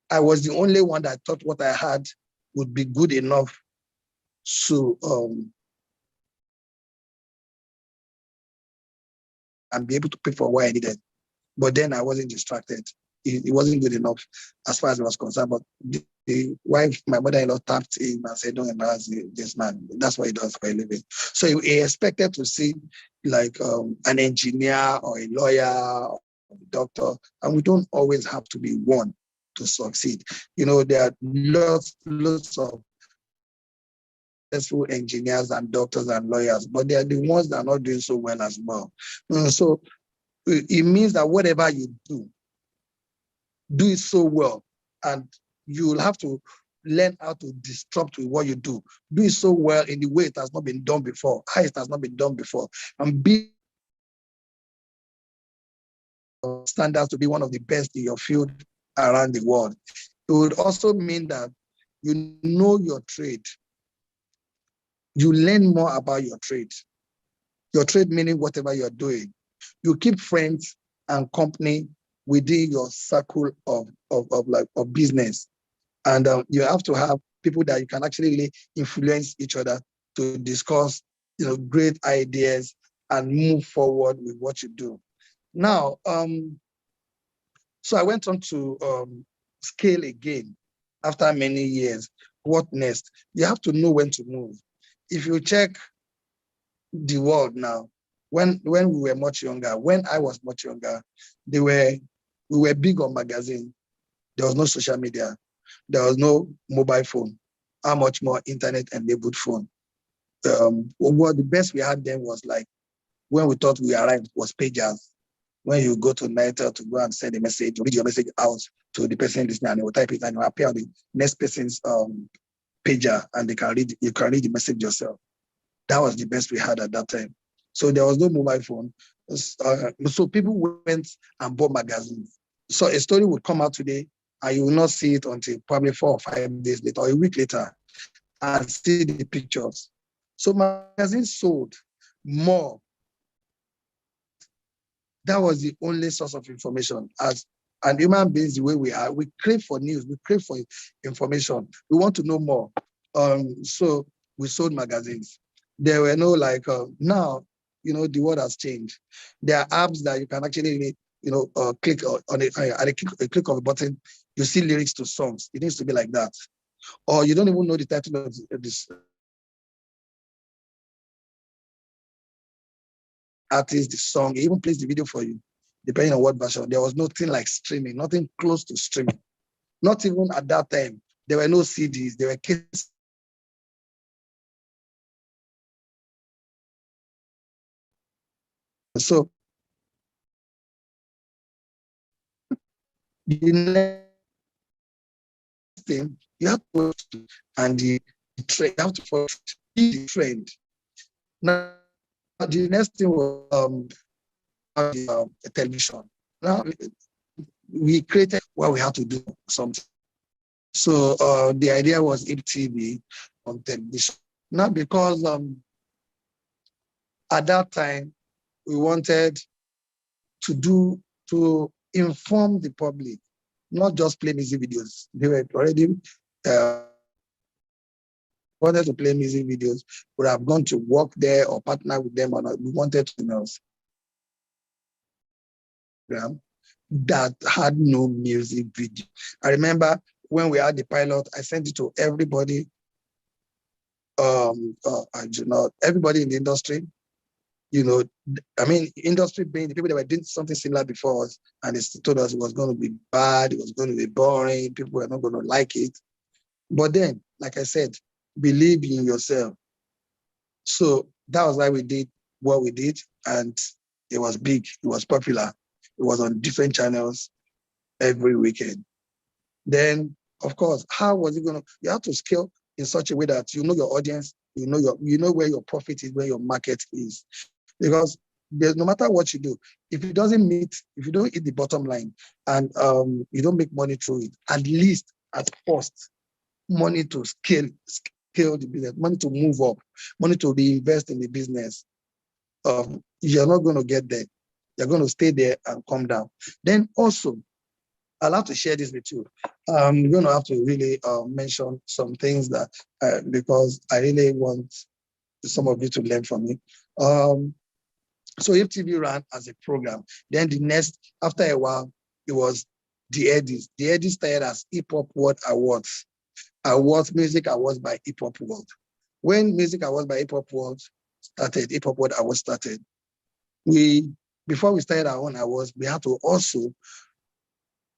I was the only one that thought what I had would be good enough to and be able to pay for what I needed. But then I wasn't distracted. It wasn't good enough as far as I was concerned. But the wife, my mother-in-law, tapped him and said, "Don't embarrass this man. That's what he does for a living." So he expected to see like an engineer or a lawyer or a doctor, and we don't always have to be one to succeed. There are lots of successful engineers and doctors and lawyers, but they are the ones that are not doing so well as well. So it means that whatever you do it so well, and you'll have to learn how to disrupt with what you do. Do it so well in the way it has not been done before, how it has not been done before, and be standards to be one of the best in your field around the world. It would also mean that you know your trade. You learn more about your trade. Your trade meaning whatever you're doing. You keep friends and company within your circle of business. And you have to have people that you can actually really influence each other to discuss, great ideas and move forward with what you do. Now, so I went on to scale again after many years. What next? You have to know when to move. If you check the world now, when we were much younger, when I was much younger, we were big on magazine. There was no social media. There was no mobile phone. How much more internet-enabled phone? The best we had then was like when we thought we arrived was pagers. When you go to Nitel to go and send a message, read your message out to the person listening, and they will type it and it will appear on the next person's pager, and you can read the message yourself. That was the best we had at that time. So there was no mobile phone. So people went and bought magazines. So a story would come out today, and you will not see it until probably 4 or 5 days later or a week later, and see the pictures. So magazines sold more. That was the only source of information. As and human beings, the way we are, we crave for news, we crave for information. We want to know more. So we sold magazines. There were no now, the world has changed. There are apps that you can actually, click on it, at a click of a button, you see lyrics to songs. It needs to be like that. Or you don't even know the title of this artist, the song, it even plays the video for you, depending on what version. There was nothing like streaming, nothing close to streaming. Not even at that time. There were no CDs, there were kids. So the next thing you have to and the trend, you have to follow the trend. Now the next thing was television. Now we created what we had to do something. So the idea was TV on television. Now because at that time we wanted to inform the public, not just play music videos. They were already wanted to play music videos, would have gone to work there or partner with them, or not. We wanted to know that had no music video. I remember when we had the pilot, I sent it to everybody, everybody in the industry, you know, I mean, industry being the people that were doing something similar before us, and they told us it was going to be bad, it was going to be boring, people were not going to like it. But then, like I said, believe in yourself. So that was why we did what we did, and it was big, it was popular. It was on different channels every weekend. Then, of course, how was it going to, you have to scale in such a way that you know your audience, you know where your profit is, where your market is. Because there's no matter what you do, if it doesn't meet, if you don't hit the bottom line and you don't make money through it, at least at first, money to scale the business, money to move up, money to reinvest in the business, you're not going to get there. You're going to stay there and come down. Then also, I'll have to share this with you. I'm going to have to really mention some things that, because I really want some of you to learn from me. So if TV ran as a program, then the next, after a while, it was the Eddies. The Eddies started as Hip Hop World Awards. Music awards by Hip Hop World. When Music Awards by Hip Hop World started, Hip Hop World Awards started, before we started our own awards, we had to also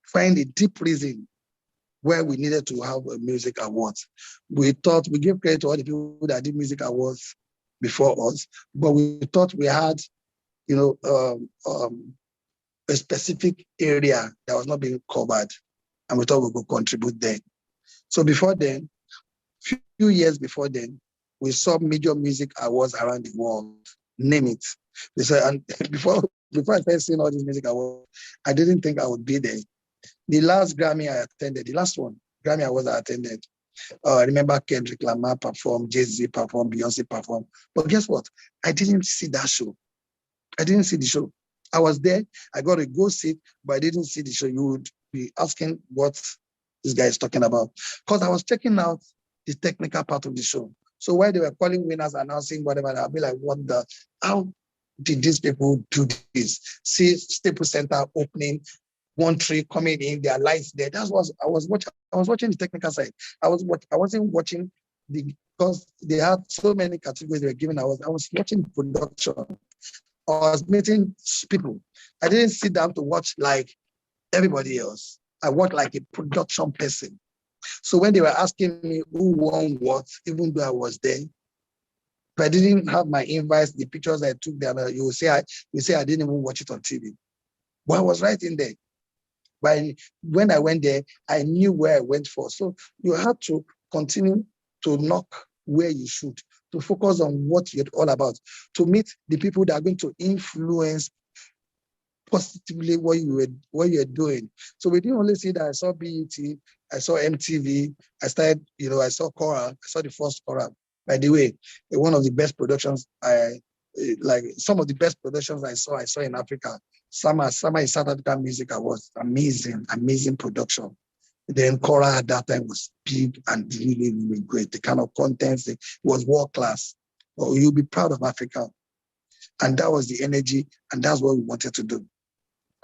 find a deep reason where we needed to have a music awards. We gave credit to all the people that did music awards before us, but we thought we had, you know, a specific area that was not being covered, and we thought we could contribute there. So before then, few years before then, we saw major music awards around the world. Name it. They said, and before I started seeing all these music awards, I didn't think I would be there. The last Grammy I attended, the last one, Grammy Awards I attended, I remember Kendrick Lamar performed, Jay-Z performed, Beyonce performed. But guess what? I didn't see that show. I didn't see the show. I was there, I got a go seat, but I didn't see the show. You would be asking what this guy is talking about. Because I was checking out the technical part of the show. So while they were calling winners, announcing whatever, I'll be like, how did these people do this? See Staples Center opening, One Tree coming in, their lights there. That's what I was watching. I was watching the technical side. I wasn't watching because they had so many categories they were giving. I was watching production. I was meeting people. I didn't sit down to watch like everybody else. I worked like a production person. So when they were asking me who won what, even though I was there, if I didn't have my invites, the pictures I took there, you will say I didn't even watch it on TV. But I was right in there. But when I went there, I knew where I went for. So you have to continue to knock where you should, to focus on what you're all about, to meet the people that are going to influence positively what you're doing. So we didn't only see that I saw BET, I saw MTV, I saw Cora, I saw the first Cora. By the way, one of the best productions some of the best productions I saw in Africa. Summer is South African Music Awards, amazing production. Then Cora at that time was big and really, really great. The kind of content, it was world class. Oh, you'll be proud of Africa. And that was the energy, and that's what we wanted to do.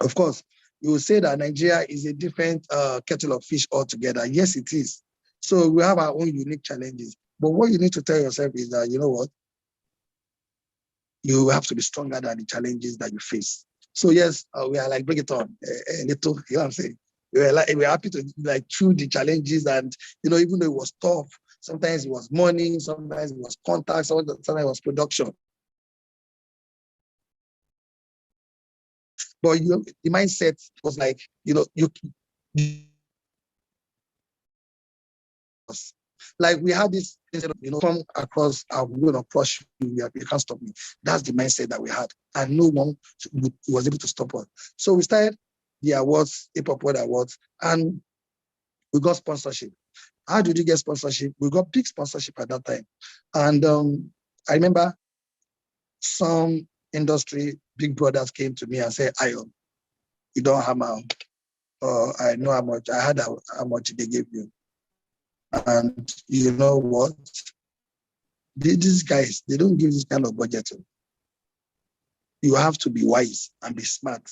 Of course, you will say that Nigeria is a different kettle of fish altogether. Yes, it is. So we have our own unique challenges. But what you need to tell yourself is that, you know what? You have to be stronger than the challenges that you face. So yes, we are like, bring it on. Little, you know what I'm saying? We're happy to like through the challenges, and even though it was tough, sometimes it was money, sometimes it was contacts, sometimes it was production. But the mindset was like, like we had this, come across, I'm going to crush you can't stop me. That's the mindset that we had, and no one was able to stop us. So we started the awards, Hip Hop World Awards, and we got sponsorship. How did you get sponsorship? We got big sponsorship at that time. And I remember some industry big brothers came to me and said, Ion, you don't have I know how much, I had how much they gave you. And you know what? These guys, they don't give this kind of budget. You have to be wise and be smart.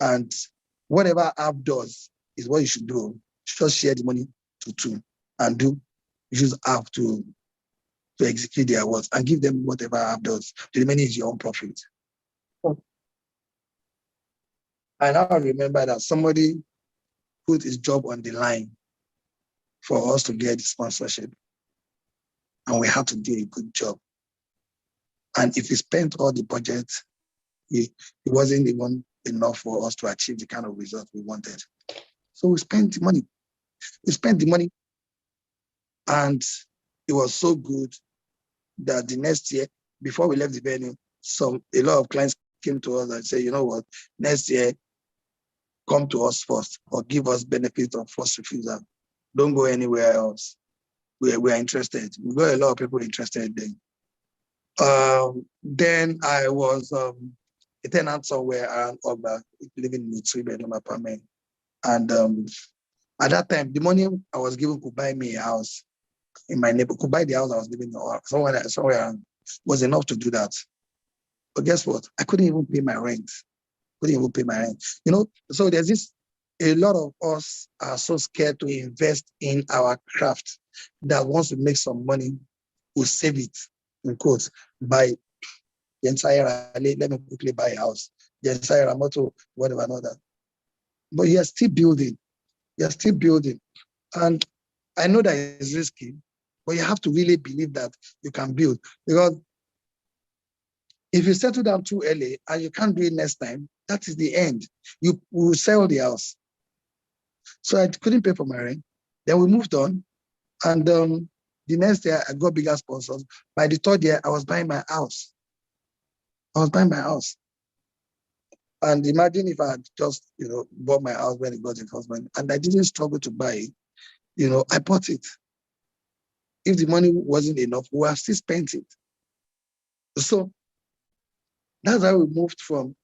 And whatever app does is what you should do. Just share the money to two and do. Use app to to execute the awards and give them whatever I have does. The remaining is your own profit. I now remember that somebody put his job on the line for us to get the sponsorship. And we had to do a good job. And if we spent all the budget, it wasn't even enough for us to achieve the kind of result we wanted. So we spent the money. We spent the money, and it was so good that the next year, before we left the venue, a lot of clients came to us and said, you know what, next year, come to us first or give us benefit of first refusal. Don't go anywhere else. We are interested. We got a lot of people interested then. Then I was a tenant somewhere around Ogba, living in a 3-bedroom apartment. And at that time, the money I was given could buy me a house in my neighborhood, could buy the house I was living in somewhere around, was enough to do that. But guess what? I couldn't even pay my rent. You know, so there's this, a lot of us are so scared to invest in our craft that once we make some money, we'll save it, in quotes, buy the entire, let me quickly buy a house, the entire motor, whatever, not that. But you're still building. And I know that it's risky, but you have to really believe that you can build. Because if you settle down too early and you can't do it next time, that is the end. You will sell the house. So I couldn't pay for my rent. Then we moved on. And the next year, I got bigger sponsors. By the third year, I was buying my house. And imagine if I had just, bought my house when it got enforcement, and I didn't struggle to buy it, I bought it. If the money wasn't enough, we have still spent it. So that's how we moved from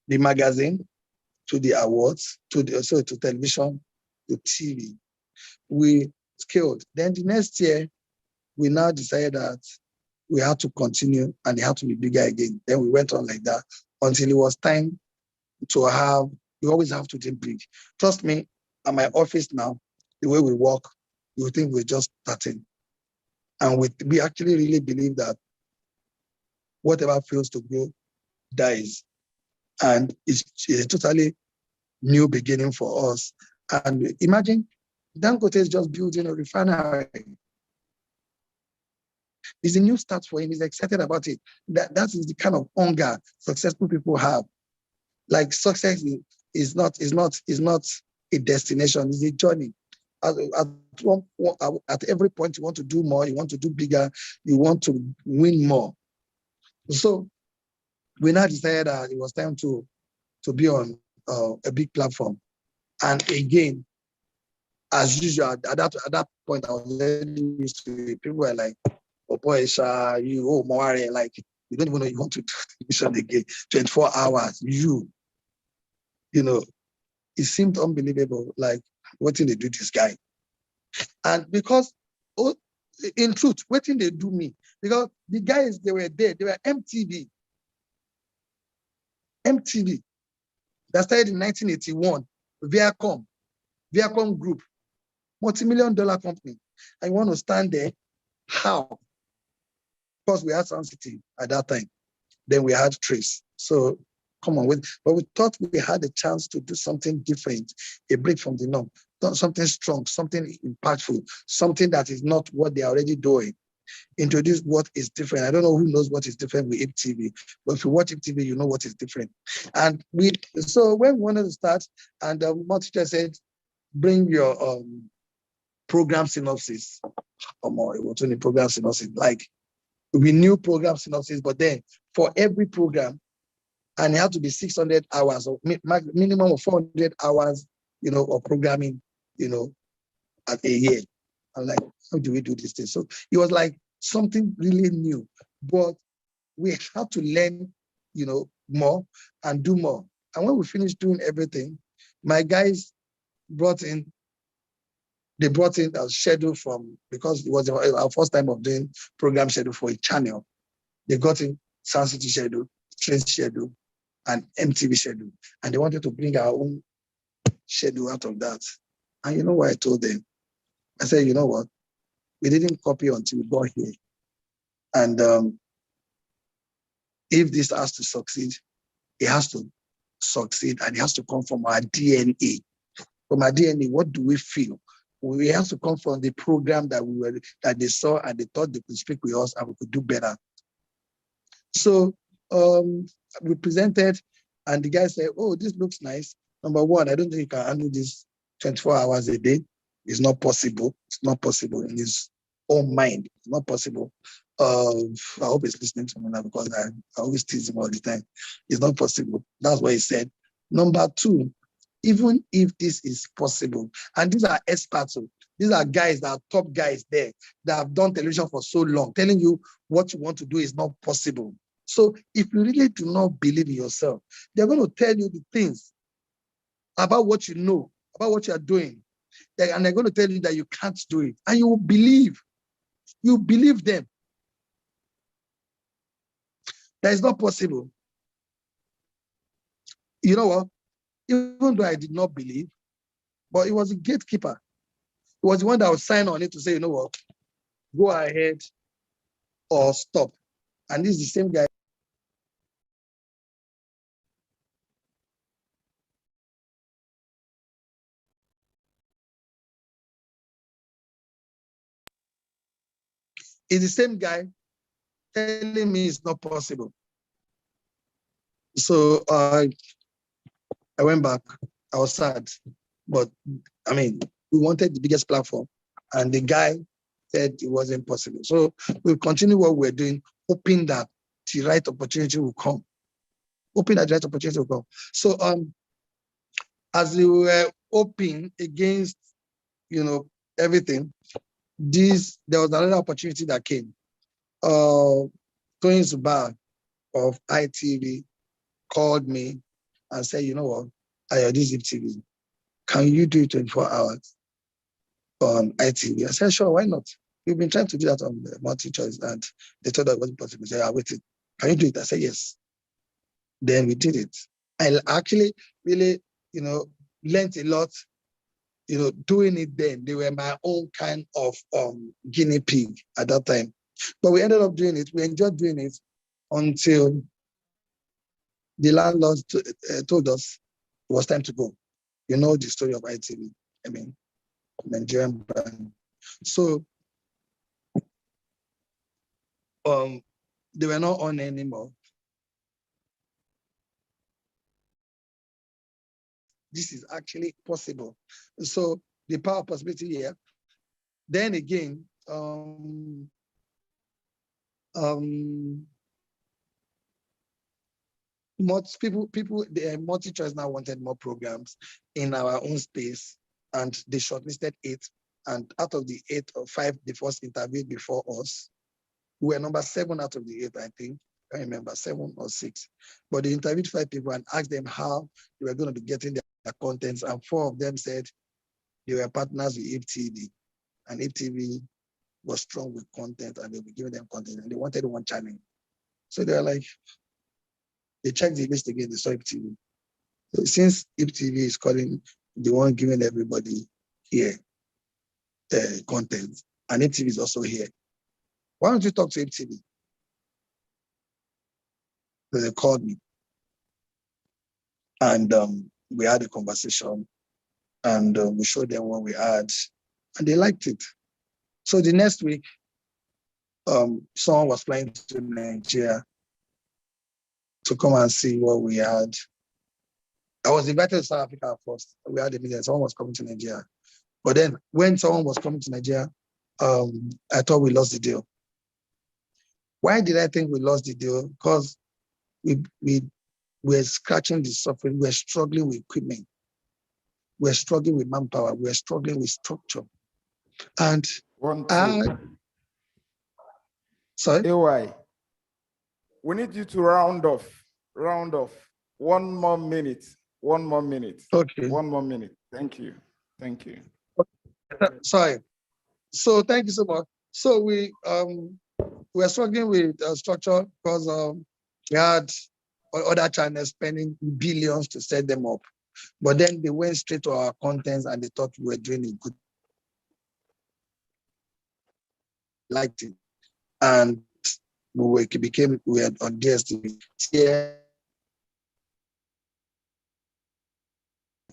the magazine to the awards, to television, to TV. We scaled. Then the next year, we now decided that we had to continue and it had to be bigger again. Then we went on like that until it was time to have, you always have to think big. Trust me, at my office now, the way we work, you think we're just starting. And we actually really believe that whatever fails to grow dies. And it's a totally new beginning for us. And imagine Dangote is just building a refinery. It's a new start for him. He's excited about it. That is the kind of hunger successful people have. Like success is not a destination, it's a journey. At every point, you want to do more, you want to do bigger, you want to win more. So we now decided that it was time to be on a big platform. And again, as usual, at that point, I was already used to it. People were like, oh boy, Moare, like, you don't even know you want to do television again. 24 hours, it seemed unbelievable, like, what did they do this guy? And because, in truth, what did they do me? Because the guys, they were there, they were MTV. That started in 1981, Viacom Group, multi-million-dollar company. I want to stand there. How? Because we had Sound City at that time. Then we had Trace. So come on, but we thought we had a chance to do something different, a break from the norm, something strong, something impactful, something that is not what they're already doing. Introduce what is different. I don't know who knows what is different with IPTV, but if you watch IPTV, you know what is different. And so when we wanted to start, and my teacher said, bring your program synopsis. It was only program synopsis. Like, we knew program synopsis, but then for every program, and it had to be 600 hours or minimum of 400 hours, of programming, at a year. I'm like, how do we do this thing? So it was like something really new, but we had to learn, more and do more. And when we finished doing everything, my guys brought in a schedule because it was our first time of doing program schedule for a channel. They got in Sound City schedule, Trace schedule, and MTV schedule. And they wanted to bring our own schedule out of that. And you know what I told them? I said, you know what? We didn't copy until we got here. And if this has to succeed, it has to succeed, and it has to come from our DNA. From our DNA, what do we feel? We have to come from the program that they saw, and they thought they could speak with us and we could do better. So we presented, and the guy said, "Oh, this looks nice. Number one, I don't think you can handle this 24 hours a day. It's not possible. It's not possible in his own mind. It's not possible." I hope he's listening to me now, because I always tease him all the time. It's not possible. That's what he said. Number two, even if this is possible, and these are experts, these are guys that are top guys there that have done television for so long, telling you what you want to do is not possible. So if you really do not believe in yourself, they're going to tell you the things about what you know, about what you are doing, and they're going to tell you that you can't do it, and you will believe. You believe them. That is not possible. You know what? Even though I did not believe, but it was a gatekeeper. It was the one that would sign on it to say, you know what, go ahead or stop. And this is the same guy. It's the same guy telling me it's not possible. So I went back. I was sad, but I mean, we wanted the biggest platform, and the guy said it wasn't possible. So we'll continue what we're doing, hoping that the right opportunity will come. Hoping that the right opportunity will come. So as we were hoping against, everything, there was another opportunity that came. Tony Zubar of ITV called me and said, you know what, this is TV. Can you do it 24 hours on ITV? I said, sure, why not? We've been trying to do that on the multi-choice, and they told us it wasn't possible. They said, waited. Can you do it? I said, yes. Then we did it. I actually really, learned a lot, doing it then. They were my own kind of guinea pig at that time. But we ended up doing it. We enjoyed doing it until the landlord told us it was time to go. You know the story of ITV, I mean, Nigerian brand. So they were not on anymore. This is actually possible. So the power of possibility here. Then again, the multi-choice now wanted more programs in our own space, and they shortlisted 8. And out of the 8 or 5, the first interviewed before us, we were number 7 out of the 8, I think. I remember 7 or 6. But they interviewed 5 people and asked them how they were going to be getting their contents. And 4 of them said they were partners with IFTV. And IFTV was strong with content, and they were giving them content, and they wanted one channel. So they were like, they checked the list again, they saw IFTV. So since IFTV is calling the one giving everybody here content, and IFTV is also here, why don't you talk to IFTV? So they called me, and we had a conversation, and we showed them what we had, and they liked it. So the next week, someone was flying to Nigeria to come and see what we had. I was invited to South Africa first. We had a meeting. Someone was coming to Nigeria. But then when someone was coming to Nigeria, I thought we lost the deal. Why did I think we lost the deal? Because we were scratching the surface. We were struggling with equipment. We were struggling with manpower. We were struggling with structure. And sorry? AY, we need you to round off. 1 more minute. 1 more minute. Okay. 1 more minute. Thank you. Sorry. So thank you so much. So we were struggling with structure because we had other channels spending billions to set them up. But then they went straight to our contents and they thought we were doing a good, liked it. And we were on DSTV.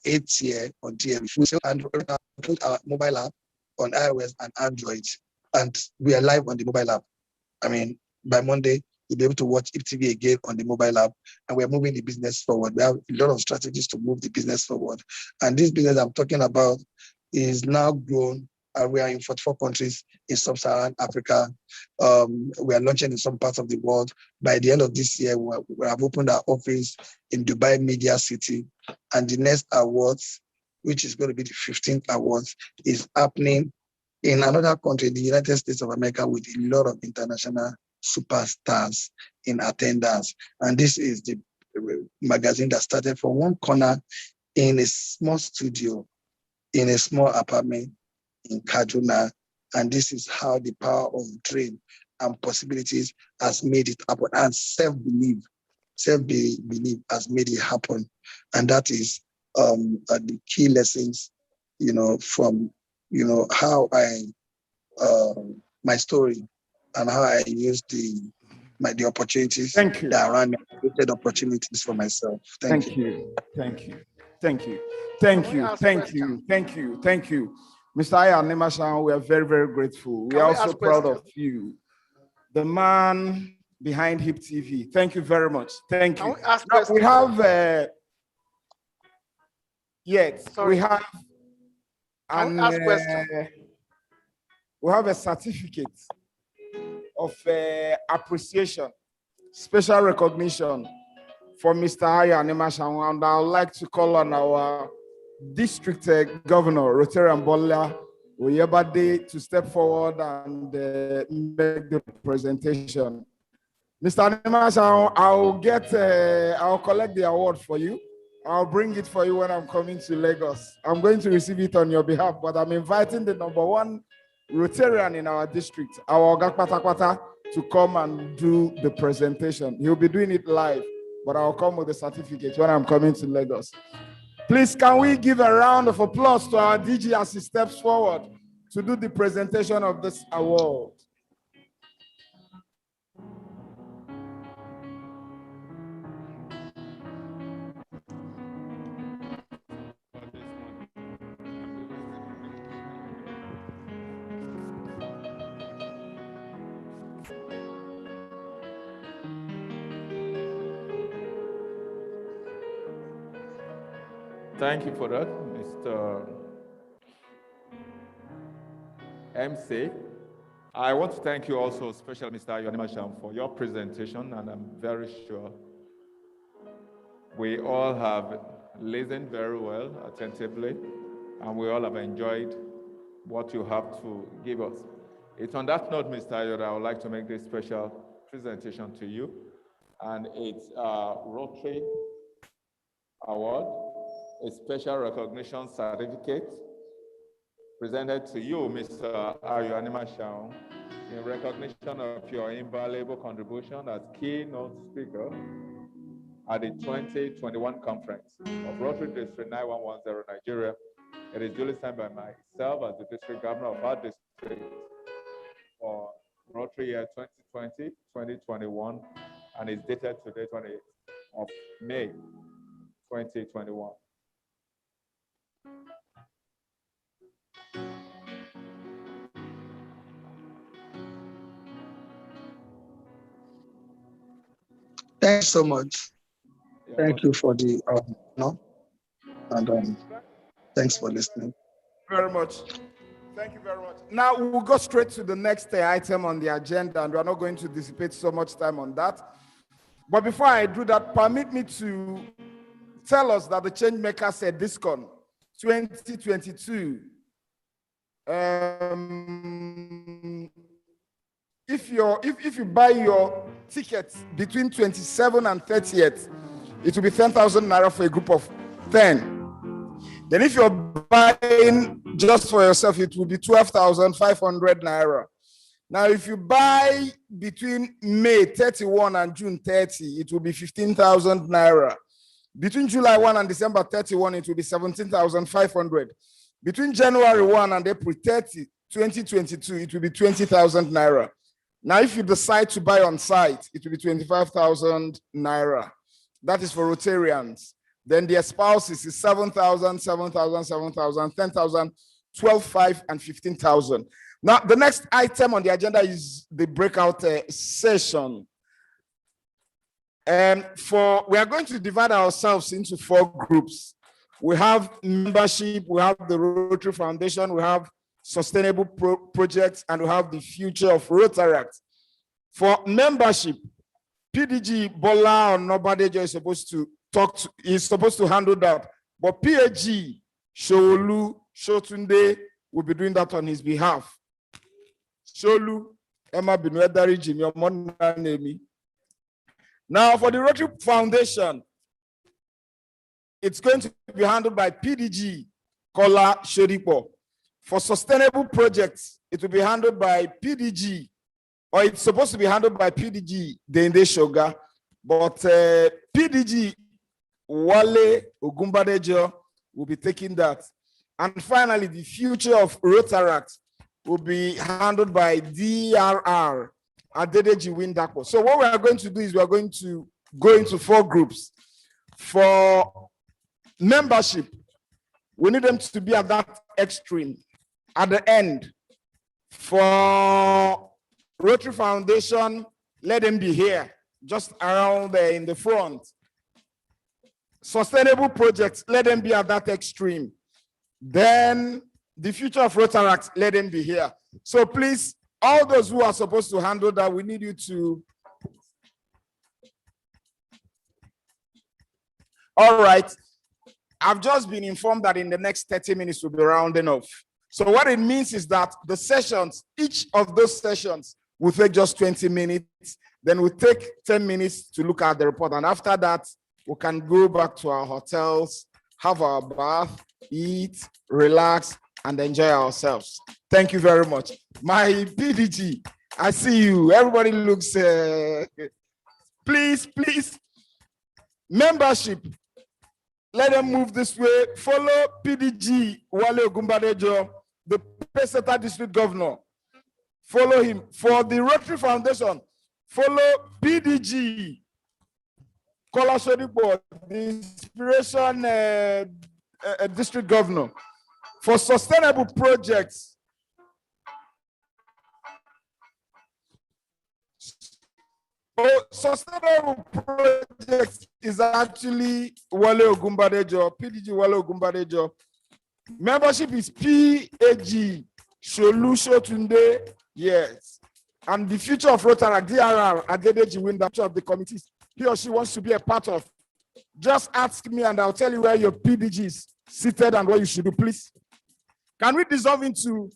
8th year on TV. We still include our mobile app on iOS and Android, and we are live on the mobile app. I mean, by Monday, you'll be able to watch IPTV again on the mobile app, and we are moving the business forward. We have a lot of strategies to move the business forward. And this business I'm talking about is now grown, and we are in 44 countries in sub-Saharan Africa. We are launching in some parts of the world. By the end of this year, we have opened our office in Dubai Media City, and the next awards, which is going to be the 15th awards, is happening in another country, the United States of America, with a lot of international superstars in attendance. And this is the magazine that started from one corner in a small studio, in a small apartment in Kaduna. And this is how the power of dream and possibilities has made it happen. And self-belief has made it happen. And that is the key lessons, from, how my story and how I used the opportunities that around me, created opportunities for myself. Thank you. Thank you. Mr. Aya Nemashan, we are very, very grateful. We are also proud of you. The man behind HIP TV. Thank you very much. Thank you. We have we have a certificate of appreciation, special recognition for Mr. Aya Nemashan, and I would like to call on our District Governor, Rotary and Bola Oyebade, to step forward and make the presentation. Mr. Nemashan, I'll collect the award for you. I'll bring it for you when I'm coming to Lagos. I'm going to receive it on your behalf, but I'm inviting the #1 Rotarian in our district, our Oga Kwata, to come and do the presentation. He'll be doing it live, but I'll come with the certificate when I'm coming to Lagos. Please, can we give a round of applause to our DG as he steps forward to do the presentation of this award? Thank you for that, Mr. MC. I want to thank you also, especially Mr. Aya Nemashan, for your presentation, and I'm very sure we all have listened very well, attentively, and we all have enjoyed what you have to give us. It's on that note, Mr. Aya, that I would like to make this special presentation to you, and it's a Rotary Award, a special recognition certificate presented to you, Mr. Aya Nemashan, in recognition of your invaluable contribution as keynote speaker at the 2021 conference of Rotary District 9110 Nigeria. It is duly signed by myself as the district governor of our district for Rotary year 2020-2021, and is dated today, 28th of May 2021. Thanks so much. Thank you for the honor, and thanks for listening. Very much. Thank you very much. Now we'll go straight to the next item on the agenda, and we're not going to dissipate so much time on that. But before I do that, permit me to tell us that the Changemaker said DISCON 2022. If you buy your tickets between 27th and 30th, it will be 10,000 naira for a group of 10. Then if you're buying just for yourself, it will be 12,500 naira. Now, if you buy between May 31 and June 30, it will be 15,000 naira. Between July 1 and December 31, it will be 17,500. Between January 1 and April 30, 2022, it will be 20,000 naira. Now, if you decide to buy on site, it will be 25,000 naira. That is for Rotarians. Then their spouses is 7,000, 7,000, 7,000, 10,000, 12,500, and 15,000. Now, the next item on the agenda is the breakout session. And we are going to divide ourselves into 4 groups. We have membership, we have the Rotary Foundation, we have sustainable projects, and we have the future of Rotary. For membership, PDG Bola or Nobadejo is supposed to handle that, but PAG Sholu Shotunde will be doing that on his behalf. Sholu Emma Binwedari Jimmy Nemi. Now for the Rotary Foundation, it's going to be handled by PDG Kola Shodipo. For sustainable projects, it will be handled by PDG, or it's supposed to be handled by PDG Dende Shoga, but PDG Wale Ogumbadejo will be taking that. And finally, the future of Rotaract will be handled by DRR Adedeji Windako. So what we are going to do is we are going to go into 4 groups. For membership, we need them to be at that extreme, at the end. For Rotary Foundation, let them be here, just around there in the front. Sustainable projects, let them be at that extreme. Then the future of Rotaract, let them be here. So please, all those who are supposed to handle that, we need you to. All right. I've just been informed that in the next 30 minutes we'll be rounding off. So what it means is that the sessions, each of those sessions will take just 20 minutes. Then we'll take 10 minutes to look at the report. And after that, we can go back to our hotels, have our bath, eat, relax, and enjoy ourselves. Thank you very much. My PDG, I see you. Everybody looks, please, membership. Let them move this way. Follow PDG Wale Ogumbadejo, the Peseta District Governor. Follow him. For the Rotary Foundation, follow PDG Kola Shodipo, the Inspiration District Governor. For sustainable projects, sustainable projects is actually Wale Ogumbadejo, PDG Wale Ogumbadejo. Membership is PAG Sholu Shotunde, yes. And the future of Rotary, DRR, Adedeji Windacho of the committees, he or she wants to be a part of. Just ask me and I'll tell you where your PDG is seated and what you should do, please. Can we dissolve into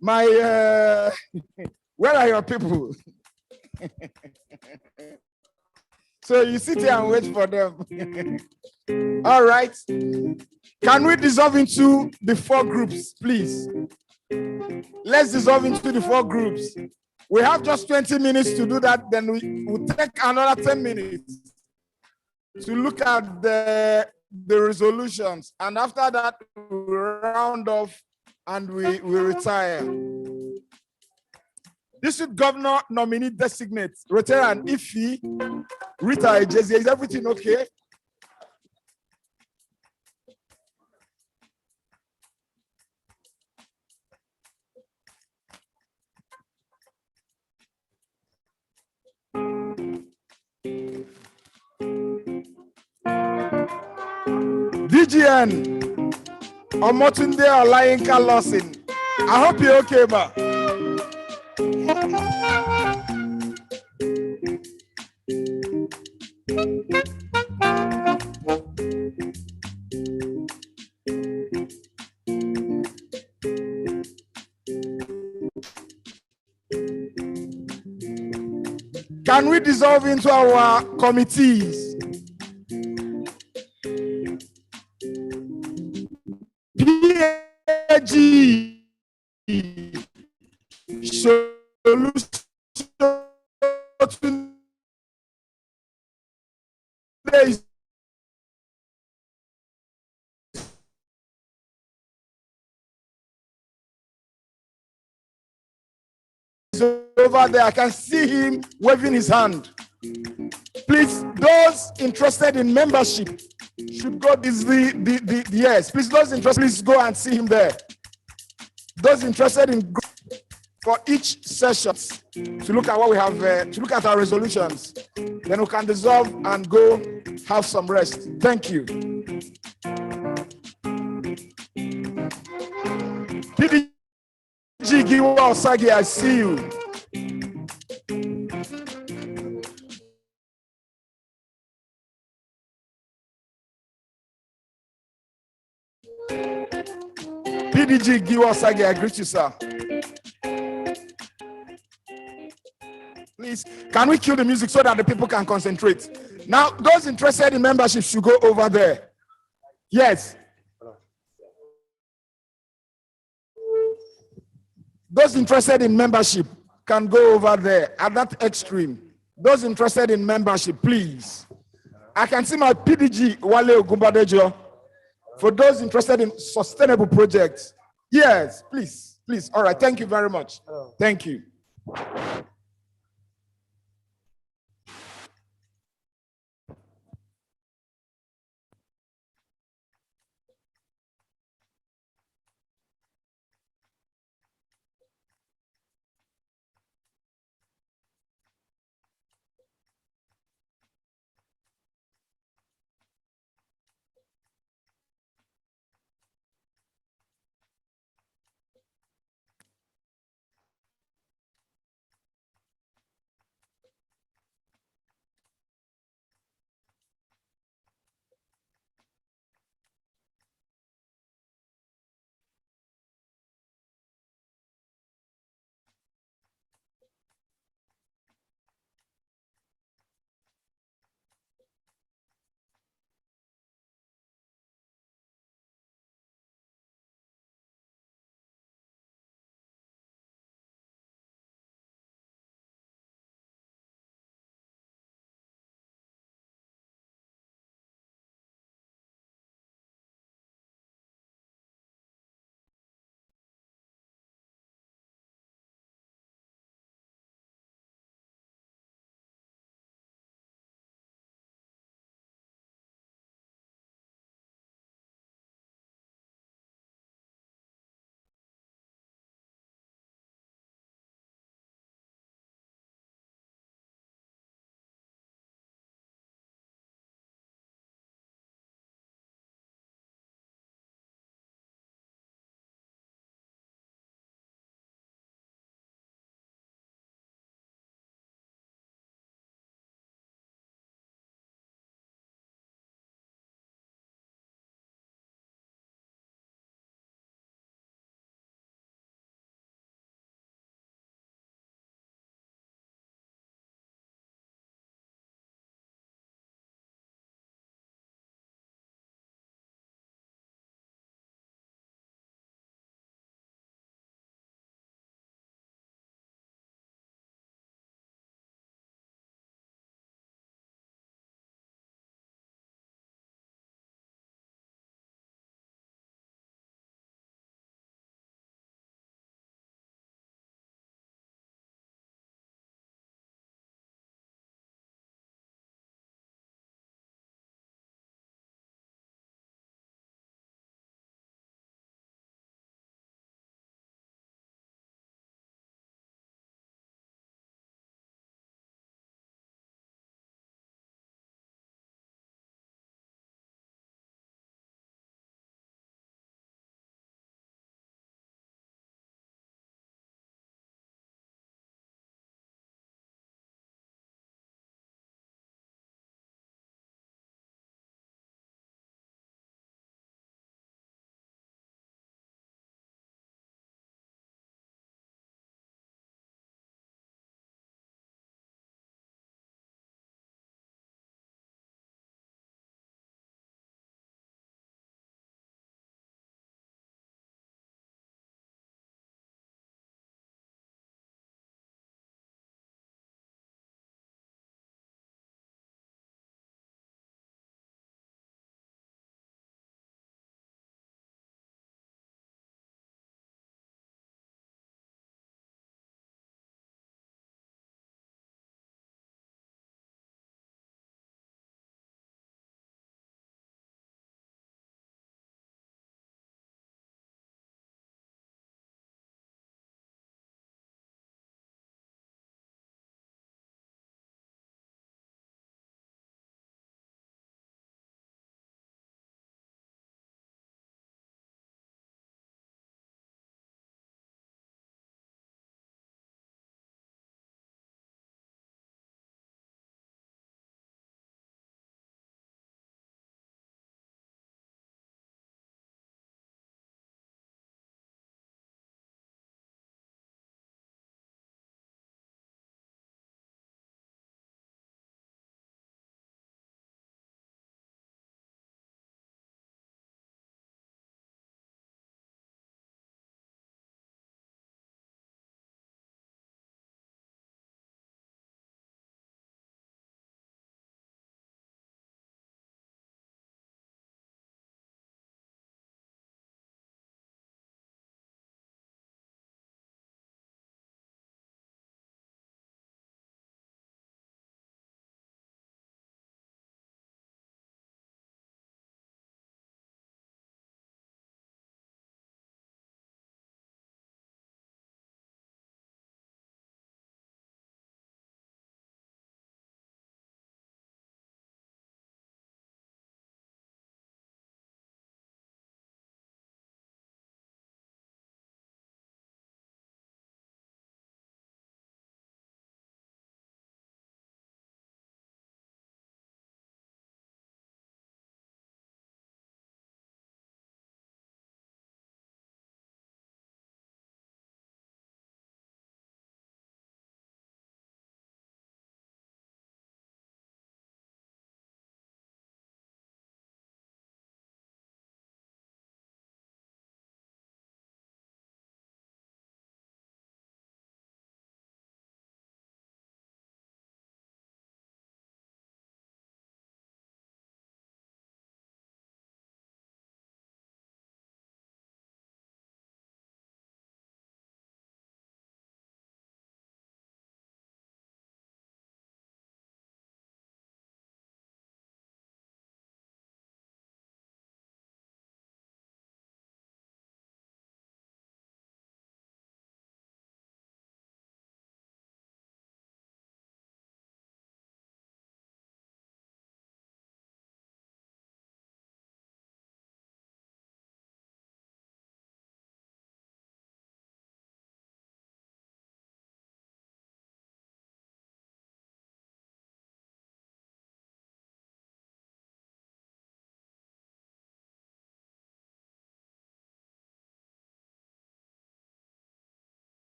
my, where are your people? So you sit here and wait for them. All right. Can we dissolve into the 4 groups, please? Let's dissolve into the 4 groups. We have just 20 minutes to do that. Then we'll take another 10 minutes to look at the resolutions. And after that, we round off and we retire. District Governor nominee designate, Rotary and Ifi, Rita Ejezi, is everything okay? DGN, Omotunde Olayinka Lawson. I hope you're okay, ma. Can we dissolve into our committees? PAG over there. I can see him waving his hand. Please, those interested in membership should go. Is yes, please, those interested, please go and see him there. Those interested in for each session to look at what we have, to look at our resolutions, then we can dissolve and go have some rest. Thank you. PDG Giwa Osagi, I see you. PDG Giwa Osagi, I greet you, sir. Please, can we cue the music so that the people can concentrate? Now, those interested in membership should go over there. Yes. Those interested in membership can go over there at that extreme. Those interested in membership, please. I can see my PDG, Wale Ogumbadejo. For those interested in sustainable projects. Yes, please, please. All right, thank you very much. Thank you.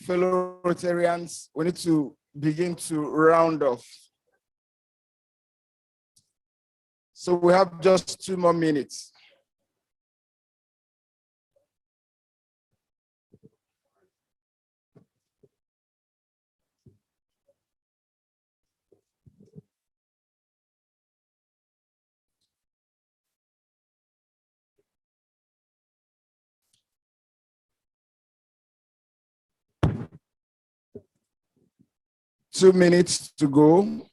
fellow Rotarians, we need to begin to round off. So we have just 2 more minutes. Two minutes to go.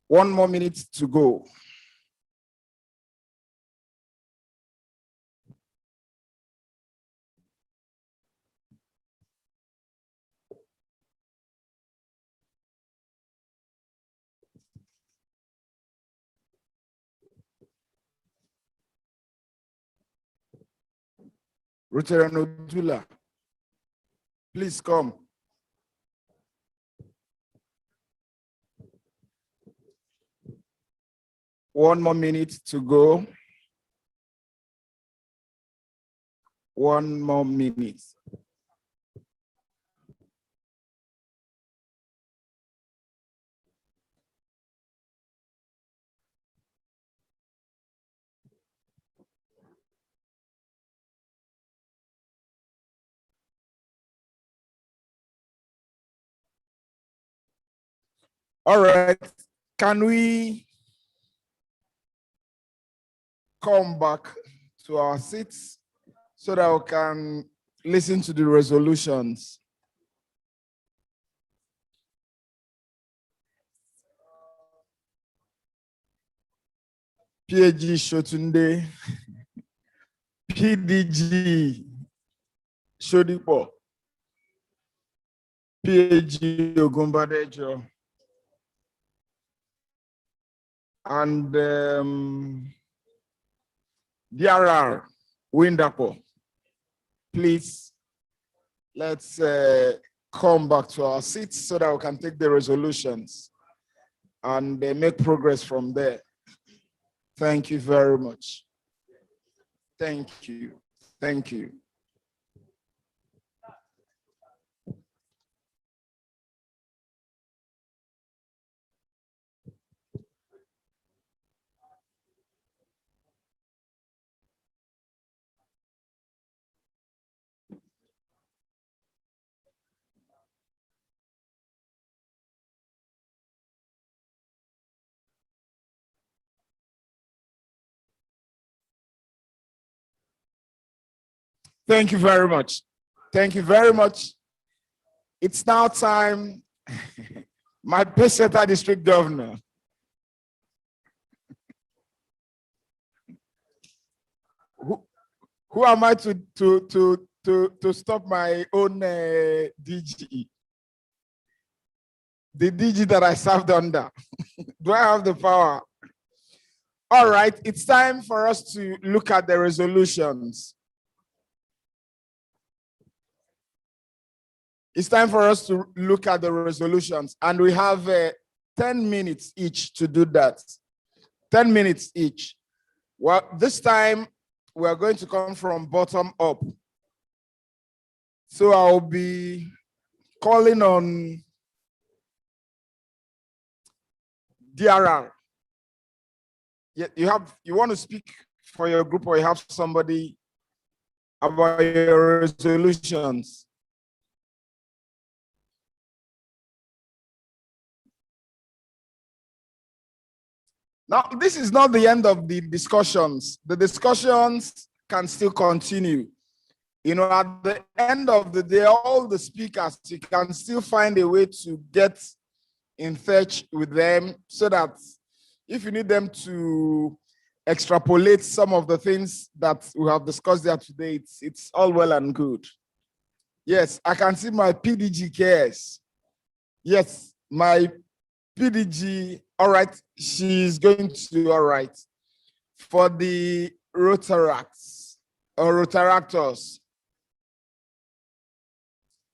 One more minute to go. Rotary Odula, please come. One more minute to go. One more minute. All right, can we come back to our seats so that we can listen to the resolutions? PAG Shotunde, PDG Shodipo, PAG Ogumbadejo, and DRR Windapo. Please, let's come back to our seats so that we can take the resolutions and make progress from there. Thank you very much. Thank you. Thank you. Thank you very much. Thank you very much. It's now time, my Peseta District Governor. Who am I to stop my own DG? The DG that I served under. Do I have the power? All right, it's time for us to look at the resolutions. It's time for us to look at the resolutions, and we have 10 minutes each to do that. 10 minutes each. Well, this time we are going to come from bottom up. So I'll be calling on DRR. You want to speak for your group, or you have somebody about your resolutions? Now, this is not the end of the discussions. The discussions can still continue. You know, at the end of the day, all the speakers, you can still find a way to get in touch with them so that if you need them to extrapolate some of the things that we have discussed there today, it's all well and good. Yes, I can see my PDG cares. Yes, my PDG, all right, she's going to, all right. For the Rotaracts or Rotaractors,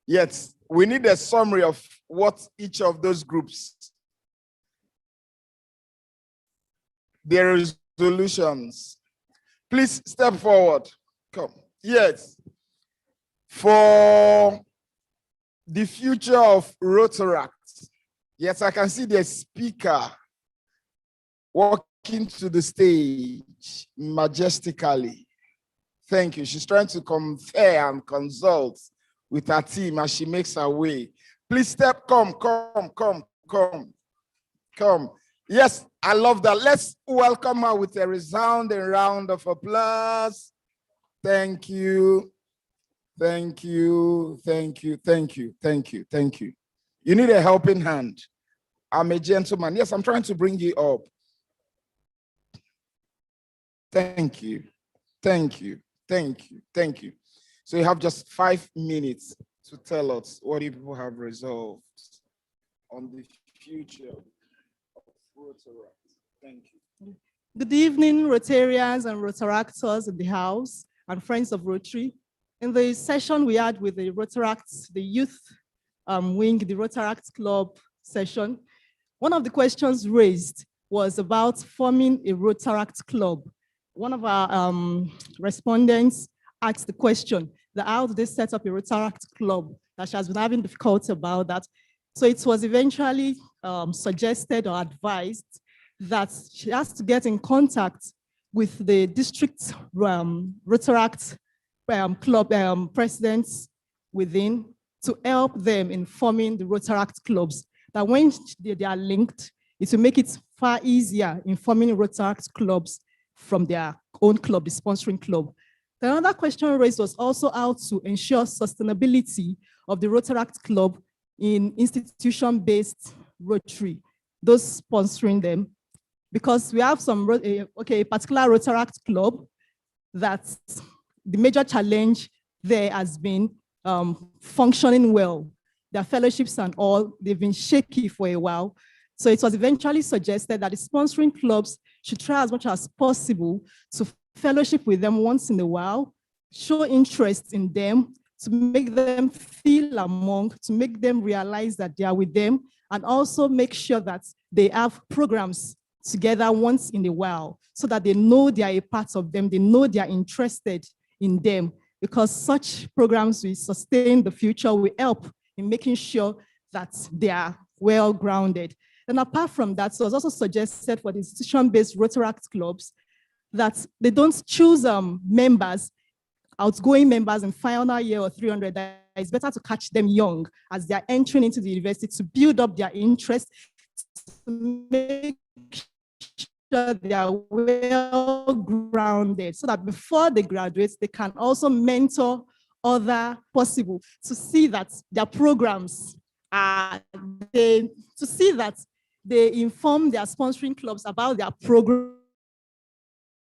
Yet, we need a summary of what each of those groups, their resolutions. Please step forward. Come. Yes. For the future of Rotary. Yes, I can see the speaker walking to the stage majestically. Thank you. She's trying to confer and consult with her team as she makes her way. Please come. Yes, I love that. Let's welcome her with a resounding round of applause. Thank you. Thank you. You need a helping hand. I'm a gentleman. Yes, I'm trying to bring you up. Thank you. So you have just 5 minutes to tell us what you people have resolved on the future of Rotary. Thank you. Good evening, Rotarians and Rotaractors in the house and friends of Rotary. In the session we had with the Rotaract, the youth wing, the Rotaract Club session, one of the questions raised was about forming a Rotaract Club. One of our respondents asked the question, how do they set up a Rotaract Club? That she has been having difficulty about that. So it was eventually suggested or advised that she has to get in contact with the district Rotaract club presidents within to help them in forming the Rotaract clubs. That when they are linked, it will make it far easier in forming Rotaract clubs from their own club, the sponsoring club. The another question raised was also how to ensure sustainability of the Rotaract club in institution-based Rotary, those sponsoring them. Because we have some, a particular Rotaract club that the major challenge there has been functioning well. Their fellowships and all, they've been shaky for a while. So it was eventually suggested that the sponsoring clubs should try as much as possible to fellowship with them once in a while, show interest in them, to make them feel among, to make them realize that they are with them, and also make sure that they have programs together once in a while so that they know they are a part of them, they know they are interested in them, because such programs will sustain the future, will help in making sure that they are well-grounded. And apart from that, so it was also suggested for the institution-based Rotaract clubs that they don't choose members, outgoing members in final year or 300. That it's better to catch them young as they're entering into the university to build up their interest, to make sure they are well-grounded so that before they graduate, they can also mentor other possible to see that their programs are, to see that they inform their sponsoring clubs about their programs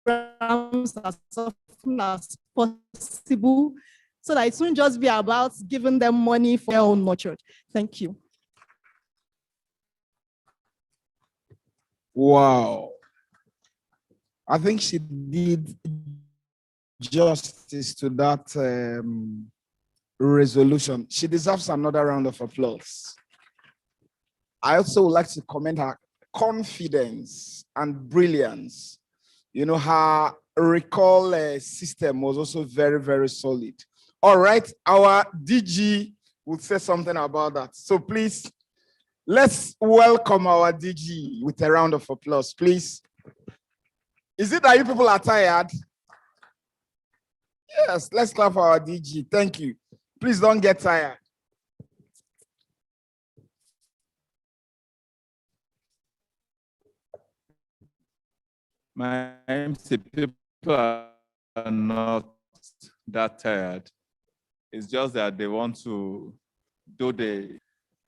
as often as possible, so that it won't just be about giving them money for their own nurtured. Thank you. Wow. I think she did justice to that resolution. She deserves another round of applause. I also would like to commend her confidence and brilliance. You know, her recall system was also very, very solid. All right, our DG will say something about that. So please, let's welcome our DG with a round of applause, please. Is it that you people are tired? Yes, let's clap for our DG. Thank you. Please don't get tired. My MC, people are not that tired. It's just that they want to do the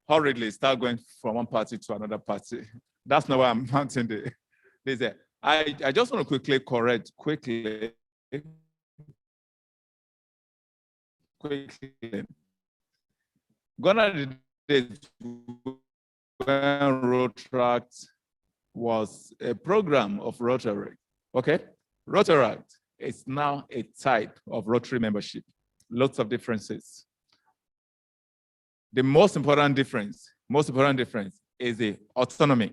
hurriedly start going from one party to another party. That's not why I'm mounting the. I just want to quickly correct Gone are the days when Rotaract was a program of Rotary. Okay, Rotaract is now a type of Rotary membership. Lots of differences. The most important difference is the autonomy.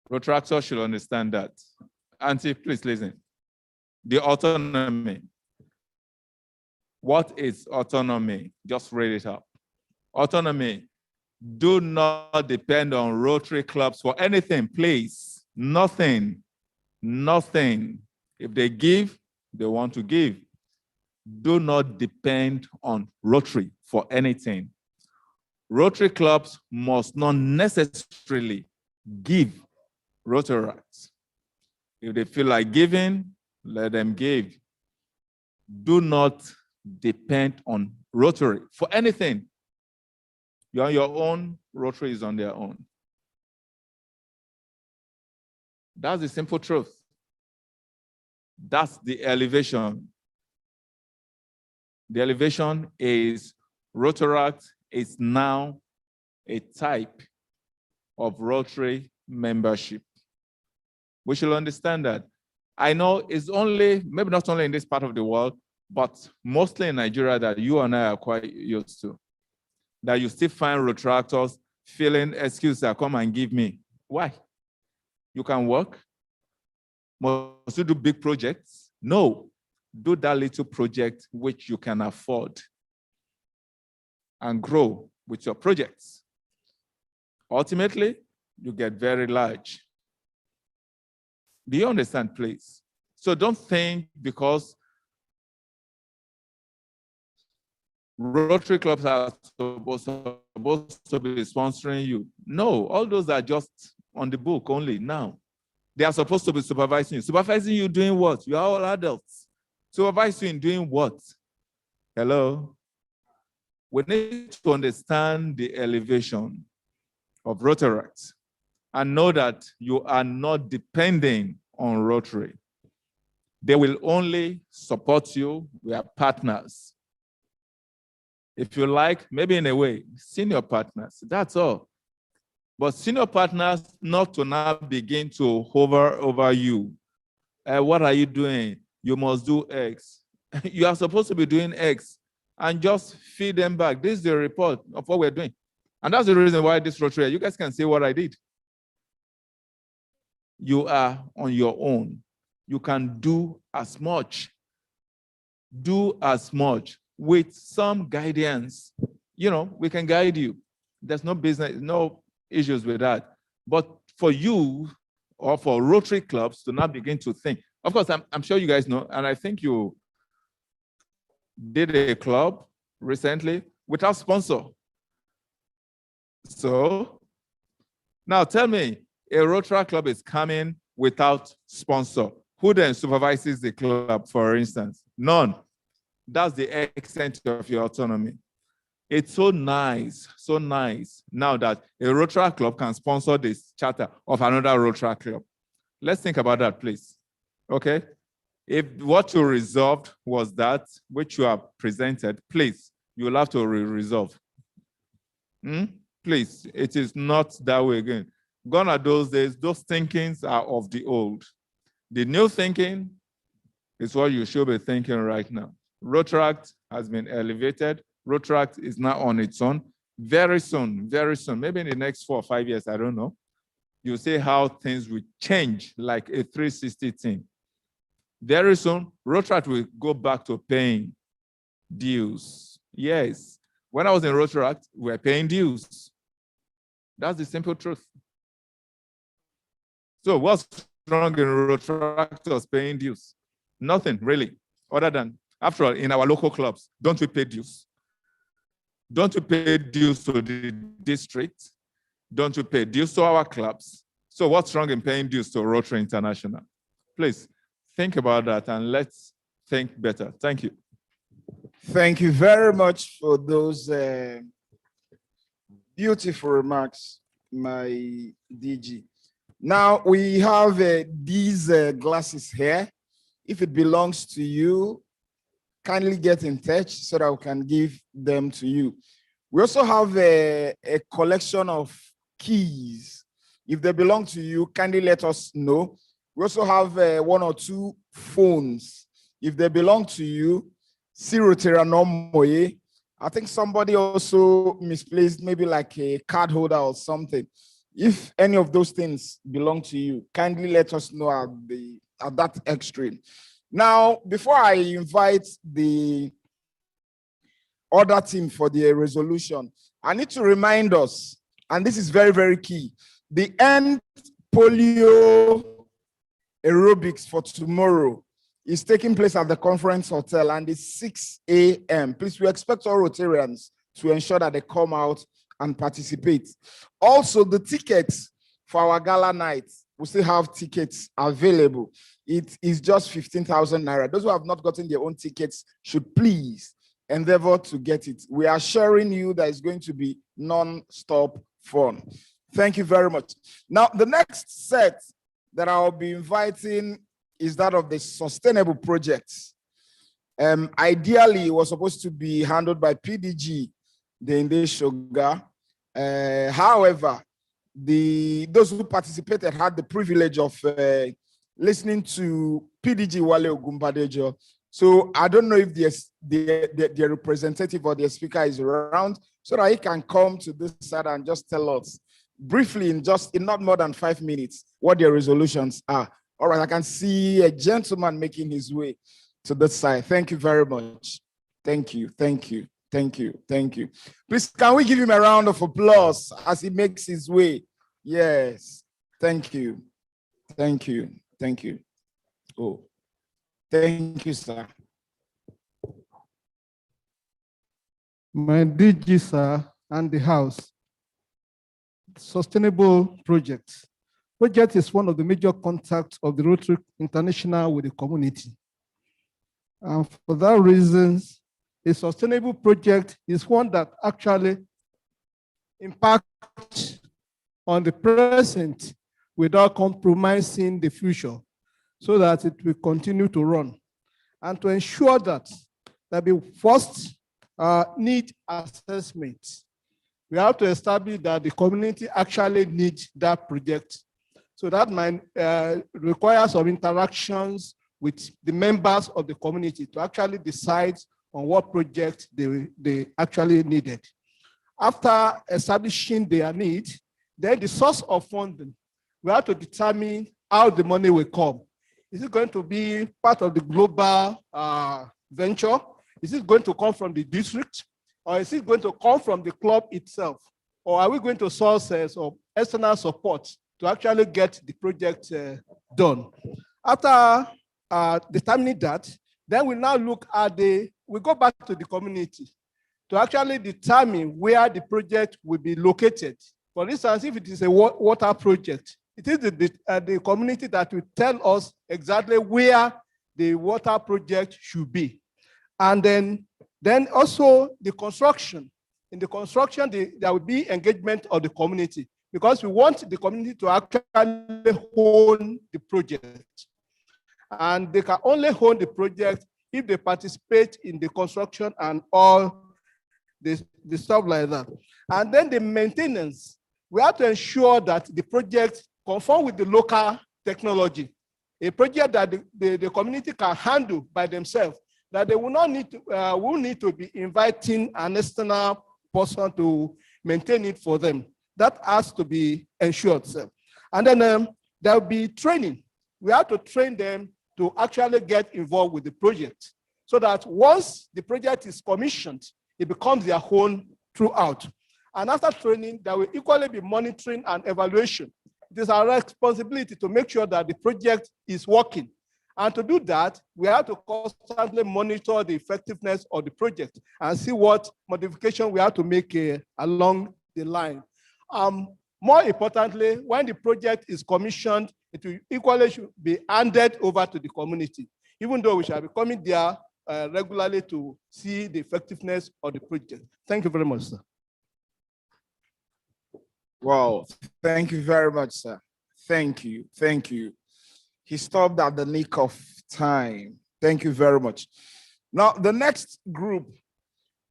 Rotaractors should understand that. Auntie, please listen. The autonomy. What is autonomy? Just read it up. Autonomy. Do not depend on Rotary clubs for anything, please. Nothing. Nothing. If they give, they want to give. Do not depend on Rotary for anything. Rotary clubs must not necessarily give Rotaracts. If they feel like giving, let them give. Do not depend on Rotary for anything. You're on your own, Rotary is on their own. That's the simple truth. That's the elevation. The elevation is Rotaract is now a type of Rotary membership. We should understand that. I know it's only, maybe not only in this part of the world, but mostly in Nigeria that you and I are quite used to. That you still find Rotaractors feeling excuses, come and give me. Why? You can work? Must you do big projects? No. Do that little project which you can afford and grow with your projects. Ultimately, you get very large. Do you understand, please? So don't think because Rotary clubs are supposed to be sponsoring you. No, all those are just on the book only now. They are supposed to be supervising you. Supervising you doing what? You are all adults. Supervising you in doing what? Hello? We need to understand the elevation of Rotaracts and know that you are not depending on Rotary. They will only support you. We are partners. If you like, maybe in a way, senior partners, that's all. But senior partners not to now begin to hover over you. What are you doing? You must do X. You are supposed to be doing X and just feed them back. This is the report of what we're doing. And that's the reason why this Rotary, you guys can see what I did. You are on your own. You can do as much. Do as much with some guidance. You know, we can guide you. There's no business, no issues with that. But for you or for Rotary clubs to not begin to think, of course, I'm sure you guys know, and I think you did a club recently without sponsor. So now tell me, a Rotary club is coming without sponsor. Who then supervises the club, for instance? None. That's the extent of your autonomy. It's so nice now that a Rotary club can sponsor this charter of another Rotary club. Let's think about that, please. Okay? If what you resolved was that which you have presented, please, you will have to resolve. Please, it is not that way again. Gone are those days, those thinkings are of the old. The new thinking is what you should be thinking right now. Rotaract has been elevated. Rotaract is now on its own. Very soon, maybe in the next 4 or 5 years, I don't know, you'll see how things will change like a 360 thing. Very soon, Rotaract will go back to paying dues. Yes. When I was in Rotaract, we were paying dues. That's the simple truth. So what's wrong in Rotaractors paying dues? Nothing really, other than, after all, in our local clubs, don't we pay dues? Don't we pay dues to the district? Don't we pay dues to our clubs? So what's wrong in paying dues to Rotary International? Please think about that and let's think better. Thank you. Thank you very much for those beautiful remarks, my DG. Now we have these glasses here. If it belongs to you, kindly get in touch so that we can give them to you. We also have a collection of keys. If they belong to you, kindly let us know. We also have 1 or 2 phones. If they belong to you, see Rotary Moye I think somebody also misplaced maybe like a card holder or something. If any of those things belong to you, kindly let us know at that extreme. Now, before I invite the other team for the resolution, I need to remind us, and this is very, very key, the end polio aerobics for tomorrow is taking place at the conference hotel and it's 6 a.m. Please, we expect all Rotarians to ensure that they come out and participate. Also, the tickets for our gala night, we still have tickets available. It is just 15,000 naira. Those who have not gotten their own tickets should please endeavor to get it. We are assuring you that it's going to be non-stop fun. Thank you very much. Now, the next set that I'll be inviting is that of the sustainable projects. Ideally, it was supposed to be handled by PDG, the Inde Sugar. However, those who participated had the privilege of listening to PDG Wale Ogumbadejo. So I don't know if the representative or the speaker is around so that he can come to this side and just tell us briefly in not more than 5 minutes what their resolutions are. All right, I can see a gentleman making his way to this side. Thank you very much. Thank you, thank you, thank you, thank you. Please, can we give him a round of applause as he makes his way? Yes, thank you, thank you, thank you. Oh, thank you, sir. My DG, sir, and the House. Sustainable projects. Project is one of the major contacts of the Rotary International with the community. And for that reason, a sustainable project is one that actually impacts on the present without compromising the future so that it will continue to run. And to ensure that there be first need assessment. We have to establish that the community actually needs that project. So that might require some interactions with the members of the community to actually decide on what project they actually needed. After establishing their need, then the source of funding, we have to determine how the money will come. Is it going to be part of the global venture? Is it going to come from the district? Or is it going to come from the club itself? Or are we going to source some external support to actually get the project done? After determining that, then we now look at we go back to the community to actually determine where the project will be located. For instance, if it is a water project, it is the community that will tell us exactly where the water project should be. And then also the construction. In the construction, there will be engagement of the community because we want the community to actually own the project. And they can only own the project if they participate in the construction and all the stuff like that. And then the maintenance, we have to ensure that the project conform with the local technology, a project that the community can handle by themselves, that they will not need to be inviting an external person to maintain it for them. That has to be ensured, sir. And then there will be training. We have to train them to actually get involved with the project so that once the project is commissioned, it becomes their own throughout. And after training, there will equally be monitoring and evaluation. It is our responsibility to make sure that the project is working. And to do that, we have to constantly monitor the effectiveness of the project and see what modification we have to make along the line. More importantly, when the project is commissioned, it will equally should be handed over to the community, even though we shall be coming there regularly to see the effectiveness of the project. Thank you very much, sir. Wow, thank you very much, sir. Thank you, thank you. He stopped at the nick of time. Thank you very much. Now, the next group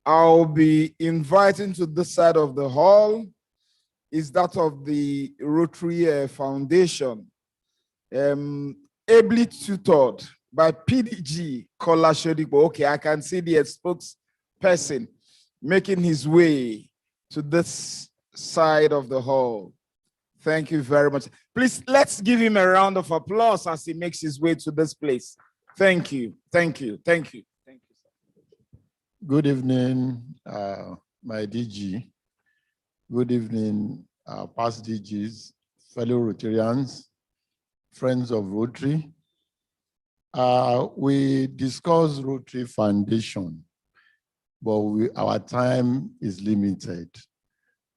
I'll be inviting to this side of the hall is that of the Rotary Foundation, ably tutored by PDG Kola Shodipo. Okay, I can see the spokesperson. making his way to this side of the hall. Thank you very much. Please, let's give him a round of applause as he makes his way to this place. Thank you, thank you, thank you. Thank you, sir. Good evening, my DG. Good evening, past DGs, fellow Rotarians, friends of Rotary. We discussed Rotary Foundation, but our time is limited.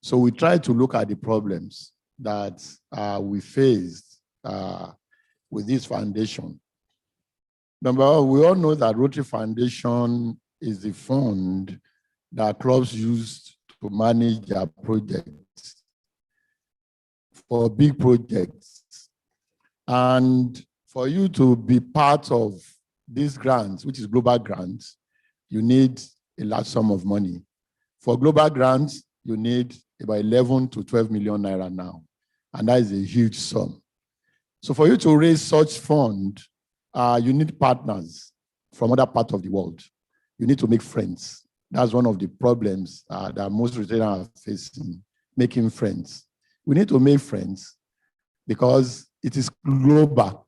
So we try to look at the problems that we faced with this foundation. Number one, we all know that Rotary Foundation is the fund that clubs use to manage their projects, for big projects. And for you to be part of these grants, which is global grants, you need a large sum of money. For global grants, you need about 11 to 12 million naira now. And that is a huge sum. So for you to raise such fund, you need partners from other parts of the world. You need to make friends. That's one of the problems that most retailers are facing, making friends. We need to make friends because it is global.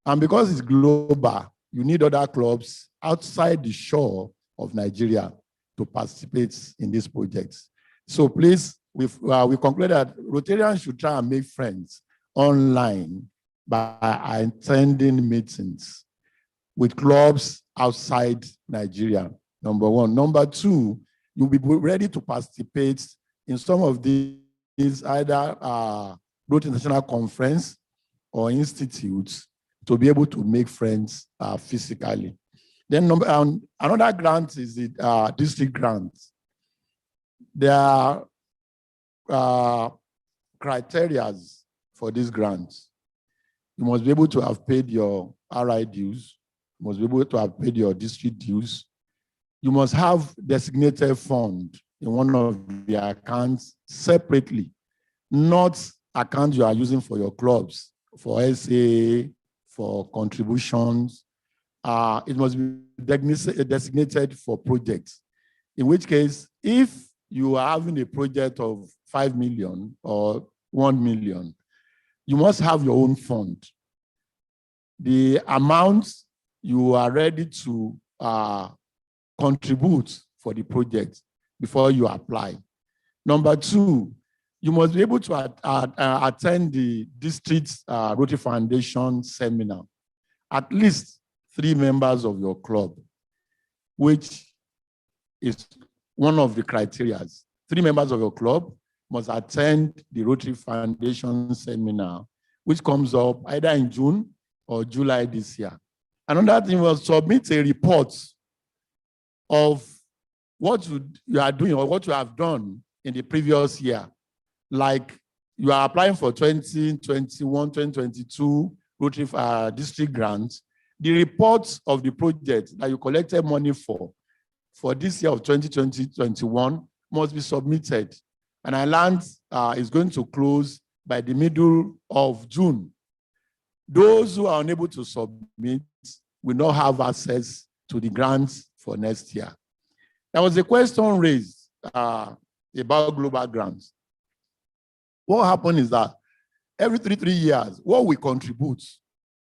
And because it's global, you need other clubs outside the shore of Nigeria to participate in these projects. So please, we conclude that Rotarians should try and make friends online by attending meetings with clubs outside Nigeria, number one. Number two, you'll be ready to participate in some of these either Rotary International Conference or institutes to be able to make friends physically. Then another grant is the district grant. There are criteria for these grants. You must be able to have paid your RI dues. You must be able to have paid your district dues. You must have designated fund in one of the accounts separately, not accounts you are using for your clubs, for SA, for contributions. It must be designated for projects. In which case, if you are having a project of 5 million or 1 million, you must have your own fund. The amount you are ready to contribute for the project before you apply. Number two, you must be able to attend the district Rotary Foundation seminar. At least 3 members of your club, which is one of the criteria. 3 members of your club must attend the Rotary Foundation seminar, which comes up either in June or July this year. Another thing was submit a report of what you are doing or what you have done in the previous year. Like you are applying for 2021, 2022 Rotary district grants. The reports of the project that you collected money for this year of 2020-21 must be submitted. And I learned is going to close by the middle of June. Those who are unable to submit will not have access to the grants for next year. There was a question raised about global grants. What happened is that every 3 years, what we contribute,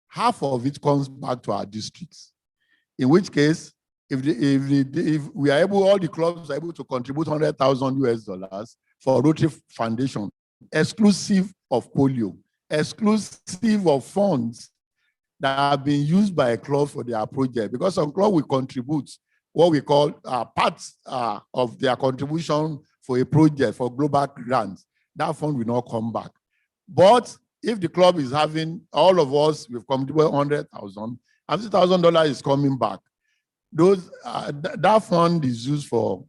half of it comes back to our districts. In which case, if we are able, all the clubs are able to contribute $100,000 for Rotary Foundation, exclusive of polio, exclusive of funds that have been used by a club for their project. Because some club will contribute what we call parts of their contribution for a project, for global grants. That fund will not come back. But if the club is having, all of us, we've contributed $100,000, $50,000 is coming back. That fund is used for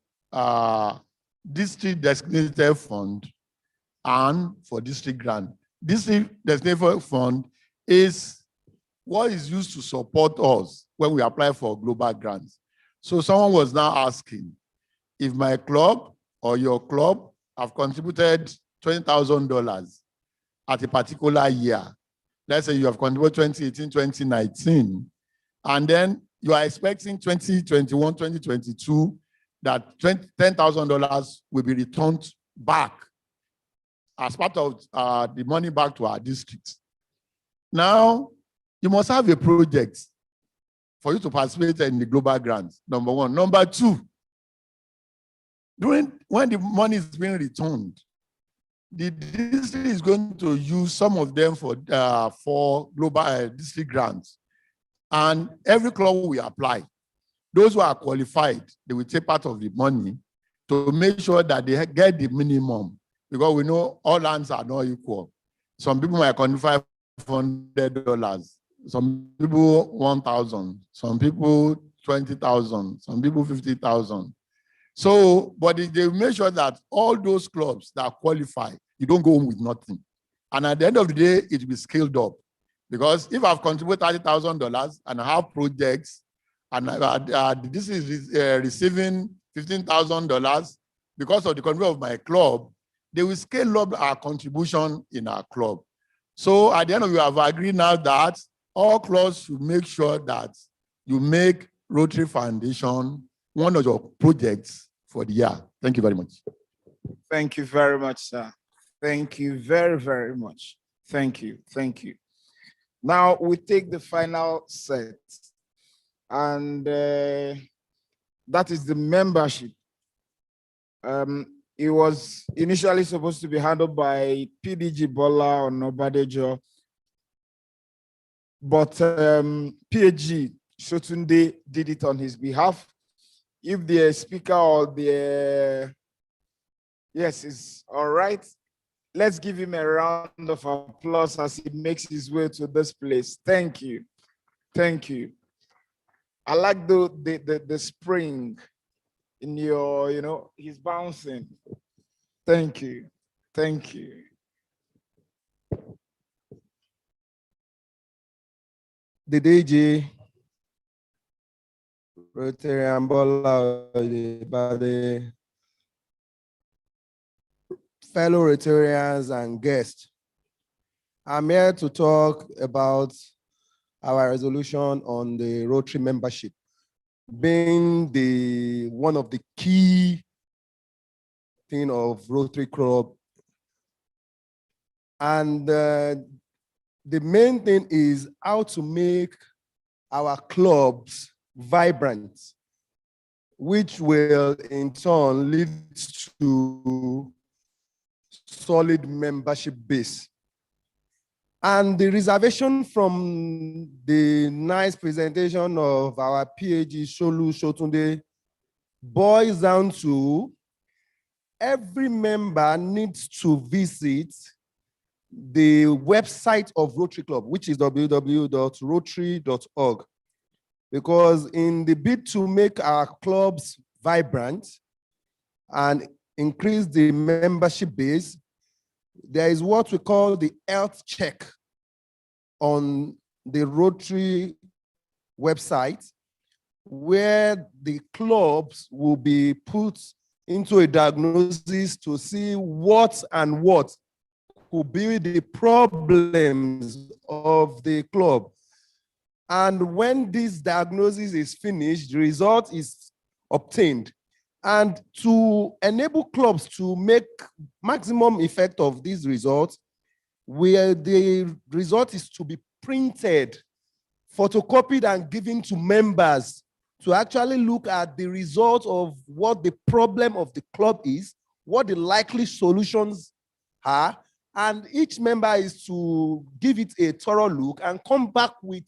district designated fund and for district grant. District designated fund is what is used to support us when we apply for global grants. So someone was now asking, if my club or your club have contributed $20,000 at a particular year, let's say you have contributed 2018, 2019, and then you are expecting 2021, 2022 that $10,000 will be returned back as part of the money back to our district. Now, you must have a project for you to participate in the global grants, number one. Number two, when the money is being returned, the district is going to use some of them for global district grants. And every club will apply. Those who are qualified, they will take part of the money to make sure that they get the minimum, because we know all lands are not equal. Some people might qualify $500, some people 1,000, some people 20,000, some people 50,000. So, but they make sure that all those clubs that qualify, you don't go home with nothing. And at the end of the day, it will be scaled up. Because if I've contributed $30,000 and I have projects, and this is receiving $15,000 because of the contribution of my club, they will scale up our contribution in our club. So at the end of it, we have agreed now that all clubs should make sure that you make Rotary Foundation one of your projects for the year. Thank you very much. Thank you very much, sir. Thank you very, very much. Thank you. Thank you. Now we take the final set, and that is the membership. It was initially supposed to be handled by PDG Bola or Nobadejo, but PhD Shotunde did it on his behalf. If the speaker or the yes is all right, let's give him a round of applause as he makes his way to this place. Thank you. Thank you. I like the spring in your, you know, he's bouncing. Thank you. Thank you. The DG, Rotary and Bola, by the fellow Rotarians and guests. I'm here to talk about our resolution on the Rotary membership, being one of the key thing of Rotary Club. And the main thing is how to make our clubs vibrant, which will in turn lead to solid membership base. And the reservation from the nice presentation of our PhD Sholu Shotunde boils down to every member needs to visit the website of Rotary Club, which is www.rotary.org. Because in the bid to make our clubs vibrant and increase the membership base, there is what we call the health check on the Rotary website, where the clubs will be put into a diagnosis to see what could be the problems of the club. And when this diagnosis is finished, the result is obtained. And to enable clubs to make maximum effect of these results, where the result is to be printed, photocopied and given to members to actually look at the result of what the problem of the club is, what the likely solutions are, and each member is to give it a thorough look and come back with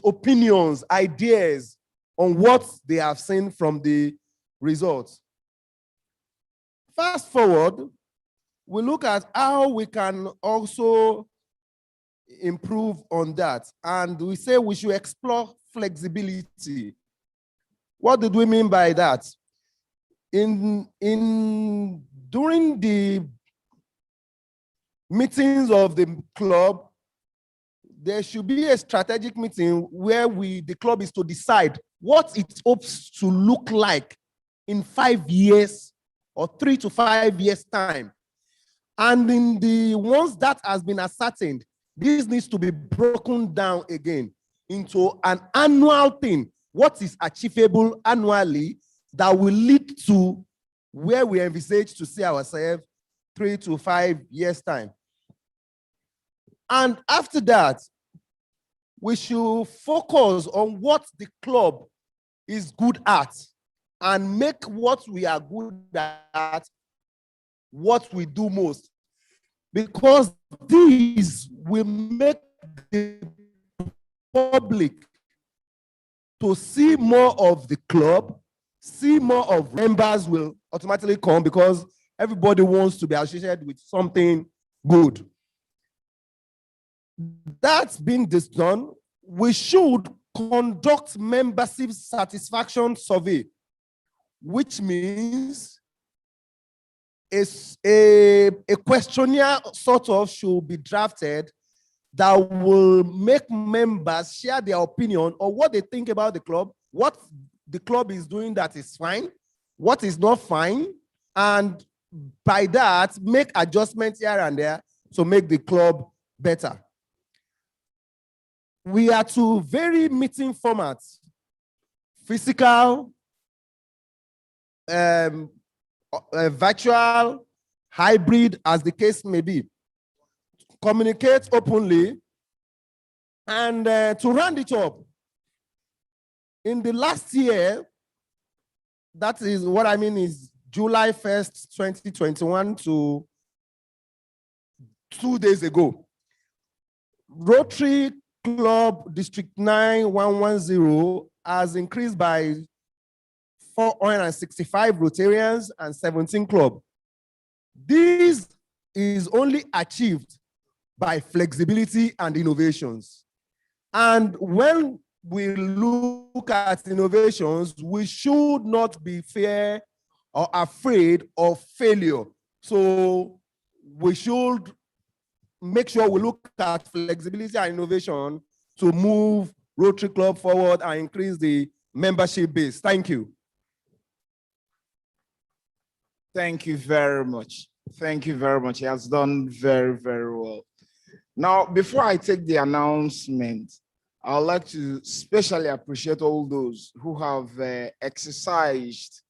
opinions, ideas on what they have seen from the results. Fast forward, we look at how we can also improve on that. And we say we should explore flexibility. What did we mean by that? During the meetings of the club, there should be a strategic meeting where the club is to decide what it hopes to look like in 5 years or 3 to 5 years time. And once that has been ascertained, this needs to be broken down again into an annual thing what is achievable annually that will lead to where we envisage to see ourselves 3 to 5 years' time. And after that, we should focus on what the club is good at and make what we are good at what we do most. Because these will make the public to see more of the club, see more of members will automatically come because everybody wants to be associated with something good. That's being done, we should conduct membership satisfaction survey, which means a questionnaire sort of should be drafted that will make members share their opinion on what they think about the club, what the club is doing that is fine, what is not fine, and by that, make adjustments here and there to make the club better. We are to vary meeting formats, physical, virtual, hybrid, as the case may be. Communicate openly, and to round it up, in the last year, that is what I mean is July 1st, 2021 to 2 days ago, Rotary Club District 9110 has increased by 465 Rotarians and 17 clubs. This is only achieved by flexibility and innovations. And when we look at innovations, we should not be fear or afraid of failure. So we should make sure we look at flexibility and innovation to move Rotary Club forward and increase the membership base. Thank you. Thank you very much. Thank you very much. He has done very, very well. Now, before I take the announcement, I'd like to especially appreciate all those who have exercised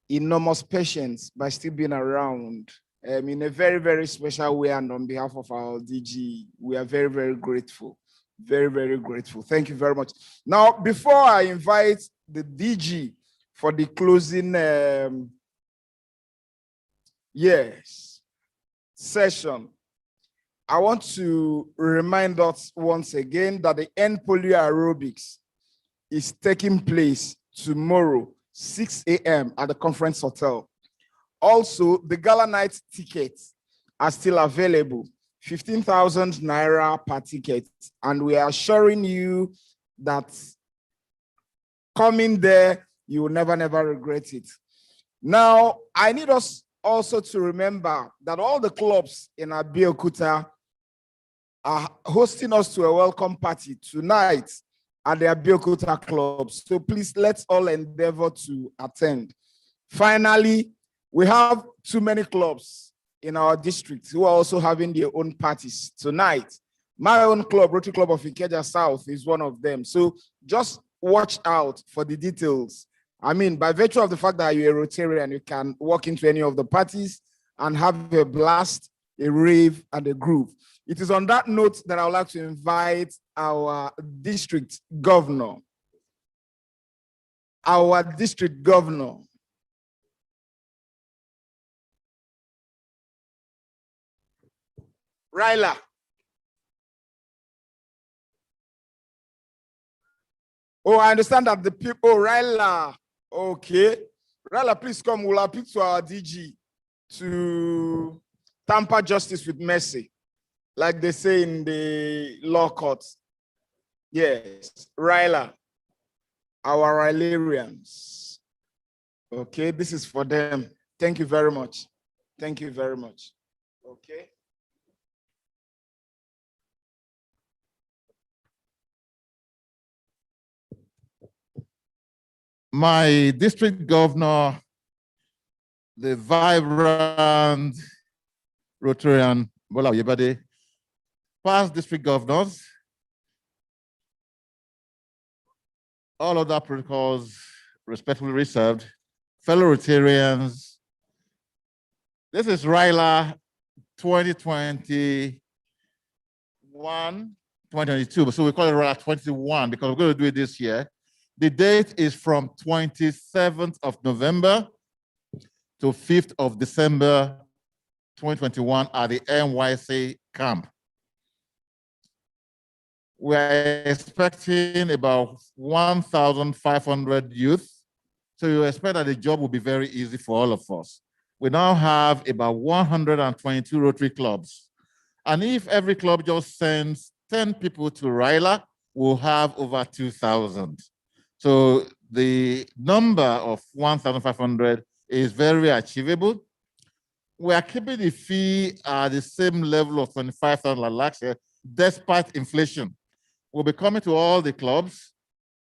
enormous patience by still being around in a very, very special way. And on behalf of our DG, we are very, very grateful. Very, very grateful. Thank you very much. Now, before I invite the DG for the closing session, I want to remind us once again that the End Polio Aerobics is taking place tomorrow, 6 a.m. at the Conference Hotel. Also, the Gala Night tickets are still available, 15,000 Naira per ticket. And we are assuring you that coming there, you will never, never regret it. Now, I need us also to remember that all the clubs in Abeokuta are hosting us to a welcome party tonight at the Abeokuta club. So please, let's all endeavor to attend. Finally, we have too many clubs in our district who are also having their own parties tonight. My own club, Rotary Club of Ikeja South, is one of them. So just watch out for the details. I mean, by virtue of the fact that you're a Rotarian, you can walk into any of the parties and have a blast, a rave, and a groove. It is on that note that I would like to invite our district governor. Our district governor. Ryla. Oh, I understand that the people, oh, Ryla. Okay. Ryla, please come. We'll appeal to our DG to tamper justice with mercy, like they say in the law courts. Yes, Ryla, our Rylarians. Okay, this is for them. Thank you very much. Thank you very much. Okay. My district governor, the vibrant Rotarian Bola Oyebade, past district governors, all other protocols respectfully reserved. Fellow Rotarians, this is RILA 2022, so we call it RILA 21 because we're going to do it this year. The date is from 27th of November to 5th of December 2021 at the NYC camp. We're expecting about 1,500 youth. So you expect that the job will be very easy for all of us. We now have about 122 Rotary clubs. And if every club just sends 10 people to RILA, we'll have over 2,000. So the number of 1,500 is very achievable. We are keeping the fee at the same level of 25,000 last year, despite inflation. We'll be coming to all the clubs,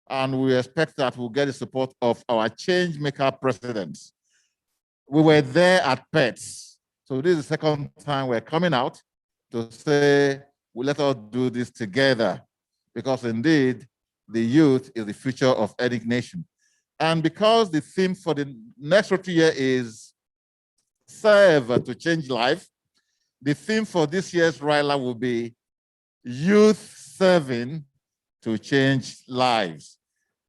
and we expect that we'll get the support of our change maker presidents. We were there at PETS. So this is the second time we're coming out to say, well, let us do this together, because indeed, the youth is the future of any nation. And because the theme for the next Rotary year is serve to change life, the theme for this year's RILA will be youth serving to change lives.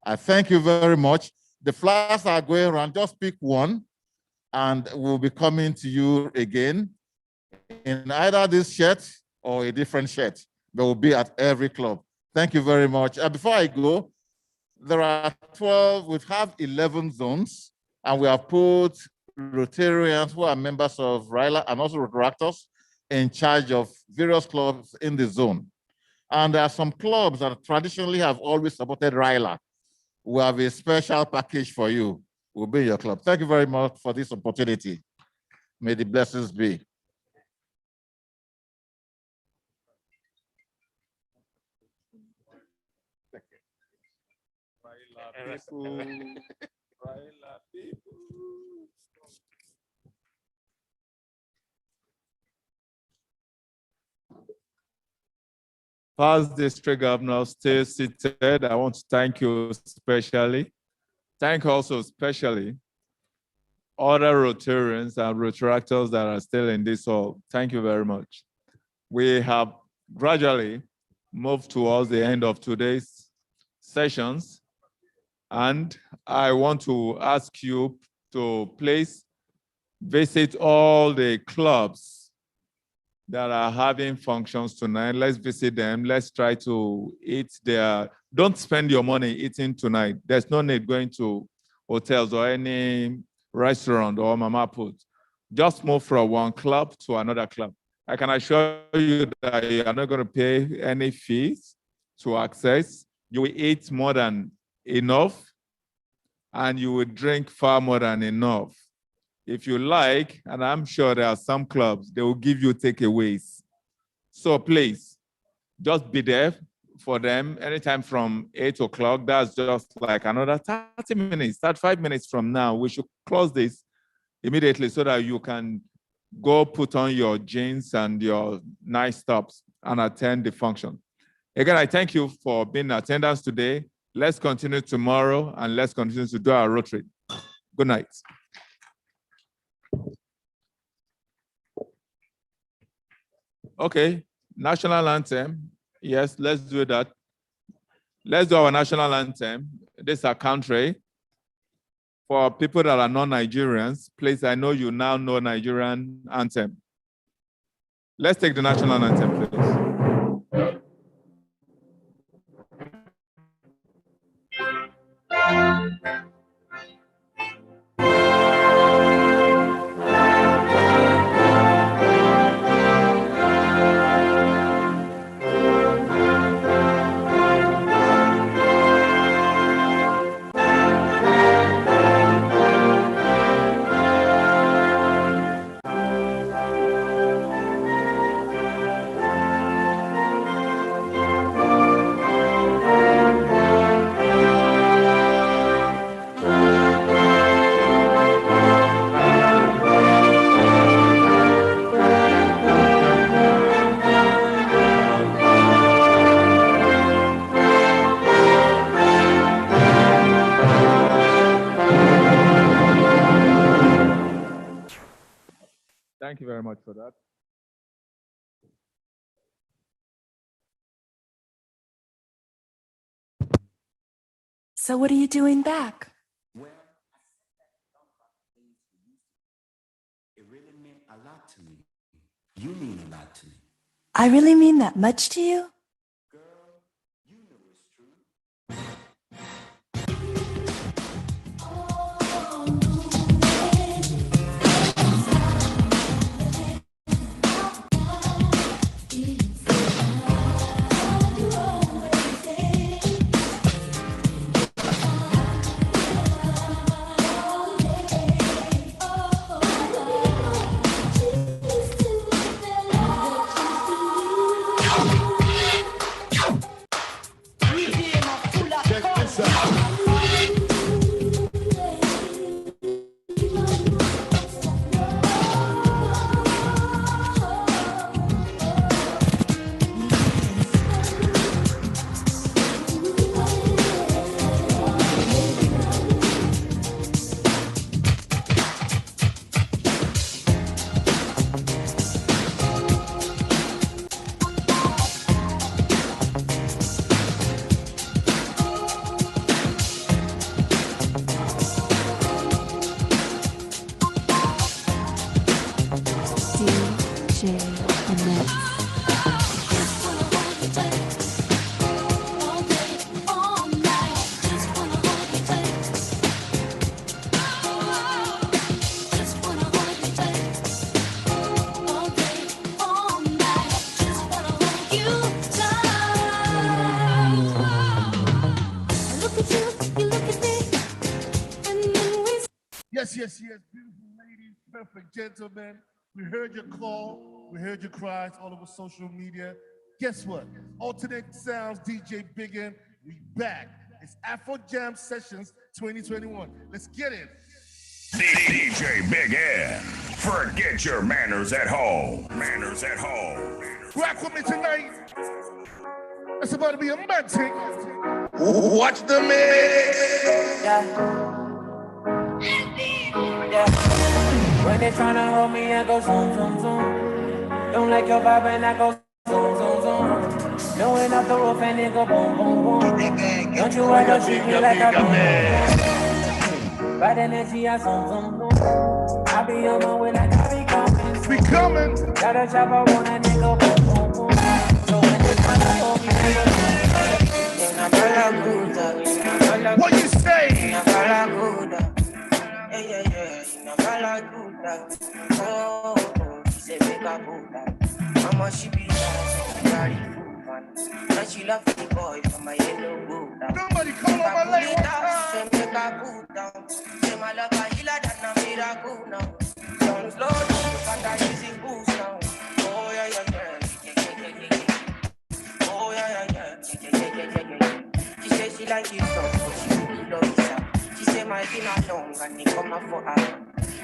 I thank you very much. The flyers are going around, just pick one, and we'll be coming to you again in either this shirt or a different shirt. They will be at every club. Thank you very much. Before I go, there are 12, we have 11 zones, and we have put Rotarians who are members of RILA and also Rotaractors in charge of various clubs in the zone. And there are some clubs that traditionally have always supported RILA. We have a special package for you. We'll be in your club. Thank you very much for this opportunity. May the blessings be. Past District Governor, stay seated. I want to thank you especially. Thank also especially other Rotarians and Rotaractors that are still in this hall. Thank you very much. We have gradually moved towards the end of today's sessions, and I want to ask you to please visit all the clubs that are having functions tonight. Let's visit them. Let's try to eat there. Don't spend your money eating tonight. There's no need going to hotels or any restaurant or mama put. Just move from one club to another club. I can assure you that you are not going to pay any fees to access. You will eat more than enough, and you will drink far more than enough. If you like, and I'm sure there are some clubs, they will give you takeaways. So please, just be there for them anytime from 8 o'clock. That's just like another 30 minutes, 35 minutes from now. We should close this immediately so that you can go put on your jeans and your nice tops and attend the function. Again, I thank you for being in attendance today. Let's continue tomorrow, and let's continue to do our Rotary. Good night. Okay, national anthem. Yes, let's do that. Let's do our national anthem. This is our country. For people that are non-Nigerians, please, I know you now know Nigerian anthem. Let's take the national anthem, please. Thank you very much for that. So what are you doing back? It really meant a lot to me. You mean a lot to me. I really mean that much to you? Yes, yes, yes, beautiful ladies, perfect gentlemen. We heard your call, we heard your cries all over social media. Guess what? Alternate Sounds, DJ Big N, we back. It's Afro Jam Sessions 2021. Let's get it. DJ Big N. Forget your manners at home. Manners at home. Rock with me tonight. It's about to be a magic. Watch the mix. Yeah. When they tryna hold me, I go zoom, zoom, zoom. Don't like your vibe and I go zoom, zoom, zoom. Going up the roof and it go boom, boom, boom. Don't you ever treat me like a boom. Bad energy, I zoom, zoom, zoom. I be on my way like I be coming. We coming. Got a chopper on that nigga, boom, boom, boom. So when they tryna hold me, I go zoom, zoom. What you say? Oh, she say make a boot. Mama, she be daddy food man. And she love the boy from my yellow boot. Somebody call on my leg. She say make a boot down. Say my love a healer than a miracle now. Don't slow down, and I easy boost now. Oh yeah, yeah, yeah. Oh yeah, yeah. She say she like it so, but she really love it. She say my dinner long and they come up for her.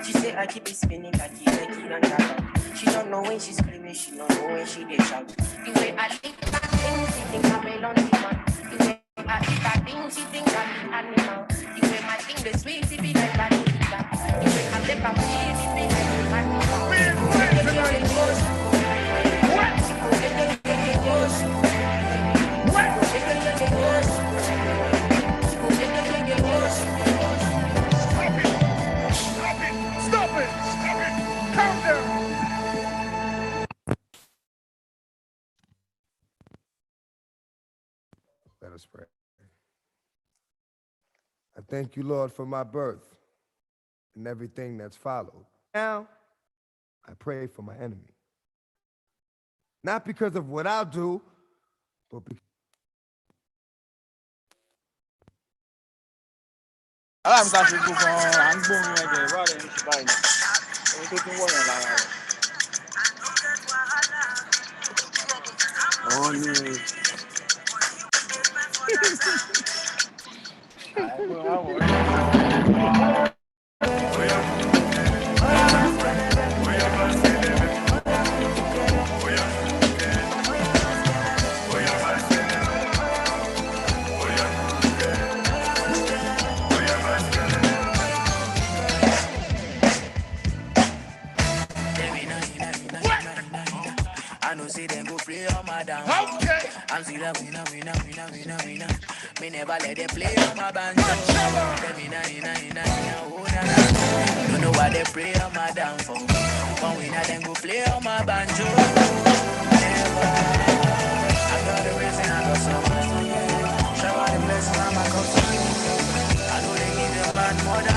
She say I keep it spinning like it and that. She don't know when she's screaming, she don't know when she dey shout. The way I lick that thing, she think I'm a lonely man. The way I eat that thing, she think I'm an animal. The way my thing is sweet, it be like that. The way I lick up cheese, it be like an animal. Stop it! Calm down! Let us pray. I thank you, Lord, for my birth and everything that's followed. Now, I pray for my enemy. Not because of what I'll do, but because aláàmì tá a ṣe gbogbo gan à ń gbóhùn ẹ̀jẹ̀ ìwà rẹ̀ ní ṣùgbọ́n ìlú ohun tó tún wọ̀nyàn lára rẹ̀. Òun ni Baby, no my down. Okay. I'm still a winner. Me never let them play on my banjo. Them inna, oh na na. Don't know why they play on my downfall. But we them go play on my banjo. Never. I got the reason I got so much. Shower the blessing on my cup. I know they give them bad more than